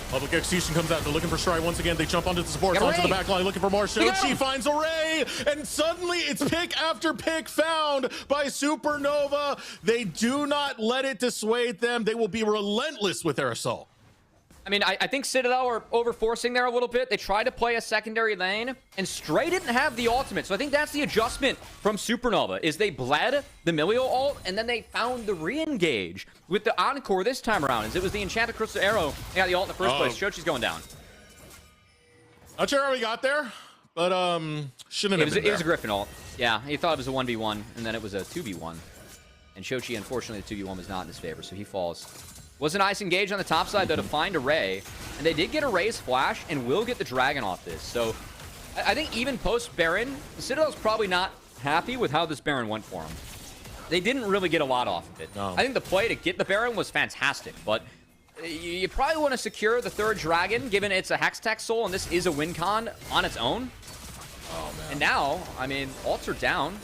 Public Execution comes out. They're looking for Stride once again. They jump onto the supports, onto the back line, looking for more. Shochi finds a Ray, and suddenly it's pick after pick found by Supernova. They do not let it dissuade them. They will be relentless with their assault. I mean, I think Citadel are over-forcing there a little bit. They tried to play a secondary lane, and Stray didn't have the ultimate. So I think that's the adjustment from Supernova, is they bled the Milio ult, and then they found the re-engage with the Encore this time around, as it was the Enchanted Crystal Arrow. They got the ult in the first place. Shochi's going down. Not sure how we got there, but shouldn't have been there. It was a Griffin ult. Yeah, he thought it was a 1v1, and then it was a 2v1. And Shochi, unfortunately, the 2v1 was not in his favor, so he falls. Was a nice engage on the top side, though, to find a Ray. And they did get a Ray's Flash and will get the Dragon off this. So I think even post-Baron, Citadel's probably not happy with how this Baron went for him. They didn't really get a lot off of it. No. I think the play to get the Baron was fantastic, but you probably want to secure the third Dragon, given it's a Hextech Soul, and this is a win con on its own. Oh, man. And now, I mean, ults are down.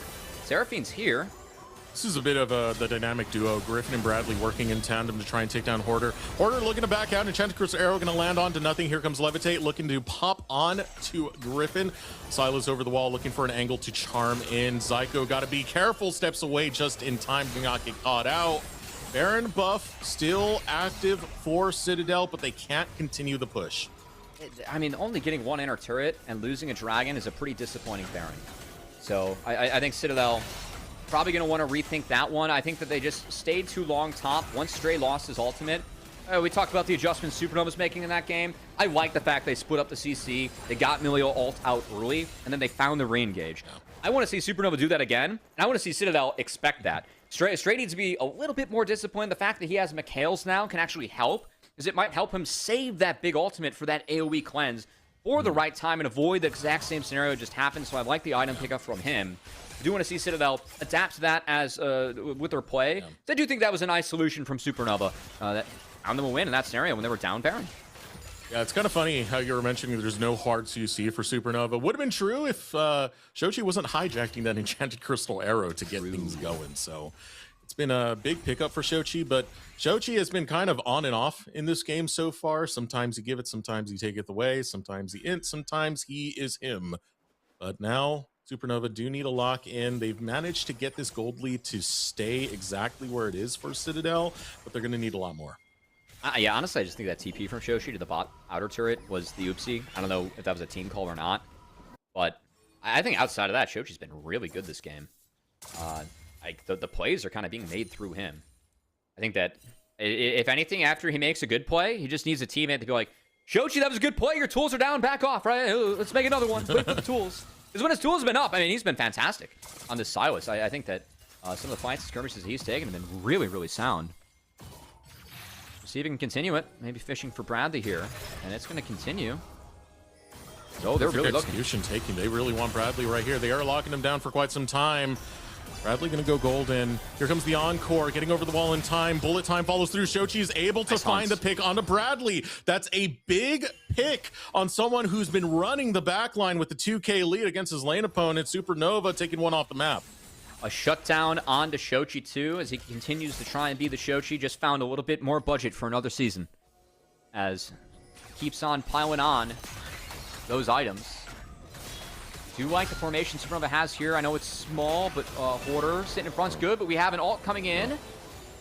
Seraphine's here. This is a bit of the dynamic duo. Griffin and Bradley working in tandem to try and take down Hoarder. Hoarder looking to back out. Enchanted Crystal Arrow going to land onto nothing. Here comes Levitate looking to pop on to Griffin. Silas over the wall looking for an angle to charm in. Zyko got to be careful. Steps away just in time to not get caught out. Baron buff still active for Citadel, but they can't continue the push. I mean, only getting one inner turret and losing a Dragon is a pretty disappointing Baron. So I think Citadel probably going to want to rethink that one. I think that they just stayed too long top. Once Stray lost his ultimate, we talked about the adjustments Supernova's making in that game. I like the fact they split up the CC. They got Milio ult out early, and then they found the re-engage. I want to see Supernova do that again, and I want to see Citadel expect that. Stray needs to be a little bit more disciplined. The fact that he has McHale's now can actually help, because it might help him save that big ultimate for that AoE cleanse for the right time and avoid the exact same scenario just happened. So I like the item pickup from him. I do want to see Citadel adapt to that as with their play. Yeah. I do think that was a nice solution from Supernova that found them a win in that scenario when they were down Baron. Yeah, it's kind of funny how you were mentioning there's no hard CC for Supernova. Would have been true if Shochi wasn't hijacking that Enchanted Crystal Arrow to get things going. So it's been a big pickup for Shochi, but Shochi has been kind of on and off in this game so far. Sometimes you give it, sometimes you take it away, sometimes he int, sometimes he is him. But now Supernova do need a lock in. They've managed to get this gold lead to stay exactly where it is for Citadel, but they're going to need a lot more. Yeah, honestly, I just think that TP from Shoshi to the bot outer turret was the oopsie. I don't know if that was a team call or not. But I think outside of that, Shochi's been really good this game. Like the plays are kind of being made through him. I think that, if anything, after he makes a good play, he just needs a teammate to be like, Shochi, that was a good play. Your tools are down. Back off, right? Let's make another one. Wait for the tools. Because when his tools have been up, I mean, he's been fantastic on this Silas. I think that some of the fights and skirmishes he's taken have been really, really sound. See if he can continue it. Maybe fishing for Bradley here. And it's going to continue. Oh, they're really looking. Execution taking. They really want Bradley right here. They are locking him down for quite some time. Bradley going to go golden. Here comes the encore, getting over the wall in time. Bullet time follows through. Shochi is able to find the pick onto Bradley. That's a big pick on someone who's been running the back line with the 2K lead against his lane opponent. Supernova taking one off the map. A shutdown onto Shochi too, as he continues to try and be the Shochi. Just found a little bit more budget for another season, as he keeps on piling on those items. Do like the formation Supernova has here. I know it's small, but Hoarder sitting in front's good, but we have an ult coming in.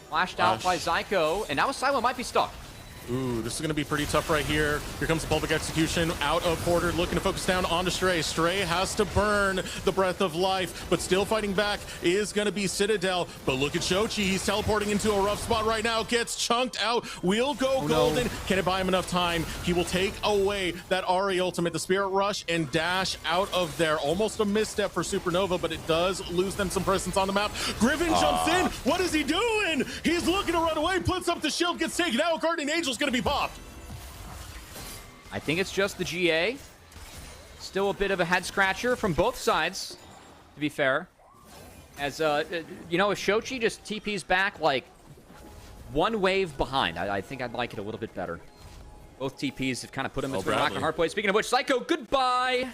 Flashed out by Zyko, and now Asylum might be stuck. Ooh, this is going to be pretty tough right here. Here comes the public execution out of Hoarder, looking to focus down onto Stray. Stray has to burn the breath of life, but still fighting back is going to be Citadel. But look at Shochi. He's teleporting into a rough spot right now. Gets chunked out. We'll go golden. Can it buy him enough time? He will take away that Ari ultimate, the Spirit Rush, and dash out of there. Almost a misstep for Supernova, but it does lose them some presence on the map. Griffin jumps in. What is he doing? He's looking to run away. Puts up the shield. Gets taken out. Guardian Angel going to be popped. I think it's just the GA. Still a bit of a head scratcher from both sides, to be fair. As, you know, if Shochi just TP's back like one wave behind, I think I'd like it a little bit better. Both TPs have kind of put him into a rock and hard place. Speaking of which, Psycho, goodbye!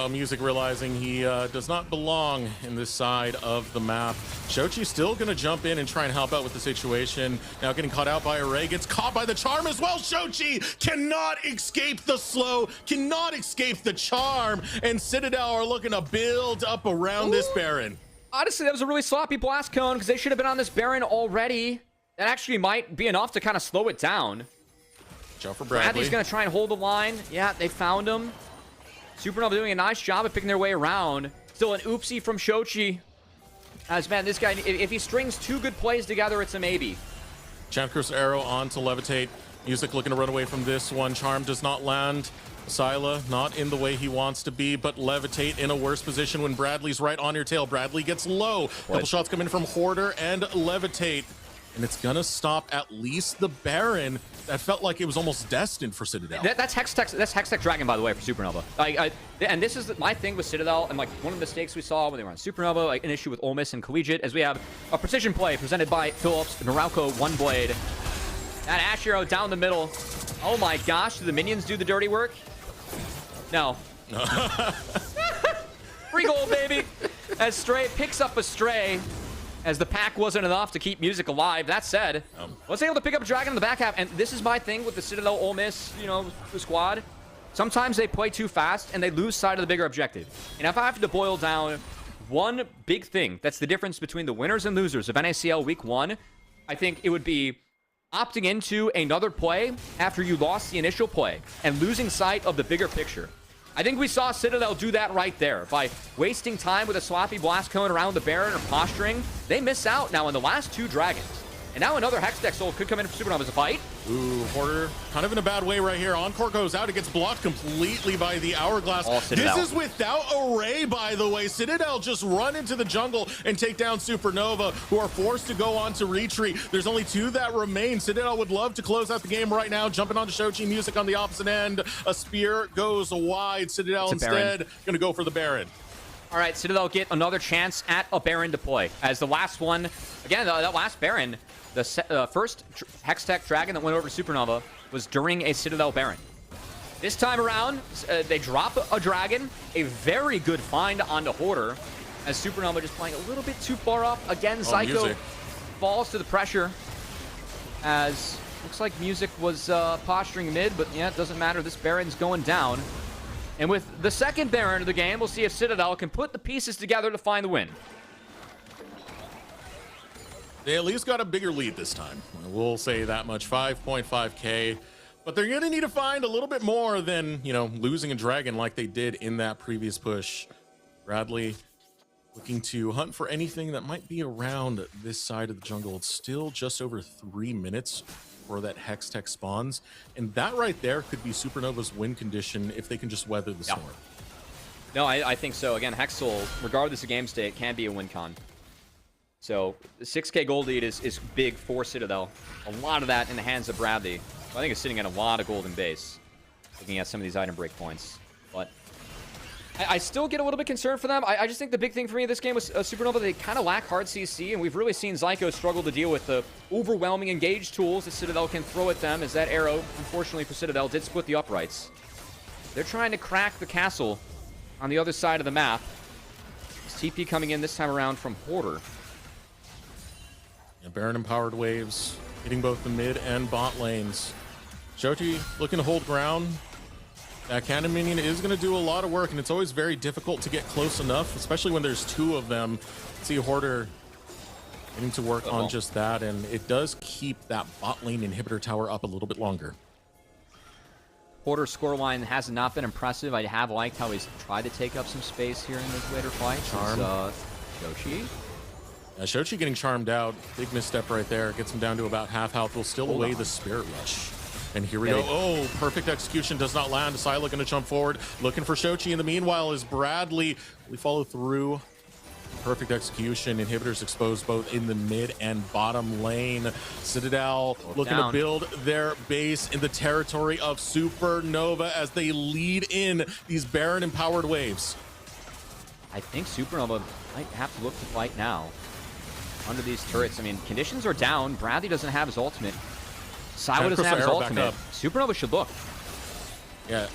Music realizing he does not belong in this side of the map. Shochi's still going to jump in and try and help out with the situation. Now getting caught out by Array, gets caught by the charm as well. Shochi cannot escape the slow, cannot escape the charm, and Citadel are looking to build up around this Baron. Honestly, that was a really sloppy blast cone because they should have been on this Baron already. That actually might be enough to kind of slow it down. Jump for Bradley. Bradley's going to try and hold the line. Yeah, they found him. Supernova doing a nice job of picking their way around. Still an oopsie from Shochi. As, man, this guy, if he strings two good plays together, it's a maybe. Champ Curse Arrow on to Levitate. Music looking to run away from this one. Charm does not land. Scylla not in the way he wants to be, but Levitate in a worse position when Bradley's right on your tail. Bradley gets low. Couple shots come in from Hoarder and Levitate. And it's going to stop at least the Baron. That felt like it was almost destined for Citadel. That's Hextech Dragon, by the way, for Supernova. And this is my thing with Citadel, and like one of the mistakes we saw when they were on Supernova, like an issue with Ole Miss and Collegiate, as we have a precision play presented by Phillips, Noralco, One Blade. That Ash Arrow down the middle. Oh my gosh, do the minions do the dirty work? No. Free goal, baby! As Stray picks up a Stray, as the pack wasn't enough to keep Music alive. That said, was able to pick up a Dragon in the back half, and this is my thing with the Citadel Ole Miss, you know, the squad. Sometimes they play too fast, and they lose sight of the bigger objective. And if I have to boil down one big thing that's the difference between the winners and losers of NACL Week 1, I think it would be opting into another play after you lost the initial play and losing sight of the bigger picture. I think we saw Citadel do that right there by wasting time with a sloppy blast cone around the Baron or posturing. They miss out now on the last two Dragons. And now another Hextech Soul could come in for Supernova as a fight. Ooh, Hoarder kind of in a bad way right here. Encore goes out. It gets blocked completely by the Hourglass. This is without Array, by the way. Citadel just run into the jungle and take down Supernova, who are forced to go on to retreat. There's only two that remain. Citadel would love to close out the game right now. Jumping onto Shochi. Music on the opposite end. A spear goes wide. Citadel instead going to go for the Baron. All right, Citadel get another chance at a Baron deploy. As the last one, again, that last Baron, the first Hextech Dragon that went over to Supernova was during a Citadel Baron. This time around, they drop a Dragon, a very good find onto Hoarder, as Supernova just playing a little bit too far up. Again, Zyko falls to the pressure, as looks like Music was posturing mid, but yeah, it doesn't matter. This Baron's going down. And with the second Baron of the game, we'll see if Citadel can put the pieces together to find the win. They at least got a bigger lead this time. We'll say that much, 5.5K. But they're going to need to find a little bit more than, you know, losing a dragon like they did in that previous push. Bradley looking to hunt for anything that might be around this side of the jungle. It's still just over 3 minutes before that Hex Tech spawns. And that right there could be Supernova's win condition if they can just weather the storm. No, I think so. Again, Hexel, regardless of game state, can be a win con. So the 6K gold lead is big for Citadel. A lot of that in the hands of Bradley. I think it's sitting at a lot of golden base, looking at some of these item break points. But I still get a little bit concerned for them. I just think the big thing for me in this game was Supernova. They kind of lack hard CC, and we've really seen Zyko struggle to deal with the overwhelming engage tools that Citadel can throw at them, as that arrow, unfortunately for Citadel, did split the uprights. They're trying to crack the castle on the other side of the map. It's TP coming in this time around from Hoarder. Yeah, Baron empowered waves hitting both the mid and bot lanes. Shochi looking to hold ground. That cannon minion is going to do a lot of work, and it's always very difficult to get close enough, especially when there's two of them. See Hoarder getting to work on just that, and it does keep that bot lane inhibitor tower up a little bit longer. Hoarder's scoreline has not been impressive. I have liked how he's tried to take up some space here in those later fights. Shochi. Shochi getting charmed out. Big misstep right there. Gets him down to about half health. Will still away the Spirit Rush. And here we go. Oh, perfect execution does not land. Silo going to jump forward. Looking for Shochi. In the meanwhile, is Bradley. We follow through. Perfect execution. Inhibitors exposed both in the mid and bottom lane. Citadel looking to build their base in the territory of Supernova as they lead in these Baron empowered waves. I think Supernova might have to look to fight now. Under these turrets, I mean, conditions are down. Bradley doesn't have his ultimate. Silo doesn't have his ultimate. Supernova should look. Yeah.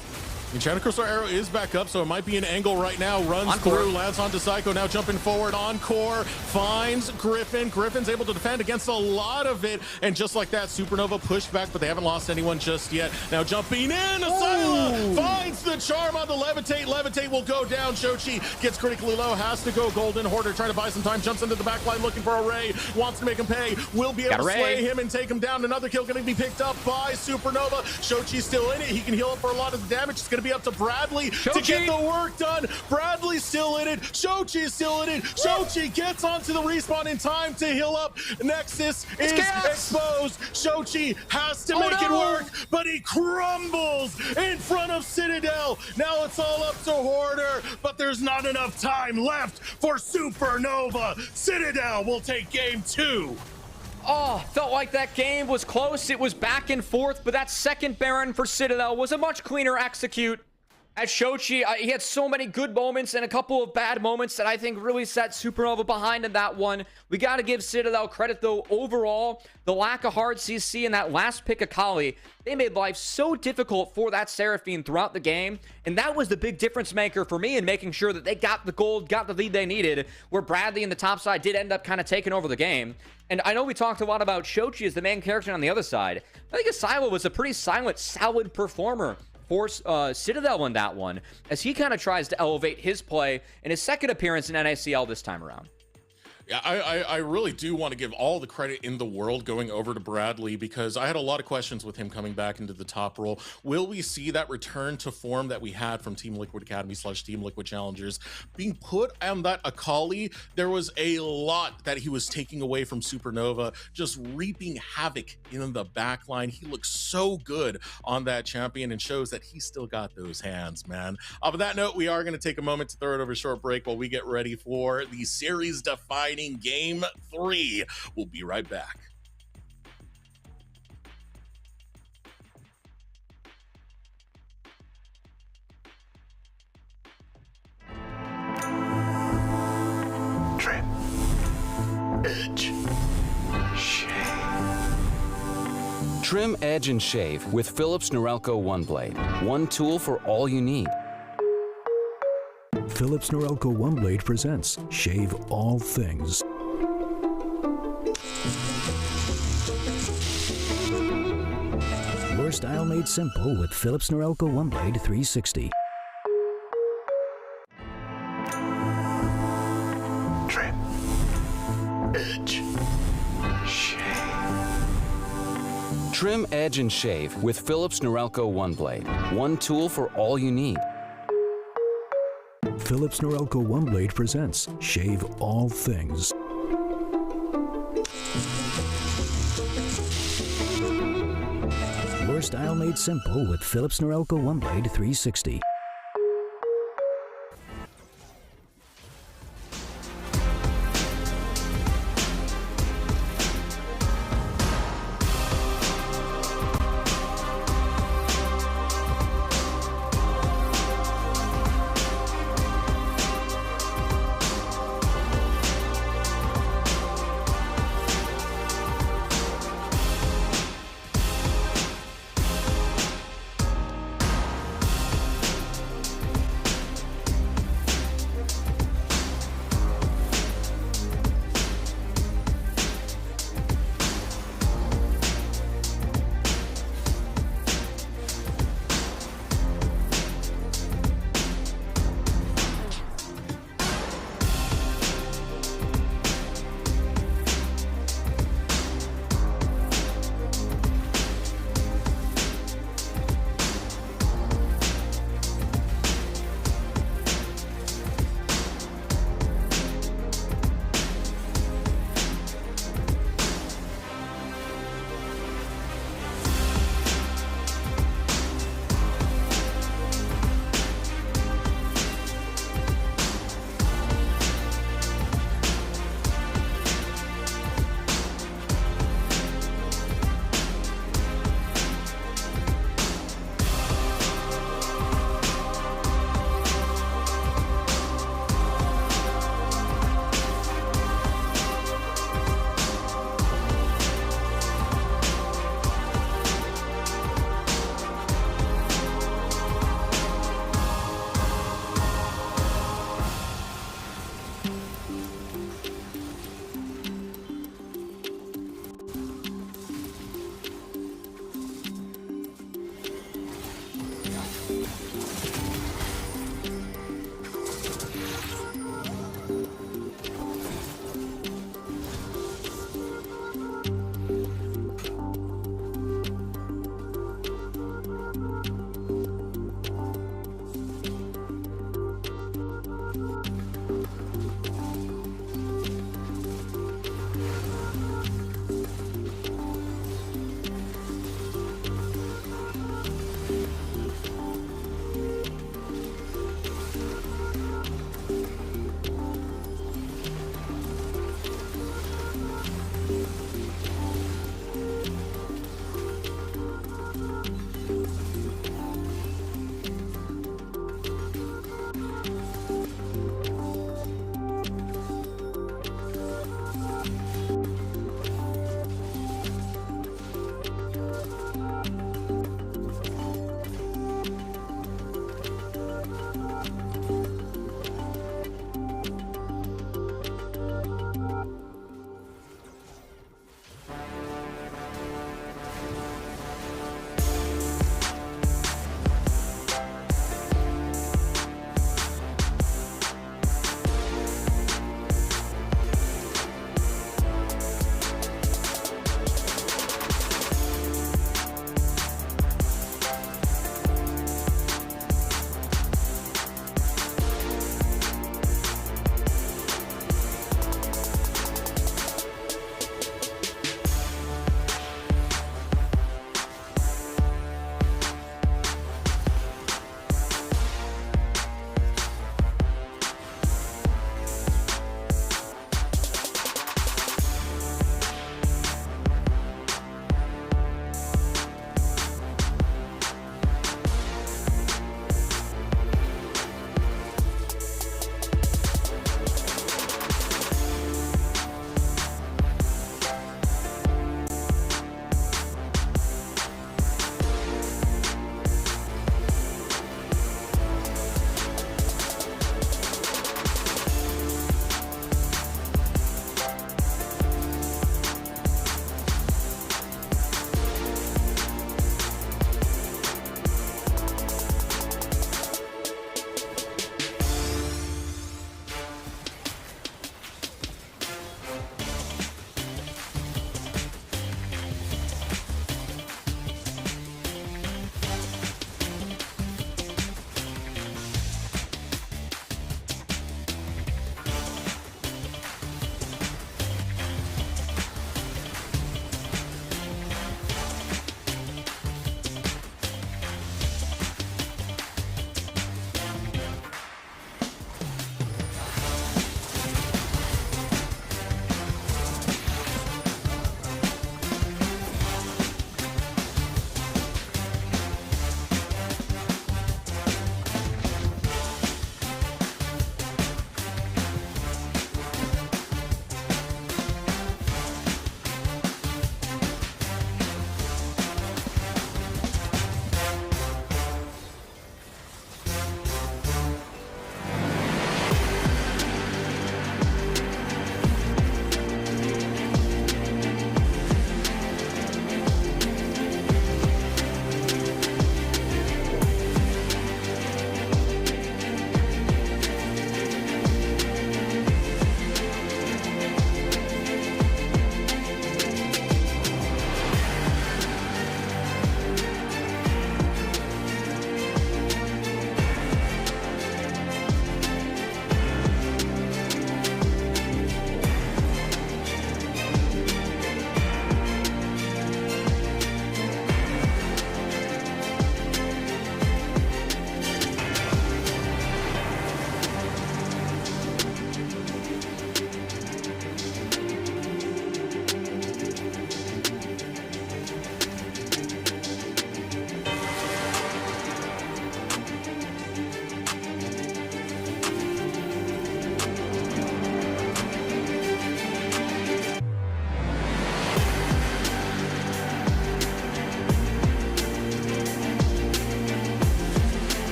Enchanted Crystal Arrow is back up, so it might be an angle right now. Runs through, lands onto Psycho, now jumping forward. Encore finds Griffin. Griffin's able to defend against a lot of it. And just like that, Supernova pushed back, but they haven't lost anyone just yet. Now jumping in, Asila finds the charm on the Levitate. Levitate will go down. Shochi gets critically low, has to go golden. Hoarder trying to buy some time, jumps into the back line looking for a Ray. Wants to make him pay. Will be able to slay him and take him down. Another kill going to be picked up by Supernova. Shochi's still in it. He can heal up for a lot of the damage. It's going to be up to Bradley to get the work done. Bradley's still in it. Shochi's still in it. Shochi gets onto the respawn in time to heal up. Nexus is exposed. Shochi has to make it work, but he crumbles in front of Citadel. Now it's all up to Hoarder, but there's not enough time left for Supernova. Citadel will take game 2. Oh, felt like that game was close. It was back and forth, but that second Baron for Citadel was a much cleaner execute. At Shochi, he had so many good moments and a couple of bad moments that I think really set Supernova behind in that one. We got to give Citadel credit, though. Overall, the lack of hard CC and that last pick of Kali, they made life so difficult for that Seraphine throughout the game. And that was the big difference maker for me in making sure that they got the gold, got the lead they needed, where Bradley in the top side did end up kind of taking over the game. And I know we talked a lot about Shochi as the main character on the other side. I think Asilo was a pretty silent, solid performer for Citadel in that one, as he kind of tries to elevate his play in his second appearance in NACL this time around. Yeah, I really do want to give all the credit in the world going over to Bradley, because I had a lot of questions with him coming back into the top role. Will we see that return to form that we had from Team Liquid Academy / Team Liquid Challengers being put on that Akali? There was a lot that he was taking away from Supernova, just reaping havoc in the backline. He looks so good on that champion and shows that he still got those hands, man. On that note, we are going to take a moment to throw it over a short break while we get ready for the series defining Game 3. We'll be right back. Trim, edge, shave. Trim, edge, and shave with Philips Norelco One Blade. One tool for all you need. Philips Norelco One Blade presents Shave All Things. Your style made simple with Philips Norelco One Blade 360. Trim, edge, Trim, edge, and shave with Philips Norelco One Blade. One tool for all you need. Philips Norelco One Blade presents Shave All Things. Your style made simple with Philips Norelco One Blade 360.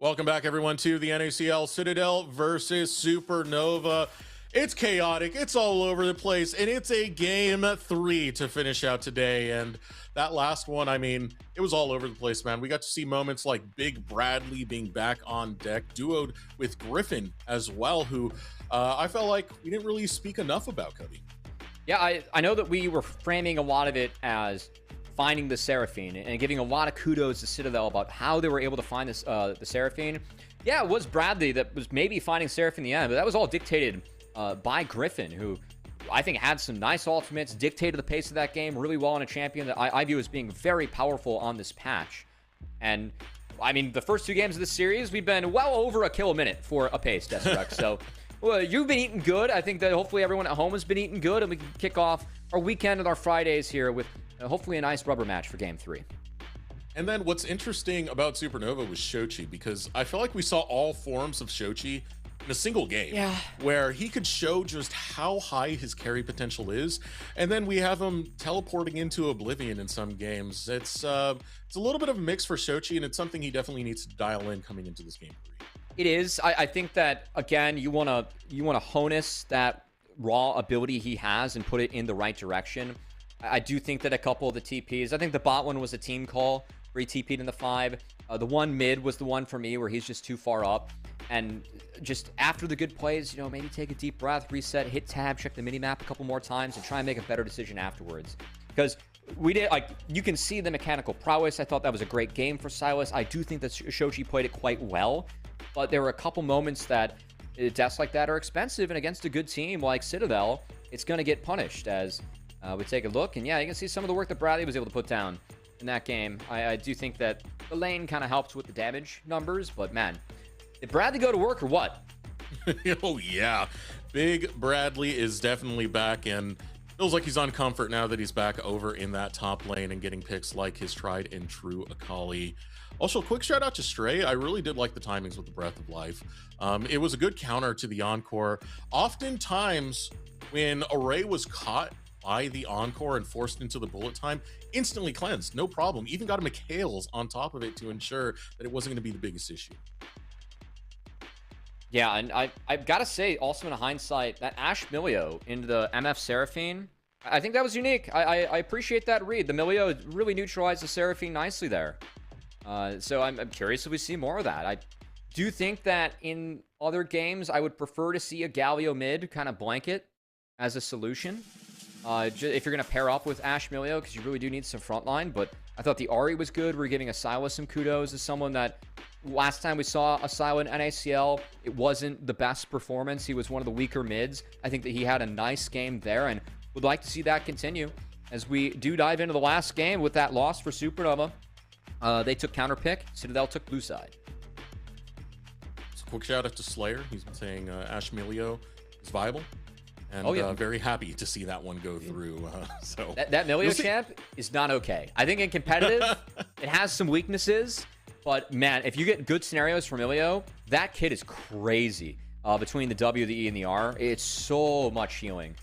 Welcome back, everyone, to the NACL Citadel versus Supernova. It's chaotic, it's all over the place, and it's a game 3 to finish out today. And that last one, I mean, it was all over the place, man. We got to see moments like Big Bradley being back on deck, duoed with Griffin as well, who I felt like we didn't really speak enough about, Cody. Yeah, I know that we were framing a lot of it as finding the Seraphine and giving a lot of kudos to Citadel about how they were able to find this the Seraphine. Yeah, it was Bradley that was maybe finding Seraphine in the end, but that was all dictated by Griffin, who I think had some nice ultimates, dictated the pace of that game really well on a champion that I view as being very powerful on this patch. And I mean, the first 2 games of this series, we've been well over a kill a minute for a pace, Deserex. So well, you've been eating good. I think that hopefully everyone at home has been eating good, and we can kick off our weekend and our Fridays here with hopefully a nice rubber match for game 3. And then what's interesting about Supernova was Shochi, because I feel like we saw all forms of Shochi in a single game, where he could show just how high his carry potential is, and then we have him teleporting into Oblivion in some games. It's a little bit of a mix for Shochi, and it's something he definitely needs to dial in coming into this game 3. It is. I think that, again, you want to harness that raw ability he has and put it in the right direction. I do think that a couple of the TPs, I think the bot one was a team call where he TP'd in the 5. The one mid was the one for me where he's just too far up. And just after the good plays, maybe take a deep breath, reset, hit tab, check the minimap a couple more times, and try and make a better decision afterwards. Because you can see the mechanical prowess. I thought that was a great game for Silas. I do think that Shochi played it quite well. But there were a couple moments that deaths like that are expensive, and against a good team like Citadel, it's going to get punished. As we take a look, and yeah, you can see some of the work that Bradley was able to put down in that game. I do think that the lane kind of helps with the damage numbers, but man, did Bradley go to work or what? Oh yeah, Big Bradley is definitely back, and feels like he's on comfort now that he's back over in that top lane and getting picks like his tried and true Akali. Also, quick shout out to Stray. I really did like the timings with the Breath of Life. It was a good counter to the Encore. Oftentimes, when Array was caught by the Encore and forced into the bullet time, instantly cleansed, no problem. Even got a McHale's on top of it to ensure that it wasn't going to be the biggest issue. Yeah, and I've got to say, also in hindsight, that Ashe Milio into the MF Seraphine, I think that was unique. I appreciate that read. The Milio really neutralized the Seraphine nicely there. So I'm curious if we see more of that. I do think that in other games, I would prefer to see a Galio mid kind of blanket as a solution. If you're going to pair up with Ashe Milio, because you really do need some frontline. But I thought the Ahri was good. We're giving Asila some kudos as someone that last time we saw Asila in NACL, it wasn't the best performance. He was one of the weaker mids. I think that he had a nice game there, and would like to see that continue as we do dive into the last game with that loss for Supernova. They took counter pick. Citadel took blue side. So quick shout out to Slayer. He's been saying Ashe Milio is viable. And very happy to see that one go through. So that Milio champ is not okay. I think in competitive, it has some weaknesses. But man, if you get good scenarios from Milio, that kid is crazy. Between the W, the E, and the R, it's so much healing.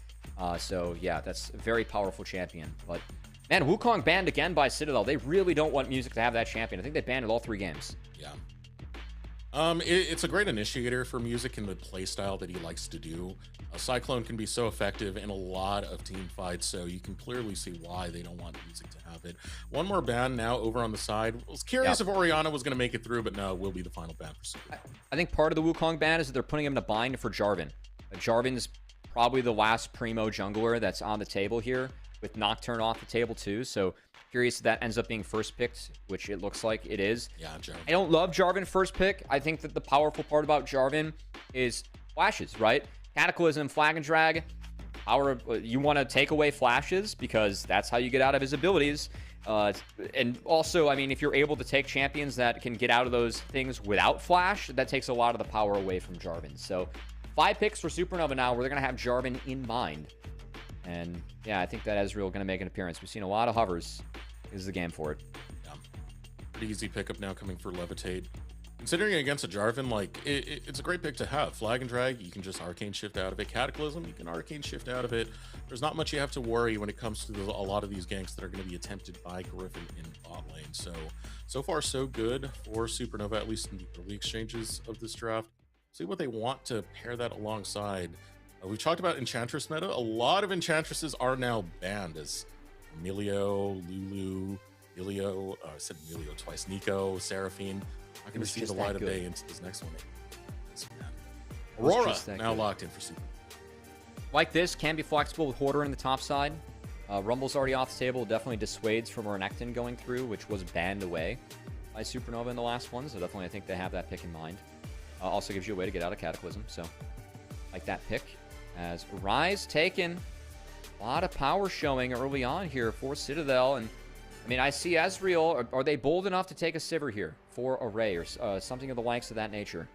So yeah, that's a very powerful champion. But man, Wukong banned again by Citadel. They really don't want Music to have that champion. I think they banned it all 3 games. Yeah. It's a great initiator for Music in the playstyle that he likes to do. Cyclone can be so effective in a lot of team fights, so you can clearly see why they don't want Music to have it. One more ban now over on the side. I was curious if Orianna was going to make it through, but no, it will be the final ban for Super. I think part of the Wukong ban is that they're putting him in a bind for Jarvan. Jarvan's probably the last primo jungler that's on the table here, with Nocturne off the table too, so curious if that ends up being first picked, which it looks like it is. Yeah, Jarvan. I don't love Jarvan first pick. I think that the powerful part about Jarvan is flashes, right? Cataclysm, Flag and Drag, you want to take away flashes because that's how you get out of his abilities. And also, I mean, if you're able to take champions that can get out of those things without flash, that takes a lot of the power away from Jarvan. So 5 picks for Supernova now where they're going to have Jarvan in mind. And yeah, I think that Ezreal going to make an appearance. We've seen a lot of hovers. This is the game for it. Yeah. Pretty easy pickup now coming for Levitate. considering against a Jarvan, like, it's a great pick to have. Flag and Drag, you can just Arcane Shift out of it. Cataclysm, you can Arcane Shift out of it. There's not much you have to worry when it comes to a lot of these ganks that are going to be attempted by Griffin in bot lane. So far, so good for Supernova, at least in the early exchanges of this draft. See what they want to pair that alongside. We've talked about Enchantress meta. A lot of Enchantresses are now banned, as Emilio, Lulu, Ilio, I said Emilio twice, Nico, Seraphine. Not going to see the light of day into this next one. Aurora now locked in for Super. Like this, can be flexible with Hoarder in the top side. Rumble's already off the table. Definitely dissuades from Renekton going through, which was banned away by Supernova in the last one. So definitely I think they have that pick in mind. Also gives you a way to get out of Cataclysm. So like that pick. As Rise taken. A lot of power showing early on here for Citadel. And I mean, I see Ezreal. Are they bold enough to take a Sivir here for Array or something of the likes of that nature?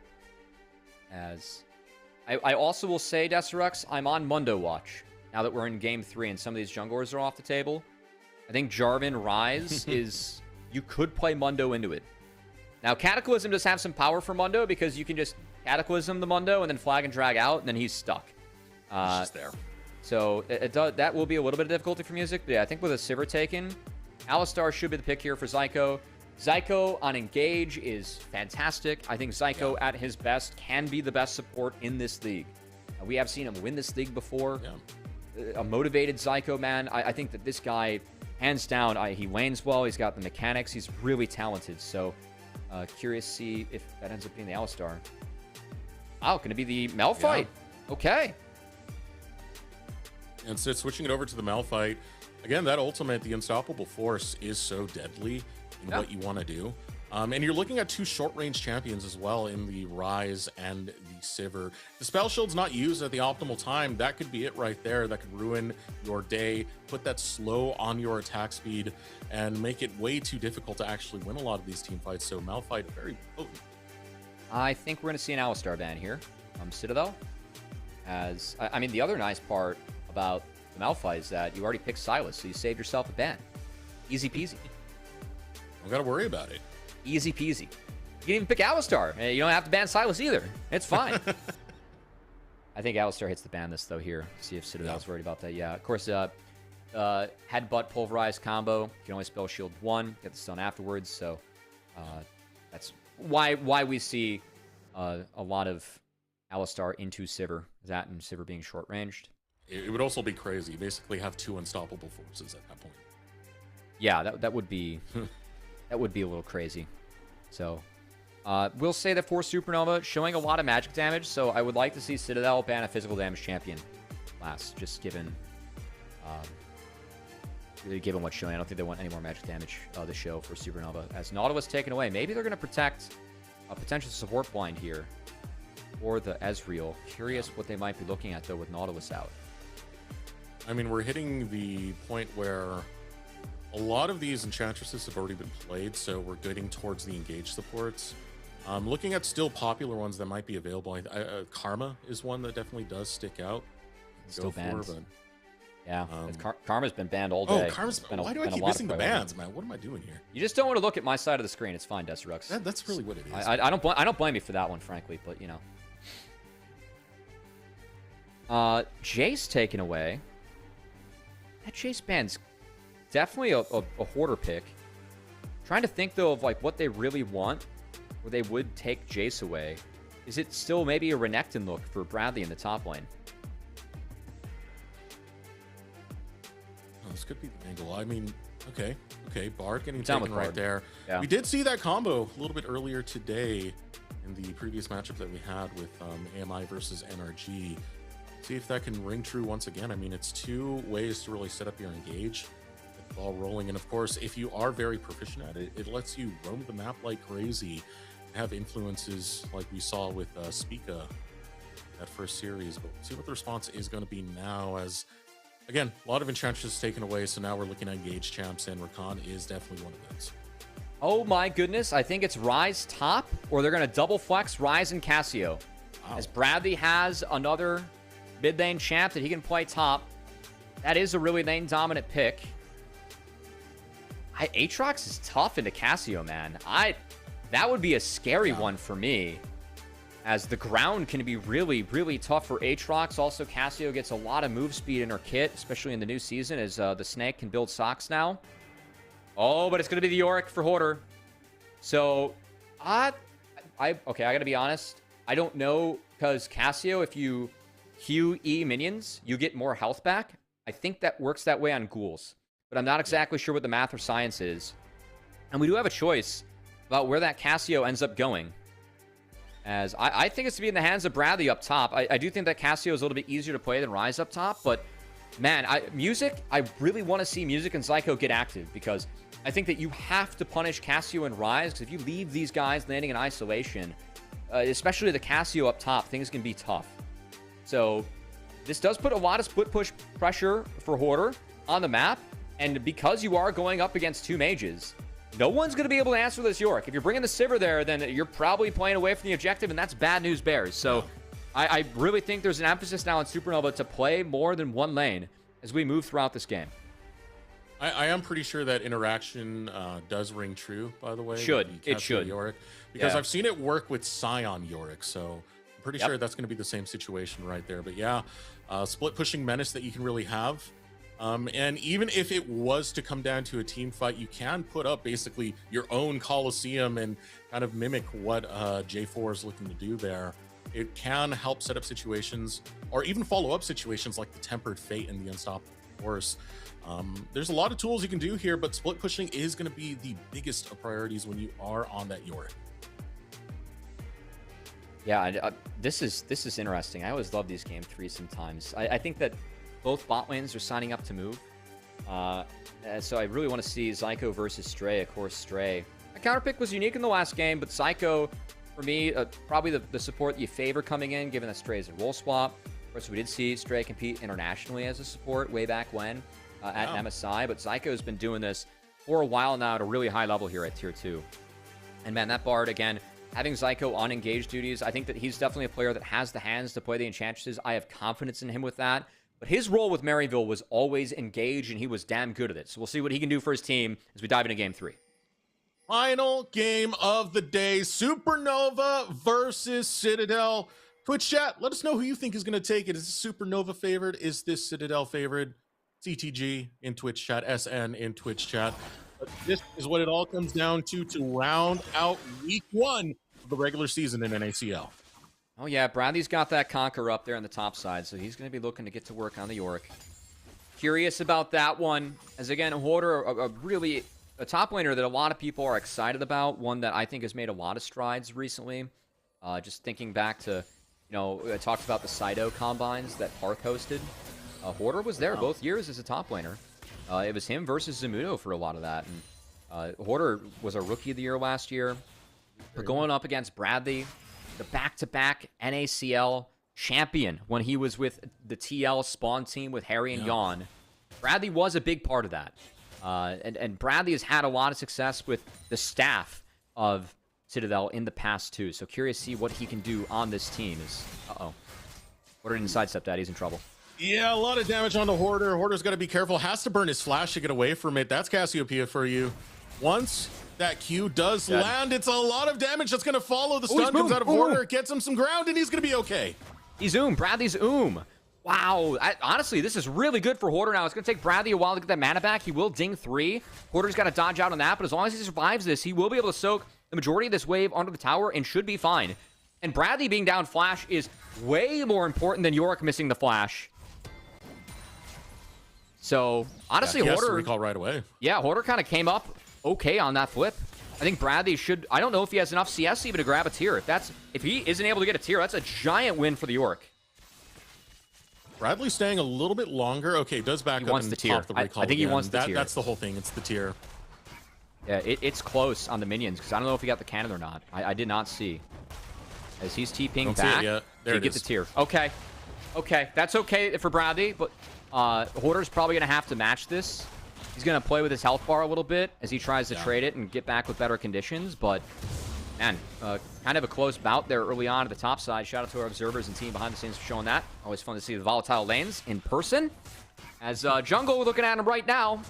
As I also will say, Desterux, I'm on Mundo watch now that we're in game 3 and some of these junglers are off the table. I think Jarvan Rise is... You could play Mundo into it. Now, Cataclysm does have some power for Mundo because you can just Cataclysm the Mundo and then flag and drag out, and then he's stuck. He's just there. So that will be a little bit of difficulty for Music. But yeah, I think with a Sivir taken, Alistar should be the pick here for Zyko. Zyko on Engage is fantastic. I think Zyko at his best can be the best support in this league. We have seen him win this league before. A motivated Zyko, man. I think that this guy, hands down, he lanes well. He's got the mechanics. He's really talented. So curious to see if that ends up being the Alistar. Oh, going to be the Malphite. Yeah. Okay. And so switching it over to the Malphite, again, that ultimate, the Unstoppable Force, is so deadly in what you want to do. And you're looking at 2 short-range champions as well in the Rise and the Sivir. The Spell Shield's not used at the optimal time. That could be it right there. That could ruin your day, put that slow on your attack speed, and make it way too difficult to actually win a lot of these team fights. So Malphite, very potent. I think we're going to see an Alistar ban here from Citadel. As I mean, the other nice part about the Malphite is that you already picked Sylas, so you saved yourself a ban. Easy peasy. Don't got to worry about it. Easy peasy. You can even pick Alistar. You don't have to ban Sylas either. It's fine. I think Alistar hits the ban this, though, here. See if Citadel's worried about that. Yeah, of course, Headbutt Pulverize combo. You can only spell shield 1, get the stun afterwards. So that's why we see a lot of Alistar into Sivir. That and Sivir being short-ranged. It would also be crazy. You basically have 2 unstoppable forces at that point. Yeah, that would be... That would be a little crazy. So, we'll say that for Supernova, showing a lot of magic damage, so I would like to see Citadel ban a physical damage champion last, just given what's showing. I don't think they want any more magic damage this show for Supernova. As Nautilus taken away, maybe they're going to protect a potential support blind here for the Ezreal. Curious what they might be looking at, though, with Nautilus out. I mean, we're hitting the point where a lot of these Enchantresses have already been played, so we're getting towards the engage supports. Looking at still popular ones that might be available, Karma is one that definitely does stick out. Still banned. Yeah, Karma's been banned all day. Oh, Karma's why do I keep missing the bans, man? What am I doing here? You just don't want to look at my side of the screen. It's fine, Desterux. That's really what it is. I don't blame you for that one, frankly, but you know. Jace taken away. That Jace ban's definitely a Hoarder pick. Trying to think, though, of like what they really want, where they would take Jace away. Is it still maybe a Renekton look for Bradley in the top lane? Oh, this could be the angle. I mean, okay. Bard getting taken right there. Yeah. We did see that combo a little bit earlier today in the previous matchup that we had with AMI versus NRG. See if that can ring true once again. I mean, it's 2 ways to really set up your engage. Ball rolling, and of course, if you are very proficient at it, it lets you roam the map like crazy, have influences like we saw with Spica that first series. But see what the response is going to be now, as again, a lot of Enchantress taken away, so now we're looking at engage champs, and Rakan is definitely one of those. Oh my goodness, I think it's Rise top, or they're going to double flex Rise and Cassio. Wow. As Bradley has another mid lane champ that he can play top. That is a really lane dominant pick. Aatrox is tough into Cassio, man. that would be a scary one for me, as the ground can be really, really tough for Aatrox. Also, Cassio gets a lot of move speed in her kit, especially in the new season, as the Snake can build socks now. Oh, but it's going to be the Yorick for Hoarder. So, okay, I got to be honest. I don't know, because Cassio, if you QE minions, you get more health back. I think that works that way on ghouls, but I'm not exactly sure what the math or science is. And we do have a choice about where that Cassio ends up going, as I think it's to be in the hands of Bradley up top. I do think that Cassio is a little bit easier to play than Ryze up top, but man, Music, I really want to see Music and Zyko get active, because I think that you have to punish Cassio and Ryze, because if you leave these guys landing in isolation, especially the Cassio up top, things can be tough. So this does put a lot of split push pressure for Hoarder on the map, and because you are going up against two mages, no one's going to be able to answer this Yorick. If you're bringing the Sivir there, then you're probably playing away from the objective, and that's bad news bears. So I really think there's an emphasis now on Supernova to play more than one lane as we move throughout this game. I am pretty sure that interaction does ring true, by the way. It should. Yorick, because I've seen it work with Scion Yorick, so I'm pretty sure that's going to be the same situation right there. But yeah, split pushing menace that you can really have. And even if it was to come down to a team fight, you can put up basically your own Coliseum and kind of mimic what J4 is looking to do there. It can help set up situations, or even follow up situations like the Tempered Fate and the Unstoppable Force. There's a lot of tools you can do here, but split pushing is going to be the biggest of priorities when you are on that Yorick. Yeah, this is interesting. I always love these game threes sometimes. I think that both bot lanes are signing up to move. So I really want to see Zyko versus Stray. Of course, Stray. A counterpick was unique in the last game, but Zyko, for me, probably the support you favor coming in, given that Stray is a role swap. Of course, we did see Stray compete internationally as a support way back when at MSI, but Zyko has been doing this for a while now at a really high level here at Tier 2. And man, that Bard, again, having Zyko on engaged duties, I think that he's definitely a player that has the hands to play the Enchantresses. I have confidence in him with that. But his role with Maryville was always engaged, and he was damn good at it. So we'll see what he can do for his team as we dive into Game 3. Final game of the day, Supernova versus Citadel. Twitch chat, let us know who you think is going to take it. Is this Supernova favored? Is this Citadel favored? CTG in Twitch chat, SN in Twitch chat. But this is what it all comes down to round out week 1 of the regular season in NACL. Oh yeah, Bradley's got that Conquer up there on the top side, so he's going to be looking to get to work on the Yorick. Curious about that one, as again, Hoarder, a top laner that a lot of people are excited about, one that I think has made a lot of strides recently. Just thinking back to, I talked about the Cydo combines that Park hosted. Hoarder was there both years as a top laner. It was him versus Zamudo for a lot of that, and Hoarder was a Rookie of the Year last year. But going up against Bradley, the back-to-back NACL champion when he was with the TL spawn team with Harry and Yawn. Bradley was a big part of that. And Bradley has had a lot of success with the staff of Citadel in the past, too. So curious to see what he can do on this team. Hoarder didn't sidestep that. He's in trouble. Yeah, a lot of damage on the Hoarder. Hoarder's got to be careful. Has to burn his flash to get away from it. That's Cassiopeia for you. Once that Q does land, it's a lot of damage that's going to follow. The stun comes out of Hoarder, gets him some ground, and he's going to be okay. He's Bradley's Wow. Honestly, this is really good for Hoarder now. It's going to take Bradley a while to get that mana back. He will ding 3. Hoarder's got to dodge out on that, but as long as he survives this, he will be able to soak the majority of this wave onto the tower and should be fine. And Bradley being down flash is way more important than Yorick missing the flash. So, honestly, he has Hoarder... to recall right away. Yeah, Hoarder kind of came up okay on that flip. I think Bradley should... I don't know if he has enough CS even to grab a tier. If he isn't able to get a tier, that's a giant win for the Yorick. Bradley staying a little bit longer. Okay, does back up and top the recall. I think he wants the tier. That's the whole thing. It's the tier. Yeah, it's close on the minions, because I don't know if he got the cannon or not. I did not see. As he's TPing back, there he gets the tier. Okay. Okay, that's okay for Bradley, but Hoarder's probably going to have to match this. He's going to play with his health bar a little bit as he tries to trade it and get back with better conditions, but man, kind of a close bout there early on at the top side. Shout out to our observers and team behind the scenes for showing that. Always fun to see the volatile lanes in person. As Jungle, we're looking at him right now.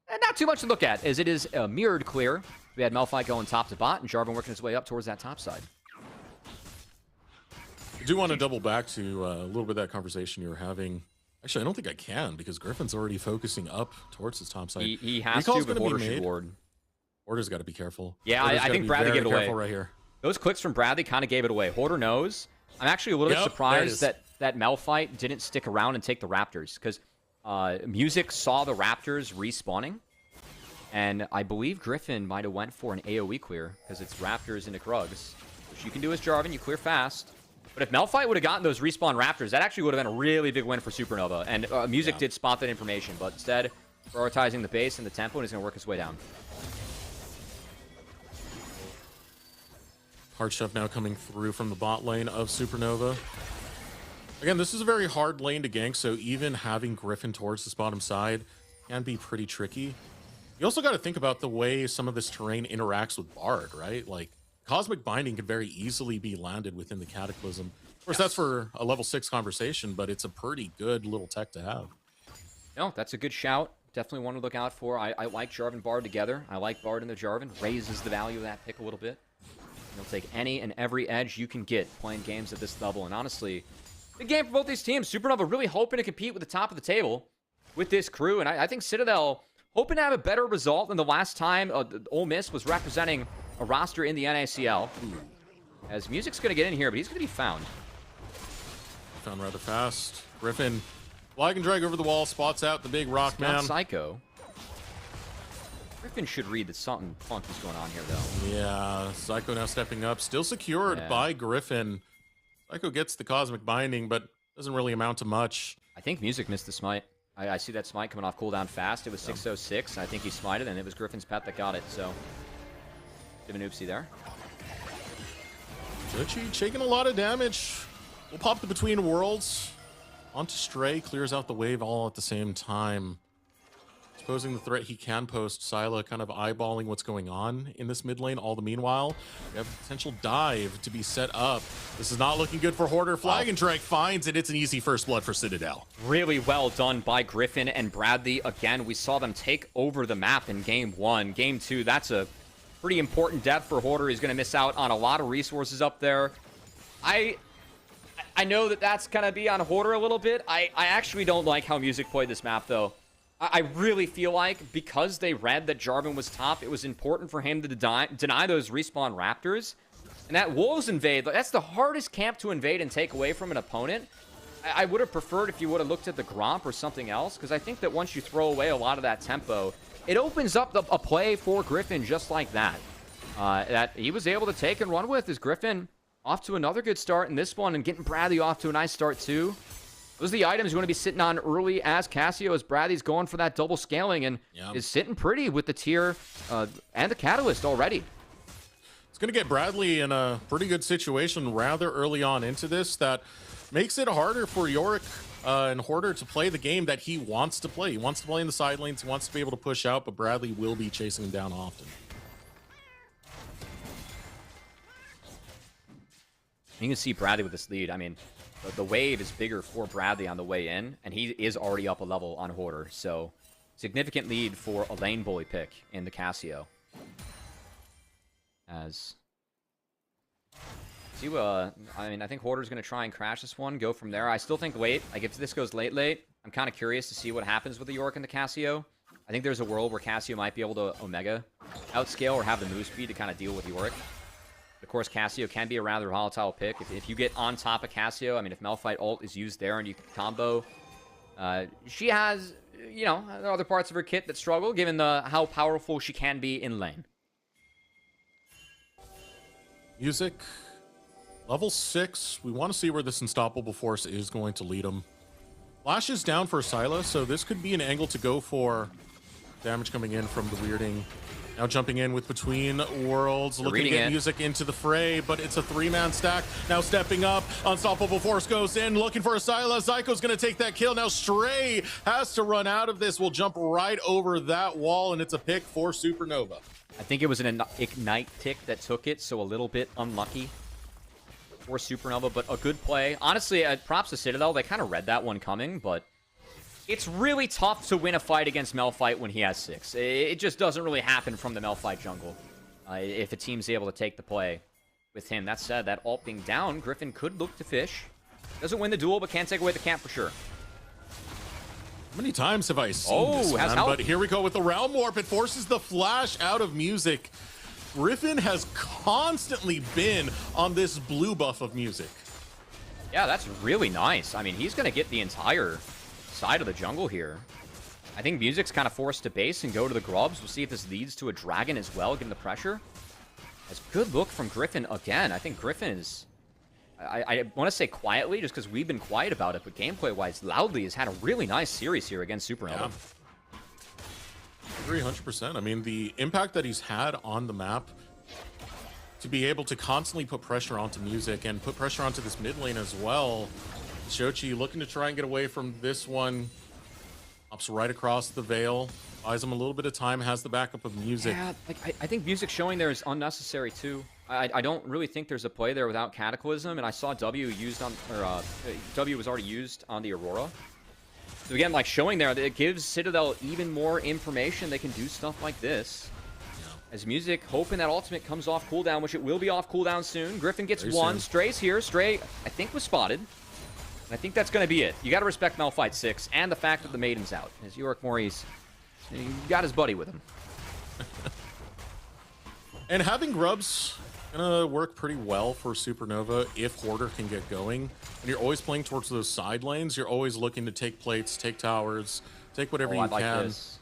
And not too much to look at, as it is a mirrored clear We had Malphite going top to bot, and Jarvan working his way up towards that top side. I do want to double back to a little bit of that conversation you were having. Actually, I don't think I can because Griffin's already focusing up towards his top side. He has Recall's to, but gonna Hoarder be should made. ward. Hoarder's got to be careful. Yeah, Hoarder's I gotta think be Bradley very gave it away. careful right here. Those clicks from Bradley kind of gave it away. Hoarder knows. I'm actually a little bit Yep, surprised there it that Malphite didn't stick around and take the Raptors, because Music saw the Raptors respawning, and I believe Griffin might have went for an AoE clear, because it's Raptors into Krugs, which you can do as Jarvan, you clear fast. But if Malphite would have gotten those respawn Raptors, that actually would have been a really big win for Supernova, and Music did spot that information, but instead, prioritizing the base and the tempo, and he's going to work his way down. Hard shove now coming through from the bot lane of Supernova. Again, this is a very hard lane to gank, so even having Griffin towards this bottom side can be pretty tricky. You also got to think about the way some of this terrain interacts with Bard, right? Like, Cosmic Binding could very easily be landed within the Cataclysm. Of course, that's for a level 6 conversation, but it's a pretty good little tech to have. No, that's a good shout. Definitely one to look out for. I like Jarvan Bard together. I like Bard and the Jarvan. Raises the value of that pick a little bit. You'll take any and every edge you can get playing games at this level. And honestly, big game for both these teams. Supernova really hoping to compete with the top of the table with this crew. And I think Citadel hoping to have a better result than the last time Ole Miss was representing a roster in the NACL. As Music's going to get in here, but he's going to be found. Found rather fast. Griffin, flag and drag over the wall, spots out the big rock man. Psycho. Griffin should read that something funky's going on here, though. Yeah, Psycho now stepping up. Still secured by Griffin. Psycho gets the Cosmic Binding, but doesn't really amount to much. I think Music missed the smite. I see that smite coming off cooldown fast. It was 606, and I think he smited, and it was Griffin's pet that got it, so... Bit of an oopsie there. Judgy taking a lot of damage. We'll pop the Between Worlds. Onto Stray, clears out the wave all at the same time. Posing the threat he can post. Syla kind of eyeballing what's going on in this mid lane. All the meanwhile, we have a potential dive to be set up. This is not looking good for Hoarder. Flag and Drake finds it. It's an easy first blood for Citadel. Really well done by Griffin and Bradley. Again, we saw them take over the map in game 1. Game 2, that's a pretty important depth for Hoarder. He's going to miss out on a lot of resources up there. I know that that's going to be on Hoarder a little bit. I actually don't like how Music played this map, though. I really feel like because they read that Jarvan was top, it was important for him to deny those respawn Raptors. And that Wolves invade, that's the hardest camp to invade and take away from an opponent. I would have preferred if you would have looked at the Gromp or something else, because I think that once you throw away a lot of that tempo, it opens up a play for Griffin just like that. That he was able to take and run with is Griffin off to another good start in this one, and getting Bradley off to a nice start too. Those are the items you want to be sitting on early as Cassio, as Bradley's going for that double scaling and is sitting pretty with the tier and the Catalyst already. It's going to get Bradley in a pretty good situation rather early on into this. That makes it harder for Yorick and Hoarder to play the game that he wants to play. He wants to play in the side lanes. He wants to be able to push out, but Bradley will be chasing him down often. You can see Bradley with this lead. I mean, the wave is bigger for Bradley on the way in, and he is already up a level on Hoarder. So, significant lead for a lane bully pick in the Cassio. As... I mean, I think Hoarder's going to try and crash this one, go from there. I still think late. Like, if this goes late, I'm kind of curious to see what happens with the Yorick and the Cassio. I think there's a world where Cassio might be able to Omega outscale or have the move speed to kind of deal with Yorick. Of course, Cassio can be a rather volatile pick. If you get on top of Cassio, I mean, if Malphite ult is used there and you can combo, she has, you know, other parts of her kit that struggle, given how powerful she can be in lane. Music, level 6. We want to see where this unstoppable force is going to lead him. Flash is down for Syla, so this could be an angle to go for. Damage coming in from the weirding. Now jumping in with Between Worlds, looking to get Music into the fray, but it's a 3-man stack. Now stepping up, Unstoppable Force goes in, looking for a Syla. Zyko's going to take that kill. Now Stray has to run out of this. Will jump right over that wall, and it's a pick for Supernova. I think it was an Ignite tick that took it, so a little bit unlucky for Supernova, but a good play. Honestly, props to Citadel. They kind of read that one coming, but it's really tough to win a fight against Malphite when he has 6. It just doesn't really happen from the Malphite jungle. if a team's able to take the play with him. That said, that ult being down, Griffin could look to fish. Doesn't win the duel, but can take away the camp for sure. How many times have I seen this, man? But here we go with the Realm Warp. It forces the flash out of music. Griffin has constantly been on this blue buff of music. Yeah, that's really nice. I mean, he's going to get the entire side of the jungle here. I think music's kind of forced to base and go to the grubs. We'll see if this leads to a dragon as well, given the pressure. That's a good look from Griffin again. I think Griffin is... I want to say quietly, just because we've been quiet about it, but gameplay-wise, loudly has had a really nice series here against Supernova. Yeah. 300%. I mean, the impact that he's had on the map, to be able to constantly put pressure onto music and put pressure onto this mid lane as well. Shochi looking to try and get away from this one. Hops right across the veil. Buys him a little bit of time, has the backup of music. Yeah, like, I think music showing there is unnecessary too. I don't really think there's a play there without Cataclysm, and I saw W used on, or W was already used on the Aurora. So again, like showing there, it gives Citadel even more information. They can do stuff like this. As music, hoping that ultimate comes off cooldown, which it will be off cooldown soon. Griffin gets one. Stray's here. Stray, I think, was spotted. And I think that's going to be it. You got to respect Malphite 6 and the fact that the Maiden's out. As Yorick Mori's got his buddy with him. And having Grubs gonna work pretty well for Supernova if Hoarder can get going. And you're always playing towards those side lanes. You're always looking to take plates, take towers, take whatever you can. This.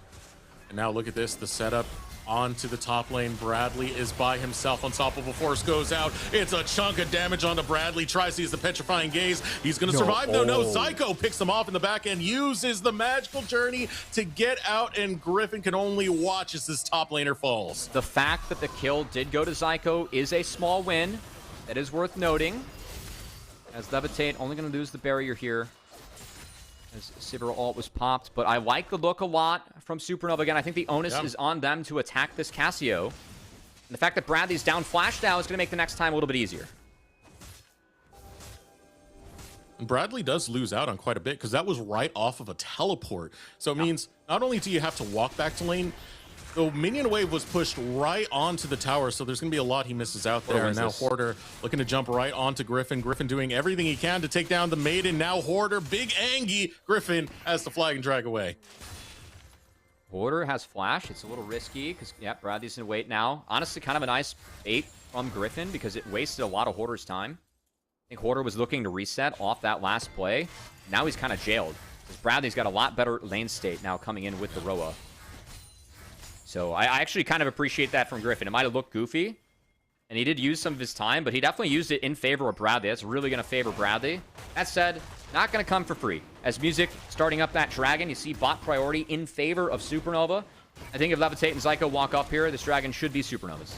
And now look at this, the setup onto the top lane. Bradley is by himself. Unstoppable Force goes out. It's a chunk of damage onto Bradley. Tries to use the Petrifying Gaze. He's going to survive. No, Zyko picks him off in the back end, uses the magical journey to get out, and Griffin can only watch as this top laner falls. The fact that the kill did go to Zyko is a small win. That is worth noting. As Levitate only going to lose the barrier here. As Sivir ult was popped, but I like the look a lot from Supernova. Again, I think the onus is on them to attack this Cassio. And the fact that Bradley's down flash now is going to make the next time a little bit easier. And Bradley does lose out on quite a bit because that was right off of a teleport. So it means not only do you have to walk back to lane, the minion wave was pushed right onto the tower, so there's going to be a lot he misses out there. And now Hoarder looking to jump right onto Griffin. Griffin doing everything he can to take down the Maiden. Now Hoarder, big Angie. Griffin has the flag and drag away. Hoarder has flash. It's a little risky because, yeah, Bradley's in wait now. Honestly, kind of a nice bait from Griffin because it wasted a lot of Hoarder's time. I think Hoarder was looking to reset off that last play. Now he's kind of jailed because Bradley's got a lot better lane state now coming in with the Roa. So I actually kind of appreciate that from Griffin. It might have looked goofy, and he did use some of his time, but he definitely used it in favor of Bradley. That's really going to favor Bradley. That said, not going to come for free. As music starting up that dragon, you see bot priority in favor of Supernova. I think if Levitate and Zyko walk up here, this dragon should be Supernova's.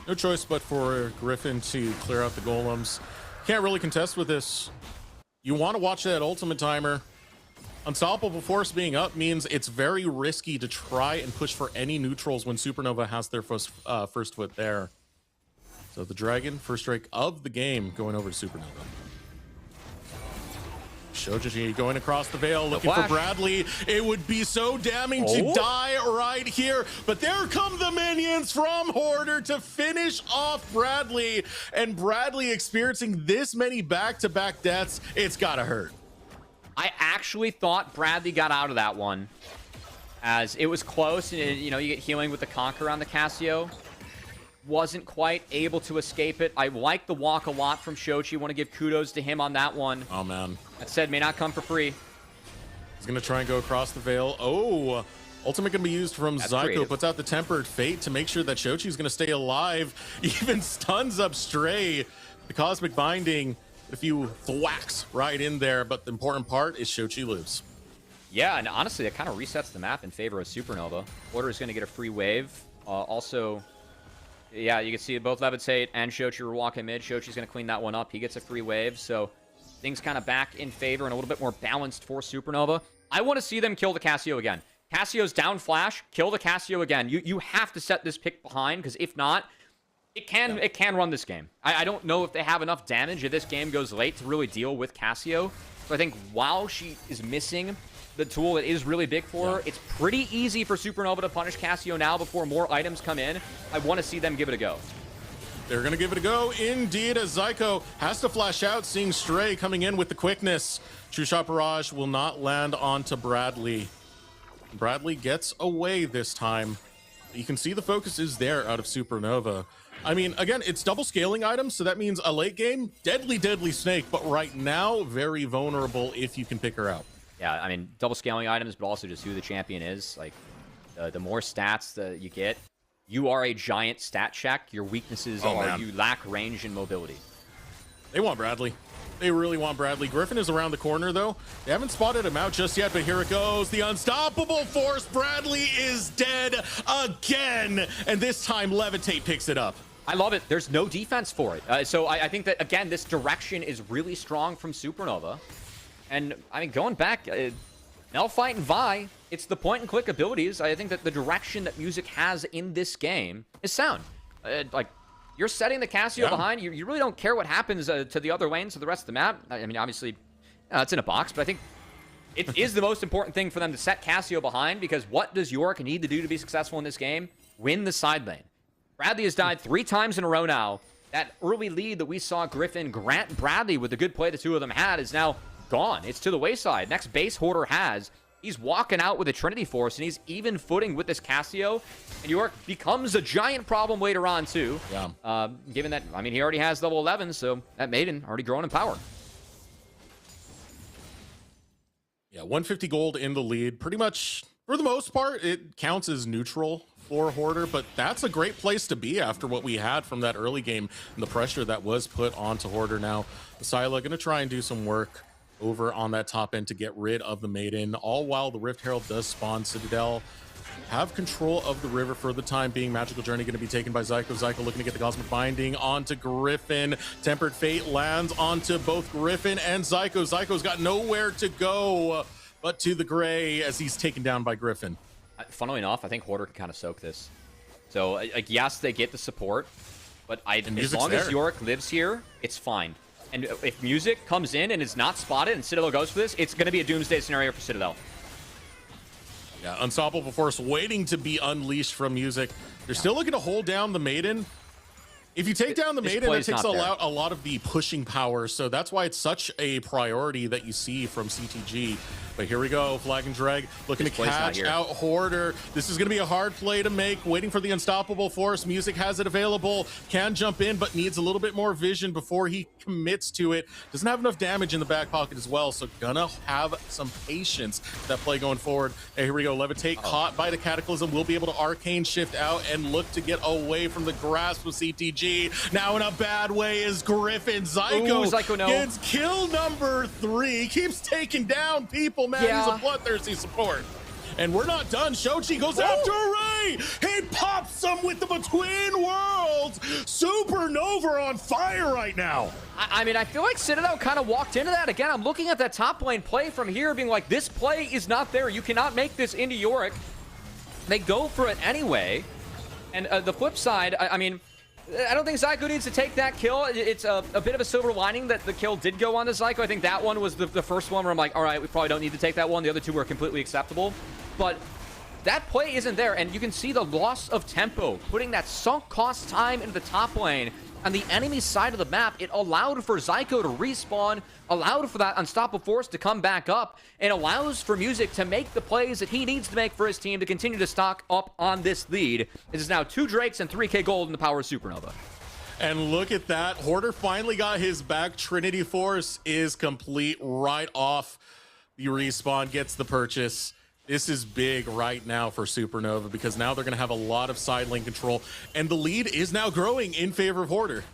No choice but for Griffin to clear out the golems. Can't really contest with this. You want to watch that ultimate timer. Unstoppable Force being up means it's very risky to try and push for any neutrals when Supernova has their first foot there. So the Dragon, first strike of the game, going over to Supernova. Shoji going across the veil, looking for Bradley. It would be so damning to die right here, but there come the minions from Hoarder to finish off Bradley. And Bradley experiencing this many back-to-back deaths, it's gotta hurt. I actually thought Bradley got out of that one, as it was close, and you know, you get healing with the Conquer on the Cassio. Wasn't quite able to escape it. I like the walk a lot from Shochi. Want to give kudos to him on that one. Oh, man. That said, may not come for free. He's going to try and go across the veil. Oh, ultimate going to be used from Zyko. Creative. Puts out the Tempered Fate to make sure that Shochi's going to stay alive. Even stuns up Stray. The Cosmic Binding, a few thwacks right in there, but the important part is Shochi lives. Yeah, and honestly, it kind of resets the map in favor of Supernova. Order is going to get a free wave. Also... yeah, you can see both Levitate and Shochi were walking mid. Shochi's going to clean that one up. He gets a free wave, so things kind of back in favor and a little bit more balanced for Supernova. I want to see them kill the Cassio again. Cassio's down flash. Kill the Cassio again. You have to set this pick behind, because if not, it can run this game. I don't know if they have enough damage if this game goes late to really deal with Cassio. So I think while she is missing the tool that is really big for her. It's pretty easy for Supernova to punish Cassio now before more items come in. I want to see them give it a go. They're going to give it a go indeed, as Zyko has to flash out, seeing Stray coming in with the quickness. True Shot Barrage will not land onto Bradley. Bradley gets away this time. You can see the focus is there out of Supernova. I mean, again, it's double scaling items, so that means a late game, deadly, deadly snake, but right now, very vulnerable if you can pick her out. Yeah, I mean, double scaling items, but also just who the champion is. Like, the more stats that you get, you are a giant stat check. Your weaknesses are you lack range and mobility. They want Bradley. They really want Bradley. Griffin is around the corner, though. They haven't spotted him out just yet, but here it goes. The unstoppable force. Bradley is dead again. And this time, Levitate picks it up. I love it. There's no defense for it. So I think that, again, this direction is really strong from Supernova. And, I mean, going back, Nelfight and Vi, it's the point-and-click abilities. I think that the direction that Music has in this game is sound. Like, you're setting the Cassio behind. You really don't care what happens to the other lanes of the rest of the map. I mean, obviously, it's in a box, but I think it is the most important thing for them to set Cassio behind, because what does York need to do to be successful in this game? Win the side lane. Bradley has died 3 times in a row now. That early lead that we saw Griffin grant Bradley with the good play the two of them had is now gone. It's to the wayside. Next base Hoarder has. He's walking out with a Trinity Force, and he's even footing with this Cassio. And York becomes a giant problem later on, too. Yeah. Given that, I mean, he already has level 11, so that Maiden already growing in power. Yeah, 150 gold in the lead. Pretty much, for the most part, it counts as neutral for Hoarder, but that's a great place to be after what we had from that early game and the pressure that was put onto Hoarder. Now, Syla going to try and do some work over on that top end to get rid of the Maiden, all while the Rift Herald does spawn. Citadel have control of the river for the time being. Magical Journey going to be taken by Zyko. Zyko looking to get the Cosmic Binding onto Griffin. Tempered Fate lands onto both Griffin and Zyko. Zyko's got nowhere to go but to the gray as he's taken down by Griffin. Funnily enough, I think Hoarder can kind of soak this. So, like, yes, they get the support, but as long as York lives here, it's fine. And if Music comes in and is not spotted and Citadel goes for this, it's going to be a doomsday scenario for Citadel. Yeah, Unstoppable Force waiting to be unleashed from Music. They're still looking to hold down the Maiden. If you take down the Maiden, that takes a lot of the pushing power, so that's why it's such a priority that you see from CTG. But here we go, Flag and Drag looking to catch out Hoarder. This is going to be a hard play to make, waiting for the Unstoppable Force. Music has it available, can jump in, but needs a little bit more vision before he commits to it. Doesn't have enough damage in the back pocket as well, so gonna have some patience with that play going forward. Hey, here we go, Levitate caught by the Cataclysm, will be able to Arcane Shift out and look to get away from the grasp of CTG. Now in a bad way is Griffin. Zyko gets kill number 3, keeps taking down people, man. He's a bloodthirsty support. And we're not done. Shochi goes after Ray. He pops him with the Between Worlds. Supernova on fire right now. I mean, I feel like Citadel kind of walked into that. Again, I'm looking at that top lane play from here, being like, this play is not there. You cannot make this into Yorick. They go for it anyway. And the flip side, I mean, I don't think Zyko needs to take that kill. It's a bit of a silver lining that the kill did go on to Zyko. I think that one was the first one where I'm like, all right, we probably don't need to take that one. The other two were completely acceptable. But that play isn't there, and you can see the loss of tempo, putting that sunk cost time into the top lane. On the enemy side of the map, it allowed for Zyko to respawn, allowed for that Unstoppable Force to come back up, and allows for Music to make the plays that he needs to make for his team to continue to stock up on this lead. This is now 2 Drakes and 3k gold in the power of Supernova. And look at that. Hoarder finally got his back. Trinity Force is complete right off the respawn, gets the purchase. This is big right now for Supernova because now they're going to have a lot of side lane control, and the lead is now growing in favor of Hoarder.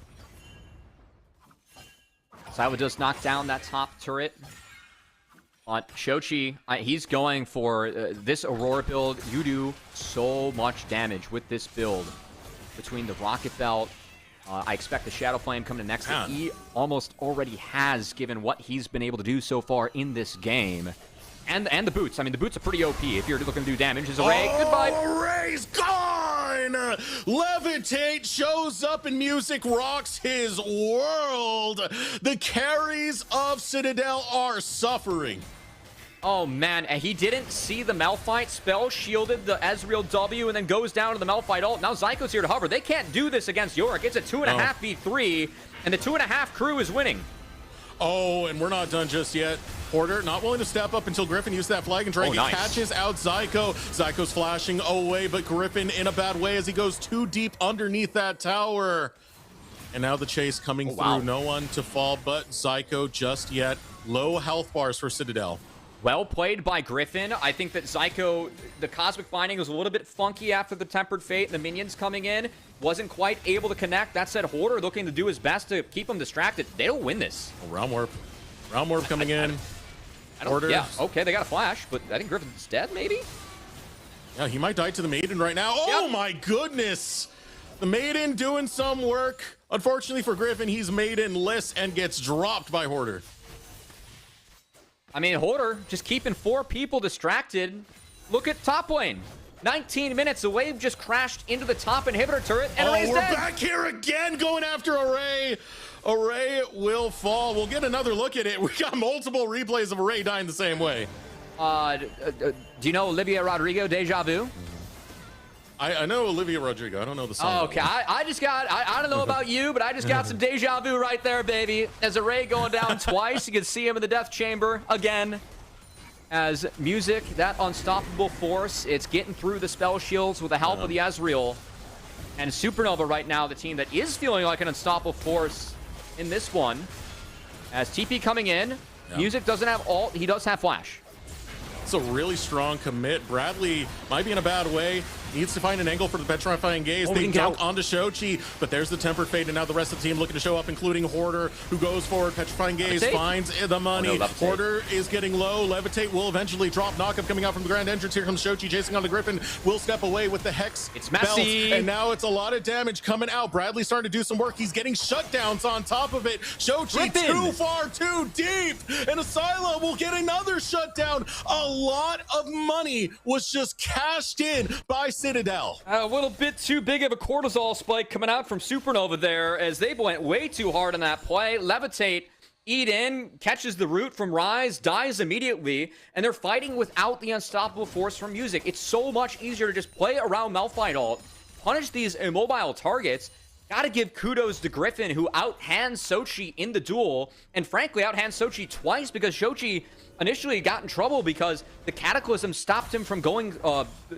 Syla just knocked down that top turret. But Shochi, he's going for this Aurora build. You do so much damage with this build between the Rocket Belt. I expect the Shadow Flame coming to next. He almost already has, given what he's been able to do so far in this game. And the boots. I mean, the boots are pretty OP if you're looking to do damage. Is Array. Goodbye. Array's gone! Levitate shows up and Music rocks his world. The carries of Citadel are suffering. Oh, man. And he didn't see the Malphite. Spell shielded the Ezreal W and then goes down to the Malphite ult. Now Zyko's here to hover. They can't do this against Yorick. It's a 2.5 v3, and the 2.5 crew is winning. Oh, and we're not done just yet. Porter not willing to step up until Griffin used that flag, and Dragon catches out Zyko. Zyko's flashing away, but Griffin in a bad way as he goes too deep underneath that tower. And now the chase coming through. No one to fall but Zyko just yet. Low health bars for Citadel. Well played by Griffin. I think that Zyko, the Cosmic Binding was a little bit funky after the Tempered Fate and the minions coming in. Wasn't quite able to connect. That said, Hoarder looking to do his best to keep him distracted. They don't win this. Round warp. Round warp coming in. Hoarder. Yeah, okay, they got a flash, but I think Griffin's dead, maybe? Yeah, he might die to the Maiden right now. Oh my goodness! The Maiden doing some work. Unfortunately for Griffin, he's Maiden-less and gets dropped by Hoarder. I mean, Hoarder just keeping 4 people distracted. Look at top lane. 19 minutes, the wave just crashed into the top inhibitor turret, and Array's we're dead. Back here again, going after Array. Array will fall. We'll get another look at it. We got multiple replays of Array dying the same way. Do you know Olivia Rodrigo, Deja Vu? I know Olivia Rodrigo. I don't know the song. Oh, okay, I just got, I don't know about you, but I just got some Deja Vu right there, baby. As Array going down twice, you can see him in the death chamber again. As Music, that unstoppable force, it's getting through the spell shields with the help of the Ezreal. And Supernova right now, the team that is feeling like an unstoppable force in this one. As TP coming in, Music doesn't have ult, he does have flash. It's a really strong commit. Bradley might be in a bad way. Needs to find an angle for the Petrifying Gaze. They dunk onto Shochi, but there's the Tempered Fate, and now the rest of the team looking to show up, including Hoarder, who goes forward. Petrifying Gaze finds the money. Hoarder is getting low. Levitate will eventually drop. Knockup coming out from the grand entrance. Here comes Shochi chasing on the Griffin. Will step away with the Hex. It's messy. Belt, and now it's a lot of damage coming out. Bradley starting to do some work. He's getting shutdowns on top of it. Shochi too far, too deep, and Asylum will get another shutdown. A lot of money was just cashed in by Citadel. A little bit too big of a cortisol spike coming out from Supernova there as they went way too hard on that play. Levitate, eat in, catches the root from Rise, dies immediately, and they're fighting without the unstoppable force from Music. It's so much easier to just play around Malphite ult, punish these immobile targets. Gotta give kudos to Griffin, who outhands Sochi in the duel, and frankly outhands Sochi twice because Sochi initially got in trouble because the Cataclysm stopped him from going,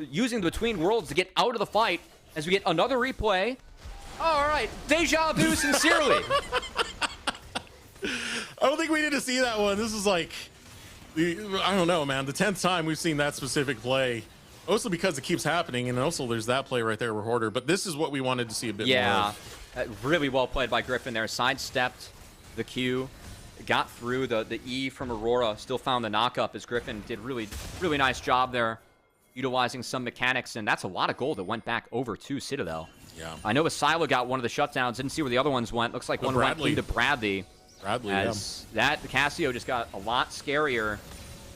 using the Between Worlds to get out of the fight. As we get another replay. All right, Deja Vu sincerely. I don't think we need to see that one. This is like, I don't know, man. The 10th time we've seen that specific play. Mostly because it keeps happening, and also there's that play right there with Hoarder. But this is what we wanted to see a bit more of. Really well played by Griffin there. Sidestepped the Q. Got through the E from Aurora. Still found the knockup as Griffin did really nice job there. Utilizing some mechanics, and that's a lot of gold that went back over to Citadel. Yeah. I know Asila got one of the shutdowns. Didn't see where the other ones went. Looks like one went into Bradley. As that, the Cassio just got a lot scarier.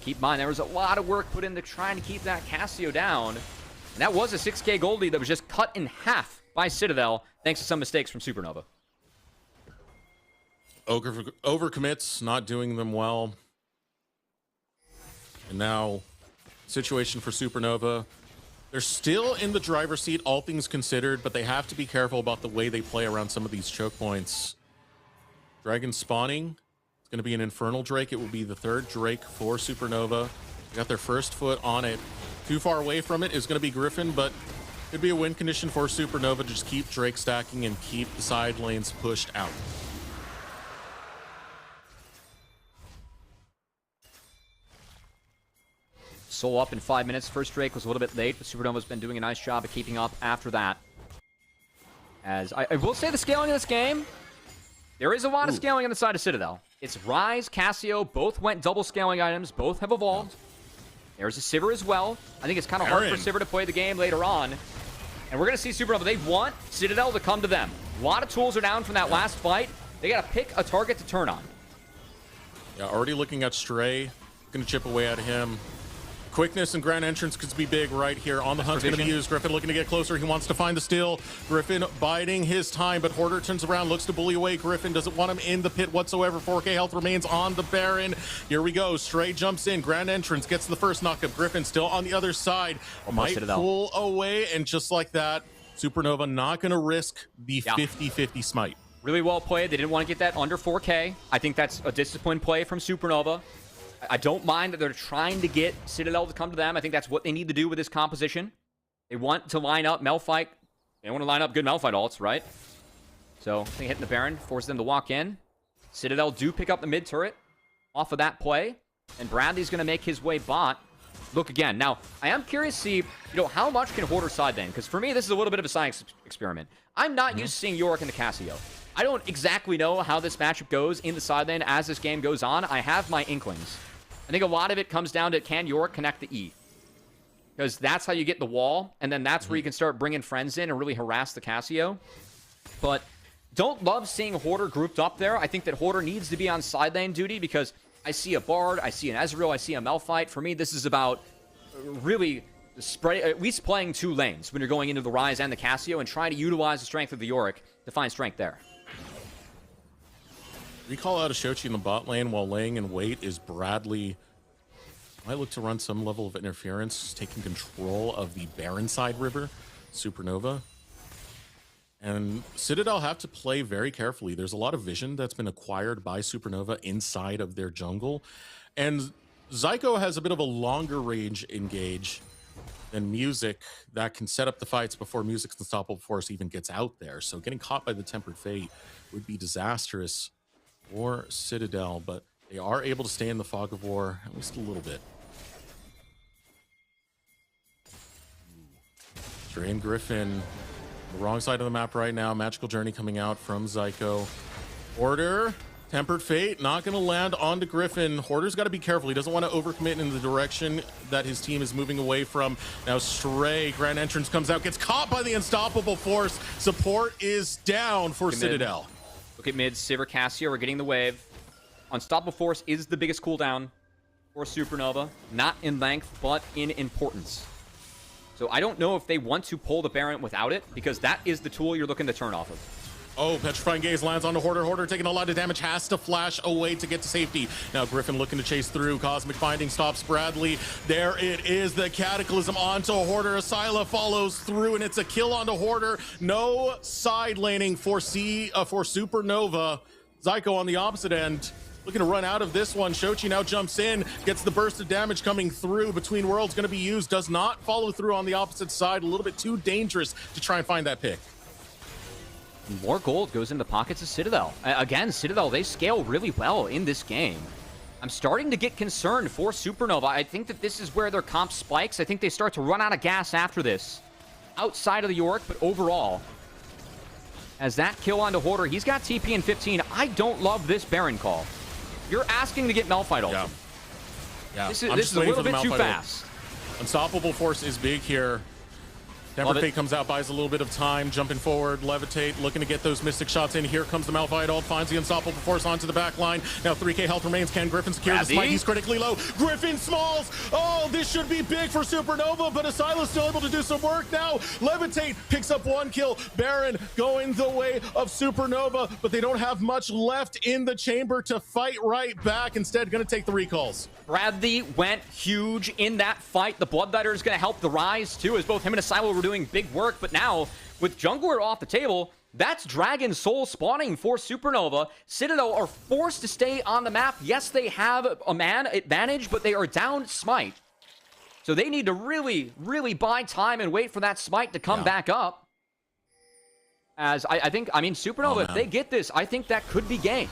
Keep in mind, there was a lot of work put into trying to keep that Cassio down. And that was a 6K gold lead that was just cut in half by Citadel, thanks to some mistakes from Supernova. Overcommits, not doing them well. And now, situation for Supernova. They're still in the driver's seat, all things considered, but they have to be careful about the way they play around some of these choke points. Dragon spawning. It's going to be an Infernal Drake. It will be the 3rd Drake for Supernova. They got their first foot on it. Too far away from it is going to be Griffin, but could be a win condition for Supernova to just keep Drake stacking and keep the side lanes pushed out. Soul up in 5 minutes. First Drake was a little bit late, but Supernova's been doing a nice job of keeping up after that. As I will say, the scaling in this game, there is a lot of scaling on the side of Citadel. It's Rise, Cassio, both went double scaling items, both have evolved. There's a Sivir as well. I think it's kind of hard for Sivir to play the game later on. And we're going to see Supernova. They want Citadel to come to them. A lot of tools are down from that last fight. They got to pick a target to turn on. Yeah, already looking at Stray. Going to chip away at him. Quickness and Grand Entrance could be big right here. On the hunt's going to be used. Griffin looking to get closer. He wants to find the steal. Griffin biding his time, but Hoarder turns around, looks to bully away. Griffin doesn't want him in the pit whatsoever. 4K health remains on the Baron. Here we go. Stray jumps in. Grand Entrance gets the first knockup. Griffin still on the other side. Might pull away, and just like that, Supernova not going to risk the 50-50 smite. Really well played. They didn't want to get that under 4K. I think that's a disciplined play from Supernova. I don't mind that they're trying to get Citadel to come to them. I think that's what they need to do with this composition. They want to line up Malphite. They want to line up good Malphite ults, right? So I think hitting the Baron forces them to walk in. Citadel do pick up the mid turret off of that play. And Bradley's going to make his way bot. Look again. Now, I am curious to see, how much can Hoarder side lane? Because for me, this is a little bit of a science experiment. I'm not used to seeing Yorick in the Casio. I don't exactly know how this matchup goes in the side lane as this game goes on. I have my inklings. I think a lot of it comes down to, can Yorick connect the E? Because that's how you get the wall, and then that's where you can start bringing friends in and really harass the Casio. But don't love seeing Hoarder grouped up there. I think that Hoarder needs to be on side lane duty because I see a Bard, I see an Ezreal, I see a Malphite. For me, this is about really spread, at least playing two lanes when you're going into the Rise and the Casio and trying to utilize the strength of the Yorick to find strength there. Recall out a Shochi in the bot lane while laying in wait is Bradley. Might look to run some level of interference, taking control of the Baron side river, Supernova. And Citadel have to play very carefully. There's a lot of vision that's been acquired by Supernova inside of their jungle. And Zyko has a bit of a longer range engage than Music that can set up the fights before Music's Unstoppable Force even gets out there. So getting caught by the Tempered Fate would be disastrous for Citadel, but they are able to stay in the fog of war at least a little bit. Drain Griffin, the wrong side of the map right now. Magical Journey coming out from Zyko. Hoarder, Tempered Fate, not going to land onto Griffin. Hoarder's got to be careful. He doesn't want to overcommit in the direction that his team is moving away from. Now Stray, Grand Entrance comes out, gets caught by the Unstoppable Force. Support is down for Citadel. Look at mid, Sivir Cassia, we're getting the wave. Unstoppable Force is the biggest cooldown for Supernova. Not in length, but in importance. So I don't know if they want to pull the Baron without it, because that is the tool you're looking to turn off of. Oh, Petrifying Gaze lands onto Hoarder. Hoarder taking a lot of damage, has to flash away to get to safety. Now Griffin looking to chase through. Cosmic Binding stops Bradley. There it is, the Cataclysm onto Hoarder. Asyla follows through, and it's a kill onto Hoarder. No side laning for Supernova. Zyko on the opposite end, looking to run out of this one. Shochi now jumps in, gets the burst of damage coming through. Between Worlds going to be used, does not follow through on the opposite side. A little bit too dangerous to try and find that pick. More gold goes into the pockets of Citadel. Again, Citadel, they scale really well in this game. I'm starting to get concerned for Supernova. I think that this is where their comp spikes. I think they start to run out of gas after this. Outside of the Yorick, but overall. As that kill onto Hoarder, he's got TP in 15. I don't love this Baron call. You're asking to get Malphite ult. Yeah. This is a little bit too fast. Unstoppable Force is big here. Tempered Fate comes out, buys a little bit of time, jumping forward, Levitate, looking to get those Mystic shots in. Here comes the Malphite ult, finds the Unstoppable Force onto the back line. Now 3k health remains. Can Griffin secure the smite? He's critically low. Griffin smalls. Oh, this should be big for Supernova, but Asyla's still able to do some work now. Levitate picks up one kill. Baron going the way of Supernova, but they don't have much left in the chamber to fight right back. Instead, going to take the recalls. Bradley went huge in that fight. The Bloodletter is going to help the Rise, too, as both him and Asyla were doing big work. But now, with Jungler off the table, that's Dragon Soul spawning for Supernova. Citadel are forced to stay on the map. Yes, they have a man advantage, but they are down Smite. So they need to really, really buy time and wait for that Smite to come back up. As I mean, Supernova, if they get this, I think that could be game.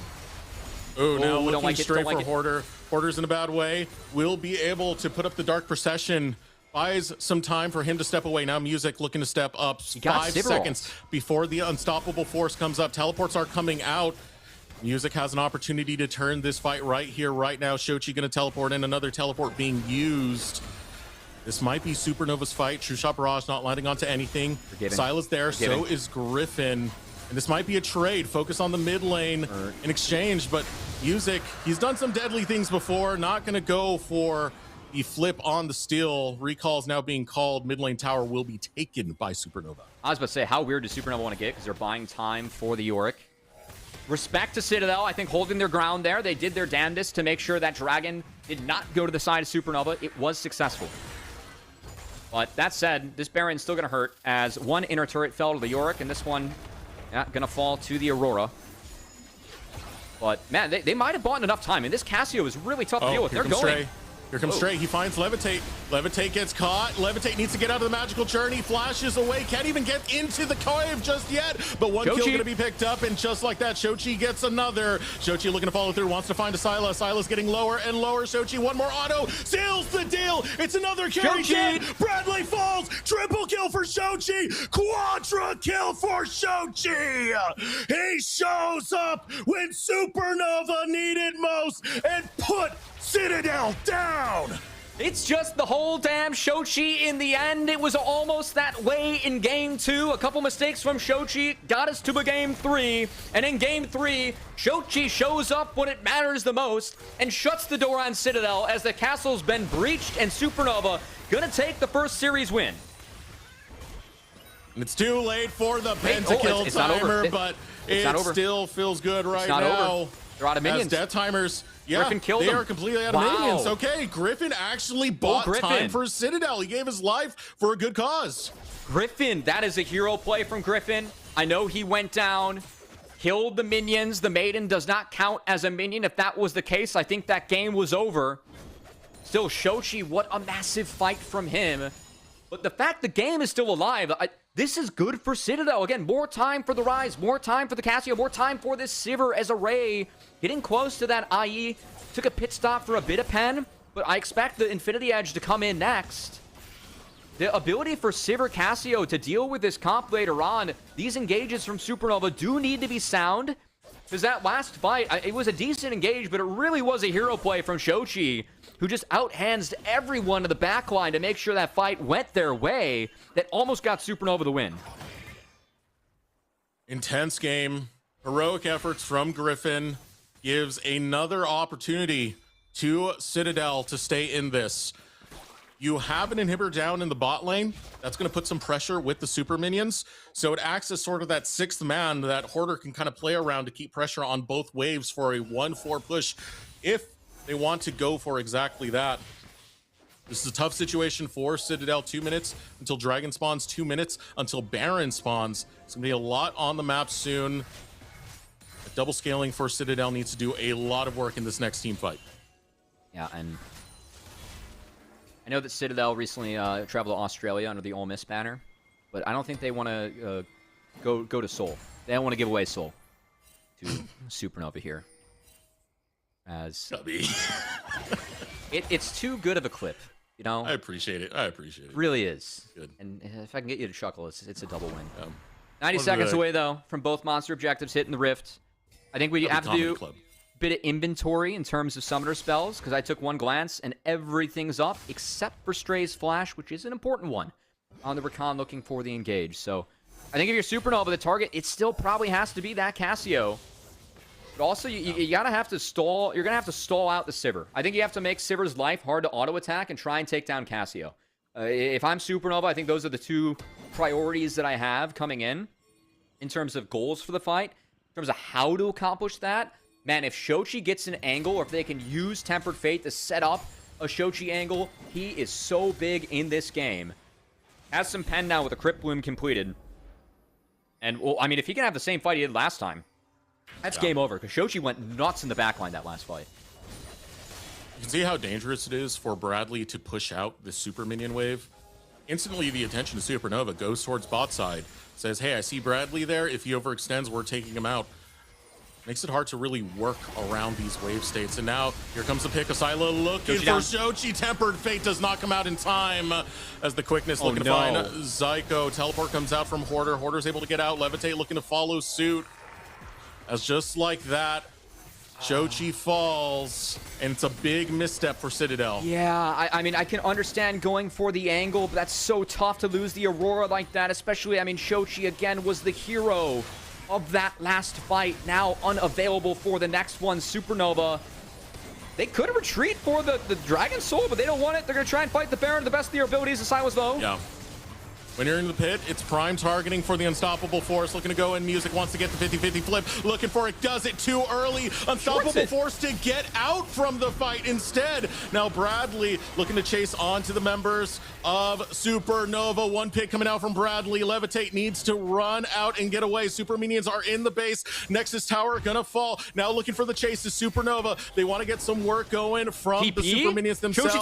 Oh, now looking straight for Hoarder. Hoarder's in a bad way. Will be able to put up the Dark Procession. Buys some time for him to step away. Now Music looking to step up. 5 seconds before the Unstoppable Force comes up. Teleports are coming out. Music has an opportunity to turn this fight right here, right now. Shochi going to teleport in. Another teleport being used. This might be Supernova's fight. True Shot Barrage not landing onto anything. Syla's there. So is Griffin. And this might be a trade. Focus on the mid lane in exchange. But Music, he's done some deadly things before. Not going to go for The flip on the steal. Recall's now being called. Mid lane tower will be taken by Supernova. I was about to say, how weird does Supernova want to get? Because they're buying time for the Yorick. Respect to Citadel, I think, holding their ground there. They did their damnedest to make sure that Dragon did not go to the side of Supernova. It was successful. But that said, this Baron's still going to hurt, as one inner turret fell to the Yorick, and this one, yeah, going to fall to the Aurora. But, man, they might have bought enough time. And this Cassio is really tough to deal with. They're going. Stray. Here comes Stray. He finds Levitate. Levitate gets caught. Levitate needs to get out of the magical journey. Flashes away. Can't even get into the cave just yet. But one kill going to be picked up. And just like that, Shochi gets another. Shochi looking to follow through. Wants to find a Syla. Syla's getting lower and lower. Shochi, one more auto. Seals the deal. It's another carry. Bradley falls. Triple kill for Shochi. Quadra kill for Shochi. He shows up when Supernova needed most and put Citadel down. It's just the whole damn Shochi in the end. It was almost that way in game 2. A couple mistakes from Shochi got us to a game 3. And in game 3, Shochi shows up when it matters the most and shuts the door on Citadel as the castle's been breached, and Supernova gonna take the first series win. And it's too late for the pentakill timer, but it still feels good right now. They're out of minions. As death timers, yeah, Griffin killed they them. are completely out of minions. Okay, Griffin actually bought time for Citadel. He gave his life for a good cause. Griffin, that is a hero play from Griffin. I know he went down, killed the minions. The Maiden does not count as a minion. If that was the case, I think that game was over. Still, Shochi, what a massive fight from him. But the fact the game is still alive, this is good for Citadel. Again, more time for the Rise, more time for the Cassio, more time for this Sivir as a Ray. Getting close to that IE. Took a pit stop for a bit of pen, but I expect the Infinity Edge to come in next. The ability for Sivir Cassio to deal with this comp later on, these engages from Supernova do need to be sound. Because that last fight, it was a decent engage, but it really was a hero play from Shochi, who just outhands everyone to the backline to make sure that fight went their way. That almost got Supernova the win. Intense game. Heroic efforts from Griffin gives another opportunity to Citadel to stay in this. You have an inhibitor down in the bot lane. That's going to put some pressure with the super minions. So it acts as sort of that sixth man that Hoarder can kind of play around to keep pressure on both waves for a 1-4 push if they want to go for exactly that. This is a tough situation for Citadel. 2 minutes until Dragon spawns, 2 minutes until Baron spawns. It's going to be a lot on the map soon. Double scaling for Citadel needs to do a lot of work in this next team fight. Yeah, and I know that Citadel recently traveled to Australia under the Ole Miss banner, but I don't think they want to go to Seoul. They don't want to give away Seoul to Supernova here. As it's too good of a clip, you know. I appreciate it. It really is. Good. And if I can get you to chuckle, it's a double win. 90 seconds away though from both monster objectives hitting the rift. I think we have to do a bit of inventory in terms of summoner spells, because I took one glance and everything's up except for Stray's Flash, which is an important one on the recon looking for the engage. So I think if you're Supernova, the target, it still probably has to be that Cassio. But also, you gotta have to stall. You're gonna have to stall out the Sivir. I think you have to make Sivir's life hard to auto attack and try and take down Cassio. If I'm Supernova, I think those are the two priorities that I have coming in terms of goals for the fight. In terms of how to accomplish that, man, if Shochi gets an angle, or if they can use Tempered Fate to set up a Shochi angle, he is so big in this game. Has some pen now with a Crypt Bloom completed. And, well, I mean, if he can have the same fight he did last time, that's game over, because Shochi went nuts in the backline that last fight. You can see how dangerous it is for Bradley to push out the super minion wave. Instantly, the attention to Supernova goes towards bot side. Says, hey, I see Bradley there. If he overextends, we're taking him out. Makes it hard to really work around these wave states. And now, here comes the pick. Asila looking for Shochi. Tempered Fate does not come out in time as the quickness looking to find Zyko. Teleport comes out from Hoarder. Hoarder's able to get out. Levitate looking to follow suit. As just like that, Shochi falls, and it's a big misstep for Citadel. Yeah, I mean, I can understand going for the angle, but that's so tough to lose the Aurora like that, especially, I mean, Shochi, again, was the hero of that last fight, now unavailable for the next one. Supernova, They could retreat for the Dragon Soul, but they don't want it. They're going to try and fight the Baron to the best of their abilities. The sign was low. Yeah. When you're in the pit, it's prime targeting for the Unstoppable Force. Looking to go in. Music wants to get the 50-50 flip. Looking for it. Does it too early. Unstoppable Force to get out from the fight instead. Now Bradley looking to chase on to the members of Supernova. One pick coming out from Bradley. Levitate needs to run out and get away. Super Minions are in the base. Nexus Tower gonna fall. Now looking for the chase to Supernova. They want to get some work going from the Super Minions themselves.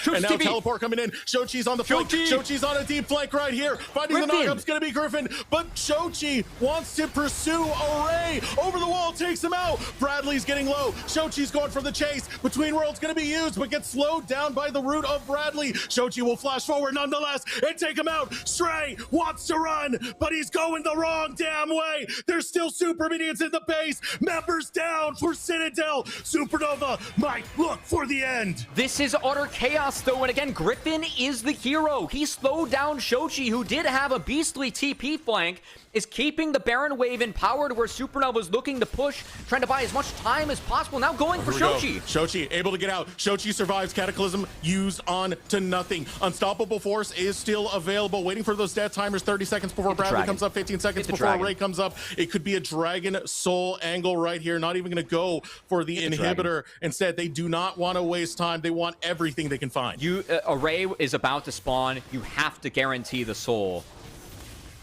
And now Teleport coming in. Shochi's on the flank. Shochi's on a deep flank right here. Finding the knockup's gonna be Griffin, but Shochi wants to pursue Array. Over the wall, takes him out. Bradley's getting low. Shochi's going for the chase. Between Worlds gonna be used, but gets slowed down by the root of Bradley. Shochi will flash forward nonetheless and take him out. Stray wants to run, but he's going the wrong damn way. There's still Super Minions in the base. Members down for Citadel. Supernova might look for the end. This is utter chaos, though, and again, Griffin is the hero. He slowed down Shochi, who did have a beastly TP flank, is keeping the Baron wave in power to where Supernova is looking to push, trying to buy as much time as possible. Now going for Shochi. Shochi able to get out. Shochi survives. Cataclysm used on to nothing. Unstoppable Force is still available. Waiting for those death timers. 30 seconds before Bradley comes up. 15 seconds before Ray comes up. It could be a Dragon Soul angle right here. Not even going to go for the inhibitor. Instead, they do not want to waste time. They want everything they can find. Array is about to spawn. You have to guarantee the soul.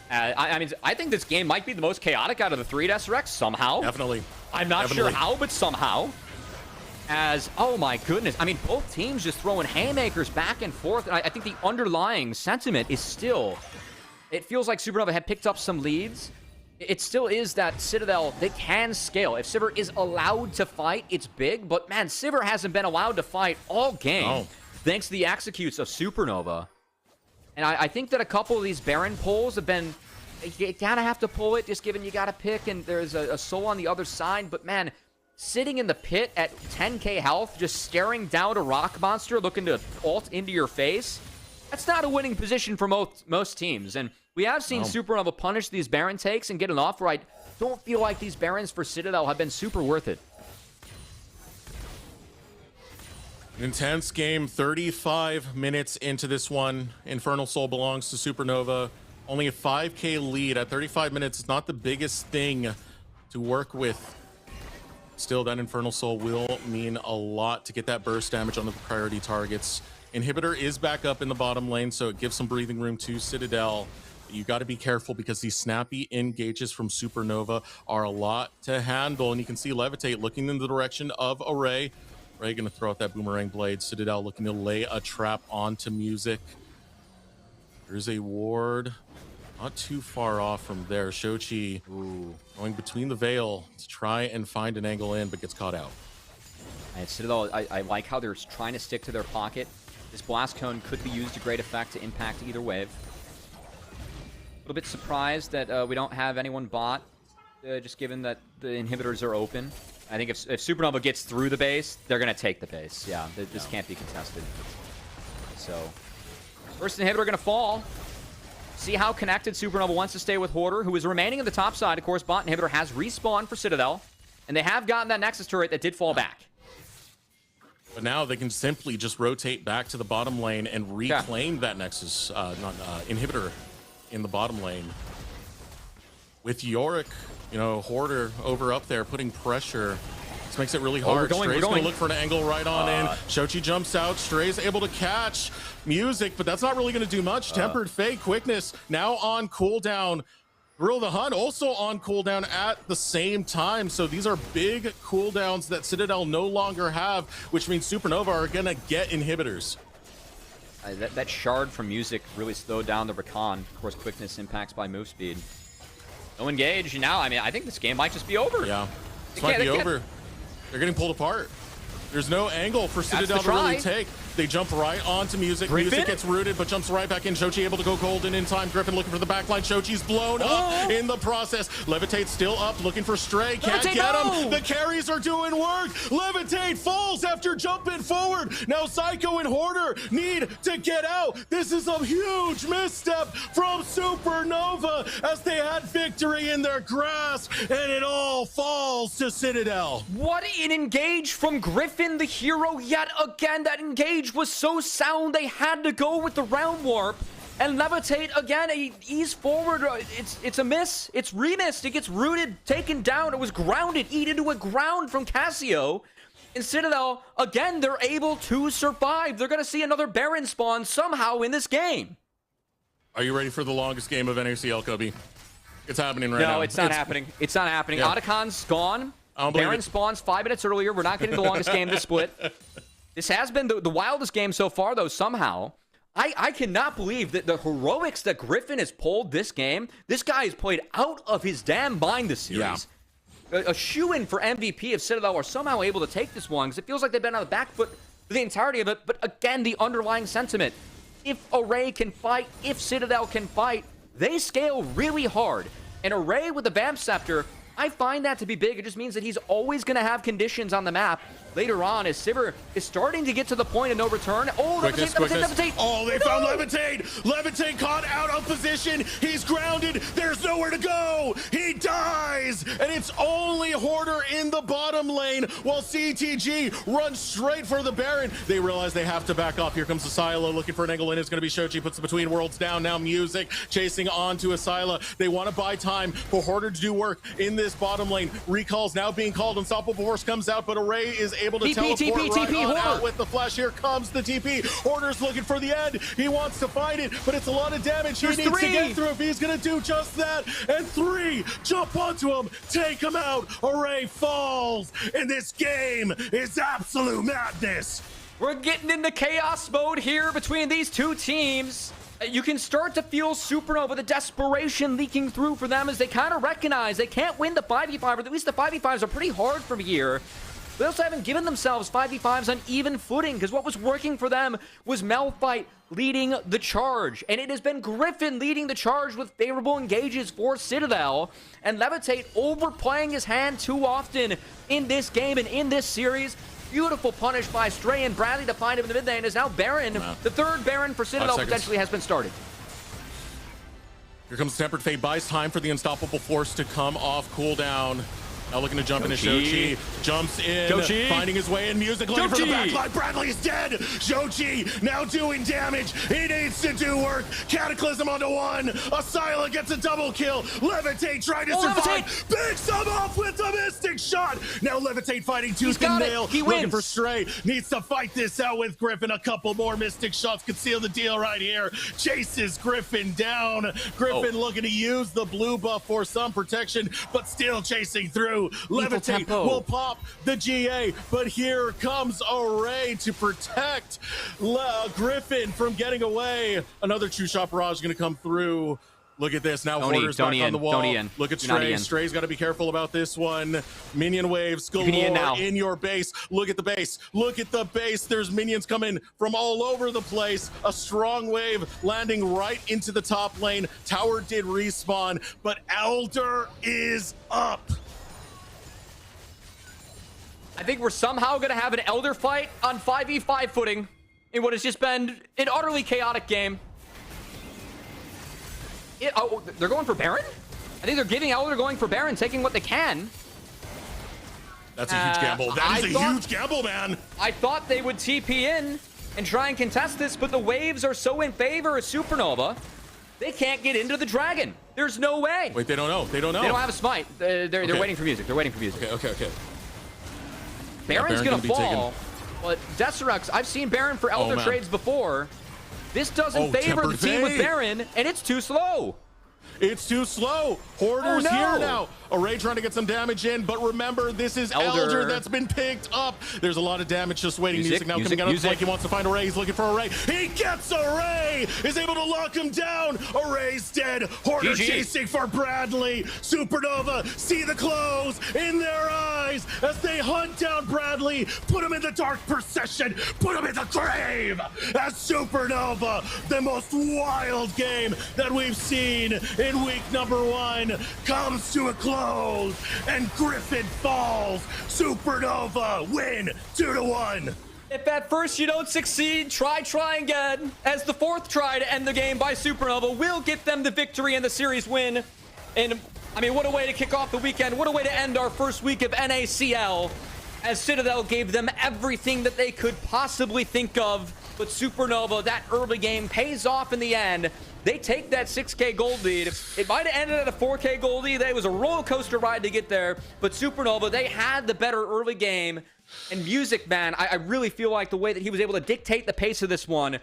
I mean, I think this game might be the most chaotic out of the three at SRX somehow. Definitely. I'm not sure how, but somehow. Oh my goodness. I mean, both teams just throwing haymakers back and forth. I think the underlying sentiment is still, it feels like Supernova had picked up some leads. It still is that Citadel, they can scale. If Sivir is allowed to fight, it's big. But man, Sivir hasn't been allowed to fight all game. Thanks to the executes of Supernova. And I think that a couple of these Baron pulls have been, you gotta have to pull it, just given you gotta pick, and there's a soul on the other side. But man, sitting in the pit at 10k health, just staring down a rock monster looking to ult into your face, that's not a winning position for most teams. And we have seen Supernova punish these Baron takes and get an off right. Don't feel like these Barons for Citadel have been super worth it. An intense game, 35 minutes into this one. Infernal Soul belongs to Supernova. Only a 5k lead at 35 minutes. It's not the biggest thing to work with. Still, that Infernal Soul will mean a lot to get that burst damage on the priority targets. Inhibitor is back up in the bottom lane, so it gives some breathing room to Citadel. You got to be careful because these snappy engages from Supernova are a lot to handle. And you can see Levitate looking in the direction of Array. Ray gonna throw out that boomerang blade. Citadel looking to lay a trap onto Music. There's a ward not too far off from there. Shochi going between the veil to try and find an angle in, but gets caught out. And Citadel, I like how they're trying to stick to their pocket. This blast cone could be used to great effect to impact either wave. A little bit surprised that we don't have anyone bot, just given that the inhibitors are open. I think if Supernova gets through the base, they're going to take the base. Yeah, this can't be contested. So, first inhibitor going to fall. See how connected Supernova wants to stay with Hoarder, who is remaining on the top side. Of course, bot inhibitor has respawned for Citadel, and they have gotten that Nexus turret that did fall back. But now they can simply just rotate back to the bottom lane and reclaim that Nexus inhibitor in the bottom lane. With Yorick, you know, Hoarder over up there putting pressure. This makes it really hard. Stray's gonna look for an angle right on in. Shochi jumps out. Stray's able to catch Music, but that's not really gonna do much. Tempered Fate, Quickness now on cooldown. Grill the Hunt also on cooldown at the same time. So these are big cooldowns that Citadel no longer have, which means Supernova are gonna get inhibitors. That shard from Music really slowed down the Recon. Of course, Quickness impacts by move speed. No engage. Now, I mean, I think this game might just be over. Yeah, this might be over. They're getting pulled apart. There's no angle for Citadel to really take. They jump right onto Music. Griffin? Music gets rooted, but jumps right back in. Shochi able to go golden in time. Griffin looking for the backline. Shochi's blown up in the process. Levitate still up, looking for Stray. Can't Levitate, get no! him. The carries are doing work. Levitate falls after jumping forward. Now Psycho and Hoarder need to get out. This is a huge misstep from Supernova as they had victory in their grasp, and it all falls to Citadel. What an engage from Griffin, the hero, yet again. That engage was so sound, they had to go with the round warp. And Levitate, again, a ease forward. It's a miss. It's remissed. It gets rooted, taken down. It was grounded, eaten to a ground from Casio. And Citadel, again, they're able to survive. They're going to see another Baron spawn somehow in this game. Are you ready for the longest game of NACL, Kobe? It's happening right now. No, it's not happening. It's not happening. Yeah. Otacon's gone. I don't believe Baron it. spawns 5 minutes earlier. We're not getting the longest game to split. This has been the wildest game so far, though, somehow. I cannot believe that the heroics that Griffin has pulled this game. This guy has played out of his damn mind this series. Yeah. A shoo-in for MVP if Citadel are somehow able to take this one, because it feels like they've been on the back foot for the entirety of it. But again, the underlying sentiment. If Array can fight, if Citadel can fight, they scale really hard. And Array with the Vamp Scepter, I find that to be big. It just means that he's always going to have conditions on the map later on as Sivir is starting to get to the point of no return. Oh, Levitate. Oh, they found Levitate. Levitate caught out of position. He's grounded. There's nowhere to go. He dies. And it's only Hoarder in the bottom lane while CTG runs straight for the Baron. They realize they have to back off. Here comes Asila looking for an angle in. It's going to be Shochi. Puts the Between Worlds down. Now Music chasing onto Asila. They want to buy time for Hoarder to do work in this bottom lane. Recalls now being called. Unstoppable Force comes out, but Array is able to teleport right on out with the flash. Here comes the TP. Hoarder's looking for the end. He wants to find it, but it's a lot of damage. He needs to get through if he's going to do just that. And 3 jump onto him, take him out. Array falls, and this game is absolute madness. We're getting into chaos mode here between these two teams. You can start to feel Supernova, the desperation leaking through for them as they kind of recognize they can't win the 5v5, or at least the 5v5s are pretty hard from here. They also haven't given themselves 5v5s on even footing, because what was working for them was Malphite leading the charge. And it has been Griffin leading the charge with favorable engages for Citadel. And Levitate overplaying his hand too often in this game and in this series. Beautiful punish by Stray and Bradley to find him in the mid lane. Is now Baron. The third Baron for Citadel potentially has been started. Here comes Tempered Fate. Buys time for the Unstoppable Force to come off cooldown. Now looking to jump into Shochi. Jumps in, finding his way in. Music looking for the backline. Bradley's dead. Shochi now doing damage. He needs to do work. Cataclysm onto 1. Asila gets a double kill. Levitate trying to survive. Picks him off with the Mystic Shot. Now Levitate fighting tooth and nail. He wins. Looking for Stray. Needs to fight this out with Griffin. A couple more Mystic Shots could seal the deal right here. Chases Griffin down. Griffin looking to use the blue buff for some protection, but still chasing through. Levitate will pop the GA, but here comes Array to protect Griffin from getting away. Another True Shot Barrage going to come through. Look at this. Now Hoarder's back on the wall. Look at Stray. Stray's got to be careful about this one. Minion waves galore in your base. Look at the base. Look at the base. There's minions coming from all over the place. A strong wave landing right into the top lane. Tower did respawn, but Elder is up. I think we're somehow going to have an Elder fight on 5v5 footing in what has just been an utterly chaotic game. They're going for Baron? I think they're giving Elder going for Baron, taking what they can. That's a huge gamble. That is a huge gamble, man. I thought they would TP in and try and contest this, but the waves are so in favor of Supernova, they can't get into the Dragon. There's no way. Wait, they don't know. They don't know. They don't have a smite. They're waiting for music. They're waiting for music. Okay. Baron's gonna fall, but Deserex, I've seen Baron for Elder trades before. This doesn't favor the team with Baron, and it's too slow. It's too slow. Hoarder's here now. Array trying to get some damage in, but remember, this is Elder that's been picked up. There's a lot of damage just waiting. Music now coming out of the flank. He wants to find Array. He's looking for Array. He gets Array! Is able to lock him down. Array's dead. Hoarder chasing for Bradley. Supernova see the clothes in their eyes as they hunt down Bradley. Put him in the dark procession. Put him in the grave. As Supernova, the most wild game that we've seen in week number 1, comes to a close, and Griffin falls. Supernova win 2-1. If at first you don't succeed, try again, as the 4th try to end the game by Supernova will get them the victory and the series win. And I mean, what a way to kick off the weekend. What a way to end our first week of NACL, as Citadel gave them everything that they could possibly think of. But Supernova, that early game pays off in the end. They take that 6K gold lead. It might have ended at a 4K gold lead. It was a roller coaster ride to get there. But Supernova, they had the better early game. And Music, man, I really feel like the way that he was able to dictate the pace of this one,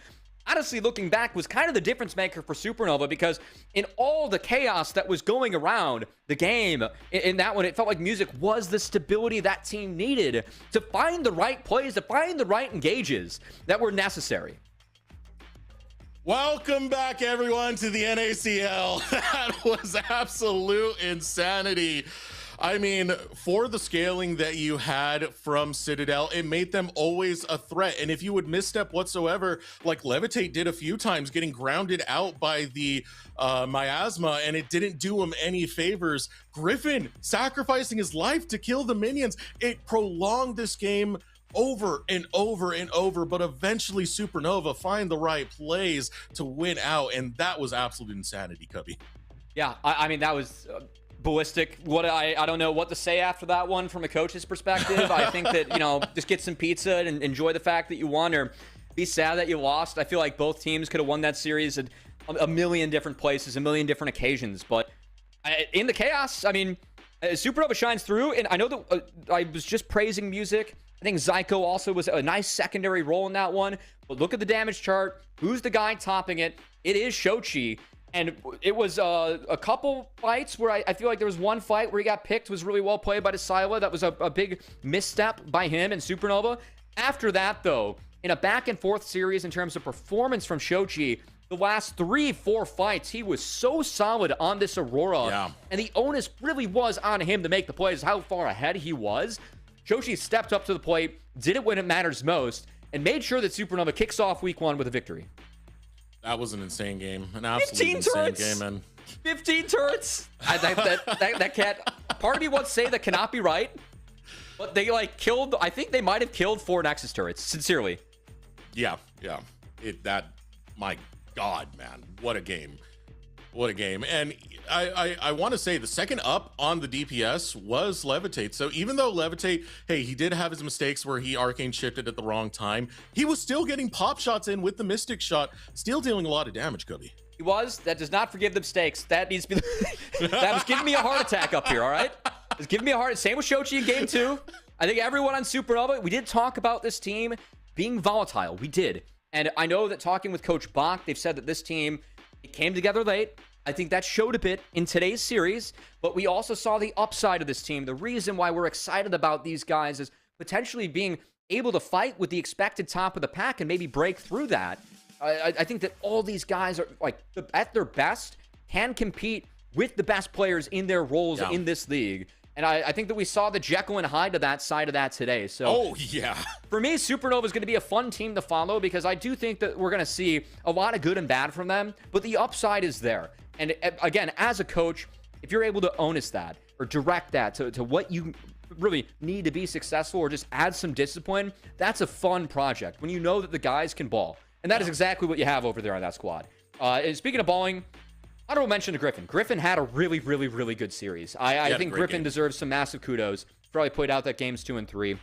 honestly, looking back, was kind of the difference maker for Supernova, because in all the chaos that was going around the game, in that one, it felt like Music was the stability that team needed to find the right plays, to find the right engages that were necessary. Welcome back, everyone, to the NACL. That was absolute insanity. I mean, for the scaling that you had from Citadel, it made them always a threat. And if you would misstep whatsoever, like Levitate did a few times, getting grounded out by the miasma, and it didn't do him any favors. Griffin sacrificing his life to kill the minions. It prolonged this game over and over and over, but eventually Supernova find the right plays to win out, and that was absolute insanity, Cubby. Yeah, I mean, that was ballistic. What I don't know what to say after that one from a coach's perspective. I think that, you know, just get some pizza and enjoy the fact that you won, or be sad that you lost. I feel like both teams could have won that series at a million different places, a million different occasions, but in the chaos, I mean, Supernova shines through. And I know that I was just praising Music. I think Zyko also was a nice secondary role in that one. But look at the damage chart. Who's the guy topping it? It is Shochi. And it was a couple fights where I feel like there was one fight where he got picked, was really well played by Desilva. That was a big misstep by him and Supernova. After that, though, in a back-and-forth series in terms of performance from Shochi, the last 3-4 fights, he was so solid on this Aurora. Yeah. And the onus really was on him to make the plays, how far ahead he was. Shochi stepped up to the plate, did it when it matters most, and made sure that Supernova kicks off week 1 with a victory. That was an insane game. An absolutely insane game, man. 15 turrets. That can't. Part of me wants to say that cannot be right, but they like killed. I think they might have killed 4 Nexus turrets. Sincerely. Yeah. My God, man, what a game. What a game. And I want to say the second up on the DPS was Levitate. So even though Levitate, hey, he did have his mistakes where he arcane shifted at the wrong time, he was still getting pop shots in with the Mystic shot, still dealing a lot of damage, Cubby. He was. That does not forgive the mistakes. That needs to be. That was giving me a heart attack up here, all right? It's giving me a heart. Same with Shochi in game 2. I think everyone on Supernova, we did talk about this team being volatile. We did. And I know that talking with Coach Bach, they've said that this team, it came together late. I think that showed a bit in today's series, but we also saw the upside of this team. The reason why we're excited about these guys is potentially being able to fight with the expected top of the pack and maybe break through that. I think that all these guys are, like, at their best, can compete with the best players in their roles in this league. And I think that we saw the Jekyll and Hyde to that side of that today. So, oh, yeah. For me, Supernova is going to be a fun team to follow, because I do think that we're going to see a lot of good and bad from them, but the upside is there. And again, as a coach, if you're able to onus that or direct that to what you really need to be successful, or just add some discipline, that's a fun project when you know that the guys can ball. And that is exactly what you have over there on that squad. And speaking of balling, honorable mention to Griffin. Griffin had a really, really, really good series. I think Griffin deserves some massive kudos for how he played out that games 2 and 3.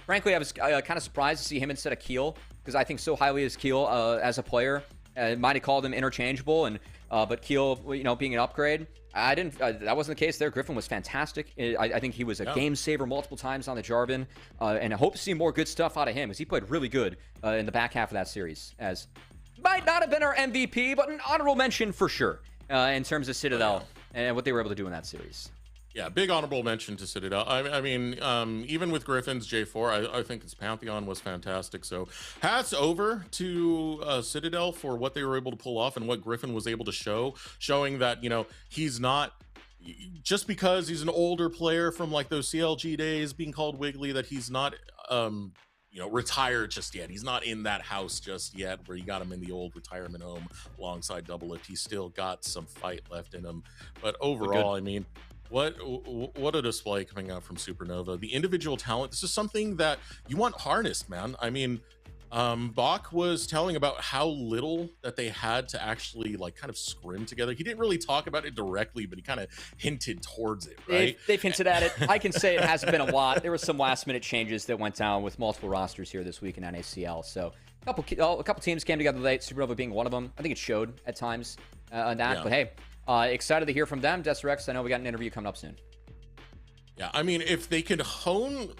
Frankly, I was kind of surprised to see him instead of Keel, because I think so highly of Keel as a player. Might have called him interchangeable, and but Keel, you know, being an upgrade, I didn't. That wasn't the case there. Griffin was fantastic. I think he was a game saver multiple times on the Jarvan, and I hope to see more good stuff out of him, because he played really good in the back half of that series. As might not have been our MVP, but an honorable mention for sure. in terms of Citadel and what they were able to do in that series. Yeah, big honorable mention to Citadel. I mean, even with Griffin's J4, I think its Pantheon was fantastic. So hats over to Citadel for what they were able to pull off and what Griffin was able to show, showing that, you know, he's not, just because he's an older player from like those CLG days being called Wiggly, that he's not, you know, retired just yet. He's not in that house just yet where you got him in the old retirement home alongside Double Lift. He's still got some fight left in him. But overall, I mean, what a display coming out from Supernova. The individual talent, this is something that you want harnessed, man. I mean, Bach was telling about how little that they had to actually like kind of scrim together. He didn't really talk about it directly, but he kind of hinted towards it, right? They've hinted at it. I can say it hasn't been a lot. There were some last minute changes that went down with multiple rosters here this week in NACL. So a couple teams came together late, Supernova being one of them. I think it showed at times on that, but hey, excited to hear from them. Desrex, I know we got an interview coming up soon. Yeah, I mean, if they could hone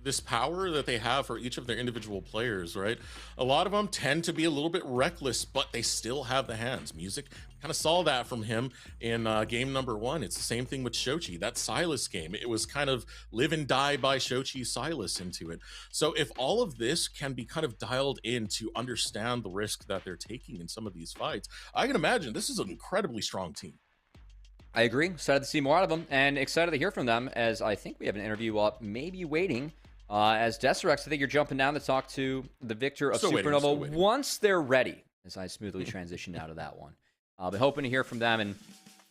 this power that they have for each of their individual players, right? A lot of them tend to be a little bit reckless, but they still have the hands. Music, kind of saw that from him in game number 1. It's the same thing with Shochi. That Silas game, it was kind of live and die by Shochi Silas into it. So if all of this can be kind of dialed in to understand the risk that they're taking in some of these fights, I can imagine this is an incredibly strong team. I agree. Excited to see more out of them and excited to hear from them, as I think we have an interview up, maybe waiting. As Desrex, I think you're jumping down to talk to the victor of Supernova once they're ready, as I smoothly transitioned out of that one. But hoping to hear from them and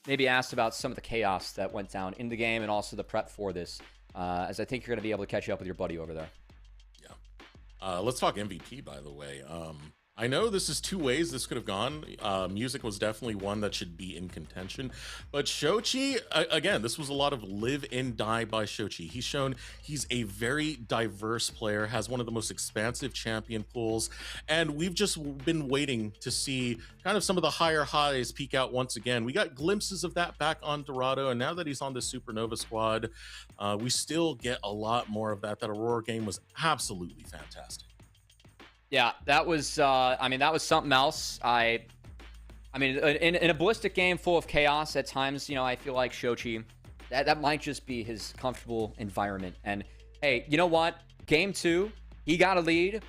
maybe asked about some of the chaos that went down in the game and also the prep for this, as I think you're going to be able to catch up with your buddy over there. Yeah. Let's talk MVP, by the way. I know this is two ways this could have gone. Music was definitely one that should be in contention. But Shochi, again, this was a lot of live and die by Shochi. He's shown he's a very diverse player, has one of the most expansive champion pools, and we've just been waiting to see kind of some of the higher highs peak out once again. We got glimpses of that back on Dorado, and now that he's on the Supernova squad, we still get a lot more of that. That Aurora game was absolutely fantastic. Yeah, that was, I mean, that was something else. I mean, in a ballistic game full of chaos at times, you know, I feel like Shochi, that might just be his comfortable environment. And hey, you know what? Game 2, he got a lead.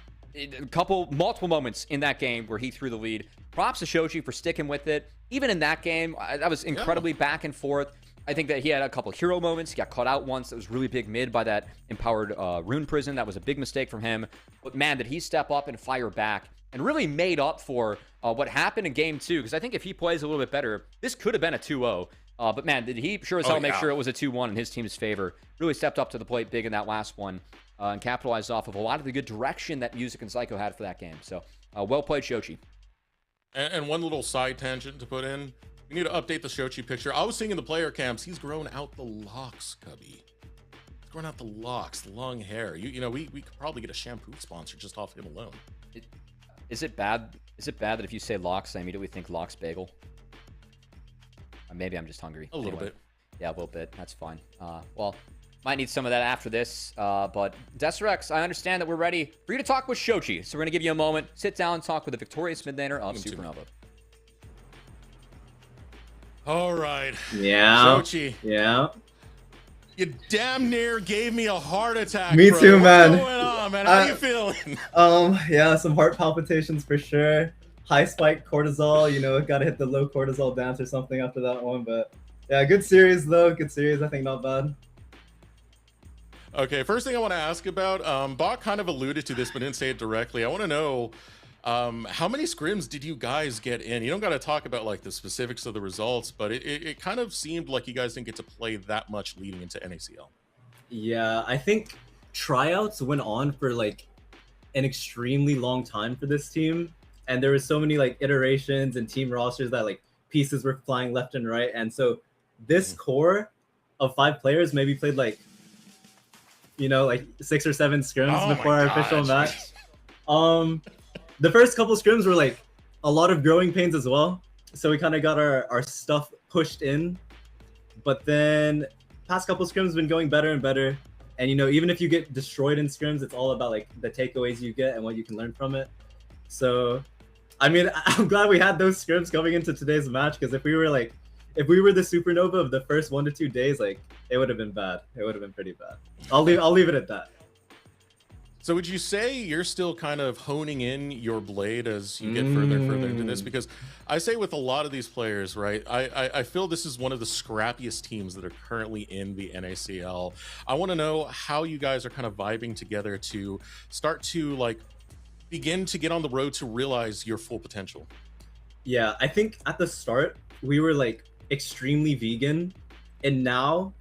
Multiple moments in that game where he threw the lead. Props to Shochi for sticking with it. Even in that game, that was incredibly back and forth. I think that he had a couple of hero moments. He got caught out once. That was really big mid by that empowered rune prison. That was a big mistake from him. But man, did he step up and fire back and really made up for what happened in game 2. Because I think if he plays a little bit better, this could have been a 2-0. But man, did he sure as hell make sure it was a 2-1 in his team's favor. Really stepped up to the plate big in that last one and capitalized off of a lot of the good direction that Music and Psycho had for that game. So well played, Shochi. And one little side tangent to put in. We need to update the Shochi picture. I was seeing in the player camps, he's grown out the locks, Cubby. He's grown out the locks, the long hair. You know, we could probably get a shampoo sponsor just off him alone. Is it bad that if you say locks, I immediately think Locks Bagel? Maybe I'm just hungry. A little bit. Yeah, a little bit. That's fine. Well, might need some of that after this. But Desrex, I understand that we're ready for you to talk with Shochi. So we're going to give you a moment. Sit down and talk with the victorious mid-laner of Supernova. All right. Yeah. Shochi. Yeah. You damn near gave me a heart attack. Me bro. too, man. What's going on, man? How you feeling? Yeah, some heart palpitations for sure. High spike cortisol, you know, gotta hit the low cortisol dance or something after that one. But yeah, good series though. Good series. I think not bad. Okay, first thing I want to ask about, Bach kind of alluded to this, but didn't say it directly. I want to know, how many scrims did you guys get in? You don't got to talk about like the specifics of the results, but it kind of seemed like you guys didn't get to play that much leading into NACL. Yeah, I think tryouts went on for like an extremely long time for this team. And there was so many like iterations and team rosters that like pieces were flying left and right. And so this core of 5 players maybe played like, you know, like 6 or 7 scrims before our official match. The first couple scrims were like a lot of growing pains as well. So we kind of got our stuff pushed in. But then past couple scrims have been going better and better. And, you know, even if you get destroyed in scrims, it's all about like the takeaways you get and what you can learn from it. So I mean, I'm glad we had those scrims going into today's match, because if we were the supernova of the first 1 to 2 days, like, it would have been bad. It would have been pretty bad. I'll leave it at that. So would you say you're still kind of honing in your blade as you get further and further into this? Because I say with a lot of these players, right, I feel this is one of the scrappiest teams that are currently in the NACL. I want to know how you guys are kind of vibing together to start to like begin to get on the road to realize your full potential. Yeah, I think at the start we were like extremely vegan, and now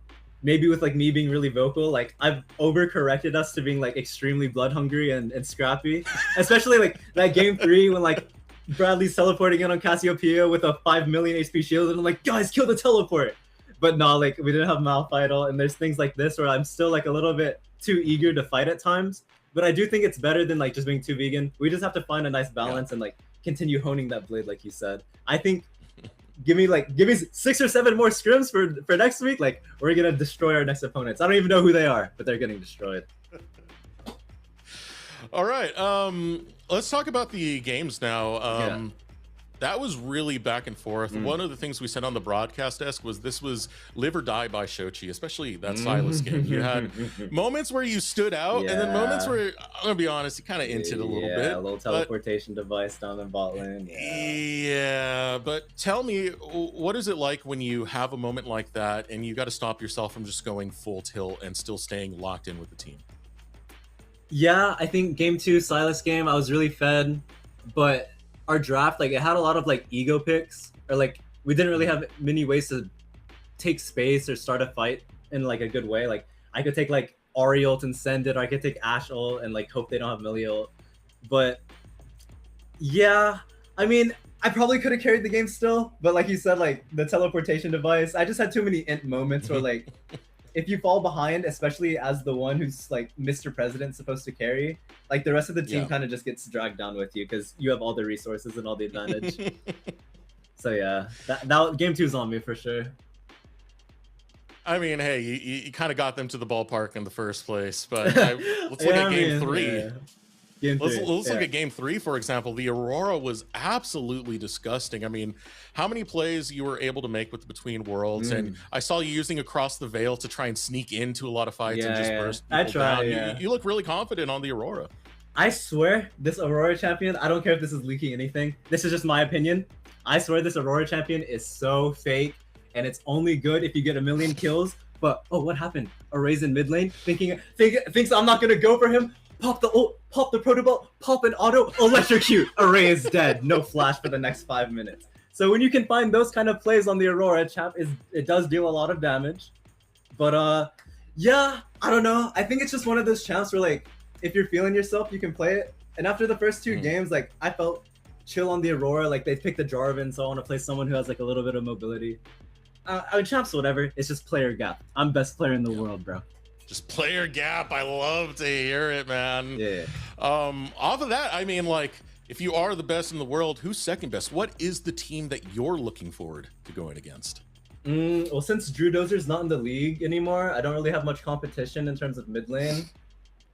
maybe with like me being really vocal, like I've overcorrected us to being like extremely blood hungry and scrappy, especially like that game 3 when like Bradley's teleporting in on Cassiopeia with a 5 million HP shield, and I'm like, guys, kill the teleport. But no, like we didn't have Malphite, and there's things like this where I'm still like a little bit too eager to fight at times. But I do think it's better than like just being too vegan. We just have to find a nice balance and like continue honing that blade, like you said. I think give me 6 or 7 more scrims for next week. Like, we're gonna destroy our next opponents. I don't even know who they are, but they're getting destroyed. All right, let's talk about the games now. That was really back and forth. One of the things we said on the broadcast desk was this was live or die by Shochi, especially that Silas game. You had moments where you stood out, and then moments where, I'm gonna be honest, you kind of inted a little bit. A little teleportation device down the bot lane. Yeah, but tell me, what is it like when you have a moment like that and you got to stop yourself from just going full tilt and still staying locked in with the team? Yeah, I think game 2 Silas game, I was really fed, but our draft, like, it had a lot of like ego picks, or like we didn't really have many ways to take space or start a fight in like a good way. Like, I could take like Ahri ult and send it, or I could take Ashe ult and like hope they don't have Millie ult. But yeah, I mean, I probably could have carried the game still, but like you said, like the teleportation device, I just had too many int moments where like if you fall behind, especially as the one who's like Mr. President supposed to carry, like the rest of the team kind of just gets dragged down with you because you have all the resources and all the advantage. So yeah, that game 2 is on me for sure. I mean, hey, you kind of got them to the ballpark in the first place, but let's look at game 3. Let's look at game 3, for example. The Aurora was absolutely disgusting. I mean, how many plays you were able to make with between worlds, and I saw you using Across the Veil to try and sneak into a lot of fights and just burst people down. You look really confident on the Aurora. I swear, this Aurora champion, I don't care if this is leaking anything. This is just my opinion. I swear this Aurora champion is so fake, and it's only good if you get 1 million kills. But, oh, what happened? Array's in mid lane, thinks I'm not going to go for him. Pop the ult, pop the protoball, pop an auto, electrocute. Array is dead. No flash for the next 5 minutes. So when you can find those kind of plays on the Aurora, champ, it does deal a lot of damage. But yeah, I don't know. I think it's just one of those champs where like, if you're feeling yourself, you can play it. And after the first 2 games, like I felt chill on the Aurora. Like they picked the Jarvan, so I want to play someone who has like a little bit of mobility. I mean, champs, whatever. It's just player gap. I'm best player in the world, bro. Just player gap. I love to hear it, man. Yeah. Off of that, I mean, like, if you are the best in the world, who's second best? What is the team that you're looking forward to going against? Well, since Drew Dozer's not in the league anymore, I don't really have much competition in terms of mid lane.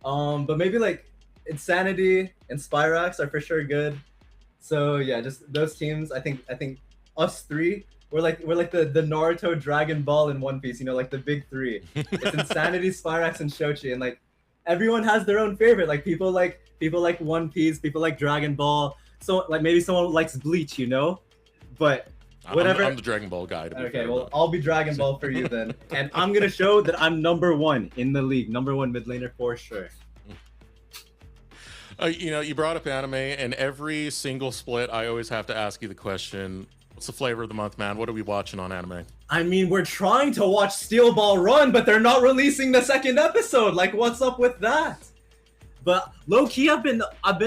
But maybe like Insanity and Spyrax are for sure good. So yeah, just those teams. I think us 3. We're like the Naruto Dragon Ball in One Piece, you know, like the big 3. It's Insanity, Spyrax, and Shochi, and like everyone has their own favorite. Like people like One Piece, people like Dragon Ball. So like maybe someone likes Bleach, you know. But whatever. I'm the Dragon Ball guy. Okay, well I'll be Dragon Ball for you then, and I'm gonna show that I'm #1 in the league, #1 mid laner for sure. You know, you brought up anime, and every single split, I always have to ask you the question. What's the flavor of the month, man? What are we watching on anime? I mean, we're trying to watch Steel Ball Run, but they're not releasing the 2nd episode. Like, what's up with that? But low-key, I've been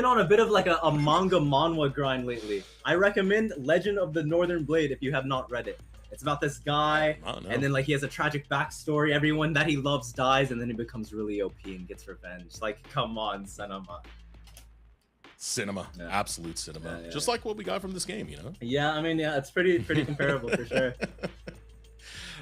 on a bit of like a manga manhwa grind lately. I recommend Legend of the Northern Blade if you have not read it. It's about this guy, and then like he has a tragic backstory. Everyone that he loves dies, and then he becomes really OP and gets revenge. Like, come on, Cinema, absolute cinema. Just like what we got from this game, you know? Yeah, I mean, yeah, it's pretty comparable for sure.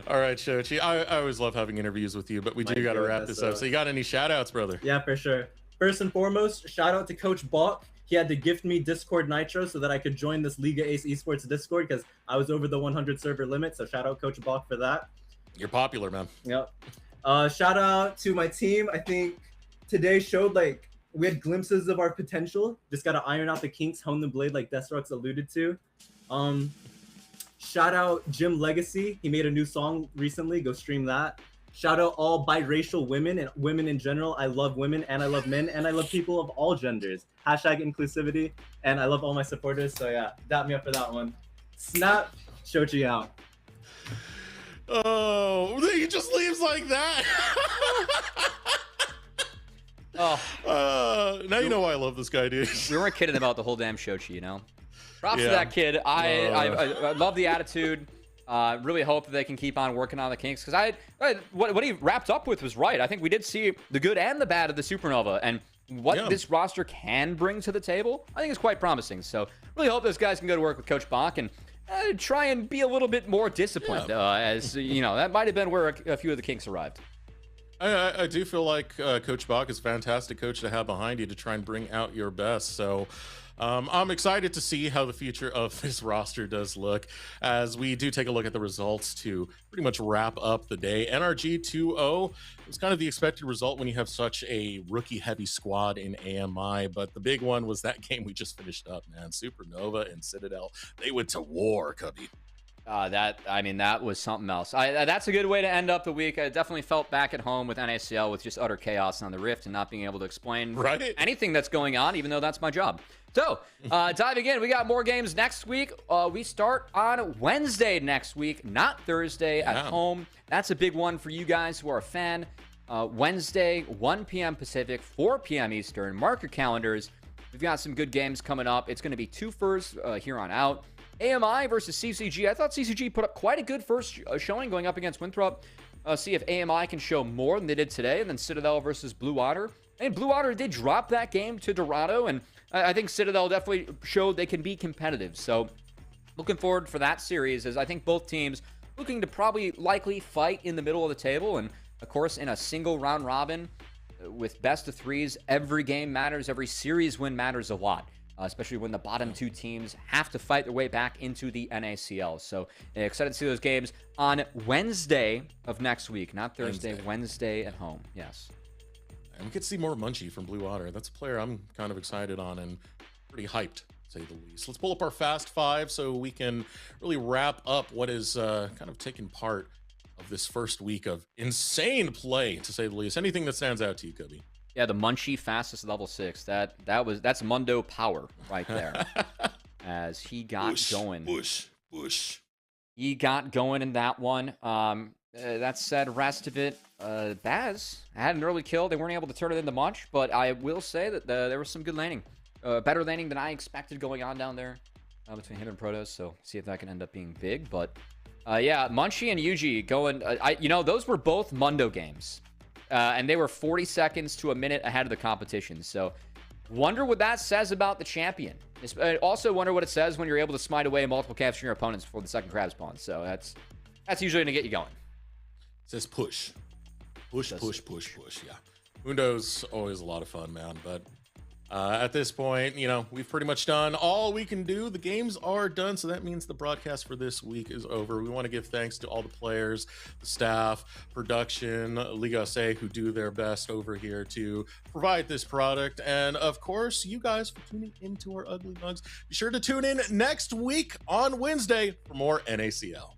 All right, Shochi, I always love having interviews with you, but we do got to wrap this up. So you got any shout outs, brother? Yeah, for sure. First and foremost, shout out to Coach Bach. He had to gift me Discord Nitro so that I could join this Liga Ace Esports Discord because I was over the 100 server limit. So shout out Coach Bach for that. You're popular, man. Yep. Shout out to my team. I think today showed like we had glimpses of our potential. Just got to iron out the kinks, hone the blade like Deathstroke's alluded to. Shout out Jim Legacy. He made a new song recently. Go stream that. Shout out all biracial women and women in general. I love women and I love men and I love people of all genders. Hashtag inclusivity. And I love all my supporters. So yeah, dap me up for that one. Snap, Shochi out. Oh, he just leaves like that. Now you know why I love this guy, dude. We weren't kidding about the whole damn Shochi, you know? Props to that kid. I love the attitude. Really hope that they can keep on working on the kinks because what he wrapped up with was right. I think we did see the good and the bad of the Supernova, and what this roster can bring to the table, I think is quite promising. So really hope those guys can go to work with Coach Bach and try and be a little bit more disciplined. As you know, that might have been where a few of the kinks arrived. I do feel like Coach Bach is a fantastic coach to have behind you to try and bring out your best. So I'm excited to see how the future of this roster does look as we do take a look at the results to pretty much wrap up the day. NRG 2-0 was kind of the expected result when you have such a rookie-heavy squad in AMI, but the big one was that game we just finished up, man. Supernova and Citadel, they went to war, Cubby. That was something else. That's a good way to end up the week. I definitely felt back at home with NACL with just utter chaos on the Rift and not being able to explain anything that's going on, even though that's my job. So, diving in, we got more games next week. We start on Wednesday next week, not Thursday at home. That's a big one for you guys who are a fan. Wednesday, 1 p.m. Pacific, 4 p.m. Eastern. Mark your calendars. We've got some good games coming up. It's going to be two firsts here on out. AMI versus CCG. I thought CCG put up quite a good first showing going up against Winthrop. See if AMI can show more than they did today. And then Citadel versus Blue Water. And Blue Water did drop that game to Dorado. And I think Citadel definitely showed they can be competitive. So looking forward for that series as I think both teams looking to probably likely fight in the middle of the table. And of course, in a single round robin with best of threes, every game matters. Every series win matters a lot. Especially when the bottom two teams have to fight their way back into the NACL. So excited to see those games on Wednesday of next week, not Thursday, Wednesday at home. Yes. And we get to see more Munchie from Blue Water. That's a player I'm kind of excited on and pretty hyped, to say the least. Let's pull up our Fast Five so we can really wrap up what is kind of taking part of this first week of insane play, to say the least. Anything that stands out to you, Cubby? Yeah, the Munchie fastest level 6. That's Mundo power right there. As he got going. Bush. He got going in that one. That said, rest of it, Baz had an early kill. They weren't able to turn it into much, but I will say that there was some good laning. Better laning than I expected going on down there between him and Protoss. So see if that can end up being big. But yeah, Munchie and Yuji going. Those were both Mundo games. And they were 40 seconds to a minute ahead of the competition. So wonder what that says about the champion. Also wonder what it says when you're able to smite away multiple camps from your opponents before the second crab spawn. So that's usually going to get you going. It says push. Push. Yeah. Mundo's always a lot of fun, man. But at this point, we've pretty much done all we can do. The games are done, so that means the broadcast for this week is over. We want to give thanks to all the players, the staff, production, Liga SA, who do their best over here to provide this product. And of course, you guys for tuning into our Ugly Mugs. Be sure to tune in next week on Wednesday for more NACL.